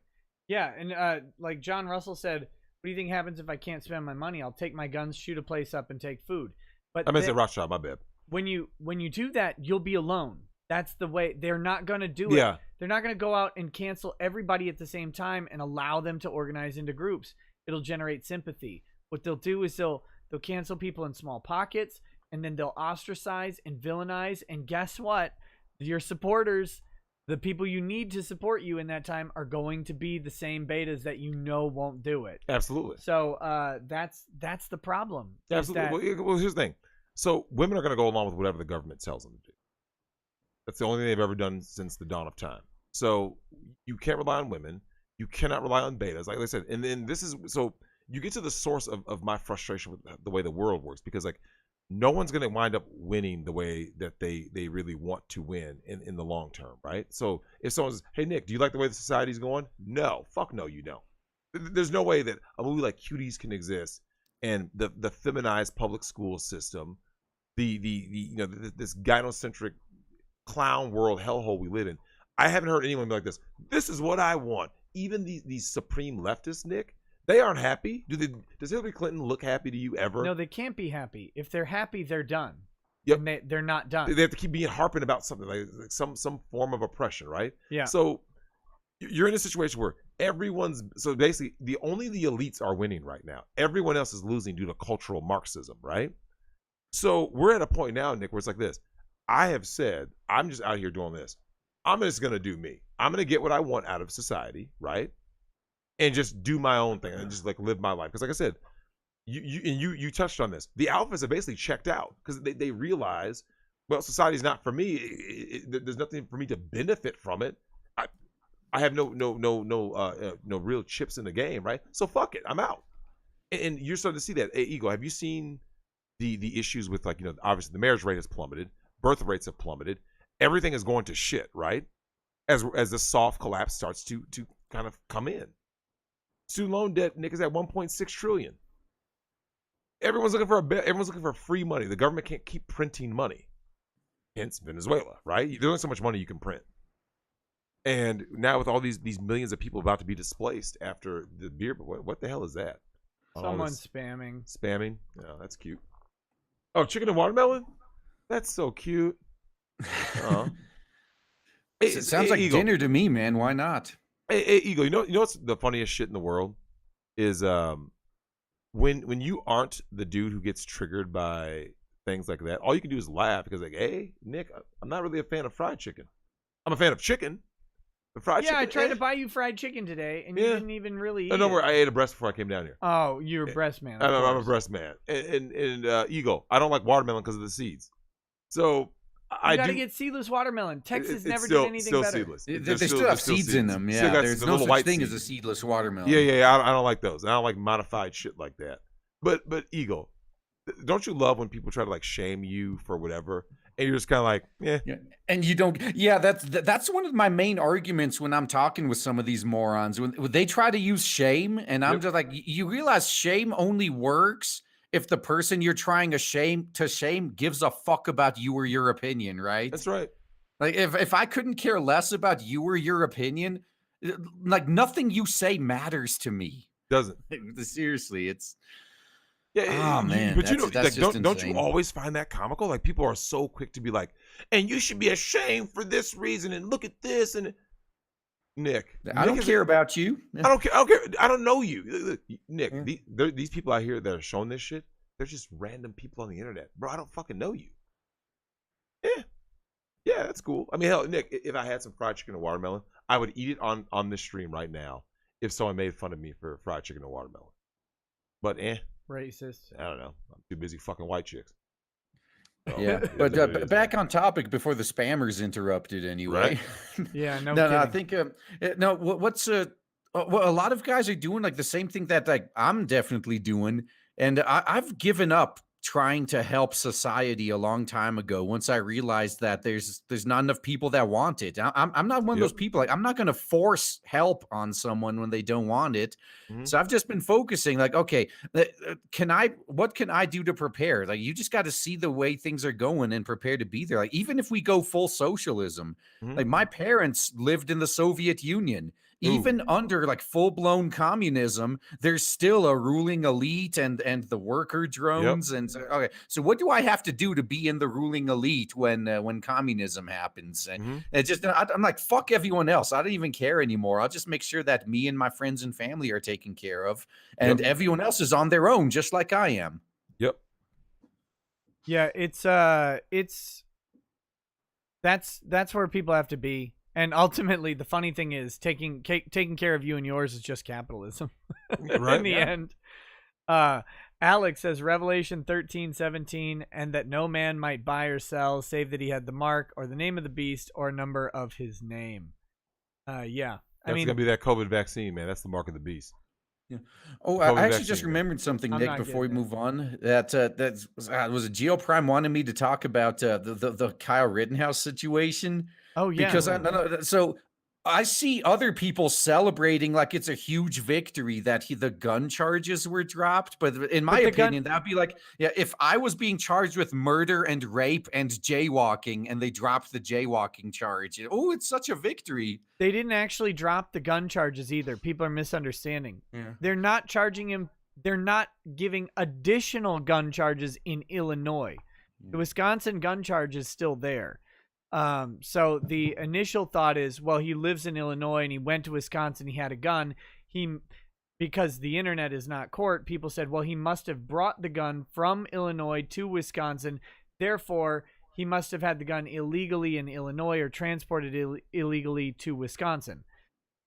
Speaker 1: Yeah, and like John Russell said, what do you think happens if I can't spend my money? I'll take my guns, shoot a place up, and take food. But
Speaker 2: I meant to say Rothschild, my bad.
Speaker 1: When you do that, you'll be alone. That's the way. They're not going to do it.
Speaker 2: Yeah.
Speaker 1: They're not going to go out and cancel everybody at the same time and allow them to organize into groups. It'll generate sympathy. What they'll do is they'll cancel people in small pockets, and then they'll ostracize and villainize. And guess what? Your supporters, the people you need to support you in that time, are going to be the same betas that you know won't do it.
Speaker 2: Absolutely.
Speaker 1: So that's the problem.
Speaker 2: Absolutely. Well, here's the thing. So women are going to go along with whatever the government tells them to do. That's the only thing they've ever done since the dawn of time. So you can't rely on women. You cannot rely on betas, like I said. And then this is, so you get to the source of my frustration with the way the world works, because like no one's going to wind up winning the way that they really want to win in the long term, right? So if someone says, hey, Nick, do you like the way the society's going? No. Fuck no, you don't. There's no way that a movie like Cuties can exist and the feminized public school system, this gynocentric clown world hellhole we live in. I haven't heard anyone be like this. This is what I want. Even these supreme leftists, Nick, they aren't happy. Does Hillary Clinton look happy to you ever?
Speaker 1: No, they can't be happy. If they're happy, they're done.
Speaker 2: Yep.
Speaker 1: And they're not done.
Speaker 2: They have to keep harping about something, like some form of oppression, right?
Speaker 1: Yeah.
Speaker 2: So you're in a situation where so basically only the elites are winning right now. Everyone else is losing due to cultural Marxism, right? So we're at a point now, Nick, where it's like this. I have said, I'm just out here doing this. I'm just going to do me. I'm going to get what I want out of society, right? And just do my own thing and just like live my life. Because like I said, you touched on this. The alphas are basically checked out because they realize, well, society's not for me. There's nothing for me to benefit from it. I have no real chips in the game, right? So fuck it, I'm out. And you're starting to see that. Hey, Eagle, have you seen the issues with, like, obviously the marriage rate has plummeted, birth rates have plummeted, everything is going to shit, right? As the soft collapse starts to kind of come in. Student loan debt, Nick, is at 1.6 trillion. Everyone's looking for free money. The government can't keep printing money. Hence Venezuela, right? There's only so much money you can print. And now with all these millions of people about to be displaced after the beer, what the hell is that?
Speaker 1: Someone's spamming.
Speaker 2: Spamming? No, that's cute. Oh, chicken and watermelon? That's so cute.
Speaker 3: It sounds like
Speaker 2: Eagle.
Speaker 3: dinner to me, man. Why not?
Speaker 2: Hey, Eagle, you know what's the funniest shit in the world is when you aren't the dude who gets triggered by things like that, all you can do is laugh because like, hey, Nick, I'm not really a fan of fried chicken. I'm a fan of chicken. But fried chicken.
Speaker 1: I tried to buy you fried chicken today, and you didn't even really eat
Speaker 2: No, don't
Speaker 1: it.
Speaker 2: worry, I ate a breast before I came down here.
Speaker 1: Oh, you're a breast man.
Speaker 2: I'm a breast man. And Eagle, I don't like watermelon because of the seeds. So
Speaker 1: you gotta get seedless watermelon. Texas never did anything
Speaker 2: still
Speaker 1: better.
Speaker 2: Seedless.
Speaker 3: They still have seeds in them. Yeah, there's no such thing as a seedless watermelon.
Speaker 2: Yeah. I don't like those. I don't like modified shit like that. But Eagle, don't you love when people try to like shame you for whatever, and you're just kind of like, yeah.
Speaker 3: And you don't. Yeah, that's one of my main arguments when I'm talking with some of these morons. When they try to use shame, and I'm just like, you realize shame only works if the person you're trying to shame gives a fuck about you or your opinion, right?
Speaker 2: That's right.
Speaker 3: Like if I couldn't care less about you or your opinion, like nothing you say matters to me.
Speaker 2: Doesn't.
Speaker 3: Seriously, it's
Speaker 2: yeah.
Speaker 3: Oh man,
Speaker 2: but
Speaker 3: that's
Speaker 2: like, don't you always find that comical? Like people are so quick to be like, and you should be ashamed for this reason, and look at this, and Nick,
Speaker 3: I don't care about you.
Speaker 2: I don't care. I don't know you, Nick. These people out here that are showing this shit, they're just random people on the internet, bro. I don't fucking know you. Yeah, that's cool. I mean, hell, Nick, if I had some fried chicken and watermelon, I would eat it on this stream right now if someone made fun of me for fried chicken and watermelon. But
Speaker 1: racist.
Speaker 2: I don't know. I'm too busy fucking white chicks. So,
Speaker 3: yeah, but back on topic before the spammers interrupted. Anyway,
Speaker 1: right? Yeah, no.
Speaker 3: I think no. What's well, a lot of guys are doing like the same thing that like I'm definitely doing, and I've given up trying to help society a long time ago. Once I realized that there's not enough people that want it. I'm not one of those people. Like I'm not going to force help on someone when they don't want it. So I've just been focusing like, okay, what can I do to prepare? Like you just got to see the way things are going and prepare to be there. Like even if we go full socialism, like my parents lived in the Soviet Union. Even under like full-blown communism, there's still a ruling elite and the worker drones. And so what do I have to do to be in the ruling elite when communism happens? And it's just I'm like, fuck everyone else. I don't even care anymore. I'll just make sure that me and my friends and family are taken care of, and everyone else is on their own, just like I am.
Speaker 1: Yeah, it's that's where people have to be. And ultimately, the funny thing is, taking care of you and yours is just capitalism.
Speaker 2: Right?
Speaker 1: In the end. Alex says Revelation 13:17, and that no man might buy or sell, save that he had the mark or the name of the beast or number of his name. Yeah.
Speaker 2: That's gonna be that COVID vaccine, man. That's the mark of the beast.
Speaker 3: Yeah. Oh, I actually just remembered something, Nick, before we move on. That was a Geo Prime wanted me to talk about the Kyle Rittenhouse situation.
Speaker 1: Oh yeah,
Speaker 3: because so I see other people celebrating like it's a huge victory that the gun charges were dropped. But in my opinion, that'd be like, if I was being charged with murder and rape and jaywalking and they dropped the jaywalking charge, it's such a victory.
Speaker 1: They didn't actually drop the gun charges either. People are misunderstanding.
Speaker 3: Yeah.
Speaker 1: They're not charging him. They're not giving additional gun charges in Illinois. The Wisconsin gun charge is still there. So the initial thought is, well, he lives in Illinois and he went to Wisconsin, he had a gun. Because the internet is not court, people said, well, he must have brought the gun from Illinois to Wisconsin. Therefore, he must have had the gun illegally in Illinois or transported illegally to Wisconsin.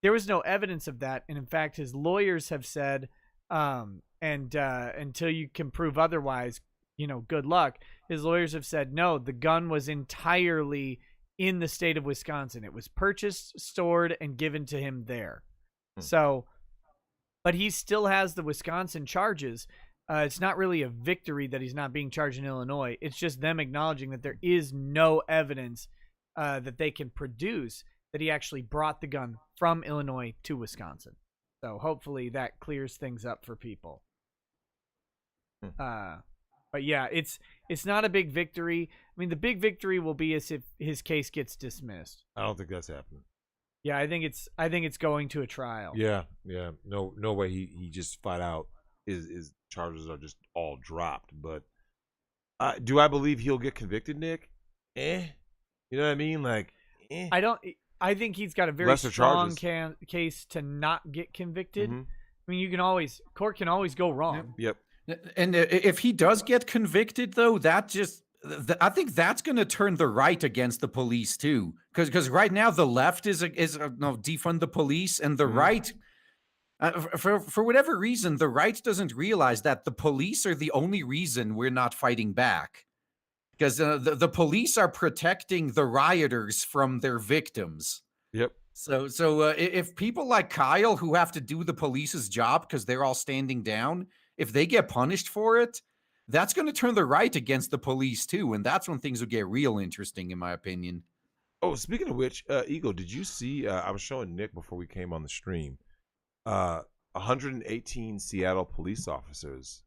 Speaker 1: There was no evidence of that. And in fact, his lawyers have said, until you can prove otherwise, good luck. His lawyers have said, no, the gun was entirely in the state of Wisconsin. It was purchased, stored, and given to him there. So, but he still has the Wisconsin charges. It's not really a victory that he's not being charged in Illinois. It's just them acknowledging that there is no evidence that they can produce that he actually brought the gun from Illinois to Wisconsin. So hopefully that clears things up for people. But yeah, it's not a big victory. I mean, the big victory will be as if his case gets dismissed.
Speaker 2: I don't think that's happening.
Speaker 1: Yeah, I think it's going to a trial.
Speaker 2: Yeah. No way he just flat out his charges are just all dropped. But do I believe he'll get convicted, Nick? You know what I mean? Like,
Speaker 1: I think he's got a very
Speaker 2: Lesser
Speaker 1: strong
Speaker 2: charges.
Speaker 1: case to not get convicted.
Speaker 2: Mhm.
Speaker 1: I mean, court can always go wrong.
Speaker 2: Yep.
Speaker 3: And if he does get convicted, though, I think that's going to turn the right against the police too, because right now the left is no, defund the police, and the right, for whatever reason, the right doesn't realize that the police are the only reason we're not fighting back, because the police are protecting the rioters from their victims.
Speaker 2: Yep.
Speaker 3: So if people like Kyle, who have to do the police's job because they're all standing down, if they get punished for it, that's going to turn the right against the police too, and that's when things will get real interesting, in my opinion.
Speaker 2: Oh, speaking of which, Eagle, did you see? I was showing Nick before we came on the stream. 118 Seattle police officers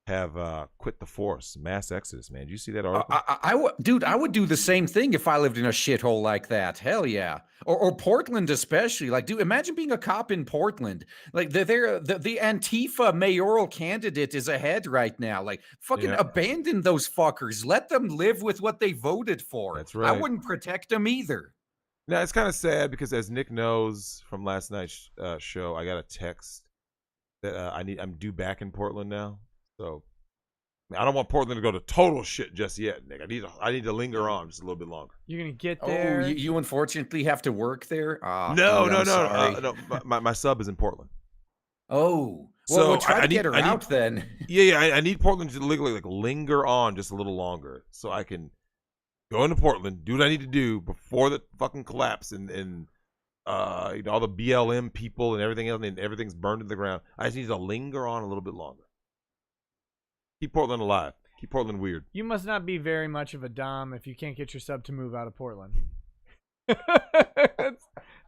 Speaker 2: have quit the force. Mass exodus, man. Did you see that article?
Speaker 3: Dude, I would do the same thing if I lived in a shithole like that. Hell yeah. Or Portland especially. Like, dude, imagine being a cop in Portland. Like, the Antifa mayoral candidate is ahead right now. Like, fucking abandon those fuckers. Let them live with what they voted for.
Speaker 2: That's right.
Speaker 3: I wouldn't protect them either.
Speaker 2: Now, it's kind of sad because, as Nick knows from last night's show, I got a text that I'm due back in Portland now. So I don't want Portland to go to total shit just yet, Nick. I need to linger on just a little bit longer.
Speaker 1: You're gonna get there.
Speaker 3: Oh, you unfortunately have to work there.
Speaker 2: No. My sub is in Portland.
Speaker 3: Oh, well,
Speaker 2: so
Speaker 3: we'll try to get her out then.
Speaker 2: Yeah. I need Portland to linger on just a little longer so I can go into Portland, do what I need to do before the fucking collapse and all the BLM people and everything else, and everything's burned to the ground. I just need to linger on a little bit longer. Keep Portland alive. Keep Portland weird.
Speaker 1: You must not be very much of a dom if you can't get your sub to move out of Portland.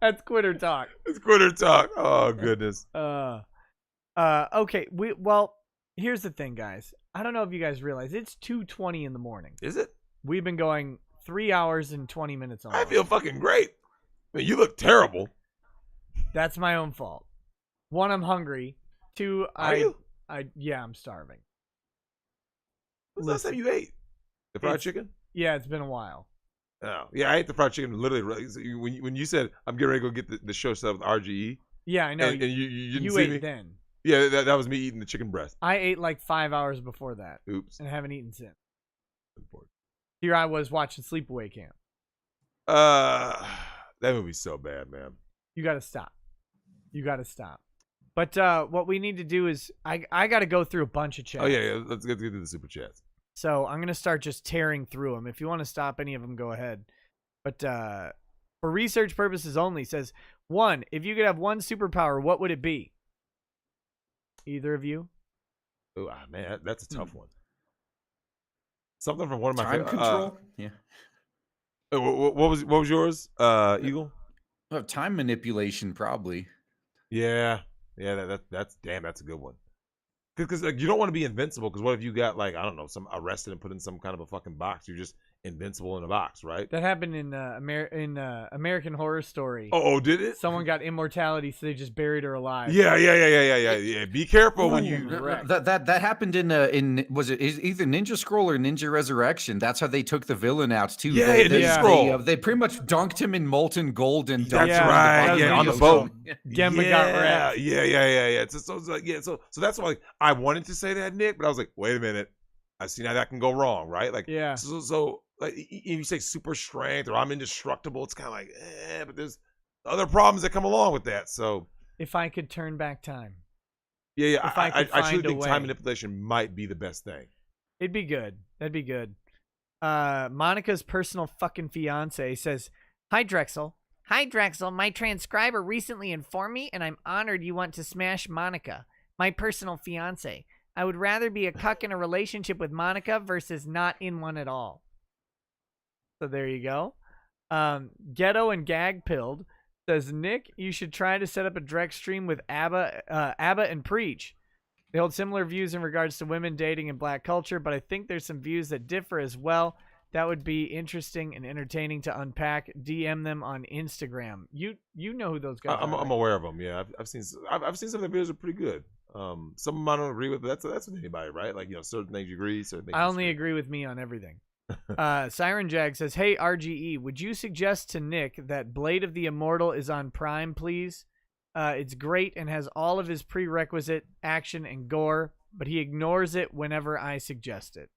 Speaker 1: That's quitter talk.
Speaker 2: It's quitter talk. Oh goodness.
Speaker 1: Okay. Well, here's the thing, guys. I don't know if you guys realize it's 2:20 in the morning.
Speaker 2: Is it?
Speaker 1: We've been going 3 hours and 20 minutes on.
Speaker 2: I feel fucking great. I mean, you look terrible.
Speaker 1: That's my own fault. One, I'm hungry. Two, I'm starving.
Speaker 2: When's the last time you ate? The fried chicken?
Speaker 1: Yeah, it's been a while.
Speaker 2: Oh, yeah, I ate the fried chicken literally. When you said, I'm getting ready to go get the show set up with RGE.
Speaker 1: Yeah, I know.
Speaker 2: And you didn't
Speaker 1: you
Speaker 2: see
Speaker 1: ate
Speaker 2: me?
Speaker 1: then.
Speaker 2: Yeah, that was me eating the chicken breast.
Speaker 1: I ate like 5 hours before that.
Speaker 2: Oops.
Speaker 1: And haven't eaten since. Here I was watching Sleepaway Camp.
Speaker 2: That movie's so bad, man.
Speaker 1: You got to stop. But what we need to do is, I got to go through a bunch of chats.
Speaker 2: Oh, yeah. Let's get through the super chats.
Speaker 1: So I'm going to start just tearing through them. If you want to stop any of them, go ahead. But for research purposes only, says, 1, if you could have one superpower, what would it be? Either of you?
Speaker 2: Oh, man, that's a tough one. Something from one of my
Speaker 3: Time control? Yeah.
Speaker 2: What was yours, Eagle?
Speaker 3: Time manipulation, probably.
Speaker 2: Yeah. That's a good one. Because you don't want to be invincible. Because what if you got some arrested and put in some kind of a fucking box? You're just invincible in a box, right?
Speaker 1: That happened in American Horror Story.
Speaker 2: Oh, did it?
Speaker 1: Someone got immortality, so they just buried her alive.
Speaker 2: Yeah. Be careful when you.
Speaker 3: That happened in was it either Ninja Scroll or Ninja Resurrection? That's how they took the villain out too.
Speaker 2: Ninja Scroll.
Speaker 3: They pretty much dunked him in molten gold and dunked
Speaker 2: That's
Speaker 3: him
Speaker 2: right.
Speaker 3: in the
Speaker 2: On the boat.
Speaker 1: Gemma got wrecked.
Speaker 2: Yeah. So that's why I wanted to say that, Nick, but I was like, wait a minute. I've seen how that can go wrong, right? So like, if you say super strength or I'm indestructible, it's kind of like, but there's other problems that come along with that. So
Speaker 1: if I could turn back time.
Speaker 2: Yeah. I truly think time manipulation might be the best thing.
Speaker 1: It'd be good. That'd be good. Monica's personal fucking fiance says, Hi, Drexel. My transcriber recently informed me, and I'm honored you want to smash Monica, my personal fiance. I would rather be a cuck in a relationship with Monica versus not in one at all. So there you go. Ghetto and Gag Pilled says, Nick, you should try to set up a Drex stream with ABBA and Preach. They hold similar views in regards to women dating and black culture, but I think there's some views that differ as well. That would be interesting and entertaining to unpack. DM them on Instagram. You know who those guys are.
Speaker 2: I'm
Speaker 1: right?
Speaker 2: aware of them. Yeah, I've seen some of the videos are pretty good. Some of them I don't agree with, but that's with anybody, right? Like, certain things you agree, certain things.
Speaker 1: I only agree with me on everything. Siren Jag says, "Hey RGE, would you suggest to Nick that Blade of the Immortal is on Prime, please? It's great and has all of his prerequisite action and gore, but he ignores it whenever I suggest it."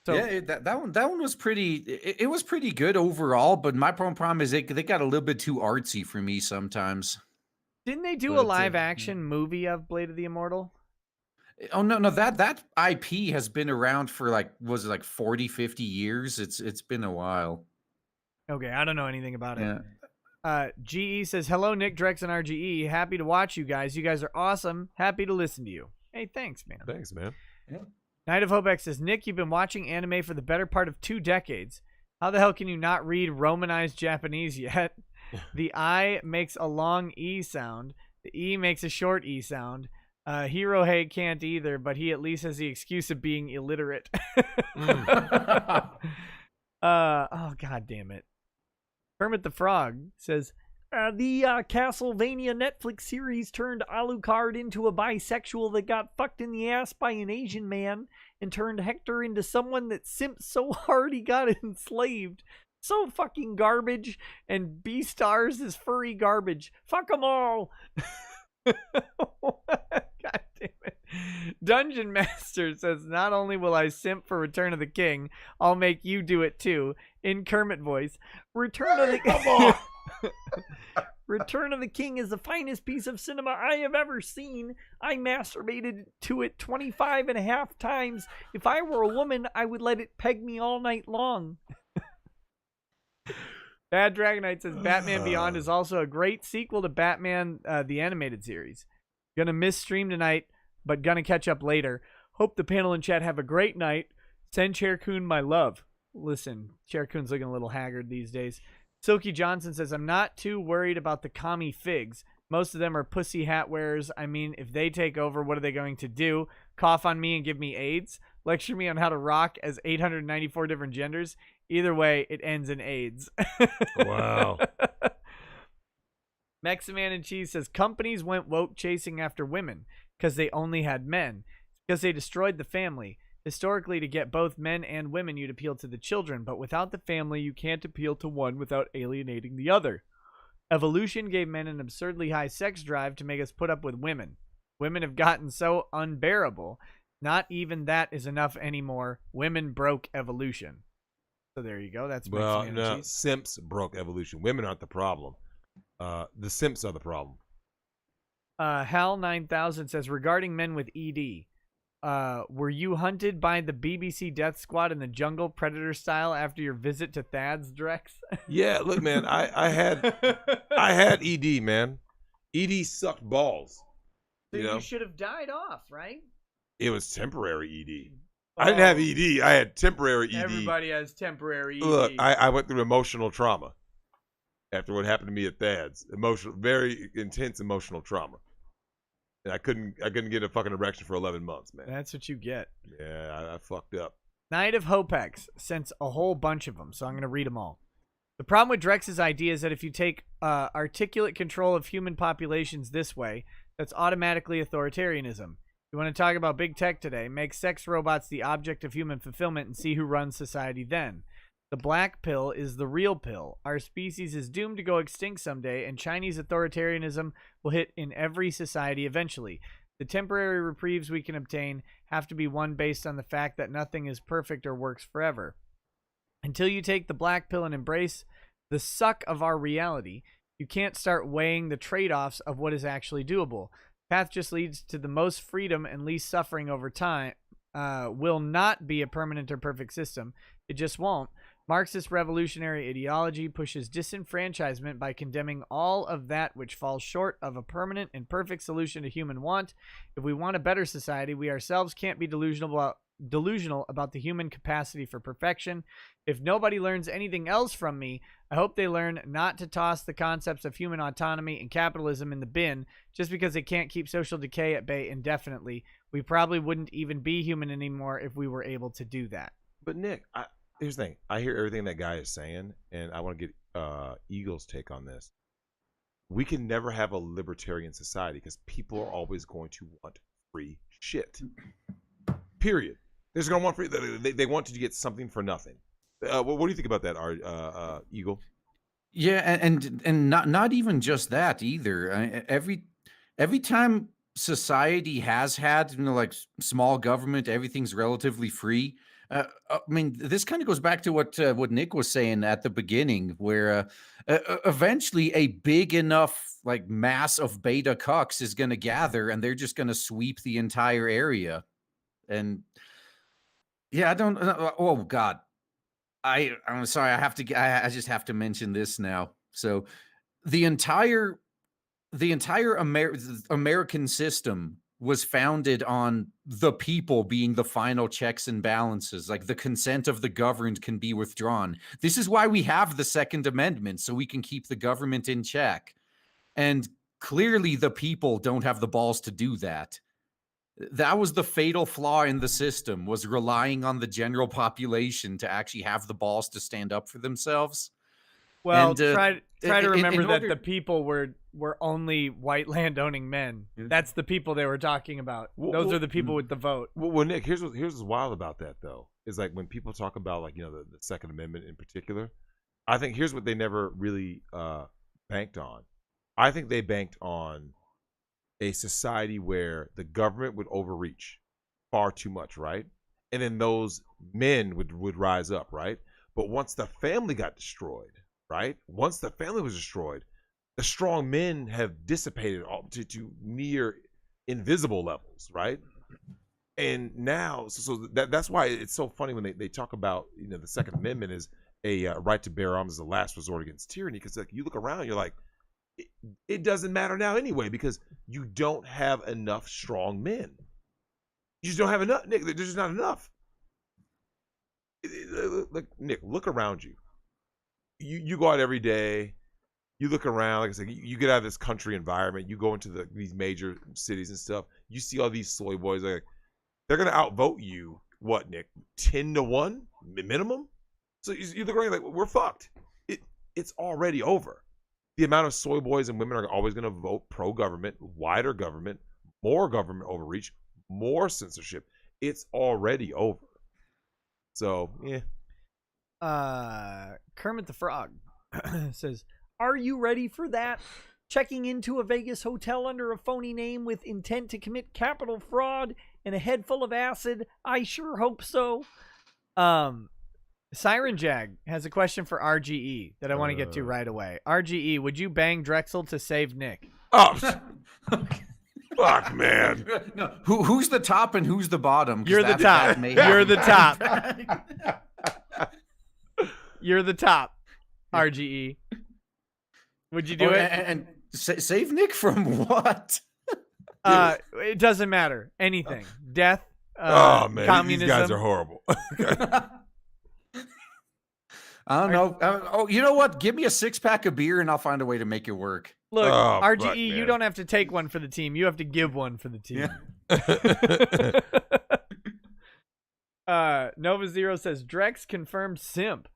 Speaker 1: So,
Speaker 3: yeah, that one was pretty. It was pretty good overall, but my problem is they got a little bit too artsy for me sometimes.
Speaker 1: didn't they do a live action movie of Blade of the Immortal?
Speaker 3: Oh no, that IP has been around for like 40, 50 years. It's been a while.
Speaker 1: Okay, I don't know anything about it.
Speaker 3: Yeah.
Speaker 1: GE says, "Hello, Nick, Drex, and RGE. Happy to watch you guys. You guys are awesome. Happy to listen to you." Hey, thanks, man.
Speaker 2: Thanks, man.
Speaker 3: Yeah.
Speaker 1: Night of Hopex says, "Nick, you've been watching anime for the better part of 2 decades. How the hell can you not read Romanized Japanese yet? The I makes a long E sound. The E makes a short E sound. Hirohei can't either, but he at least has the excuse of being illiterate." Oh, God damn it. Kermit the Frog says, the Castlevania Netflix series turned Alucard into a bisexual that got fucked in the ass by an Asian man and turned Hector into someone that simped so hard he got enslaved. So fucking garbage, and B-Stars is furry garbage. Fuck them all. God damn it. Dungeon Master says, "Not only will I simp for Return of the King, I'll make you do it too." In Kermit voice, Return of the King. Return of the King is the finest piece of cinema I have ever seen. I masturbated to it 25.5 times. If I were a woman, I would let it peg me all night long. Bad Dragonite says, "Batman Beyond is also a great sequel to Batman the Animated Series. Gonna miss stream tonight, but gonna catch up later. Hope the panel and chat have a great night. Send Chaircoon my love." Listen, Chaircoon's looking a little haggard these days. Silky Johnson says, "I'm not too worried about the commie figs. Most of them are pussy hat wearers. I mean, if they take over, what are they going to do? Cough on me and give me AIDS? Lecture me on how to rock as 894 different genders? Either way, it ends in AIDS."
Speaker 2: Wow.
Speaker 1: Meximan and Cheese says, "Companies went woke chasing after women because they only had men. Because they destroyed the family. Historically, to get both men and women, you'd appeal to the children, but without the family, you can't appeal to one without alienating the other. Evolution gave men an absurdly high sex drive to make us put up with women. Women have gotten so unbearable. Not even that is enough anymore. Women broke evolution." So there you go. That's
Speaker 2: Well,
Speaker 1: Meximan
Speaker 2: no,
Speaker 1: and Cheese.
Speaker 2: simps broke evolution. Women aren't the problem. The simps are the problem.
Speaker 1: Hal 9000 says, "Regarding men with ED, were you hunted by the BBC Death Squad in the jungle, Predator style, after your visit to Thad's, Drex?"
Speaker 2: Yeah, look, man, I had ED, man. ED sucked balls.
Speaker 1: So
Speaker 2: You know?
Speaker 1: you should have died off, right?
Speaker 2: It was temporary ED. I didn't have ED. I had temporary ED.
Speaker 1: Everybody has temporary ED.
Speaker 2: Look, I went through emotional trauma after what happened to me at Thad's. Very intense emotional trauma. And I couldn't get a fucking erection for 11 months, man.
Speaker 1: That's what you get.
Speaker 2: Yeah, I fucked up.
Speaker 1: Night of Hopex sent a whole bunch of them, so I'm going to read them all. "The problem with Drex's idea is that if you take articulate control of human populations this way, that's automatically authoritarianism. You want to talk about big tech today? Make sex robots the object of human fulfillment and see who runs society then. The black pill is the real pill. Our species is doomed to go extinct someday, and Chinese authoritarianism will hit in every society eventually. The temporary reprieves we can obtain have to be one based on the fact that nothing is perfect or works forever. Until you take the black pill and embrace the suck of our reality, you can't start weighing the trade-offs of what is actually doable. Path just leads to the most freedom and least suffering over time. Will not be a permanent or perfect system. It just won't. Marxist revolutionary ideology pushes disenfranchisement by condemning all of that which falls short of a permanent and perfect solution to human want. If we want a better society, we ourselves can't be delusional delusional about the human capacity for perfection. If nobody learns anything else from me, I hope they learn not to toss the concepts of human autonomy and capitalism in the bin just because they can't keep social decay at bay indefinitely. We probably wouldn't even be human anymore if we were able to do that.
Speaker 2: But Nick, here's the thing. I hear everything that guy is saying, and I want to get Eagle's take on this. We can never have a libertarian society because people are always going to want free shit. Period. They're just going to want free. They want to get something for nothing. What do you think about that, Eagle?
Speaker 3: Yeah, and not even just that either. Every time society has had, like small government, everything's relatively free. I mean, this kind of goes back to what Nick was saying at the beginning, where eventually a big enough like mass of beta cucks is going to gather, and they're just going to sweep the entire area. And yeah, I don't. Oh God, I'm sorry. I just have to mention this now. So the entire American system was founded on the people being the final checks and balances. Like the consent of the governed can be withdrawn. This is why we have the Second Amendment, so we can keep the government in check. And clearly the people don't have the balls to do that. That was the fatal flaw in the system, was relying on the general population to actually have the balls to stand up for themselves.
Speaker 1: Well,
Speaker 3: And,
Speaker 1: try to remember
Speaker 3: in
Speaker 1: that
Speaker 3: order-
Speaker 1: the people were only white landowning men. That's the people they were talking about. Those are the people with the vote.
Speaker 2: Well, Nick, here's what's wild about that though is like when people talk about like the Second Amendment in particular. I think here's what they never really banked on. I think they banked on a society where the government would overreach far too much, right? And then those men would rise up, right? But once the family got destroyed, right? Once the family was destroyed, the strong men have dissipated to near invisible levels, right? And now, so that's why it's so funny when they talk about the Second Amendment is a right to bear arms as a last resort against tyranny. Because like you look around, you're like, it doesn't matter now anyway because you don't have enough strong men. You just don't have enough, Nick. There's just not enough. Look, Nick, look around you. You go out every day. You look around, like I said, you get out of this country environment. You go into these major cities and stuff. You see all these soy boys. Like they're gonna outvote you. What, Nick? 10-1 minimum. So you look around like we're fucked. It's already over. The amount of soy boys and women are always gonna vote pro-government, wider government, more government overreach, more censorship. It's already over. So yeah.
Speaker 1: Kermit the Frog says, "Are you ready for that? Checking into a Vegas hotel under a phony name with intent to commit capital fraud and a head full of acid? I sure hope so." Siren Jag has a question for RGE that I want to get to right away. RGE, would you bang Drexel to save Nick?
Speaker 2: Oh, fuck, man.
Speaker 3: No, who's the top and who's the bottom?
Speaker 1: You're the top. You're the top. You're the top, RGE. Would you do it?
Speaker 3: And save Nick from what?
Speaker 1: It doesn't matter. Anything. Death.
Speaker 2: Oh man,
Speaker 1: communism.
Speaker 2: these guys are horrible.
Speaker 3: I don't know. You know what? Give me a 6-pack of beer and I'll find a way to make it work.
Speaker 1: Look,
Speaker 2: Oh,
Speaker 1: RGE,
Speaker 2: fuck,
Speaker 1: you
Speaker 2: man.
Speaker 1: don't have to take one for the team. You have to give one for the team. Nova Zero says, Drex confirmed simp.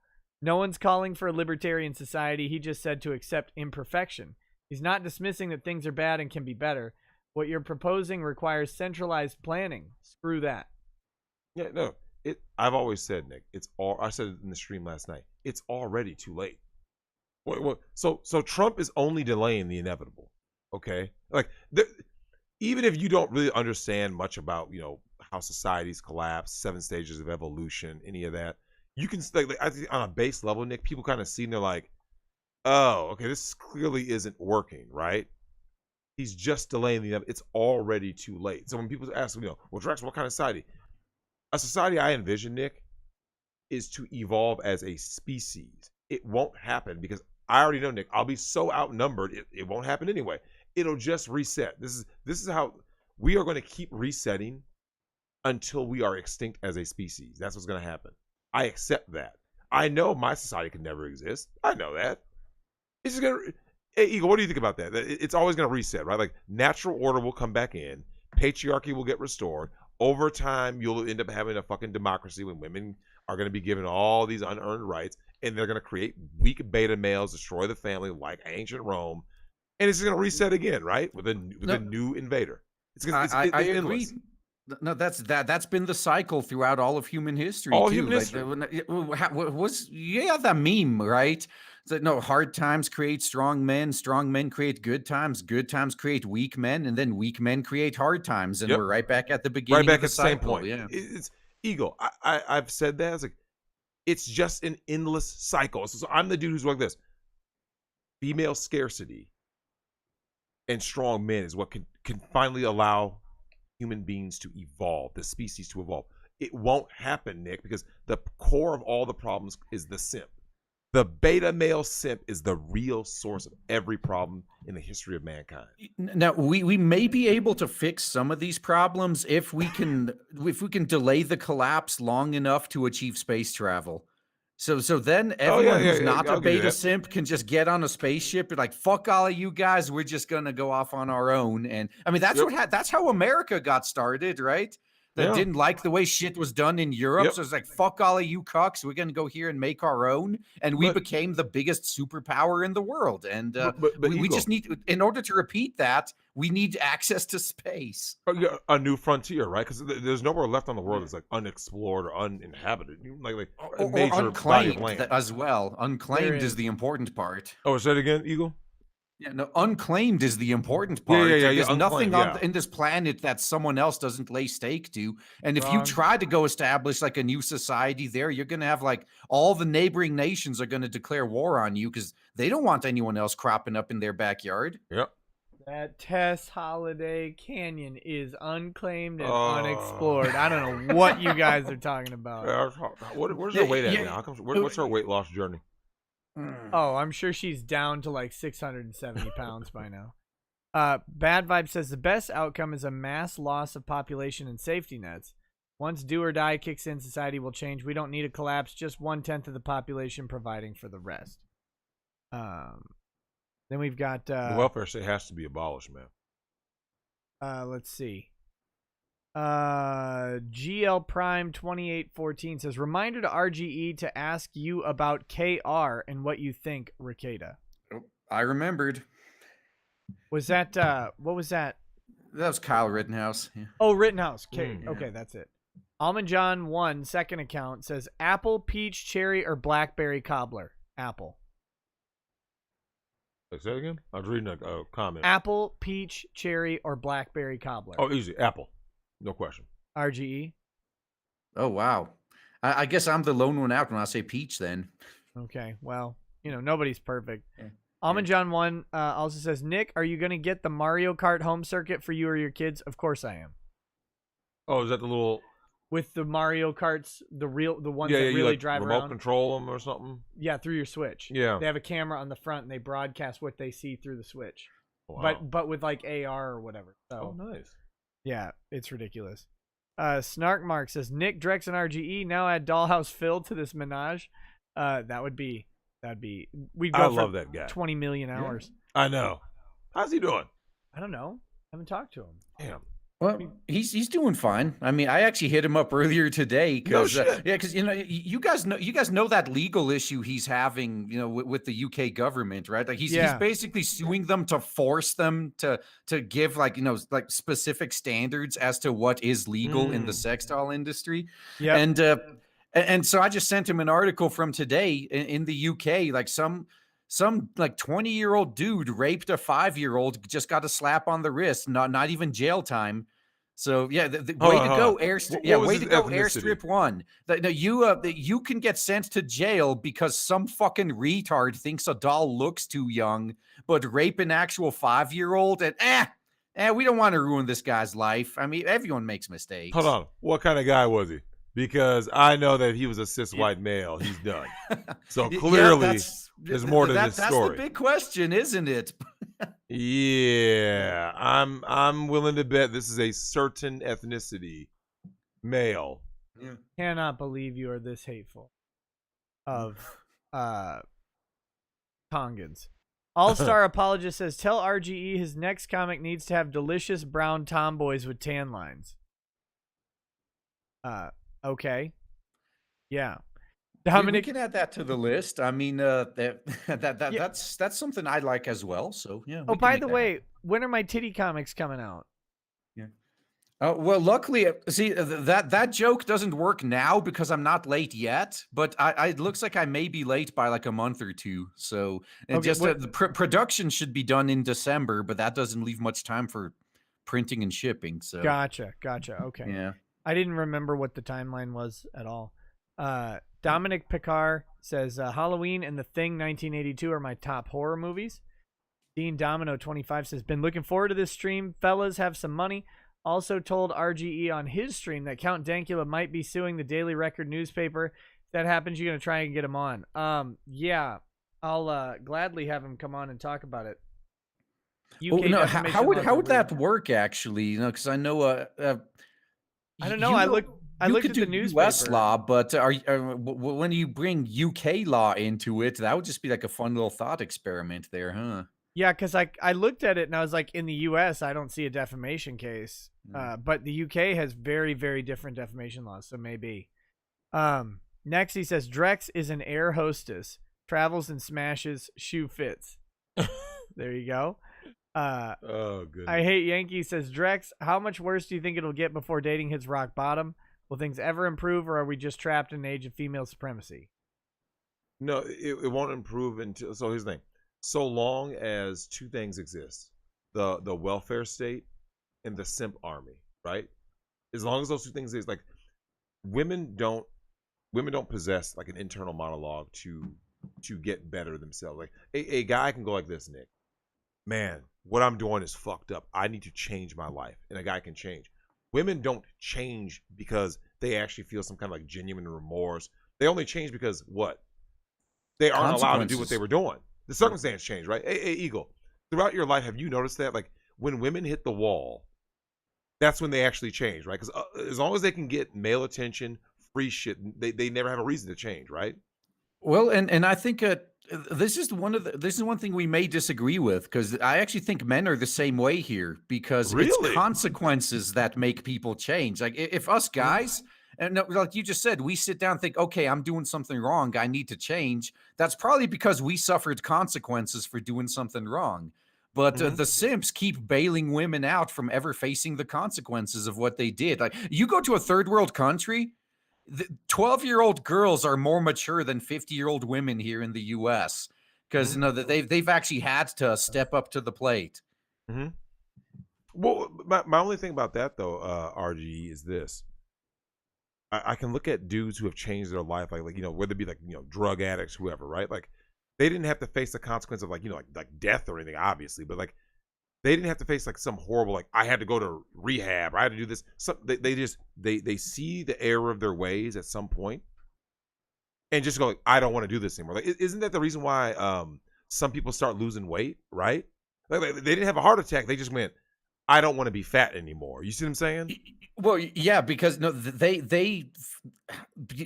Speaker 1: No one's calling for a libertarian society. He just said to accept imperfection. He's not dismissing that things are bad and can be better. What you're proposing requires centralized planning. Screw that.
Speaker 2: Yeah, no. I've always said, Nick, I said it in the stream last night. It's already too late. So Trump is only delaying the inevitable. Okay? Like even if you don't really understand much about, how societies collapse, 7 stages of evolution, any of that, you can like I think on a base level, Nick, people kind of see and they're like, "Oh, okay, this clearly isn't working, right?" He's just delaying the inevitable. It's already too late. So when people ask, well, Drex, what kind of society? A society I envision, Nick, is to evolve as a species. It won't happen because I already know, Nick, I'll be so outnumbered, it won't happen anyway. It'll just reset. This is how we are going to keep resetting until we are extinct as a species. That's what's going to happen. I accept that. I know my society can never exist. I know that. It's just going to... Hey, Eagle, what do you think about that? It's always going to reset, right? Like, natural order will come back in. Patriarchy will get restored. Over time, you'll end up having a fucking democracy when women are going to be given all these unearned rights, and they're going to create weak beta males, destroy the family like ancient Rome, and it's just going to reset again, right? With a new invader.
Speaker 3: I agree.
Speaker 2: endless.
Speaker 3: No, that's been the cycle throughout all of human history.
Speaker 2: All
Speaker 3: too.
Speaker 2: human history.
Speaker 3: That meme, right? That no, hard times create strong men create good times create weak men, and then weak men create hard times, and we're right back at the beginning.
Speaker 2: Right back
Speaker 3: of the
Speaker 2: at the same
Speaker 3: cycle.
Speaker 2: point.
Speaker 3: Yeah,
Speaker 2: It's Eagle. I've said that. It's like, it's just an endless cycle. So I'm the dude who's like this. Female scarcity and strong men is what can finally allow human beings to evolve, the species to evolve. It won't happen, Nick, because the core of all the problems is the simp. The beta male simp is the real source of every problem in the history of mankind.
Speaker 3: Now we may be able to fix some of these problems if we can delay the collapse long enough to achieve space travel. So then everyone who's not a beta simp can just get on a spaceship and like, fuck all of you guys, we're just gonna go off on our own. And I mean that's that's how America got started, right? That didn't like the way shit was done in Europe. So it's like, fuck all of you cucks. We're going to go here and make our own. And we became the biggest superpower in the world. And we just need, in order to repeat that, we need access to space.
Speaker 2: A new frontier, right? Because there's nowhere left on the world that's like unexplored or uninhabited. Like a major body of land.
Speaker 3: As well. Unclaimed is the important part.
Speaker 2: Oh, say it again, Eagle?
Speaker 3: Yeah, no, unclaimed is the important part. There's nothing in this planet that someone else doesn't lay stake to. And if you try to go establish like a new society there, you're going to have like all the neighboring nations are going to declare war on you because they don't want anyone else cropping up in their backyard.
Speaker 2: Yep.
Speaker 1: That Tess Holiday Canyon is unclaimed and unexplored. I don't know what you guys are talking about.
Speaker 2: Where's her weight at now? What's her weight loss journey?
Speaker 1: Oh, I'm sure she's down to like 670 pounds by now. Bad Vibe says the best outcome is a mass loss of population and safety nets. Once do or die kicks in, society will change. We don't need a collapse, just 1/10 of the population providing for the rest. Then we've got...
Speaker 2: the welfare state has to be abolished, man.
Speaker 1: Let's see. GL Prime 2814 says, reminder to RGE to ask you about KR and what you think, Ricada.
Speaker 3: Oh, I remembered.
Speaker 1: Was that what was that?
Speaker 3: That was Kyle Rittenhouse. Yeah.
Speaker 1: Oh, Rittenhouse. Okay, that's it. Almond John 1 second account says apple, peach, cherry, or blackberry cobbler. Apple.
Speaker 2: Say that again? I was reading a comment.
Speaker 1: Apple, peach, cherry, or blackberry cobbler.
Speaker 2: Oh, easy. Apple. No question.
Speaker 1: RGE.
Speaker 3: Oh, wow. I guess I'm the lone one out when I say peach then.
Speaker 1: Okay, well, nobody's perfect. Yeah. Almond John 1 also says, Nick, are you going to get the Mario Kart home circuit for you or your kids? Of course I am.
Speaker 2: Oh, is that the little...
Speaker 1: With the Mario Karts, the ones that really
Speaker 2: like
Speaker 1: drive
Speaker 2: remote
Speaker 1: around?
Speaker 2: Control them or something?
Speaker 1: Yeah, through your Switch.
Speaker 2: Yeah.
Speaker 1: They have a camera on the front, and they broadcast what they see through the Switch.
Speaker 2: Wow.
Speaker 1: But with like AR or whatever. So,
Speaker 2: oh, nice.
Speaker 1: Yeah, it's ridiculous. Snark Mark says, Nick, Drex, and RGE now add Dollhouse Phil to this menage. We'd go
Speaker 2: I love that guy.
Speaker 1: 20 million hours.
Speaker 2: Yeah. I know. How's he doing?
Speaker 1: I don't know. I haven't talked to him.
Speaker 2: Damn.
Speaker 3: Well, he's doing fine. I mean, I actually hit him up earlier today because because you guys know that legal issue he's having, with the UK government, right? Like he's basically suing them to force them to give like specific standards as to what is legal in the sex doll industry. Yeah. And so I just sent him an article from today in the UK, like some 20-year-old dude raped a 5-year-old, just got a slap on the wrist, not even jail time. So way to go, Airstrip 1. You can get sent to jail because some fucking retard thinks a doll looks too young, but rape an actual 5-year-old and we don't want to ruin this guy's life. I mean, everyone makes mistakes.
Speaker 2: Hold on, what kind of guy was he? Because I know that if he was a cis white male, he's done. So clearly, there's more to this story.
Speaker 3: That's the big question, isn't it?
Speaker 2: Yeah, I'm willing to bet this is a certain ethnicity Male.
Speaker 3: Yeah.
Speaker 1: Cannot believe you are this hateful of Tongans. All-Star Apologist says, tell RGE his next comic needs to have delicious brown tomboys with tan lines. Okay. Yeah.
Speaker 3: We
Speaker 1: Dominic,
Speaker 3: can add that to the list. I mean, that's something I like as well. So yeah.
Speaker 1: oh,
Speaker 3: we can
Speaker 1: by
Speaker 3: make
Speaker 1: the
Speaker 3: that
Speaker 1: way,
Speaker 3: happen.
Speaker 1: when are my titty comics coming out?
Speaker 3: Yeah. Well, luckily, see that joke doesn't work now because I'm not late yet. But it looks like I may be late by like a month or two. So
Speaker 1: Okay,
Speaker 3: just the production should be done in December, but that doesn't leave much time for printing and shipping. So
Speaker 1: Gotcha. Okay.
Speaker 3: yeah.
Speaker 1: I didn't remember what the timeline was at all. Dominic Picard says, Halloween and The Thing 1982 are my top horror movies. Dean Domino 25 says, been looking forward to this stream. Fellas, have some money. Also told RGE on his stream that Count Dankula might be suing the Daily Record newspaper. If that happens, you're going to try and get him on. Yeah, I'll gladly have him come on and talk about it.
Speaker 3: How would that work actually? Because I know
Speaker 1: I don't know. I looked at the newspaper.
Speaker 3: US law, but when you bring UK law into it, that would just be like a fun little thought experiment there, huh?
Speaker 1: Yeah, because I looked at it and I was like, in the U.S., I don't see a defamation case. But the U.K. has very, very different defamation laws, so maybe. Next, he says, Drex is an air hostess. Travels and smashes, shoe fits. There you go.
Speaker 2: Oh, good.
Speaker 1: I Hate Yankee says, Drex, how much worse do you think it'll get before dating hits rock bottom? Will things ever improve, or are we just trapped in an age of female supremacy?
Speaker 2: No, it won't improve until. So here's the thing. So long as two things exist, the welfare state and the simp army, right? As long as those two things exist, like women don't possess like an internal monologue to get better themselves. Like a guy can go like this, Nick. Man, what I'm doing is fucked up. I need to change my life, and a guy can change. Women don't change because they actually feel some kind of like genuine remorse. They only change because what? They aren't allowed to do what they were doing. The circumstance changed, right? Hey, Eagle, throughout your life, have you noticed that? Like, when women hit the wall, that's when they actually change, right? Because as long as they can get male attention, free shit, they never have a reason to change, right?
Speaker 3: Well, and I think this is one thing we may disagree with, because I actually think men are the same way here, because it's consequences that make people change. Like if us guys, and like you just said, we sit down and think, okay, I'm doing something wrong, I need to change. That's probably because we suffered consequences for doing something wrong. But the simps keep bailing women out from ever facing the consequences of what they did. Like you go to a third world country, 12-year-old girls are more mature than 50-year-old women here in the U.S. because they've actually had to step up to the plate.
Speaker 2: Mm-hmm. Well, my only thing about that though, RGE, is this. I can look at dudes who have changed their life, like whether it be like drug addicts, whoever, right? Like they didn't have to face the consequence of like death or anything, obviously, but like they didn't have to face like some horrible like I had to go to rehab, or I had to do this. They see the error of their ways at some point, and just go like, I don't want to do this anymore. Like isn't that the reason why some people start losing weight, right? Like they didn't have a heart attack, they just went, I don't want to be fat anymore. You see what I'm saying?
Speaker 3: Well, yeah, because they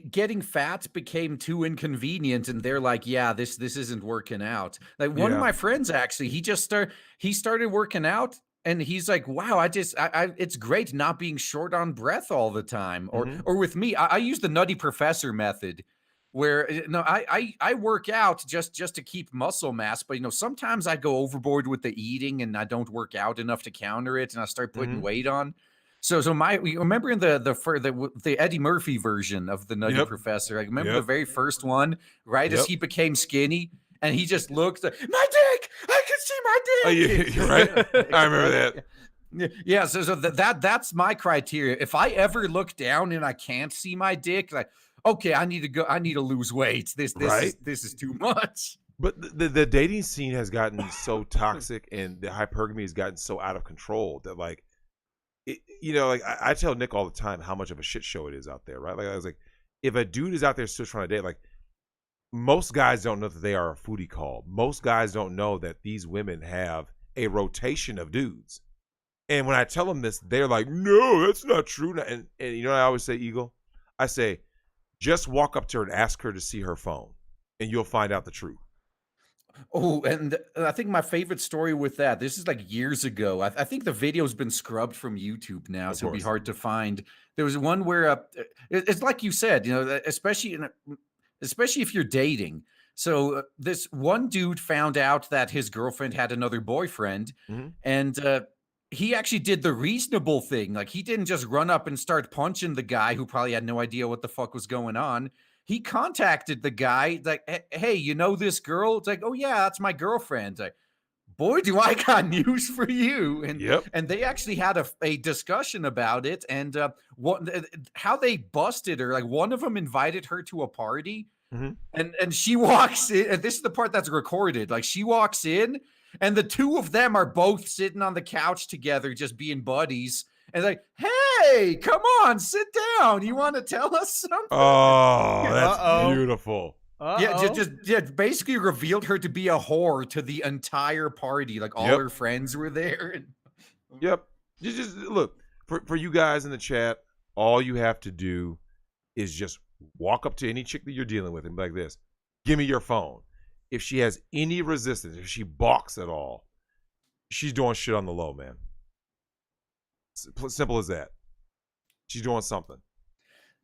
Speaker 3: getting fat became too inconvenient, and they're like, yeah, this isn't working out. Like one of my friends actually, he started working out, and he's like, wow, it's great not being short on breath all the time. Or with me, I use the Nutty Professor method, where I work out just to keep muscle mass, but sometimes I go overboard with the eating and I don't work out enough to counter it, and I start putting weight on. So remember in the Eddie Murphy version of the Nutty Professor, I remember the very first one, right as he became skinny, and he just looked, my dick, I can see my dick.
Speaker 2: Oh, you're right. I remember that.
Speaker 3: Yeah, so that's my criteria. If I ever look down and I can't see my dick, like, okay, I need to lose weight. This is too much.
Speaker 2: But the dating scene has gotten so toxic, and the hypergamy has gotten so out of control that like, I tell Nick all the time how much of a shit show it is out there, right? Like I was like, if a dude is out there still trying to date, like most guys don't know that they are a foodie call. Most guys don't know that these women have a rotation of dudes. And when I tell them this, they're like, no, that's not true. And you know what I always say, Eagle? I say, just walk up to her and ask her to see her phone, and you'll find out the truth.
Speaker 3: Oh, and I think my favorite story with that, this is like years ago. I think the video's been scrubbed from YouTube now,
Speaker 2: Of
Speaker 3: so it'll be
Speaker 2: course.
Speaker 3: hard to find. There was one where it's like you said, especially especially if you're dating. So this one dude found out that his girlfriend had another boyfriend,
Speaker 2: Mhm.
Speaker 3: and he actually did the reasonable thing. Like he didn't just run up and start punching the guy who probably had no idea what the fuck was going on. He contacted the guy like, hey, you know this girl? It's like, oh yeah, that's my girlfriend. It's like, boy, do I got news for you.
Speaker 2: Yep.
Speaker 3: And they actually had a discussion about it, and how they busted her. Like one of them invited her to a party,
Speaker 2: Mhm.
Speaker 3: and she walks in, and this is the part that's recorded. Like she walks in, and the two of them are both sitting on the couch together, just being buddies. And like, hey, come on, sit down. You want to tell us something?
Speaker 2: Oh, that's
Speaker 1: Uh-oh.
Speaker 2: beautiful.
Speaker 3: Yeah, just basically revealed her to be a whore to the entire party. Like all
Speaker 2: Yep.
Speaker 3: her friends were there.
Speaker 2: Yep. You just look, for you guys in the chat, all you have to do is just walk up to any chick that you're dealing with and be like this, give me your phone. If she has any resistance, if she balks at all, she's doing shit on the low, man. Simple as that. She's doing something.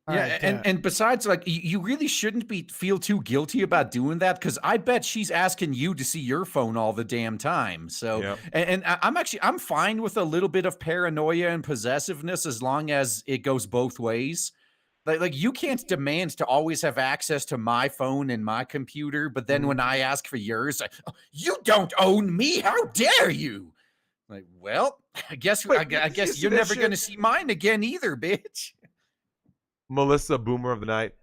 Speaker 3: Yeah,
Speaker 1: Alright,
Speaker 3: and besides, like, you really shouldn't feel too guilty about doing that, because I bet she's asking you to see your phone all the damn time. So,
Speaker 2: Yep.
Speaker 3: and I'm fine with a little bit of paranoia and possessiveness as long as it goes both ways. Like you can't demand to always have access to my phone and my computer, but then when I ask for yours, like, "Oh, you don't own me. How dare you?" Like, well, I guess
Speaker 2: Wait,
Speaker 3: I
Speaker 2: you
Speaker 3: guess
Speaker 2: see
Speaker 3: you're
Speaker 2: that
Speaker 3: never
Speaker 2: shit?
Speaker 3: gonna see mine again either, bitch.
Speaker 2: Melissa, Boomer of the Night.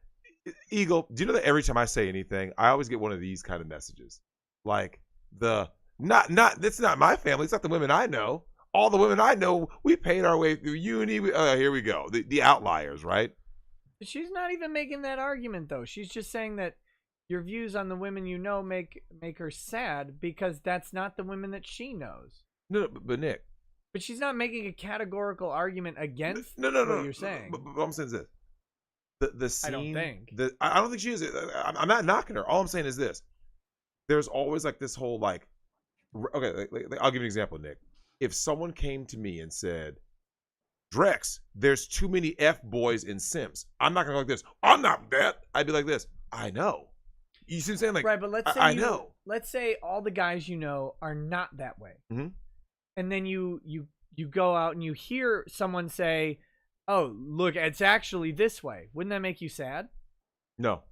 Speaker 2: Eagle, do you know that every time I say anything, I always get one of these kind of messages? Like it's not my family. It's not the women I know. All the women I know, we paid our way through uni. Here we go. The outliers, right?
Speaker 1: She's not even making that argument though. She's just saying that your views on the women you know make her sad because that's not the women that she knows.
Speaker 2: No, but Nick.
Speaker 1: But she's not making a categorical argument against
Speaker 2: No.
Speaker 1: what you're saying.
Speaker 2: But I'm saying is this. The scene.
Speaker 1: I don't think.
Speaker 2: I don't think she is. I'm not knocking her. All I'm saying is this. There's always like this whole like. Okay, I'll give you an example, Nick. If someone came to me and said, Drex, there's too many F boys in Sims, I'm not gonna go like this. I'm not that. I'd be like this. I know. You see what I'm saying? Like,
Speaker 1: right, but let's say
Speaker 2: I know.
Speaker 1: Let's say all the guys you know are not that way,
Speaker 2: Mhm.
Speaker 1: and then you go out and you hear someone say, "Oh, look, it's actually this way." Wouldn't that make you sad?
Speaker 2: No.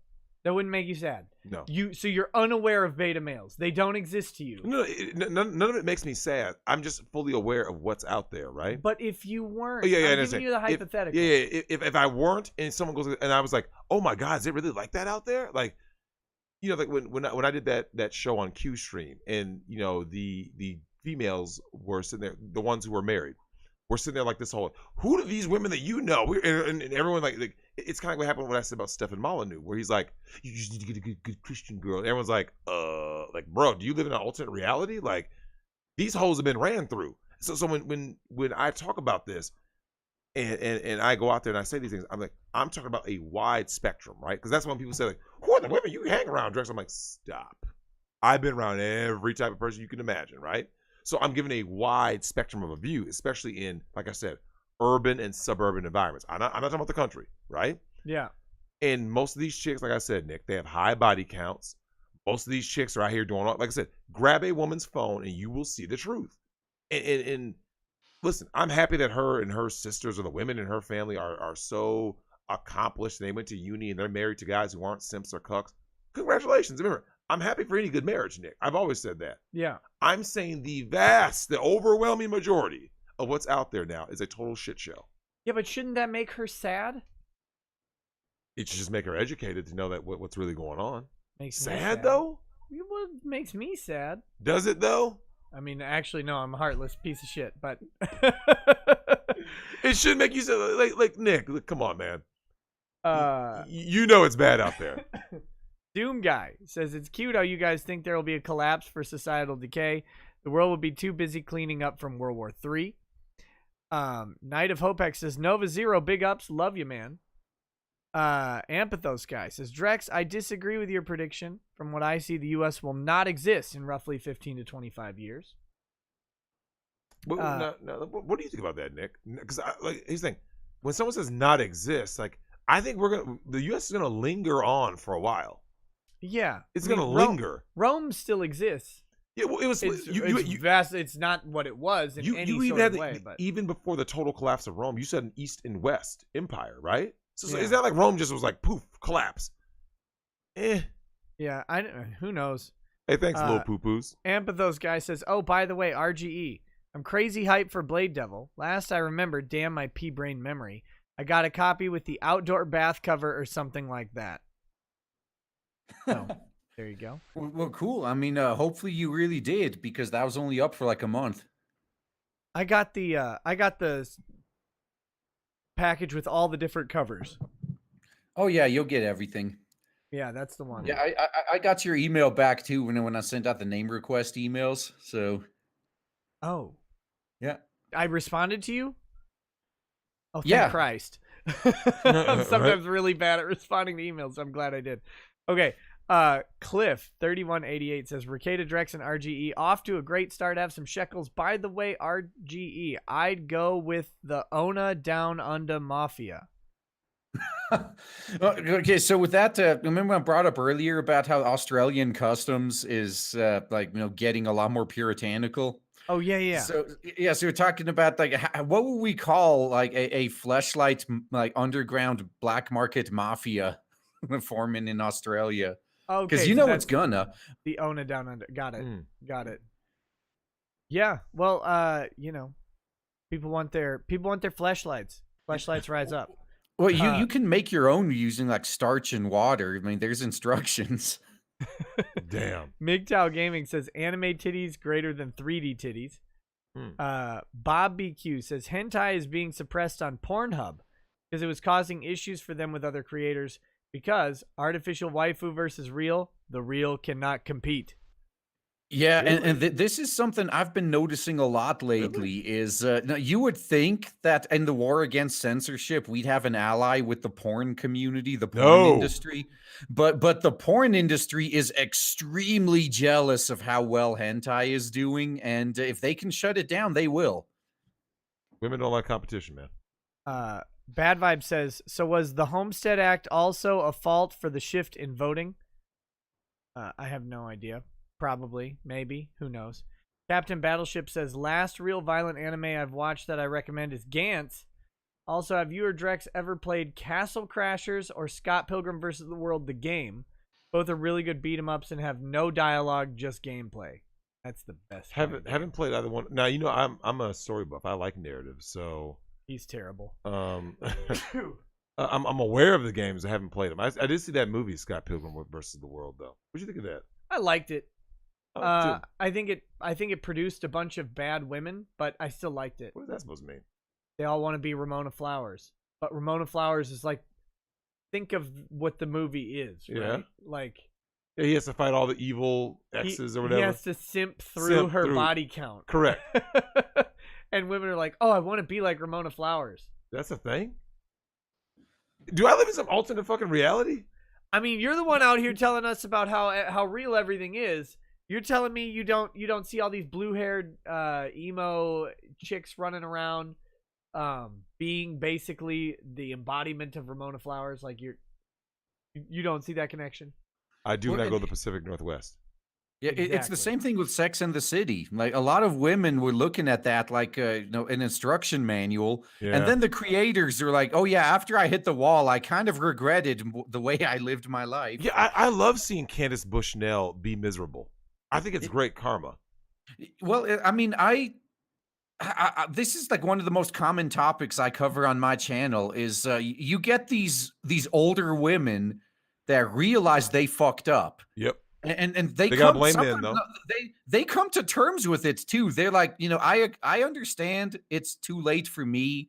Speaker 1: That wouldn't make you sad.
Speaker 2: No.
Speaker 1: So you're unaware of beta males. They don't exist to you.
Speaker 2: No, none of it makes me sad. I'm just fully aware of what's out there, right?
Speaker 1: But if you weren't,
Speaker 2: Oh, yeah, I
Speaker 1: I'm giving
Speaker 2: understand.
Speaker 1: you the hypothetical.
Speaker 2: If I weren't, and someone goes and I was like, oh my God, is it really like that out there? Like, you know, like when I did that show on Q Stream, and you know the females were sitting there, the ones who were married, were sitting there like this whole, who do these women that you know? And everyone like it's kind of what happened when I said about Stefan Molyneux, where he's like, you just need to get a good Christian girl. And everyone's like, bro, do you live in an alternate reality? Like, these hoes have been ran through. So when I talk about this, and I go out there and I say these things, I'm like, I'm talking about a wide spectrum, right? Because that's when people say like, who are the women you hang around, Drex? I'm like, stop. I've been around every type of person you can imagine, right? So I'm giving a wide spectrum of a view, especially in, like I said, urban and suburban environments. I'm not talking about the country, right?
Speaker 1: Yeah.
Speaker 2: And most of these chicks, like I said, Nick, they have high body counts. Most of these chicks are out here doing all, like I said, grab a woman's phone and you will see the truth. And listen, I'm happy that her and her sisters or the women in her family are so accomplished. They went to uni and they're married to guys who aren't simps or cucks. Congratulations. Remember, I'm happy for any good marriage, Nick. I've always said that.
Speaker 1: Yeah.
Speaker 2: I'm saying the overwhelming majority of what's out there now is a total shit show.
Speaker 1: Yeah, but shouldn't that make her sad?
Speaker 2: It should just make her educated to know that what's really going on.
Speaker 1: Makes me
Speaker 2: Sad though?
Speaker 1: Well, it makes me sad.
Speaker 2: Does it though?
Speaker 1: I mean, actually, no, I'm a heartless piece of shit, but
Speaker 2: It should make you say, like Nick, come on, man.
Speaker 1: uh,
Speaker 2: You know it's bad out there.
Speaker 1: Doom Guy says it's cute how you guys think there will be a collapse for societal decay. The world will be too busy cleaning up from World War III. Knight of Hopex says, Nova Zero, big ups. Love you, man. Ampathos guy says, Drex, I disagree with your prediction. From what I see, the U.S. will not exist in roughly 15 to 25 years.
Speaker 2: What do you think about that, Nick? Because here's the thing: when someone says "not exist," like I think the U.S. is gonna linger on for a while.
Speaker 1: Yeah,
Speaker 2: it's gonna linger.
Speaker 1: Rome still exists.
Speaker 2: Yeah, well, it was.
Speaker 1: It's vast. It's not what it was in any sort of way. But
Speaker 2: even before the total collapse of Rome, you said an East and West empire, right? So it's not like Rome just was like poof, collapse.
Speaker 1: Yeah, who knows?
Speaker 2: Hey, thanks, little poo-poos.
Speaker 1: Ampathos guy says, oh, by the way, RGE. I'm crazy hyped for Blade Devil. Last I remember, damn my pea-brain memory, I got a copy with the outdoor bath cover or something like that. So, there you go.
Speaker 3: Well, cool. I mean, hopefully you really did, because that was only up for like a month.
Speaker 1: I got the package with all the different covers.
Speaker 3: Oh yeah, you'll get everything.
Speaker 1: Yeah, that's the one.
Speaker 3: Yeah, I got your email back too when I sent out the name request emails. So.
Speaker 1: Oh.
Speaker 3: Yeah.
Speaker 1: I responded to you? Oh,
Speaker 3: thank
Speaker 1: Christ. I'm sometimes really bad at responding to emails, so I'm glad I did. Okay. Cliff3188 says, Ricada, Drex, and RGE off to a great start. Have some shekels. By the way, RGE, I'd go with the Ona Down Under Mafia.
Speaker 3: Okay, so with that, remember I brought up earlier about how Australian customs is getting a lot more puritanical.
Speaker 1: Oh yeah.
Speaker 3: So we're talking about like what would we call like a fleshlight like underground black market mafia forming in Australia?
Speaker 1: Okay,
Speaker 3: because you know it's gonna
Speaker 1: the Ona Down Under. Got it. Yeah, well, people want their fleshlights. Fleshlights rise up.
Speaker 3: Well, you can make your own using like starch and water. I mean, there's instructions.
Speaker 2: Damn.
Speaker 1: MGTOW Gaming says anime titties greater than 3D titties. Bob BQ says hentai is being suppressed on Pornhub because it was causing issues for them with other creators because artificial waifu versus real, the real cannot compete.
Speaker 3: Yeah, and this is something I've been noticing a lot lately. Is now you would think that in the war against censorship, we'd have an ally with the porn community, the porn industry, but the porn industry is extremely jealous of how well hentai is doing, and if they can shut it down, they will.
Speaker 2: Women don't like competition, man.
Speaker 1: Bad Vibe says, so was the Homestead Act also a fault for the shift in voting? I have no idea. Probably, maybe, who knows. Captain Battleship says, last real violent anime I've watched that I recommend is Gantz. Also, have you or Drex ever played Castle Crashers or Scott Pilgrim vs. the World, the game? Both are really good beat 'em ups and have no dialogue, just gameplay. That's the best.
Speaker 2: Haven't played either one. Now, I'm a story buff. I like narratives, so
Speaker 1: he's terrible.
Speaker 2: I'm aware of the games. I haven't played them. I did see that movie, Scott Pilgrim vs. the World, though. What'd you think of that?
Speaker 1: I liked it. I think it produced a bunch of bad women, but I still liked it.
Speaker 2: What is that supposed to mean?
Speaker 1: They all want to be Ramona Flowers, but Ramona Flowers is like, think of what the movie is, right?
Speaker 2: Yeah.
Speaker 1: Like,
Speaker 2: yeah, he has to fight all the evil exes or whatever.
Speaker 1: He has to simp through her body count.
Speaker 2: Correct.
Speaker 1: And women are like, oh, I want to be like Ramona Flowers.
Speaker 2: That's a thing? Do I live in some alternate fucking reality?
Speaker 1: I mean, you're the one out here telling us about how real everything is. You're telling me you don't see all these blue-haired emo chicks running around being basically the embodiment of Ramona Flowers? Like you don't see that connection?
Speaker 2: I do when I go to the Pacific Northwest.
Speaker 3: Yeah,
Speaker 1: Exactly.
Speaker 3: It's the same thing with Sex and the City. Like a lot of women were looking at that like an instruction manual, and then the creators are like, "Oh yeah, after I hit the wall, I kind of regretted the way I lived my life."
Speaker 2: Yeah, I love seeing Candace Bushnell be miserable. I think it's great karma.
Speaker 3: Well, I mean, I this is like one of the most common topics I cover on my channel. Is you get these older women that realize they fucked up.
Speaker 2: Yep.
Speaker 3: And they
Speaker 2: gotta blame men though.
Speaker 3: They come to terms with it too. They're like, I understand it's too late for me,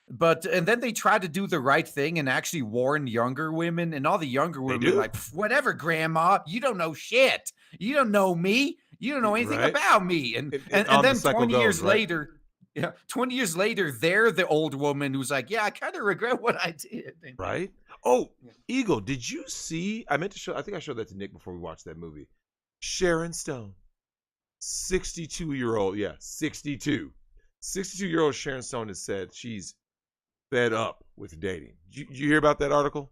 Speaker 3: and then they try to do the right thing and actually warn younger women, and all the younger women are like, whatever, grandma, you don't know shit. You don't know me. You don't know anything about me. And then 20 years later, Yeah, 20 years later, they're the old woman who's like, yeah, I kind of regret what I did.
Speaker 2: Right? Oh,
Speaker 3: Yeah.
Speaker 2: Eagle, did you see? I meant to show. I think I showed that to Nick before we watched that movie. Sharon Stone, 62-year-old. Yeah, 62. 62-year-old Sharon Stone has said she's fed up with dating. Did you hear about that article?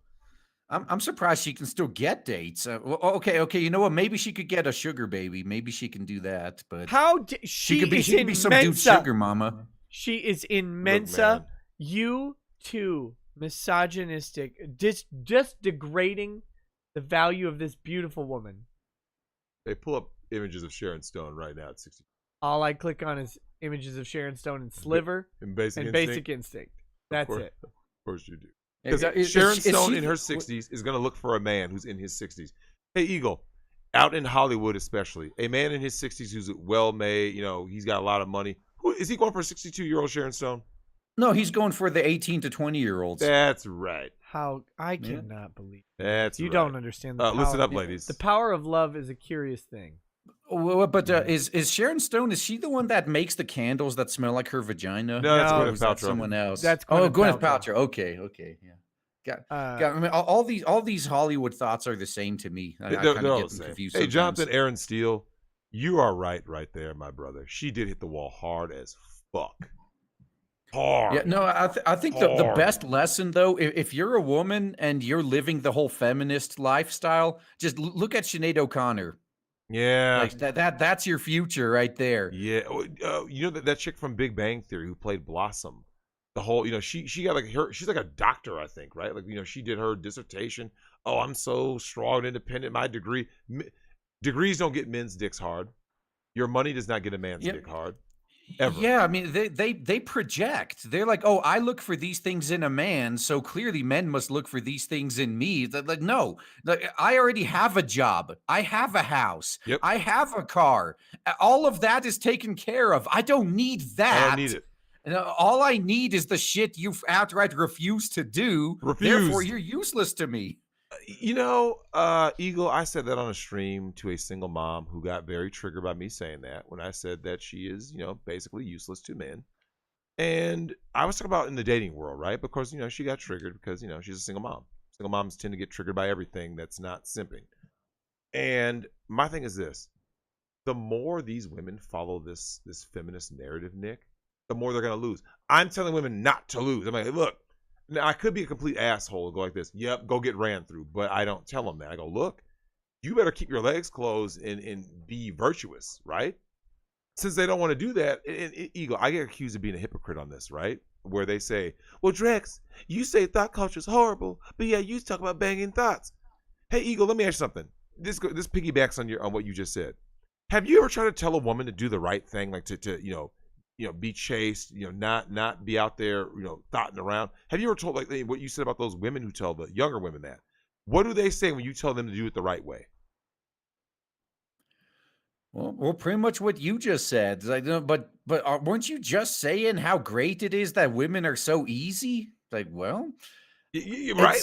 Speaker 3: I'm surprised she can still get dates. Well, okay. You know what? Maybe she could get a sugar baby. Maybe she can do that. But
Speaker 1: she
Speaker 3: could be
Speaker 1: in
Speaker 3: some dude's
Speaker 1: Mensa.
Speaker 3: sugar mama.
Speaker 1: She is in
Speaker 2: Look,
Speaker 1: Mensa.
Speaker 2: man.
Speaker 1: You too misogynistic, just degrading the value of this beautiful woman.
Speaker 2: They pull up images of Sharon Stone right now at 60.
Speaker 1: All I click on is images of Sharon Stone and Sliver
Speaker 2: In Basic
Speaker 1: and
Speaker 2: Instinct?
Speaker 1: Basic Instinct. That's
Speaker 2: course.
Speaker 1: it.
Speaker 2: Of course you do.
Speaker 3: Is
Speaker 2: Because Sharon
Speaker 3: she-
Speaker 2: Stone in her 60s is going to look for a man who's in his 60s. Hey, Eagle, out in Hollywood especially, a man in his 60s who's well-made, he's got a lot of money. Who is he going for? 62-year-old Sharon Stone?
Speaker 3: No, he's going for the 18 to 20-year-olds.
Speaker 2: That's right.
Speaker 1: How I
Speaker 3: Yeah.
Speaker 1: cannot believe
Speaker 2: That's
Speaker 1: you
Speaker 2: right.
Speaker 1: don't understand the power.
Speaker 2: Listen up, ladies.
Speaker 1: The power of love is a curious thing.
Speaker 3: Well, but is Sharon Stone? Is she the one that makes the candles that smell like her vagina?
Speaker 2: No, that's
Speaker 1: No,
Speaker 2: Gwyneth
Speaker 3: Or is that
Speaker 2: Paltrow.
Speaker 3: someone else.
Speaker 1: That's
Speaker 3: Gwyneth
Speaker 1: Gwyneth
Speaker 3: Paltrow. Okay, yeah. I mean, all these Hollywood thoughts are the same to me. I
Speaker 2: They're
Speaker 3: kind
Speaker 2: all
Speaker 3: of
Speaker 2: the
Speaker 3: get them
Speaker 2: same.
Speaker 3: confused.
Speaker 2: Hey,
Speaker 3: sometimes.
Speaker 2: Jonathan Aaron Steele, you are right there, my brother. She did hit the wall hard as fuck. Hard.
Speaker 3: Yeah, no, I think the
Speaker 2: Hard.
Speaker 3: best lesson though, if you're a woman and you're living the whole feminist lifestyle, just look at Sinead O'Connor.
Speaker 2: Yeah.
Speaker 3: Like that's your future right there.
Speaker 2: Yeah. That chick from Big Bang Theory who played Blossom. The whole, she got she's like a doctor, I think, right? Like, she did her dissertation. Oh, I'm so strong and independent. My degree. Degrees don't get men's dicks hard. Your money does not get a man's dick hard. Ever.
Speaker 3: Yeah, I mean they project. They're like, oh, I look for these things in a man, so clearly men must look for these things in me. Like, no, I already have a job. I have a house.
Speaker 2: Yep.
Speaker 3: I have a car. All of that is taken care of. I don't need that.
Speaker 2: I don't need it.
Speaker 3: All I need is the shit you outright refuse to do. Therefore,
Speaker 2: Refused.
Speaker 3: you're useless to me.
Speaker 2: Eagle, I said that on a stream to a single mom who got very triggered by me saying that when I said that she is, basically useless to men. And I was talking about in the dating world, right? Because, she got triggered because, she's a single mom. Single moms tend to get triggered by everything that's not simping. And my thing is this. The more these women follow this feminist narrative, Nick, the more they're going to lose. I'm telling women not to lose. I'm like, look, now I could be a complete asshole and go like this. Yep, go get ran through. But I don't tell them that. I go, look, you better keep your legs closed and be virtuous, right? Since they don't want to do that, and Eagle, I get accused of being a hypocrite on this, right? Where they say, well, Drex, you say thought culture is horrible, but yeah, you talk about banging thoughts. Hey, Eagle, let me ask you something. This piggybacks on what you just said. Have you ever tried to tell a woman to do the right thing, like to be chaste, not be out there, thoughting around? Have you ever told, like, what you said about those women who tell the younger women that? What do they say when you tell them to do it the right way?
Speaker 3: Well, pretty much what you just said. Like, but weren't you just saying how great it is that women are so easy? Like, well,
Speaker 2: Right?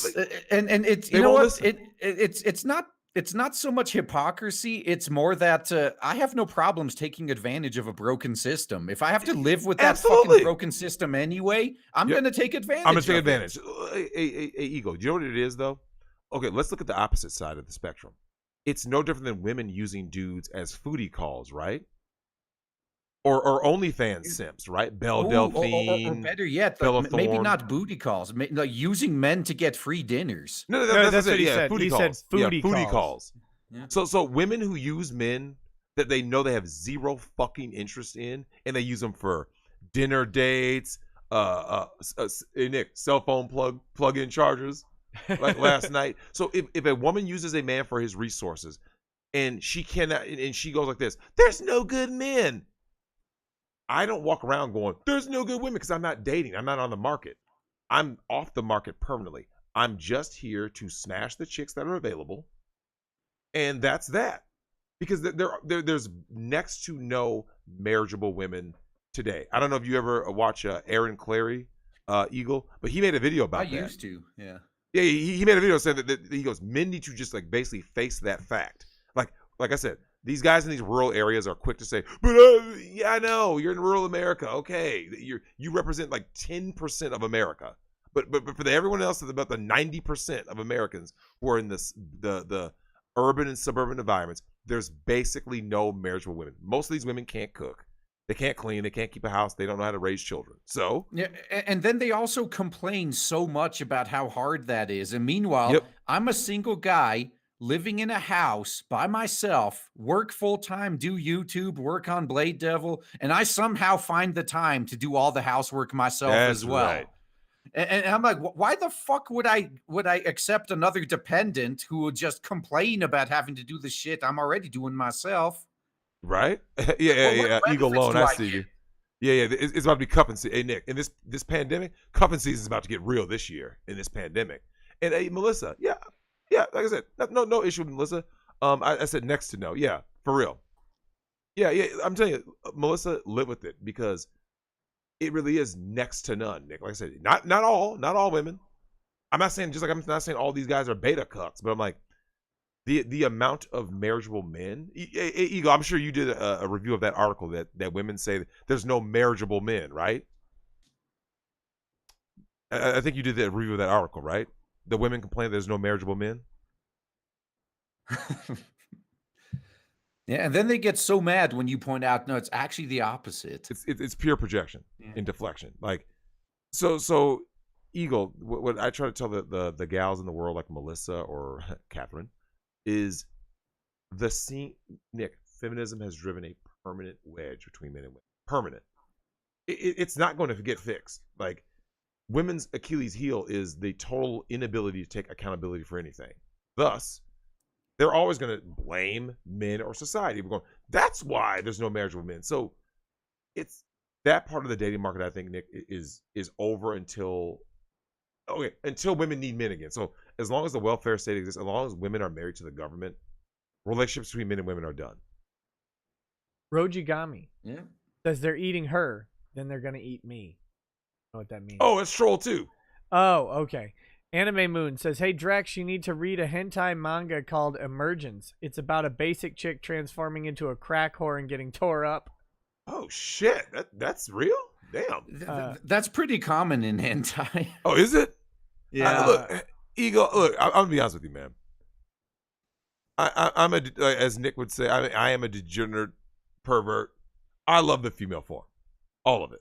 Speaker 3: And it's
Speaker 2: they
Speaker 3: you know
Speaker 2: won't
Speaker 3: what?
Speaker 2: listen.
Speaker 3: It's not so much hypocrisy. It's more that I have no problems taking advantage of a broken system. If I have to live with that
Speaker 2: Absolutely.
Speaker 3: fucking broken system anyway, I'm
Speaker 2: Yep.
Speaker 3: going to take advantage.
Speaker 2: I'm gonna take
Speaker 3: of it.
Speaker 2: advantage. Hey, Eagle, do you know what it is though? Okay, let's look at the opposite side of the spectrum. It's no different than women using dudes as foodie calls, right? Or OnlyFans simps, right? Belle
Speaker 3: Ooh,
Speaker 2: Delphine.
Speaker 3: or better yet,
Speaker 2: Bella
Speaker 3: maybe
Speaker 2: Thorne.
Speaker 3: not booty calls, like using men to get free dinners.
Speaker 2: No,
Speaker 1: that's what he said.
Speaker 2: Foodie
Speaker 1: He
Speaker 2: calls.
Speaker 1: said foodie
Speaker 2: foodie
Speaker 1: calls.
Speaker 2: calls.
Speaker 3: Yeah.
Speaker 2: So women who use men that they know they have zero fucking interest in, and they use them for dinner dates, Nick, cell phone plug-in chargers, like last night. So if a woman uses a man for his resources, and she cannot, and she goes like this, there's no good men. I don't walk around going, there's no good women, because I'm not dating. I'm not on the market. I'm off the market permanently. I'm just here to smash the chicks that are available. And that's that. Because there's next to no marriageable women today. I don't know if you ever watch Aaron Clary, Eagle, but he made a video about that.
Speaker 3: I used to, yeah.
Speaker 2: Yeah, he made a video saying that he goes, men need to just like basically face that fact. Like I said, these guys in these rural areas are quick to say, but yeah, I know you're in rural America. Okay, you represent like 10% of America, but for everyone else, about the 90% of Americans who are in the urban and suburban environments, there's basically no marriageable women. Most of these women can't cook, they can't clean, they can't keep a house, they don't know how to raise children. So
Speaker 3: yeah, and then they also complain so much about how hard that is. And meanwhile,
Speaker 2: yep,
Speaker 3: I'm a single guy living in a house by myself, work full time, do YouTube, work on Blade Devil, and I somehow find the time to do all the housework myself
Speaker 2: that's
Speaker 3: as well.
Speaker 2: right.
Speaker 3: And I'm like, why the fuck would I accept another dependent who would just complain about having to do the shit I'm already doing myself?
Speaker 2: Right? Yeah.
Speaker 3: What
Speaker 2: Eagle
Speaker 3: benefits
Speaker 2: Loan,
Speaker 3: do
Speaker 2: I
Speaker 3: I
Speaker 2: see
Speaker 3: get?
Speaker 2: you. Yeah. It's about to be cuffing season. Hey, Nick, in this pandemic, cuffing season is about to get real this year in this pandemic. And hey, Melissa, yeah, like I said, no issue with Melissa. I said next to no. Yeah, for real. Yeah. I'm telling you, Melissa, live with it because it really is next to none, Nick. Like I said, not all women. I'm not saying I'm not saying all these guys are beta cucks, but I'm like, the amount of marriageable men. Eagle, I'm sure you did a review of that article that women say that there's no marriageable men, right? I think you did the review of that article, right? The women complain there's no marriageable men.
Speaker 3: Yeah, and then they get so mad when you point out, no, it's actually the opposite.
Speaker 2: It's pure projection and deflection. Like, so Eagle, what I try to tell the gals in the world like Melissa or Catherine is the scene. Nick, feminism has driven a permanent wedge between men and women. Permanent. It's not going to get fixed. Like, women's Achilles heel is the total inability to take accountability for anything. Thus, they're always going to blame men or society. We're going, that's why there's no marriageable men. So it's that part of the dating market, I think, Nick, is over until women need men again. So as long as the welfare state exists, as long as women are married to the government, relationships between men and women are done.
Speaker 1: Rojigami says they're eating her, then they're going to eat me. Know what that means?
Speaker 2: Oh, it's Troll too.
Speaker 1: Oh, okay. Anime Moon says, hey, Drex, you need to read a hentai manga called Emergence. It's about a basic chick transforming into a crack whore and getting tore up.
Speaker 2: Oh, shit. That's real? Damn.
Speaker 3: That's pretty common in hentai.
Speaker 2: Oh, is it?
Speaker 3: Yeah.
Speaker 2: Look, Eagle, look, I'm going to be honest with you, man. I'm as Nick would say, I am a degenerate pervert. I love the female form. All of it.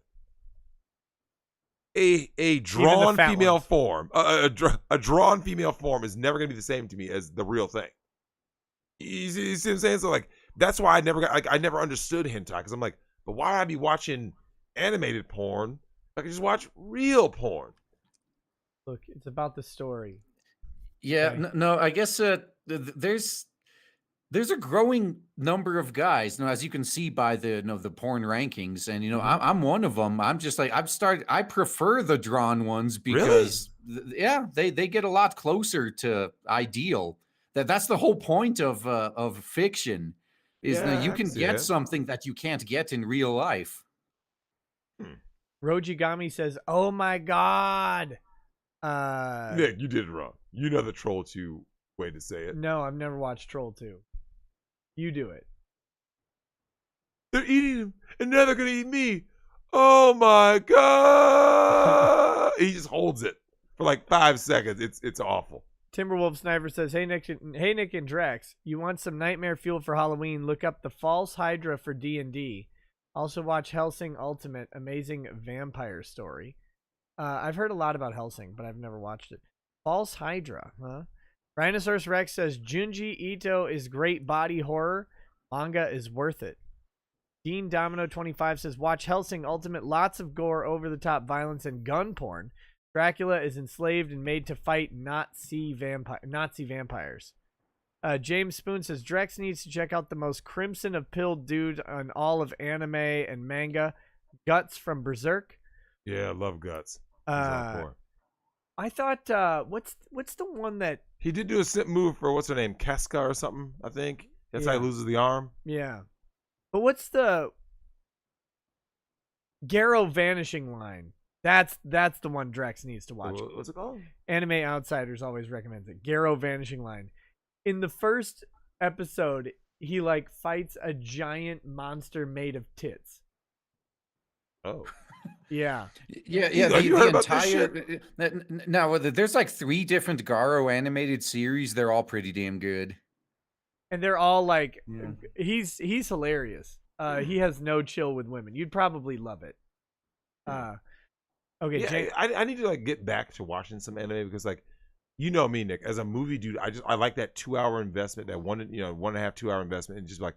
Speaker 2: A drawn female form, a drawn female form is never gonna be the same to me as the real thing. You see what I'm saying? So like that's why I never understood hentai, because I'm like, but why would I be watching animated porn? I can just watch real porn.
Speaker 1: Look, it's about the story.
Speaker 3: Yeah,
Speaker 1: Okay.
Speaker 3: no, I guess there's a growing number of guys, as you can see by the porn rankings, and I'm one of them. I'm just like I prefer the drawn ones because they get a lot closer to ideal. That's the whole point of fiction, is that you can get something that you can't get in real life.
Speaker 1: Rojigami says, "Oh my god."
Speaker 2: Nick, you did it wrong. You know the Troll 2 way to say it.
Speaker 1: No, I've never watched Troll 2. You do it.
Speaker 2: They're eating him, and now they're gonna eat me. Oh my god! He just holds it for like 5 seconds. It's awful.
Speaker 1: Timberwolf Sniper says, "Hey Nick and Drex, you want some nightmare fuel for Halloween? Look up the False Hydra for D&D. Also watch Hellsing Ultimate, amazing vampire story. I've heard a lot about Hellsing, but I've never watched it. False Hydra, huh?" Rhinosaurus Rex says, Junji Ito is great body horror. Manga is worth it. Dean Domino 25 says, watch Hellsing Ultimate. Lots of gore, over-the-top violence, and gun porn. Dracula is enslaved and made to fight Nazi vampires. James Spoon says, Drex needs to check out the most crimson of pilled dude on all of anime and manga. Guts from Berserk.
Speaker 2: Yeah, I love Guts.
Speaker 1: I thought, what's the one that...
Speaker 2: He did do a simp move for, what's her name, Casca or something, I think. That's how he loses the arm.
Speaker 1: Yeah. But what's the... Garrow Vanishing Line. That's the one Drex needs to watch.
Speaker 2: What's it called?
Speaker 1: Anime Outsiders always recommends it. Garrow Vanishing Line. In the first episode, he like fights a giant monster made of tits.
Speaker 2: Oh.
Speaker 1: Yeah.
Speaker 3: Yeah.
Speaker 2: You heard about this shit?
Speaker 3: No, there's like 3 different Garo animated series. They're all pretty damn good.
Speaker 1: And they're all like,
Speaker 3: Yeah.
Speaker 1: he's hilarious. He has no chill with women. You'd probably love it. Okay,
Speaker 2: Yeah, I need to like get back to watching some anime because like, you know me, Nick, as a movie dude, I like that 2-hour investment, that 1.5, 2 hour investment, and just like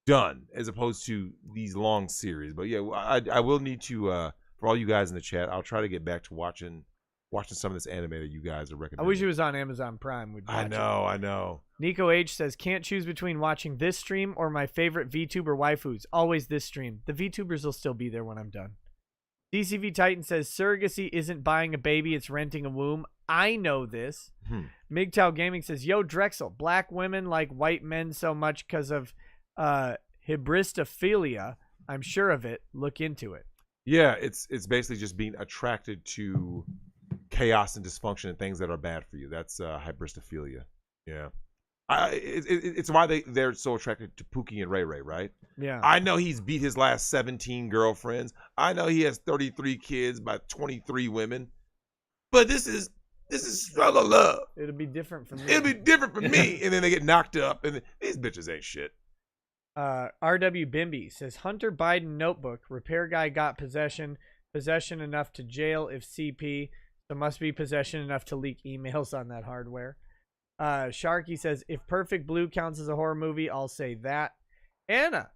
Speaker 2: done, as opposed to these long series. But yeah, I will need to for all you guys in the chat, I'll try to get back to watching some of this anime that you guys are
Speaker 1: I
Speaker 2: recommending.
Speaker 1: wish it was on Amazon Prime. We'd watch
Speaker 2: I know.
Speaker 1: Nico H says, can't choose between watching this stream or my favorite VTuber waifus. Always this stream. The VTubers will still be there when I'm done. DCV Titan says, surrogacy isn't buying a baby, it's renting a womb. I know this. MGTOW Gaming says, yo, Drexel, black women like white men so much because of hybristophilia. I'm sure of it. Look into it.
Speaker 2: Yeah, it's basically just being attracted to chaos and dysfunction and things that are bad for you. That's hybristophilia. Yeah. It's why they're so attracted to Pookie and Ray Ray, right?
Speaker 1: Yeah.
Speaker 2: I know he's beat his last 17 girlfriends. I know he has 33 kids by 23 women. But this is struggle love.
Speaker 1: It'll be different for me.
Speaker 2: It'll be different for me. And then they get knocked up, and these bitches ain't shit.
Speaker 1: RW Bimby says, Hunter Biden notebook. Repair guy got possession enough to jail if CP. So must be possession enough to leak emails on that hardware. Sharky says, if Perfect Blue counts as a horror movie, I'll say that. Anna.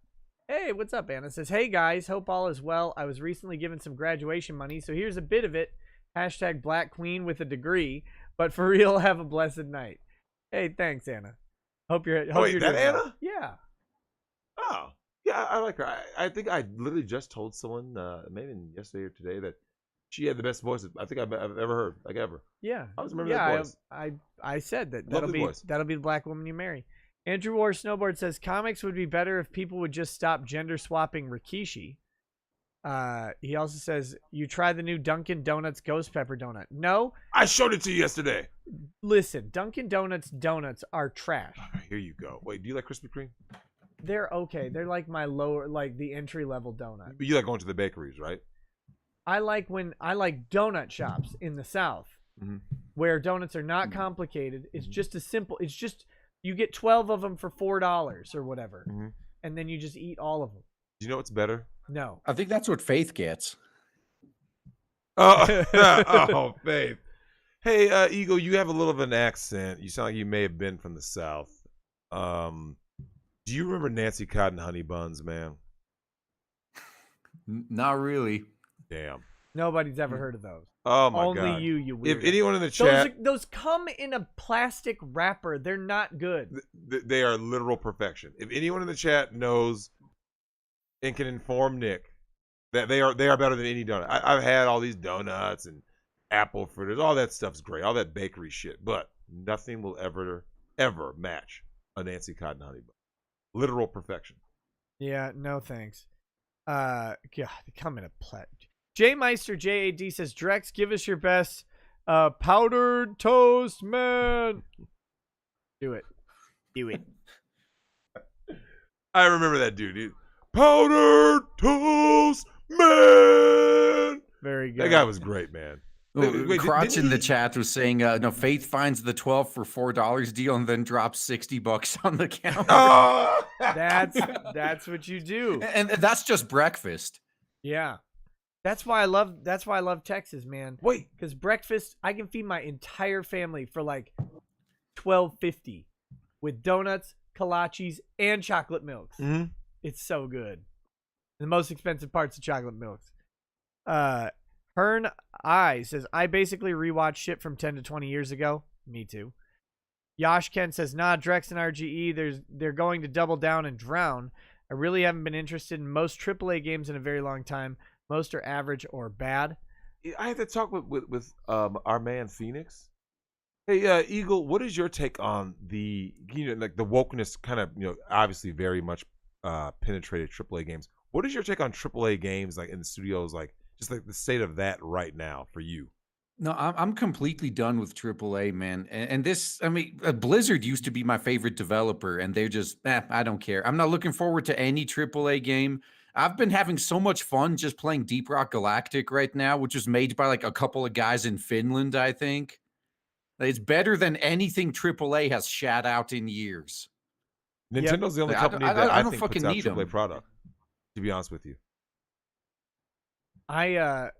Speaker 1: Hey, what's up, Anna? Says, hey, guys. Hope all is well. I was recently given some graduation money, so here's a bit of it. Hashtag Black Queen with a degree. But for real, have a blessed night. Hey, thanks, Anna. Hope you're
Speaker 2: Wait, that
Speaker 1: doing
Speaker 2: Anna?
Speaker 1: well. Yeah.
Speaker 2: Oh, yeah, I like her. I think I literally just told someone, maybe yesterday or today, that she had the best voice I think I've ever heard, like ever.
Speaker 1: Yeah.
Speaker 2: I always remember that voice.
Speaker 1: I said that
Speaker 2: Lovely voice.
Speaker 1: that'll be the black woman you marry. Andrew War Snowboard says comics would be better if people would just stop gender swapping Rikishi. He also says you try the new Dunkin' Donuts Ghost Pepper donut. No,
Speaker 2: I showed it to you yesterday.
Speaker 1: Listen, Dunkin' Donuts donuts are trash.
Speaker 2: Here you go. Wait, do you like Krispy Kreme?
Speaker 1: They're okay. They're like my lower, like the entry level donut.
Speaker 2: You like going to the bakeries, right?
Speaker 1: I like donut shops in the South where donuts are not complicated. It's just a simple. It's just you get 12 of them for $4 or whatever, and then you just eat all of them.
Speaker 2: Do you know what's better?
Speaker 1: No,
Speaker 3: I think that's what Faith gets.
Speaker 2: Oh, Faith. Hey, Eagle, you have a little of an accent. You sound like you may have been from the South. Do you remember Nancy Cotton Honey Buns, man?
Speaker 3: Not really.
Speaker 2: Damn.
Speaker 1: nobody's ever heard of those.
Speaker 2: Oh my
Speaker 1: Only
Speaker 2: god!
Speaker 1: you weirdo.
Speaker 2: If anyone in the chat,
Speaker 1: those come in a plastic wrapper. They're not good.
Speaker 2: They are literal perfection. If anyone in the chat knows and can inform Nick that they are better than any donut. I've had all these donuts and apple fritters. All that stuff's great. All that bakery shit, but nothing will ever match a Nancy Cotton Honey Bun. Literal perfection.
Speaker 1: Yeah, no thanks. God, they come in a plat. J Meister JAD says, Drex, give us your best powdered toast, man. Do it.
Speaker 2: I remember that dude. Powdered toast, man.
Speaker 1: Very good.
Speaker 2: That guy was great, man.
Speaker 3: Wait, Crotch in the chat was saying, no, Faith finds the 12 for $4 deal and then drops $60 on the counter.
Speaker 2: Oh!
Speaker 1: That's what you do.
Speaker 3: And that's just breakfast.
Speaker 1: Yeah. That's why I love Texas, man.
Speaker 2: Wait,
Speaker 1: because breakfast, I can feed my entire family for like $12.50 with donuts, kolaches, and chocolate milks.
Speaker 2: Mm-hmm.
Speaker 1: It's so good. The most expensive parts of chocolate milks. Hearn I says, I basically rewatched shit from 10 to 20 years ago. Me too. Yosh Ken says, nah, Drex and RGE, they're going to double down and drown. I really haven't been interested in most AAA games in a very long time. Most are average or bad.
Speaker 2: I have to talk with our man Phoenix. Hey, Eagle, what is your take on the like the wokeness kind of obviously very much penetrated AAA games? What is your take on AAA games like in the studios, like just like the state of that right now for you?
Speaker 3: No, I'm completely done with AAA, man. And this, I mean, Blizzard used to be my favorite developer, and they're just, I don't care. I'm not looking forward to any AAA game. I've been having so much fun just playing Deep Rock Galactic right now, which was made by like a couple of guys in Finland, I think. It's better than anything AAA has shat out in years.
Speaker 2: Nintendo's the only
Speaker 3: Like,
Speaker 2: company that
Speaker 3: I
Speaker 2: I
Speaker 3: don't
Speaker 2: think
Speaker 3: fucking
Speaker 2: puts out
Speaker 3: need
Speaker 2: AAA
Speaker 3: them.
Speaker 2: product. To be honest with you,
Speaker 1: I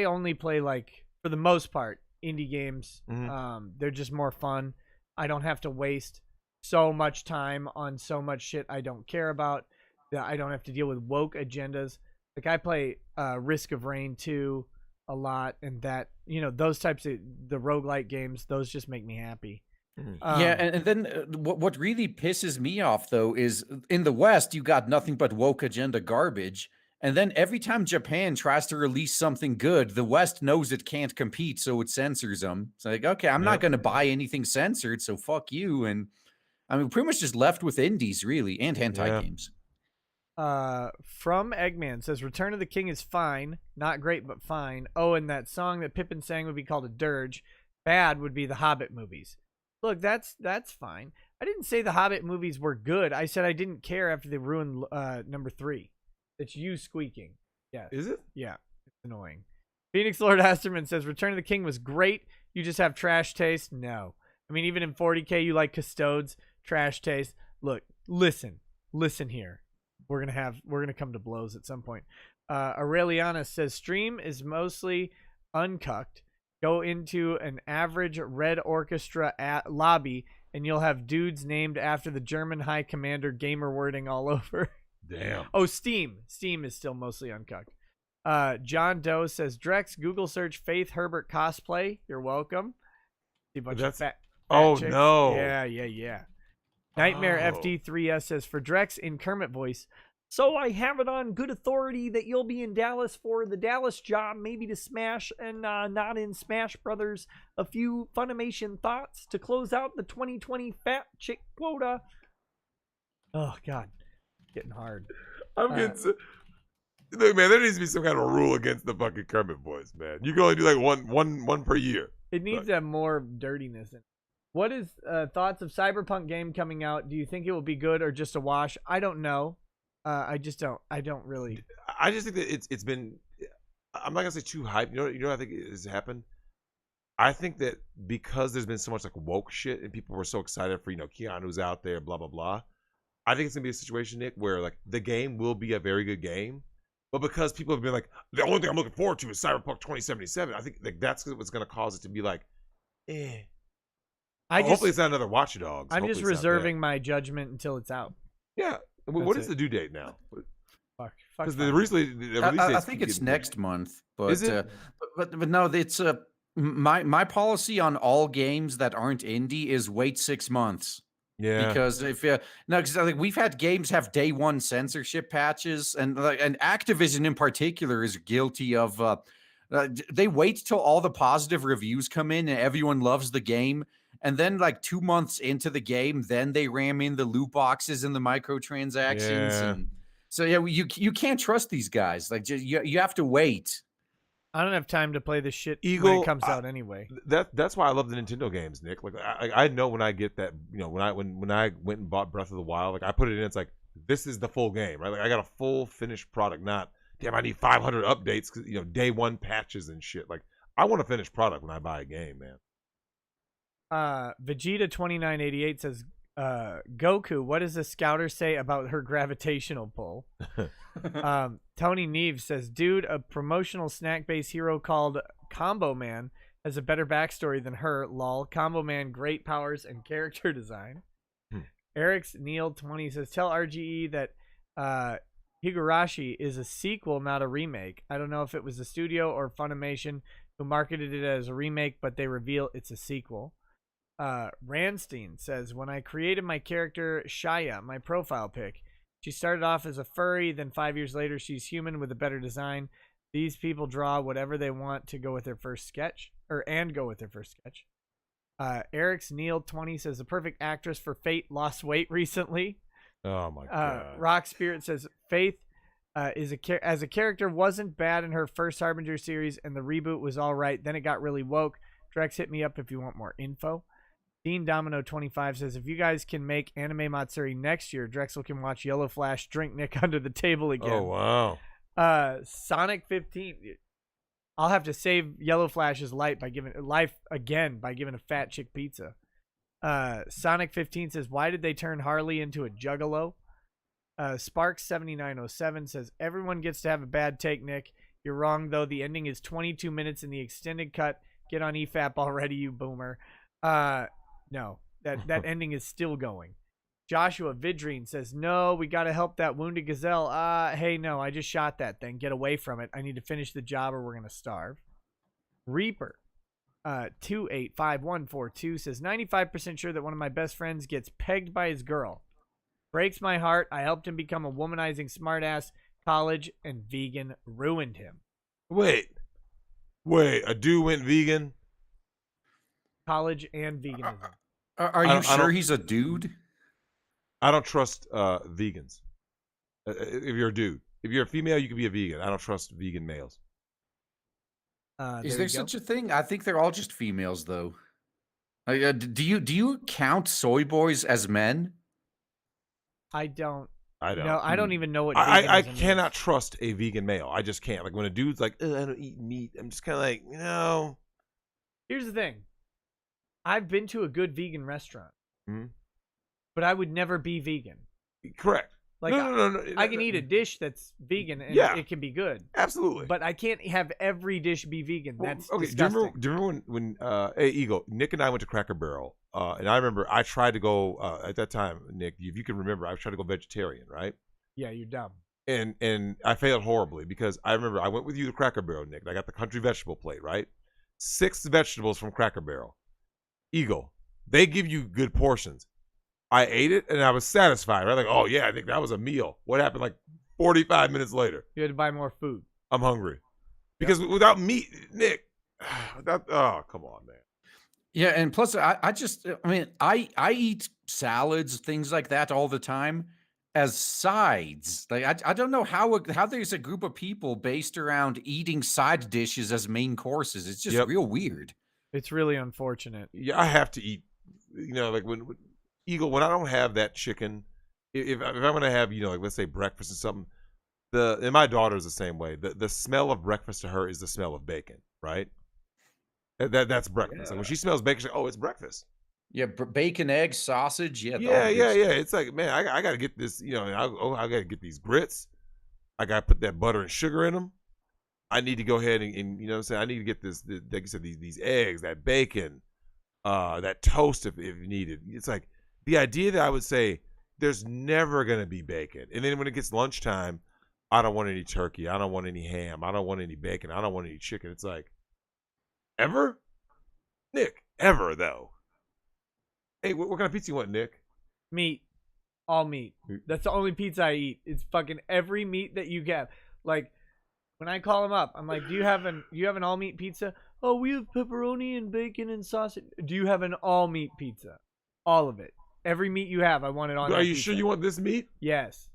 Speaker 1: only play, like, for the most part, indie games.
Speaker 2: Mhm.
Speaker 1: They're just more fun. I don't have to waste so much time on so much shit I don't care about. That I don't have to deal with woke agendas. Like, I play Risk of Rain 2 a lot, and that, those types of the roguelike games, those just make me happy.
Speaker 2: Mhm.
Speaker 3: Yeah,
Speaker 1: Um,
Speaker 3: and then what really pisses me off though is in the West you got nothing but woke agenda garbage, and then every time Japan tries to release something good, the West knows it can't compete, so it censors them. It's like, okay, I'm not
Speaker 2: Yep.
Speaker 3: going to buy anything censored, so fuck you. And I mean, pretty much just left with indies really and hentai
Speaker 2: Yeah.
Speaker 3: games.
Speaker 1: From Eggman says Return of the King is fine, not great but fine. Oh, and that song that Pippin sang would be called a dirge. Bad would be the Hobbit movies. Look, that's fine. I didn't say the Hobbit movies were good. I said I didn't care after they ruined number 3. It's you squeaking. Yeah.
Speaker 2: Is it?
Speaker 1: Yeah. It's annoying. Phoenix Lord Asterman says Return of the King was great. You just have trash taste. No. I mean, even in 40K, you like Custodes, trash taste. Look, listen here. We're gonna come to blows at some point. Aureliana says stream is mostly uncucked. Go into an average Red Orchestra lobby, and you'll have dudes named after the German High Commander gamer wording all over.
Speaker 2: Damn.
Speaker 1: Oh, Steam is still mostly uncucked. John Doe says Drex, Google search Faith Herbert cosplay. You're welcome. See a bunch of fat
Speaker 2: Oh
Speaker 1: chicks.
Speaker 2: no.
Speaker 1: Yeah. Nightmare
Speaker 2: Oh.
Speaker 1: FD3S says for Drex in Kermit voice. So I have it on good authority that you'll be in Dallas for the Dallas job, maybe to Smash and not in Smash Brothers. A few Funimation thoughts to close out the 2020 fat chick quota. Oh God, getting hard.
Speaker 2: I'm getting. Look, man, there needs to be some kind of rule against the fucking Kermit voice, man. You can only do like one per year.
Speaker 1: It needs to have more dirtiness in it. What is thoughts of Cyberpunk game coming out? Do you think it will be good or just a wash? I don't know. I don't really.
Speaker 2: I just think that it's been. I'm not gonna say too hype. You know what I think has happened. I think that because there's been so much like woke shit and people were so excited for Keanu's out there, blah blah blah. I think it's gonna be a situation, Nick, where like the game will be a very good game, but because people have been like the only thing I'm looking forward to is Cyberpunk 2077. I think like that's what's gonna cause it to be like, eh. Hopefully it's not another Watch Dogs.
Speaker 1: I'm
Speaker 2: Hopefully
Speaker 1: just
Speaker 2: it's not that.
Speaker 1: reserving my judgment until it's out.
Speaker 2: Yeah. What
Speaker 1: That's
Speaker 2: is the due date now?
Speaker 1: Fuck.
Speaker 2: Because the release
Speaker 3: I
Speaker 2: dates
Speaker 3: think
Speaker 2: keep
Speaker 3: it's
Speaker 2: getting
Speaker 3: next
Speaker 2: pushed.
Speaker 3: month, but
Speaker 2: Is it?
Speaker 3: but no, it's my policy on all games that aren't indie is wait 6 months.
Speaker 2: Yeah.
Speaker 3: Because if because like we've had games have day one censorship patches, and Activision in particular is guilty of. They wait till all the positive reviews come in and everyone loves the game, and then like 2 months into the game, then they ram in the loot boxes and the microtransactions,
Speaker 2: Yeah.
Speaker 3: and so yeah, you can't trust these guys. Like you have to wait.
Speaker 1: I don't have time to play this shit when
Speaker 2: Eagle,
Speaker 1: it comes out anyway.
Speaker 2: That's why I love the Nintendo games, Nick. Like I know when I get that, when I went and bought Breath of the Wild, like I put it in, it's like this is the full game, right? Like I got a full finished product, not damn I need 500 updates because day one patches and shit. Like I want a finished product when I buy a game, man.
Speaker 1: Vegeta 2988 says, Goku, what does the scouter say about her gravitational pull? Tony Neve says, dude, a promotional snack-based hero called Combo Man has a better backstory than her. Lol. Combo Man, great powers and character design. Eric's Neil 20 says, tell RGE that Higurashi is a sequel, not a remake. I don't know if it was the studio or Funimation who marketed it as a remake, but they reveal it's a sequel. Randstein says, when I created my character Shaya, my profile pic, she started off as a furry, then 5 years later she's human with a better design. These people draw whatever they want to go with their first sketch, Eric's Neil 20 says, the perfect actress for Fate lost weight recently.
Speaker 2: Oh my god.
Speaker 1: Rock Spirit says, Faith As a character wasn't bad in her first Harbinger series, and the reboot was all right. Then it got really woke. Drex, hit me up if you want more info. Dean Domino 25 says, if you guys can make Anime Matsuri next year, Drexel can watch Yellow Flash drink Nick under the table again.
Speaker 2: Oh wow.
Speaker 1: Sonic 15. I'll have to save Yellow Flash's life by giving a fat chick pizza. Sonic 15 says, why did they turn Harley into a juggalo? Sparks 7907 says, everyone gets to have a bad take, Nick. You're wrong though. The ending is 22 minutes in the extended cut. Get on EFAP already, you boomer. No, that ending is still going. Joshua Vidrine says, no, we got to help that wounded gazelle. Hey, no, I just shot that thing. Get away from it. I need to finish the job or we're going to starve. Reaper 285142 says, 95% sure that one of my best friends gets pegged by his girl. Breaks my heart. I helped him become a womanizing smartass. College and vegan ruined him.
Speaker 2: Wait, a dude went vegan?
Speaker 1: College and veganism.
Speaker 3: Are you sure he's a dude?
Speaker 2: I don't trust vegans. If you're a dude. If you're a female, you can be a vegan. I don't trust vegan males.
Speaker 3: Is there such a thing? I think they're all just females, though. Do you count soy boys as men?
Speaker 1: I don't.
Speaker 2: No,
Speaker 1: I don't even know what
Speaker 2: I cannot trust a vegan male. I just can't. Like when a dude's like, I don't eat meat, I'm just kind of like,
Speaker 1: Here's the thing. I've been to a good vegan restaurant, but I would never be vegan.
Speaker 2: Correct.
Speaker 1: Like
Speaker 2: no.
Speaker 1: I can eat a dish that's vegan and it can be good.
Speaker 2: Absolutely.
Speaker 1: But I can't have every dish be vegan. That's
Speaker 2: okay.
Speaker 1: disgusting.
Speaker 2: Do you remember when hey Eagle, Nick and I went to Cracker Barrel, and I remember I tried to go at that time, Nick, if you can remember, I was trying to go vegetarian, right?
Speaker 1: Yeah, you're dumb.
Speaker 2: And I failed horribly because I remember I went with you to Cracker Barrel, Nick. And I got the country vegetable plate, right? 6 vegetables from Cracker Barrel. Eagle, they give you good portions. I ate it and I was satisfied. Right? Like, oh yeah, I think that was a meal. What happened like 45 minutes later?
Speaker 1: You had to buy more food.
Speaker 2: I'm hungry. Because without meat, Nick, oh, come on, man.
Speaker 3: Yeah, and plus I eat salads, things like that all the time as sides. Like I don't know how there's a group of people based around eating side dishes as main courses. It's just real weird.
Speaker 1: It's really unfortunate.
Speaker 2: Yeah, I have to eat. Like when Eagle, when I don't have that chicken, if I'm gonna have, like let's say breakfast or something, and my daughter's the same way. The smell of breakfast to her is the smell of bacon, right? That's breakfast. Yeah. Like when she smells bacon, she's like, oh, it's breakfast.
Speaker 3: Yeah, bacon, eggs, sausage. Yeah.
Speaker 2: It's like, man, I gotta get this. I gotta get these grits. I gotta put that butter and sugar in them. I need to go ahead and you know what I'm saying. I need to get this, like you said, these eggs, that bacon, that toast if needed. It's like the idea that I would say there's never gonna be bacon, and then when it gets lunchtime, I don't want any turkey, I don't want any ham, I don't want any bacon, I don't want any chicken. It's like, ever, Nick? Ever though? Hey, what kind of pizza you want, Nick?
Speaker 1: Meat, all meat. That's the only pizza I eat. It's fucking every meat that you get. Like when I call them up, I'm like, do you have an all meat pizza? Oh, we have pepperoni and bacon and sausage. Do you have an all meat pizza? All of it. Every meat you have, I want it on.
Speaker 2: Are you sure you want this meat?
Speaker 1: Yes.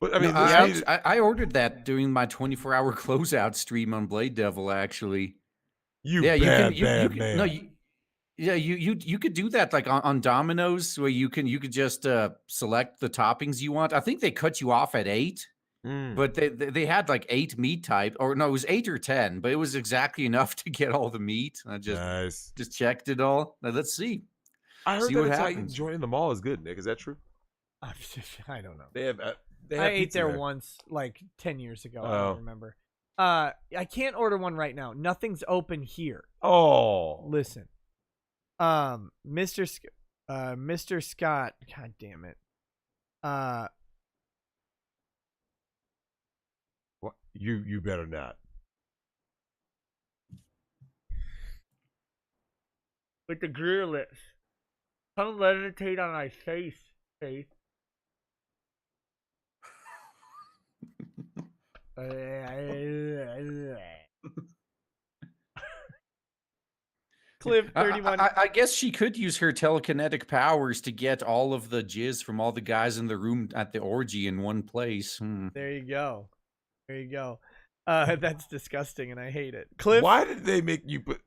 Speaker 2: But I mean,
Speaker 3: I ordered that during my 24-hour closeout stream on Blade Devil. Actually,
Speaker 2: you bad man.
Speaker 3: No, you could do that like on Domino's, where you could just select the toppings you want. I think they cut you off at 8. But they had like 8 meat type, or no, it was 8 or 10, but it was exactly enough to get all the meat. I just checked it all. Now, let's see.
Speaker 2: I heard that Italian joint in the mall is good, Nick. Is that true?
Speaker 1: I don't know.
Speaker 2: They have
Speaker 1: I ate there once, like 10 years ago. I don't remember. I can't order one right now. Nothing's open here.
Speaker 2: Oh,
Speaker 1: listen, Mr. Scott. God damn it.
Speaker 2: What? You better not.
Speaker 1: With the grill lips. Come meditate on my face, Faith. Cliff 31.
Speaker 3: I guess she could use her telekinetic powers to get all of the jizz from all the guys in the room at the orgy in one place.
Speaker 1: There you go. There you go. That's disgusting, and I hate it. Cliff.
Speaker 2: Why did they make you put?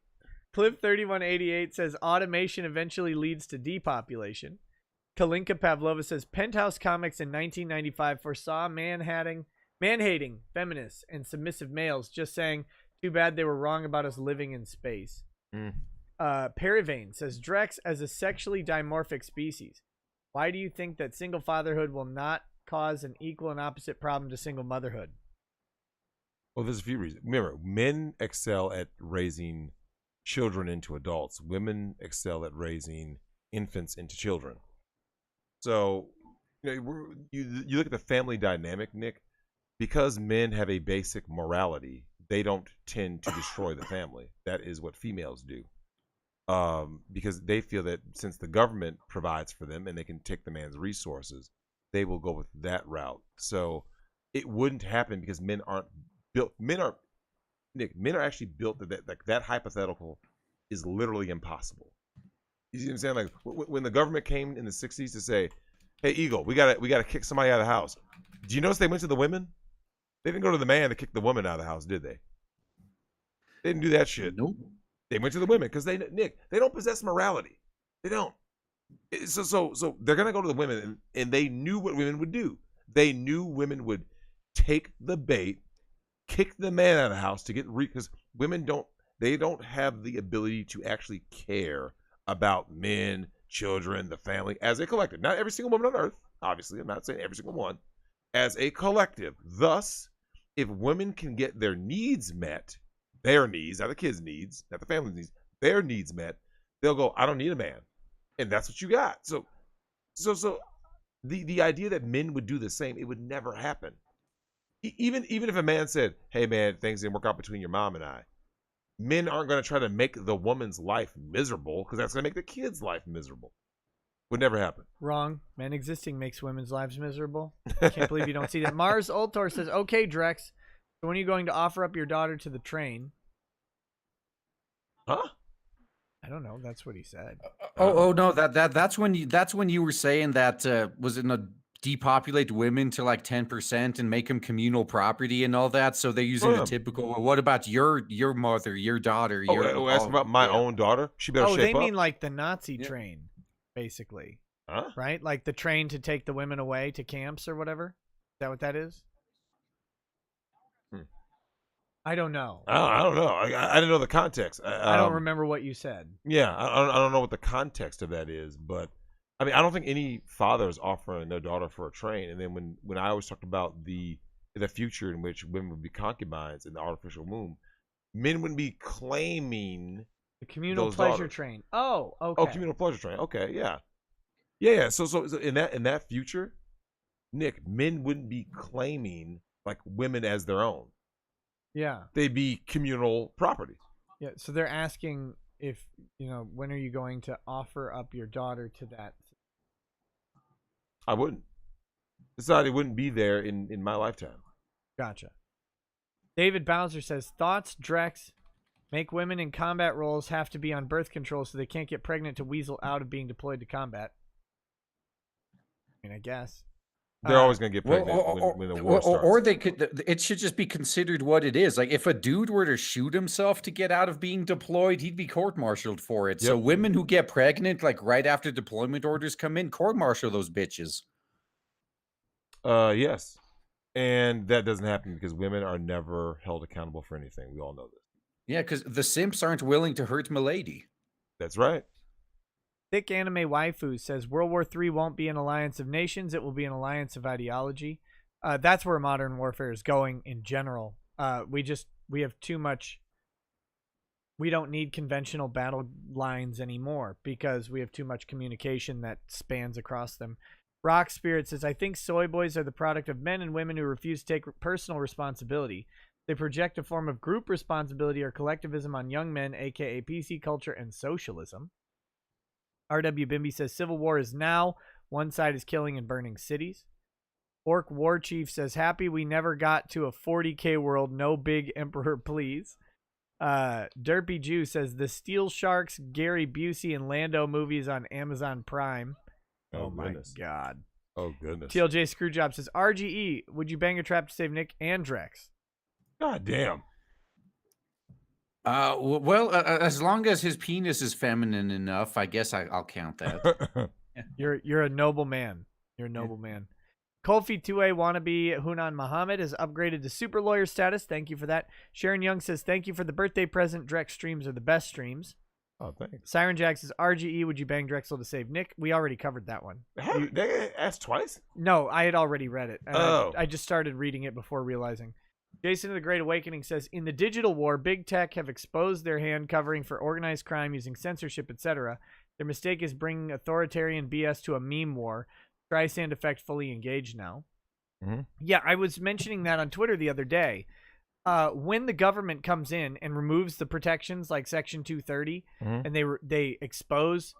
Speaker 1: Cliff 3188 says automation eventually leads to depopulation. Kalinka Pavlova says Penthouse Comics in 1995 foresaw man-hating feminists and submissive males, just saying, too bad they were wrong about us living in space. Perivane says Drex as a sexually dimorphic species. Why do you think that single fatherhood will not cause an equal and opposite problem to single motherhood?
Speaker 2: Well, there's a few reasons. Remember, men excel at raising children into adults. Women excel at raising infants into children. So, you look at the family dynamic, Nick. Because men have a basic morality, they don't tend to destroy the family. That is what females do. Because they feel that since the government provides for them and they can take the man's resources, they will go with that route. So it wouldn't happen because men aren't built. Men are actually built that hypothetical is literally impossible. You see what I'm saying? Like when the government came in the 60s to say, "Hey, Eagle, we gotta kick somebody out of the house." Do you notice they went to the women? They didn't go to the man to kick the woman out of the house, did they? They didn't do that shit.
Speaker 3: Nope.
Speaker 2: They went to the women because they don't possess morality. They don't. So they're gonna go to the women, and they knew what women would do. They knew women would take the bait, kick the man out of the house to get because women don't have the ability to actually care about men, children, the family as a collective. Not every single woman on earth, obviously. I'm not saying every single one. As a collective. Thus, if women can get their needs met, their needs, not the kids' needs, not the family's needs, their needs met, they'll go, I don't need a man. And that's what you got. So the idea that men would do the same, it would never happen. Even if a man said, hey man, things didn't work out between your mom and I, men aren't going to try to make the woman's life miserable because that's going to make the kid's life miserable. Would never happen.
Speaker 1: Wrong. Men existing makes women's lives miserable. Can't believe you don't see that. Mars Ultor says, okay, Drex, so when are you going to offer up your daughter to the train?
Speaker 2: Huh?
Speaker 1: I don't know. That's what he said.
Speaker 3: No, that's when you were saying that was it depopulate women to like 10% and make them communal property and all that. So they're using the typical. Well, what about your mother, your daughter?
Speaker 2: Ask about my own daughter. She better shape up.
Speaker 1: Oh, they mean like the Nazi train, basically.
Speaker 2: Huh?
Speaker 1: Right? Like the train to take the women away to camps or whatever? Is that what that is? I don't know.
Speaker 2: I don't know. I didn't know the context.
Speaker 1: I don't remember what you said.
Speaker 2: Yeah, I don't know what the context of that is, but I mean, I don't think any father is offering their daughter for a train. And then when I always talked about the future in which women would be concubines in the artificial womb, men wouldn't be claiming
Speaker 1: the communal pleasure train. Oh, okay.
Speaker 2: Oh, communal pleasure train. Okay, yeah. So in that future, Nick, men wouldn't be claiming like women as their own.
Speaker 1: Yeah.
Speaker 2: They'd be communal property.
Speaker 1: Yeah. So they're asking if, when are you going to offer up your daughter to that?
Speaker 2: I wouldn't. Society wouldn't be there in my lifetime.
Speaker 1: Gotcha. David Bowser says, thoughts, Drex, make women in combat roles have to be on birth control so they can't get pregnant to weasel out of being deployed to combat. I mean, I guess.
Speaker 2: They're always going to get pregnant when the war starts.
Speaker 3: Or they could. It should just be considered what it is. Like if a dude were to shoot himself to get out of being deployed, he'd be court-martialed for it. Yep. So women who get pregnant, like right after deployment orders come in, court-martial those bitches.
Speaker 2: Yes, and that doesn't happen because women are never held accountable for anything. We all know this.
Speaker 3: Yeah, because the simps aren't willing to hurt milady.
Speaker 2: That's right.
Speaker 1: Thick Anime Waifu says World War III won't be an alliance of nations. It will be an alliance of ideology. That's where modern warfare is going in general. We have too much. We don't need conventional battle lines anymore because we have too much communication that spans across them. Rock Spirit says, I think soy boys are the product of men and women who refuse to take personal responsibility. They project a form of group responsibility or collectivism on young men, aka PC culture and socialism. RW Bimby says civil war is now. One side is killing and burning cities. Orc War Chief says happy we never got to a 40K world. No big emperor, please. Derpy Jew says the Steel Sharks, Gary Busey, and Lando movies on Amazon Prime. Oh my
Speaker 2: goodness.
Speaker 1: God.
Speaker 2: Oh goodness.
Speaker 1: TLJ Screwjob says RGE, would you bang a trap to save Nick and Drex?
Speaker 2: God damn.
Speaker 3: Well, as long as his penis is feminine enough, I guess I'll count that.
Speaker 1: You're a noble man. You're a noble man. Colfi 2A wannabe Hunan Muhammad is upgraded to super lawyer status. Thank you for that. Sharon Young says, thank you for the birthday present. Drex streams are the best streams.
Speaker 2: Oh, thanks.
Speaker 1: Siren Jack says, RGE, would you bang Drexel to save Nick? We already covered that one.
Speaker 2: They asked twice?
Speaker 1: No, I had already read it.
Speaker 2: Oh.
Speaker 1: I just started reading it before realizing. Jason of the Great Awakening says, in the digital war, big tech have exposed their hand covering for organized crime using censorship, etc. Their mistake is bringing authoritarian BS to a meme war. Streisand effect fully engaged now.
Speaker 2: Mm-hmm.
Speaker 1: Yeah, I was mentioning that on Twitter the other day. When the government comes in and removes the protections like Section 230, and they expose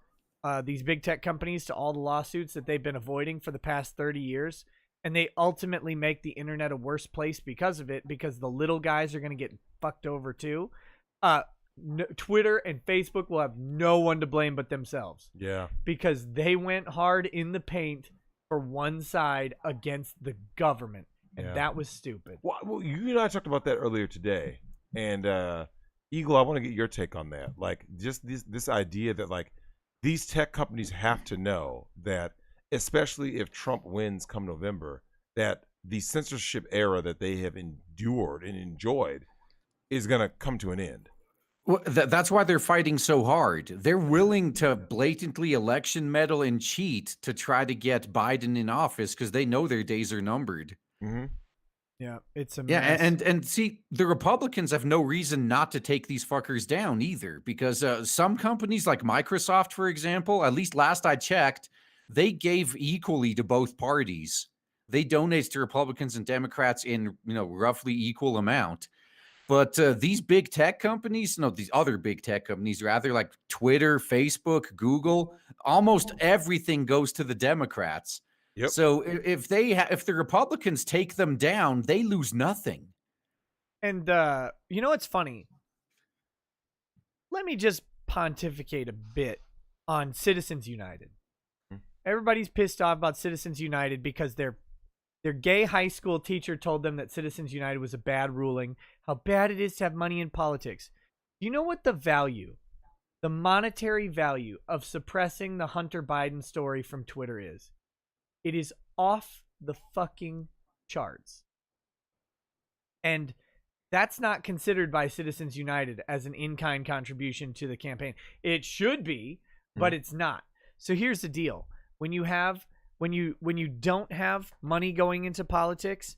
Speaker 1: these big tech companies to all the lawsuits that they've been avoiding for the past 30 years, and they ultimately make the internet a worse place because of it, because the little guys are going to get fucked over too. Twitter and Facebook will have no one to blame but themselves.
Speaker 2: Yeah.
Speaker 1: Because they went hard in the paint for one side against the government. And that was stupid.
Speaker 2: Well, you and I talked about that earlier today. And Eagle, I want to get your take on that. Like, just this idea that, like, these tech companies have to know that, especially if Trump wins come November, that the censorship era that they have endured and enjoyed is going to come to an end.
Speaker 3: Well, that's why they're fighting so hard. They're willing to blatantly election meddle and cheat to try to get Biden in office because they know their days are numbered.
Speaker 2: Mm-hmm.
Speaker 1: Yeah, it's a mess.
Speaker 3: Yeah, and see, the Republicans have no reason not to take these fuckers down either, because some companies like Microsoft, for example, at least last I checked, they gave equally to both parties. They donate to Republicans and Democrats in roughly equal amount. But these big tech companies, these other big tech companies, rather, like Twitter, Facebook, Google, almost everything goes to the Democrats.
Speaker 2: Yep.
Speaker 3: So if the Republicans take them down, they lose nothing.
Speaker 1: And it's funny. Let me just pontificate a bit on Citizens United. Everybody's pissed off about Citizens United because their gay high school teacher told them that Citizens United was a bad ruling, how bad it is to have money in politics. Do you know what the monetary value of suppressing the Hunter Biden story from Twitter is? It is off the fucking charts. And that's not considered by Citizens United as an in-kind contribution to the campaign. It should be, but it's not. So here's the deal. When you don't have money going into politics,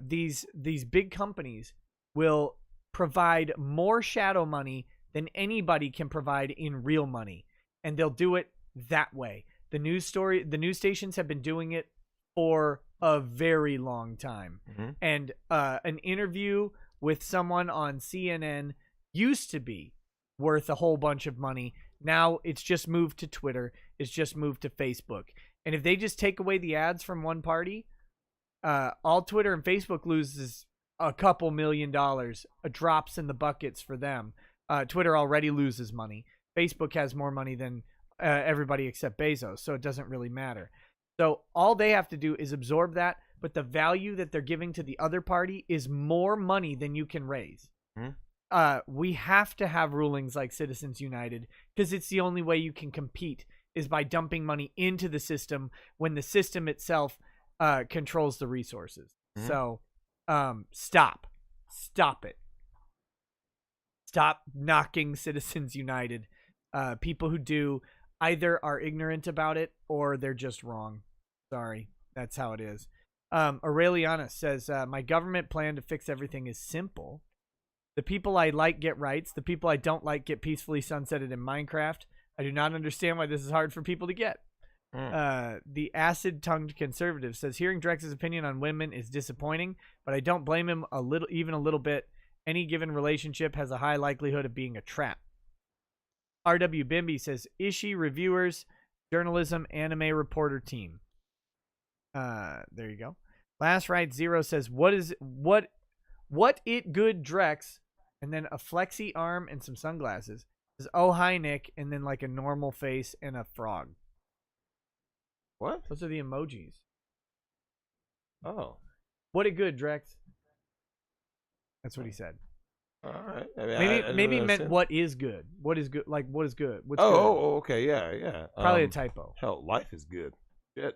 Speaker 1: these big companies will provide more shadow money than anybody can provide in real money, and they'll do it that way. The news stations have been doing it for a very long time. And an interview with someone on CNN used to be worth a whole bunch of money. Now it's just moved to Twitter. It's just moved to Facebook. And if they just take away the ads from one party, all Twitter and Facebook loses a couple $1 million, drops in the buckets for them. Twitter already loses money. Facebook has more money than everybody except Bezos, so it doesn't really matter. So all they have to do is absorb that, but the value that they're giving to the other party is more money than you can raise. We have to have rulings like Citizens United because it's the only way you can compete is by dumping money into the system when the system itself controls the resources. So stop it. Stop knocking Citizens United. People who do either are ignorant about it or they're just wrong. Sorry, that's how it is. Aureliana says, my government plan to fix everything is simple. The people I like get rights. The people I don't like get peacefully sunsetted in Minecraft. I do not understand why this is hard for people to get. The acid-tongued conservative says, hearing Drex's opinion on women is disappointing, but I don't blame him even a little bit. Any given relationship has a high likelihood of being a trap. R.W. Bimby says, Ishii reviewers, journalism, anime reporter team. There you go. Last Right Zero says, what it good Drex and then a flexi arm and some sunglasses. It says, "Oh hi Nick," and then like a normal face and a frog.
Speaker 2: What?
Speaker 1: Those are the emojis.
Speaker 2: Oh.
Speaker 1: What a good Drex. That's what he said.
Speaker 2: All right. I mean,
Speaker 1: Maybe
Speaker 2: I
Speaker 1: meant
Speaker 2: understand.
Speaker 1: what is good. What is good? Like what is good? What's
Speaker 2: Oh,
Speaker 1: good?
Speaker 2: okay. Yeah.
Speaker 1: Probably a typo.
Speaker 2: Hell, life is good. Shit.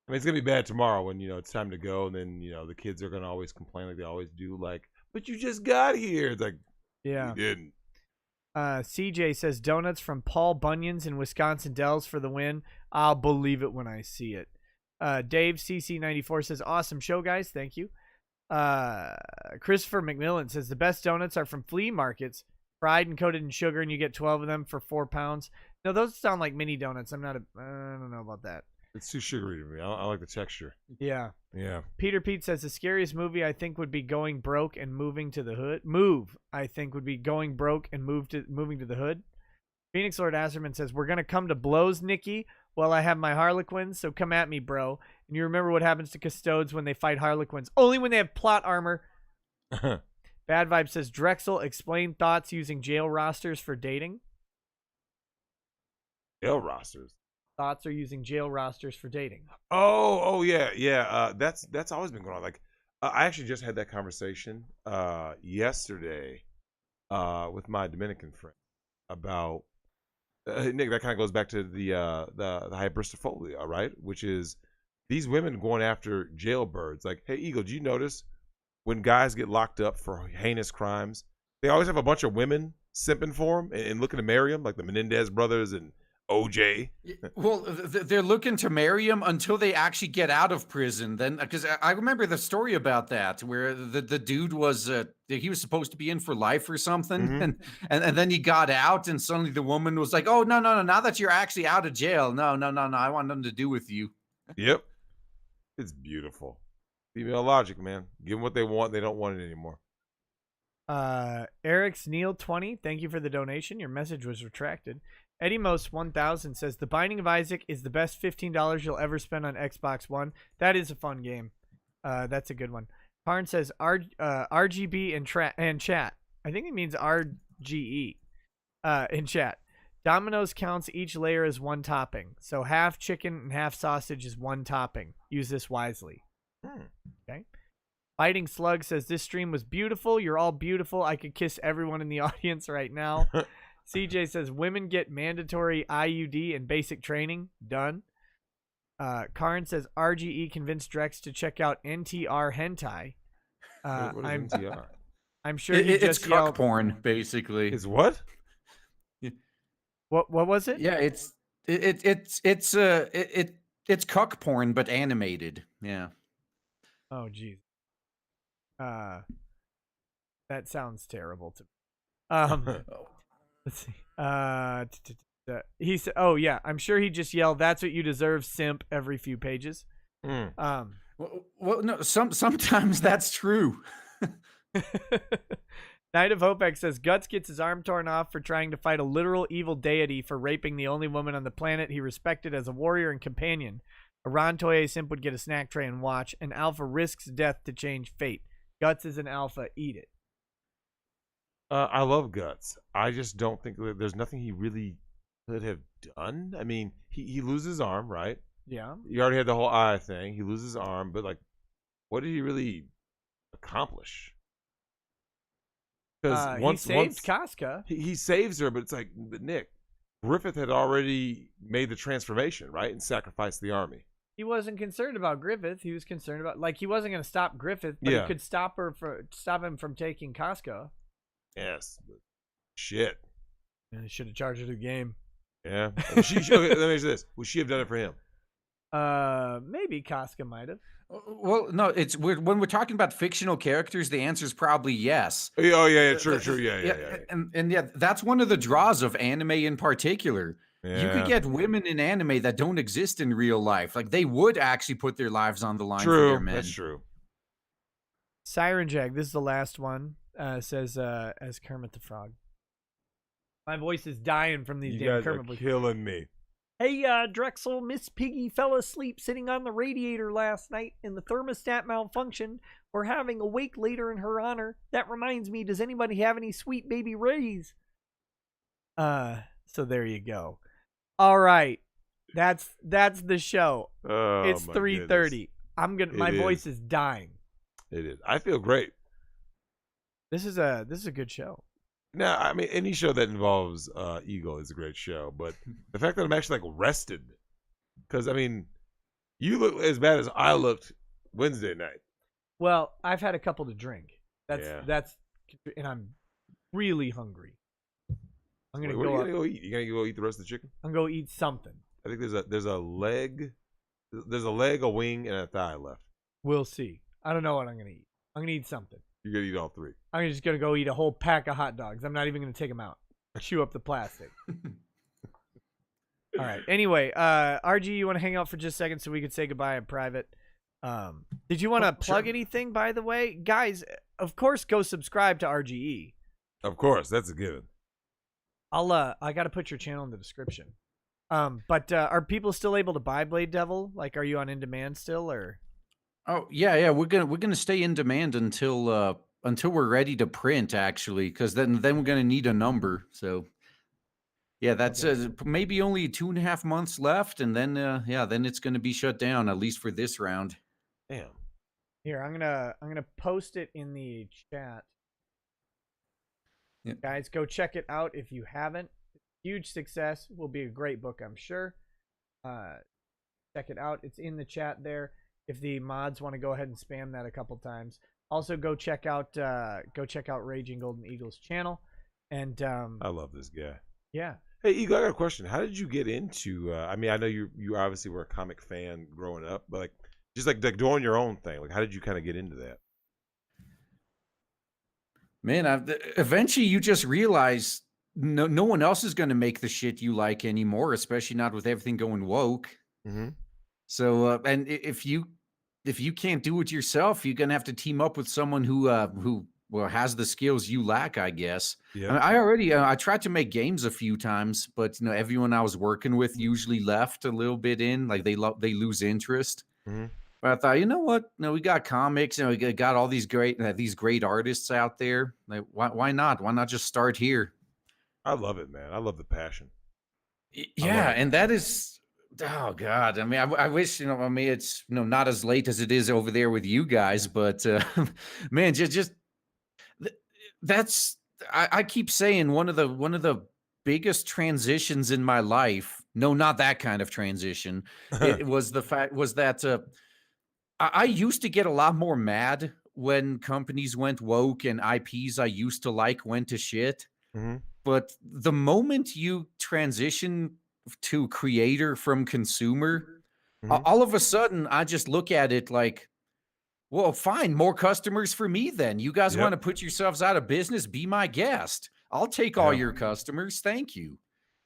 Speaker 2: I mean, it's gonna be bad tomorrow when it's time to go, and then the kids are gonna always complain like they always do, like, "But you just got here." It's like,
Speaker 1: Yeah.
Speaker 2: you didn't.
Speaker 1: CJ says donuts from Paul Bunyan's in Wisconsin Dells for the win. I'll believe it when I see it. Dave CC94 says awesome show, guys. Thank you. Christopher McMillan says the best donuts are from flea markets, fried and coated in sugar, and you get 12 of them for £4. No, those sound like mini donuts. I don't know about that.
Speaker 2: It's too sugary to me. I like the texture.
Speaker 1: Yeah.
Speaker 2: Yeah.
Speaker 1: Peter Pete says the scariest movie I think would be Going Broke and Moving to the Hood. I think would be Going Broke and Moving to the Hood. Phoenix Lord Asserman says we're gonna come to blows, Nikki. While I have my Harlequins, so come at me, bro. And you remember what happens to Custodes when they fight Harlequins? Only when they have plot armor. Bad Vibe says Drexel explain thoughts using jail rosters for dating.
Speaker 2: Jail rosters.
Speaker 1: Thoughts are using jail rosters for dating.
Speaker 2: Oh yeah. That's always been going on. Like, I actually just had that conversation yesterday with my Dominican friend about Nick. That kind of goes back to the hybristophobia, right? Which is these women going after jailbirds. Like, hey, Eagle, do you notice when guys get locked up for heinous crimes, they always have a bunch of women simping for them and looking to marry them, like the Menendez brothers and OJ.
Speaker 3: Well, they're looking to marry him until they actually get out of prison. Then, because I remember the story about that, where the dude was he was supposed to be in for life or something,
Speaker 2: Mhm.
Speaker 3: and then he got out, and suddenly the woman was like, "Oh no, now that you're actually out of jail, no, I want nothing to do with you."
Speaker 2: Yep, it's beautiful. Female logic, man. Give them what they want; they don't want it anymore.
Speaker 1: Eric's Neil 20, thank you for the donation. Your message was retracted. Eddie Most 1000 says The Binding of Isaac is the best $15 you'll ever spend on Xbox One. That is a fun game. That's a good one. Parn says RGB and chat. I think it means RGE in chat. Domino's counts each layer as one topping. So half chicken and half sausage is one topping. Use this wisely. Okay. Fighting Slug says this stream was beautiful. You're all beautiful. I could kiss everyone in the audience right now. CJ says women get mandatory IUD and basic training. Done. Karn says RGE convinced Drex to check out NTR hentai.
Speaker 2: What is NTR?
Speaker 1: I'm sure
Speaker 3: It's cock porn, basically.
Speaker 2: Is what?
Speaker 1: What was it?
Speaker 3: Yeah, it's cuck porn but animated. Yeah.
Speaker 1: Oh geez. That sounds terrible to me. Let's see. He said, "Oh yeah, I'm sure he just yelled, 'That's what you deserve, simp!' every few pages."
Speaker 3: Well, no. Sometimes that's true.
Speaker 1: Knight of Hopex says Guts gets his arm torn off for trying to fight a literal evil deity for raping the only woman on the planet he respected as a warrior and companion. A Ron Toye simp would get a snack tray and watch. An alpha risks death to change fate. Guts is an alpha. Eat it.
Speaker 2: I love Guts. I just don't think there's nothing he really could have done. I mean, he loses his arm, right?
Speaker 1: Yeah.
Speaker 2: You already had the whole eye thing. He loses his arm, but like, what did he really accomplish? Because
Speaker 1: he saved Casca.
Speaker 2: He saves her, but it's like, but Nick, Griffith had already made the transformation, right, and sacrificed the army.
Speaker 1: He wasn't concerned about Griffith. He was concerned about he wasn't going to stop Griffith, but he could stop him from taking Casca.
Speaker 2: Yes, but shit.
Speaker 1: And he should have charged her the game.
Speaker 2: Yeah. Okay, let me ask you this: would she have done it for him?
Speaker 1: Maybe Casca might have.
Speaker 3: Well, no. It's when we're talking about fictional characters, the answer is probably yes.
Speaker 2: Oh yeah, true, yeah.
Speaker 3: And yeah, that's one of the draws of anime in particular.
Speaker 2: Yeah.
Speaker 3: You could get women in anime that don't exist in real life. Like they would actually put their lives on the line for their men.
Speaker 2: That's true.
Speaker 1: Siren Jag, this is the last one. Says as Kermit the Frog. My voice is dying from these damn Kermit voices.
Speaker 2: Killing me.
Speaker 1: Hey, Drexel, Miss Piggy fell asleep sitting on the radiator last night and the thermostat malfunctioned. We're having a wake later in her honor. That reminds me, does anybody have any sweet baby rays? So there you go. All right. That's the show.
Speaker 2: Oh,
Speaker 1: It's
Speaker 2: my
Speaker 1: 3:30.
Speaker 2: goodness.
Speaker 1: My
Speaker 2: It
Speaker 1: voice
Speaker 2: is.
Speaker 1: is dying.
Speaker 2: It is. I feel great.
Speaker 1: This is a good show.
Speaker 2: Now, I mean, any show that involves Eagle is a great show, but the fact that I'm actually like rested, because I mean, you look as bad as I looked Wednesday night.
Speaker 1: Well, I've had a couple to drink.
Speaker 2: Yeah.
Speaker 1: That's and I'm really hungry. I'm gonna
Speaker 2: What are you
Speaker 1: go.
Speaker 2: gonna go eat? You gonna go eat the rest of the chicken?
Speaker 1: I'm gonna go eat something.
Speaker 2: I think there's a leg, a wing, and a thigh left.
Speaker 1: We'll see. I don't know what I'm gonna eat. I'm gonna eat something.
Speaker 2: You're gonna eat all three.
Speaker 1: I'm just gonna go eat a whole pack of hot dogs. I'm not even gonna take them out. Chew up the plastic. All right. Anyway, RG, you want to hang out for just a second so we could say goodbye in private? Did you want to plug anything, by the way? Guys, of course, go subscribe to RGE.
Speaker 2: Of course, that's a given.
Speaker 1: I got to put your channel in the description. But are people still able to buy Blade Devil? Like, are you on in demand still, or?
Speaker 3: Oh yeah, we're gonna stay in demand until we're ready to print, actually, because then we're gonna need a number. So yeah, that's maybe only 2.5 months left, and then then it's gonna be shut down, at least for this round.
Speaker 2: Damn.
Speaker 1: Here, I'm gonna post it in the chat.
Speaker 3: Yep.
Speaker 1: Guys, go check it out if you haven't. Huge success. Will be a great book, I'm sure. Check it out. It's in the chat there. If the mods want to go ahead and spam that a couple times. Also, go check out Raging Golden Eagle's channel. And
Speaker 2: I love this guy.
Speaker 1: yeah.
Speaker 2: Hey, Eagle, I got a question. How did you get into? I mean, I know you obviously were a comic fan growing up, but just like doing your own thing. Like, how did you kind of get into that?
Speaker 3: Man, eventually you just realize no one else is going to make the shit you like anymore, especially not with everything going woke.
Speaker 2: Mm-hmm.
Speaker 3: So, and if you can't do it yourself, you're gonna have to team up with someone who has the skills you lack, I guess.
Speaker 2: Yeah.
Speaker 3: I mean, I tried to make games a few times, but everyone I was working with usually left a little bit in, like they lose interest.
Speaker 2: Mm-hmm.
Speaker 3: But I thought, you know what? No, we got comics, and we got all these great artists out there. Like, why not? Why not just start here?
Speaker 2: I love it, man. I love the passion.
Speaker 3: Yeah, and that is, oh God. I mean, I wish, I mean, it's, not as late as it is over there with you guys, but man, that's, I keep saying one of the biggest transitions in my life. No, not that kind of transition. It was that I used to get a lot more mad when companies went woke and IPs I used to like went to shit.
Speaker 2: Mm-hmm.
Speaker 3: But the moment you transition to creator from consumer, all of a sudden I just look at it like, well, fine, more customers for me then. You guys want to put yourselves out of business? Be my guest. I'll take all your customers. Thank you.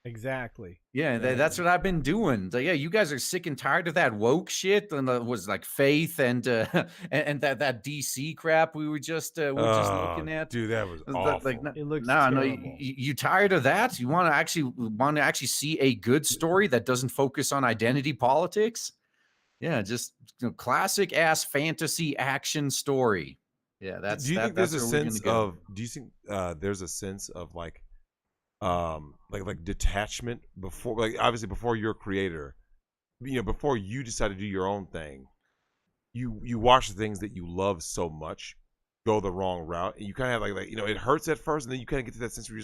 Speaker 1: Exactly.
Speaker 3: Yeah, that's what I've been doing. So, yeah, you guys are sick and tired of that woke shit, and it was like Faith and that DC crap we were just looking at.
Speaker 2: Dude, that was awful.
Speaker 1: It looks
Speaker 3: no,
Speaker 1: terrible.
Speaker 3: you tired of that? You want to actually see a good story that doesn't focus on identity politics? Yeah, just classic ass fantasy action story. Yeah, that's.
Speaker 2: Do you think there's a sense
Speaker 3: of?
Speaker 2: Do you think there's a sense of like detachment before, like, obviously before you're a creator, before you decide to do your own thing, you watch the things that you love so much go the wrong route, and you kind of have like it hurts at first, and then you kind of get to that sense where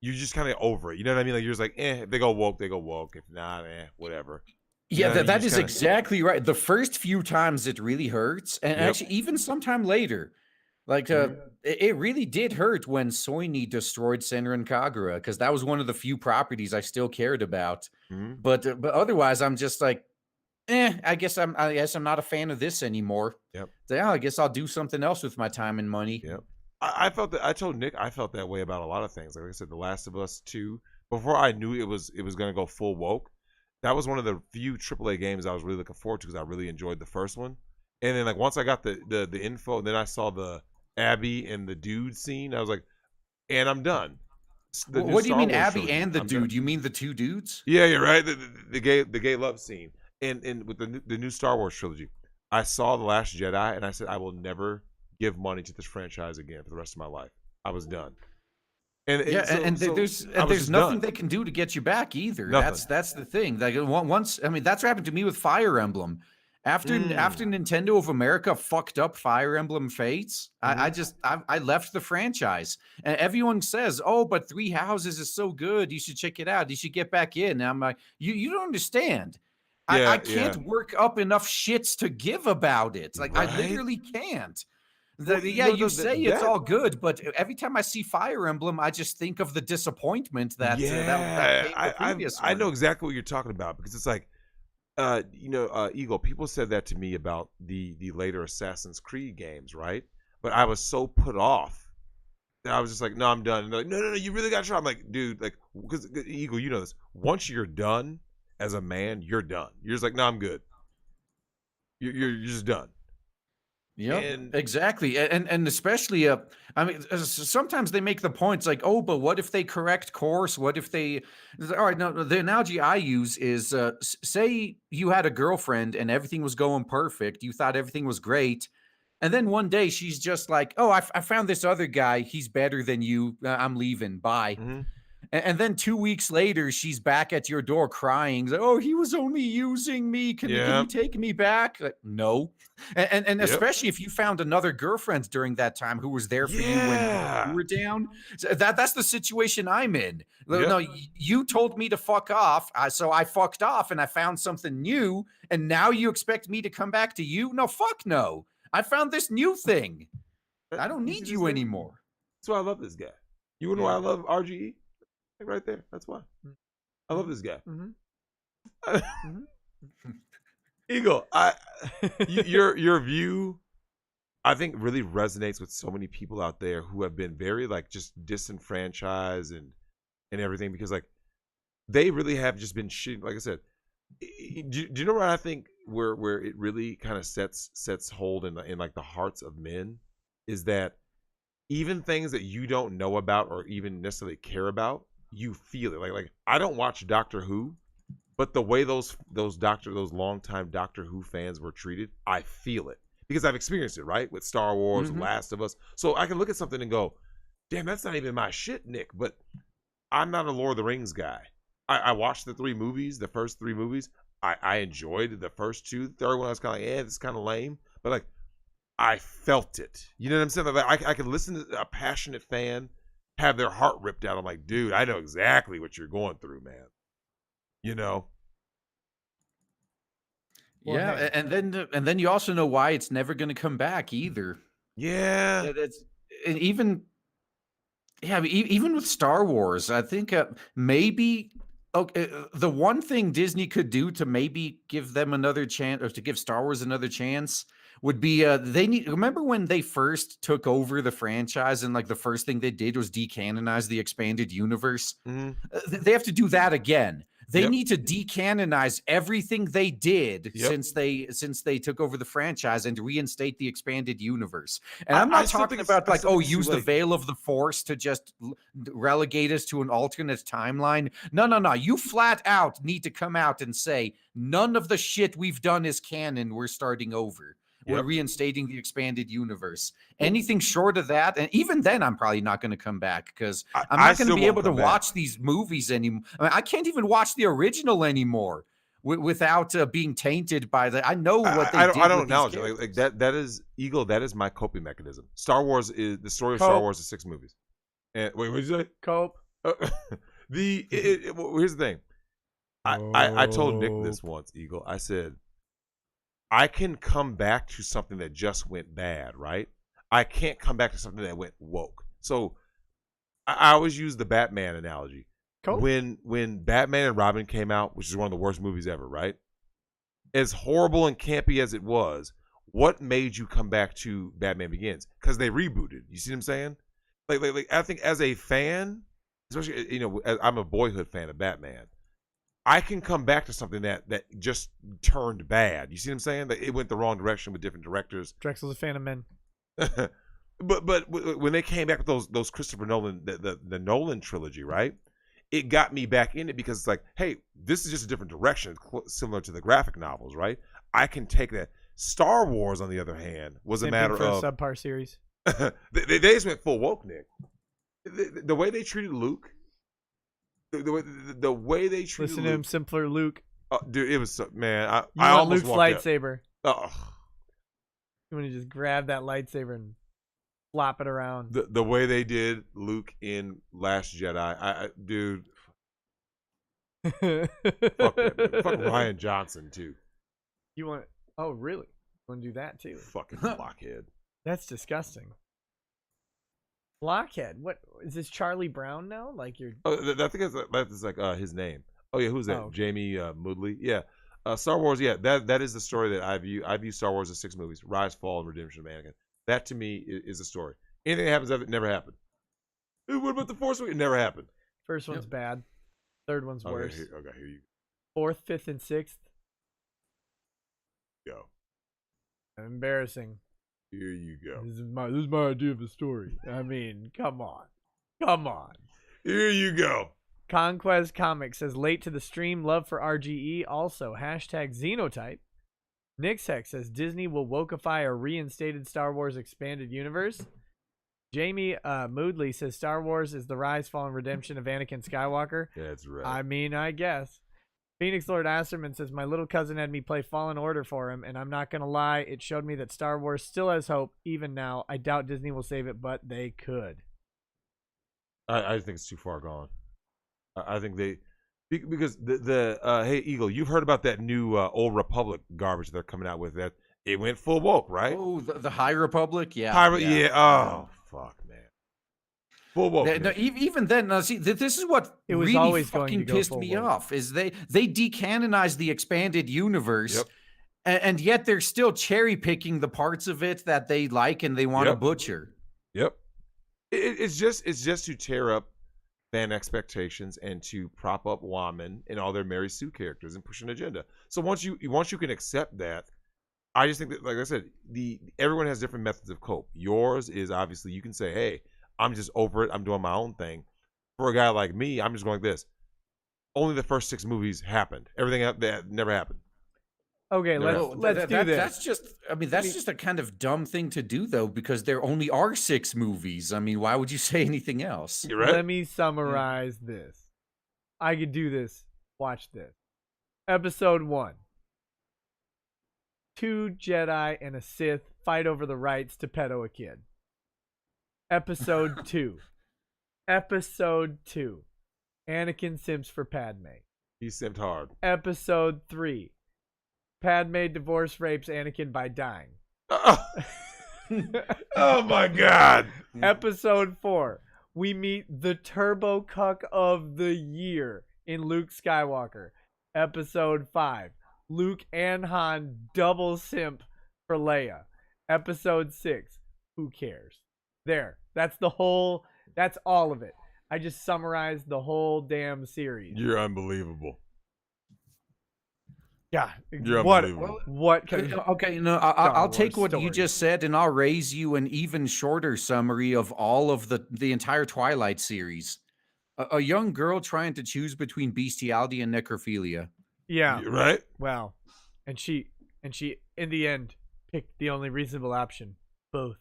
Speaker 2: you're just kind of over it. You know what I mean? Like, you're just like, if they go woke, they go woke. If not, whatever.
Speaker 3: Yeah, that is exactly right. The first few times it really hurts, and actually even sometime later, like it really did hurt when Soini destroyed Senran Kagura, because that was one of the few properties I still cared about.
Speaker 2: Mm-hmm.
Speaker 3: But otherwise, I'm just like, I guess I'm not a fan of this anymore.
Speaker 2: Yep.
Speaker 3: So, yeah, I guess I'll do something else with my time and money.
Speaker 2: Yep. I felt that. I told Nick I felt that way about a lot of things. Like I said, The Last of Us 2. Before I knew it was going to go full woke, that was one of the few AAA games I was really looking forward to, because I really enjoyed the first one. And then, like, once I got the info, and then I saw the Abby and the dude scene, I was like, and I'm done.
Speaker 3: What do you mean, Abby and the dude? You mean the two dudes?
Speaker 2: Yeah, you're right. The gay love scene, and with the new Star Wars trilogy, I saw The Last Jedi, and I said, I will never give money to this franchise again for the rest of my life. I was done. And
Speaker 3: Yeah,
Speaker 2: so
Speaker 3: there's
Speaker 2: I was
Speaker 3: there's
Speaker 2: just
Speaker 3: nothing
Speaker 2: done.
Speaker 3: they can do to get you back either.
Speaker 2: Nothing.
Speaker 3: That's the thing. Like once, I mean, that's what happened to me with Fire Emblem. After Nintendo of America fucked up Fire Emblem Fates, I left the franchise. And everyone says, "Oh, but Three Houses is so good. You should check it out. You should get back in." And I'm like, you don't understand.
Speaker 2: Yeah,
Speaker 3: I can't work up enough shits to give about it. Like I
Speaker 2: Right?
Speaker 3: literally can't.
Speaker 2: Well,
Speaker 3: Yeah,
Speaker 2: no,
Speaker 3: you say it's
Speaker 2: that
Speaker 3: all good, but every time I see Fire Emblem, I just think of the disappointment that that came the previous
Speaker 2: I
Speaker 3: one.
Speaker 2: know exactly what you're talking about because it's like, Eagle. People said that to me about the later Assassin's Creed games, right? But I was so put off that I was just like, no, I'm done. And they're like, no, you really got to try. I'm like, dude, like, because Eagle, you know this. Once you're done as a man, you're done. You're just like, no, I'm good. You're just done.
Speaker 3: Yeah,
Speaker 2: And
Speaker 3: exactly, and especially, I mean, sometimes they make the points like, oh, but what if they correct course? What if they? All right, no, the analogy I use is, say you had a girlfriend and everything was going perfect, you thought everything was great, and then one day she's just like, oh, I found this other guy, he's better than you, I'm leaving, bye.
Speaker 2: mhm.
Speaker 3: And then 2 weeks later, she's back at your door crying. Like, oh, he was only using me. Can you
Speaker 2: Yep,
Speaker 3: take me back? Like, no. And
Speaker 2: yep,
Speaker 3: especially if you found another girlfriend during that time who was there for you when you
Speaker 2: yeah,
Speaker 3: were down. So that's the situation I'm in.
Speaker 2: yep.
Speaker 3: No, you told me to fuck off, so I fucked off and I found something new. And now you expect me to come back to you? No, fuck no. I found this new thing. I don't
Speaker 2: You see
Speaker 3: need
Speaker 2: this
Speaker 3: you
Speaker 2: thing?
Speaker 3: anymore.
Speaker 2: That's why I love this guy. You wanna know why I love RGE? Like right there. That's why. I love this guy. Eagle, your view, I think, really resonates with so many people out there who have been very like just disenfranchised and everything because like they really have just been shitting. Like I said, do you know what I think where it really kind of sets hold in like the hearts of men is that even things that you don't know about or even necessarily care about, you feel it. Like I don't watch Doctor Who, but the way those longtime Doctor Who fans were treated, I feel it because I've experienced it, right? With Star Wars, Last of Us. So I can look at something and go, damn, that's not even my shit, Nick. But I'm not a Lord of the Rings guy. I watched the first three movies. I enjoyed the first two. The third one, I was kind of like, this is kind of lame. But like, I felt it. You know what I'm saying? Like, I could listen to a passionate fan have their heart ripped out. I'm like, dude, I know exactly what you're going through, man. You know?
Speaker 1: Well,
Speaker 3: Yeah,
Speaker 1: hey.
Speaker 3: and then you also know why it's never going to come back either.
Speaker 2: Yeah.
Speaker 3: That's and even even with Star Wars, I think maybe the one thing Disney could do to maybe give them another chance or to give Star Wars another chance would be they need remember when they first took over the franchise and like the first thing they did was decanonize the expanded universe.
Speaker 2: Mm-hmm.
Speaker 3: They have to do that again. They
Speaker 2: Yep.
Speaker 3: need to decanonize everything they did
Speaker 2: Yep.
Speaker 3: since they took over the franchise and reinstate the expanded universe. And
Speaker 2: I
Speaker 3: I'm not
Speaker 2: still
Speaker 3: talking
Speaker 2: think
Speaker 3: about like,
Speaker 2: still
Speaker 3: oh,
Speaker 2: think it's too
Speaker 3: use the
Speaker 2: late.
Speaker 3: veil of the force to just relegate us to an alternate timeline. No. You flat out need to come out and say none of the shit we've done is canon. We're starting over. We're
Speaker 2: Yep.
Speaker 3: reinstating the expanded universe. Anything short of that, and even then, I'm probably not going to come back because I'm
Speaker 2: I
Speaker 3: not going to
Speaker 2: still
Speaker 3: be
Speaker 2: won't
Speaker 3: able to
Speaker 2: come back.
Speaker 3: watch these movies anymore. I mean, I can't even watch the original anymore without being tainted by the. I know what they did.
Speaker 2: I don't
Speaker 3: with these
Speaker 2: acknowledge it.
Speaker 3: characters.
Speaker 2: Like that. That is Eagle. That is my coping mechanism. Star Wars is the story of Star
Speaker 1: Cope.
Speaker 2: Wars is 6 movies. And wait, what did you say?
Speaker 1: Cope.
Speaker 2: Well, here's the thing. I told Nick this once, Eagle. I said, I can come back to something that just went bad, right? I can't come back to something that went woke. So I always use the Batman analogy.
Speaker 1: Cope.
Speaker 2: When Batman and Robin came out, which is one of the worst movies ever, right? As horrible and campy as it was, what made you come back to Batman Begins? Because they rebooted. You see what I'm saying? Like I think as a fan, especially I'm a boyhood fan of Batman. I can come back to something that just turned bad. You see what I'm saying? Like it went the wrong direction with different directors.
Speaker 1: Drexel's a fan of men.
Speaker 2: but when they came back with those Christopher Nolan the Nolan trilogy, right? It got me back in it because it's like, hey, this is just a different direction, similar to the graphic novels, right? I can take that. Star Wars, on the other hand, was a
Speaker 1: Simping
Speaker 2: matter
Speaker 1: for
Speaker 2: of
Speaker 1: a subpar series.
Speaker 2: they just went full woke, Nick. The way they treated Luke, the way they treated
Speaker 1: Listen to him,
Speaker 2: Luke,
Speaker 1: simpler Luke.
Speaker 2: dude, it was man.
Speaker 1: You
Speaker 2: I
Speaker 1: want
Speaker 2: almost
Speaker 1: Luke's
Speaker 2: walked out.
Speaker 1: lightsaber.
Speaker 2: Ugh.
Speaker 1: You want to just grab that lightsaber and flop it around.
Speaker 2: The way they did Luke in Last Jedi, dude, fuck that dude. Fuck Ryan Johnson too.
Speaker 1: You want? Oh, really? You want to do that too?
Speaker 2: Fucking blockhead.
Speaker 1: That's disgusting. Blockhead. What is this? Charlie Brown now? Like you're?
Speaker 2: Oh, I think that's like his name. Oh yeah, who's that?
Speaker 1: Oh, okay.
Speaker 2: Jamie Moodley. Yeah, Star Wars. Yeah, that is the story that I view. I view Star Wars as 6 movies: Rise, Fall, and Redemption of Anakin. That to me is the story. Anything that happens after it never happened. What about the Force Awakens? It never happened.
Speaker 1: First one's bad. Third one's worse.
Speaker 2: Okay, here you
Speaker 1: Fourth, fifth, and sixth.
Speaker 2: go.
Speaker 1: Embarrassing.
Speaker 2: Here you go.
Speaker 1: This is my idea of a story. I mean, come on.
Speaker 2: Here you go.
Speaker 1: Conquest Comics says late to the stream. Love for RGE. Also hashtag Xenotype. Nick's Hex says Disney will wokeify a reinstated Star Wars expanded universe. Jamie Moodley says Star Wars is the rise, fall, and redemption of Anakin Skywalker.
Speaker 2: That's right.
Speaker 1: I mean, I guess. Phoenix Lord Asterman says my little cousin had me play Fallen Order for him, and I'm not going to lie, it showed me that Star Wars still has hope, even now. I doubt Disney will save it, but they could.
Speaker 2: I think it's too far gone. I think they... Because hey, Eagle, you've heard about that new Old Republic garbage they're coming out with. That it went full woke, right?
Speaker 3: Oh, the High Republic? Yeah.
Speaker 2: Oh, fuck, man. Full woke.
Speaker 3: No, even then, see, this is what
Speaker 1: It was
Speaker 3: really
Speaker 1: always going
Speaker 3: fucking
Speaker 1: to go
Speaker 3: pissed
Speaker 1: full
Speaker 3: me
Speaker 1: woke.
Speaker 3: off, is they decanonized the expanded universe,
Speaker 2: Yep.
Speaker 3: and yet they're still cherry-picking the parts of it that they like and they want to
Speaker 2: Yep.
Speaker 3: butcher.
Speaker 2: Yep. It's just to tear up fan expectations and to prop up Woman and all their Mary Sue characters and push an agenda. So once you can accept that, I just think that, like I said, everyone has different methods of cope. Yours is obviously you can say, hey, I'm just over it. I'm doing my own thing. For a guy like me, I'm just going like this. Only the first 6 movies happened. Everything that never happened.
Speaker 1: Okay,
Speaker 2: No,
Speaker 1: let's do this.
Speaker 3: That's just, that's just a kind of dumb thing to do, though, because there only are 6 movies. I mean, why would you say anything else?
Speaker 2: You're right.
Speaker 1: Let me summarize this. I could do this. Watch this. Episode 1. 2 Jedi and a Sith fight over the rights to pedo a kid. Episode 2. Episode 2. Anakin simps for Padme.
Speaker 2: He simped hard.
Speaker 1: Episode 3. Padme divorce rapes Anakin by dying.
Speaker 2: Oh my God.
Speaker 1: Episode 4. We meet the turbo cuck of the year in Luke Skywalker. Episode 5. Luke and Han double simp for Leia. Episode 6. Who cares? There. That's all of it. I just summarized the whole damn series.
Speaker 2: You're unbelievable.
Speaker 1: Yeah.
Speaker 2: You're unbelievable.
Speaker 1: What can
Speaker 3: Okay, I'll take
Speaker 1: Wars
Speaker 3: what you
Speaker 1: story.
Speaker 3: just said, and I'll raise you an even shorter summary of all of the entire Twilight series. A young girl trying to choose between bestiality and necrophilia.
Speaker 1: Yeah.
Speaker 2: Right?
Speaker 1: Wow. And she in the end picked the only reasonable option. Both.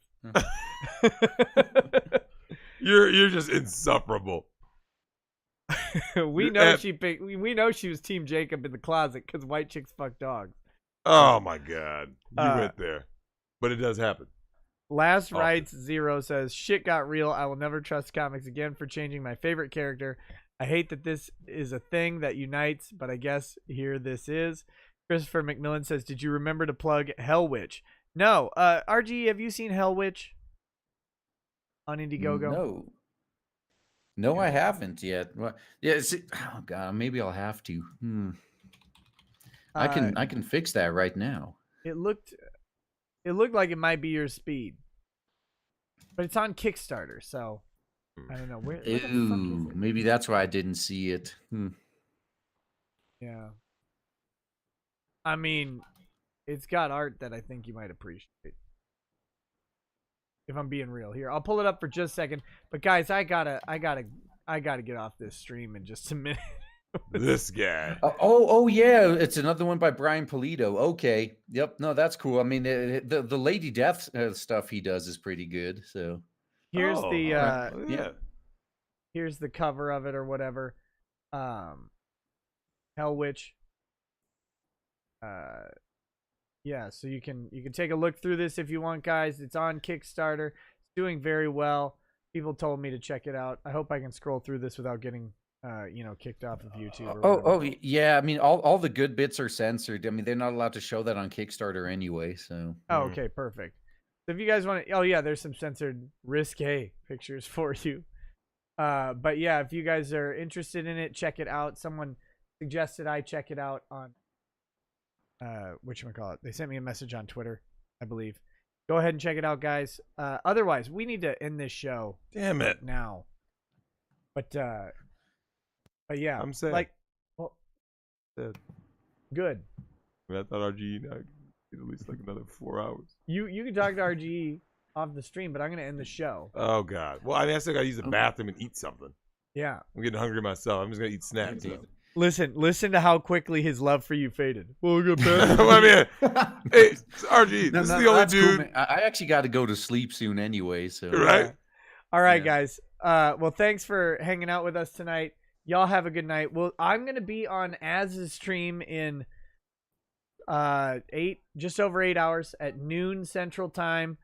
Speaker 2: You're just insufferable.
Speaker 1: we know she was Team Jacob in the closet because white chicks fuck dogs.
Speaker 2: Oh my God. You
Speaker 1: Uh,
Speaker 2: went there. But it does happen.
Speaker 1: Last
Speaker 2: Often.
Speaker 1: Rights Zero says, shit got real. I will never trust comics again for changing my favorite character. I hate that this is a thing that unites, but I guess here this is. Christopher McMillan says, did you remember to plug Hell Witch? No. RGE, have you seen Hell Witch on Indiegogo?
Speaker 3: No, I haven't yet. Well, yeah, oh God, maybe I'll have to. I can fix that right now.
Speaker 1: It looked like it might be your speed, but it's on Kickstarter, so I don't know where. The fuck is
Speaker 3: Ooh,
Speaker 1: it?
Speaker 3: maybe that's why I didn't see it.
Speaker 1: Yeah. I mean, it's got art that I think you might appreciate. If I'm being real here, I'll pull it up for just a second. But guys, I gotta get off this stream in just a minute.
Speaker 2: This guy.
Speaker 3: Oh yeah, it's another one by Brian Polito. Okay, yep, no, that's cool. I mean, the Lady Death stuff he does is pretty good. So
Speaker 1: Here's
Speaker 2: Oh,
Speaker 1: the
Speaker 2: all right. Look at
Speaker 3: yeah.
Speaker 2: that.
Speaker 1: here's the cover of it or whatever. Hell Witch. Yeah, so you can take a look through this if you want, guys. It's on Kickstarter. It's doing very well. People told me to check it out. I hope I can scroll through this without getting kicked off of YouTube. Or
Speaker 3: Oh
Speaker 1: whatever.
Speaker 3: yeah. I mean, all the good bits are censored. I mean, they're not allowed to show that on Kickstarter anyway. So
Speaker 1: Oh, okay, perfect. So if you guys want to, oh yeah, there's some censored risque pictures for you. But yeah, if you guys are interested in it, check it out. Someone suggested I check it out on whatchamacallit. They sent me a message on Twitter, I believe. Go ahead and check it out, guys. Otherwise, we need to end this show
Speaker 2: Damn it.
Speaker 1: now. But yeah,
Speaker 2: I'm sad.
Speaker 1: like, well,
Speaker 2: Sad.
Speaker 1: good.
Speaker 2: I mean, I thought RGE now get at least like another 4 hours.
Speaker 1: You can talk to RGE off the stream, but I'm gonna end the show.
Speaker 2: Oh God. Well, I mean, I still gotta use the bathroom and eat something.
Speaker 1: Yeah.
Speaker 2: I'm getting hungry myself. I'm just gonna eat snacks. though.
Speaker 1: Listen to how quickly his love for you faded. Well, we got back.
Speaker 2: Well, I mean, hey, it's RG.
Speaker 3: No,
Speaker 2: This
Speaker 3: no,
Speaker 2: is the only
Speaker 3: that's cool,
Speaker 2: dude.
Speaker 3: man. I actually got to go to sleep soon anyway. So
Speaker 2: Right?
Speaker 1: All right,
Speaker 3: Yeah.
Speaker 1: guys. Well, thanks for hanging out with us tonight. Y'all have a good night. Well, I'm gonna be on Az's stream in just over 8 hours at noon Central Time.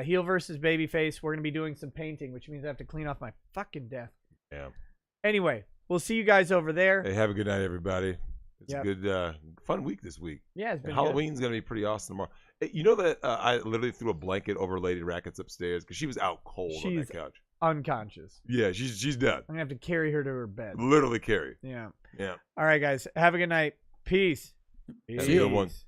Speaker 1: Heel versus Babyface. We're gonna be doing some painting, which means I have to clean off my fucking desk.
Speaker 2: Yeah.
Speaker 1: Anyway, we'll see you guys over there.
Speaker 2: Hey, have a good night, everybody. It's
Speaker 1: Yep.
Speaker 2: a good, fun week this week.
Speaker 1: Yeah, it's been
Speaker 2: And Halloween's gonna be pretty awesome tomorrow. Hey, you know that I literally threw a blanket over Lady Rackets upstairs because she was out cold on
Speaker 1: She's
Speaker 2: that couch.
Speaker 1: unconscious.
Speaker 2: Yeah, she's done.
Speaker 1: I'm gonna have to carry her to her bed.
Speaker 2: Literally carry.
Speaker 1: Yeah.
Speaker 2: Yeah.
Speaker 1: All right, guys. Have a good night. Peace.
Speaker 2: Have a good one.
Speaker 1: Peace.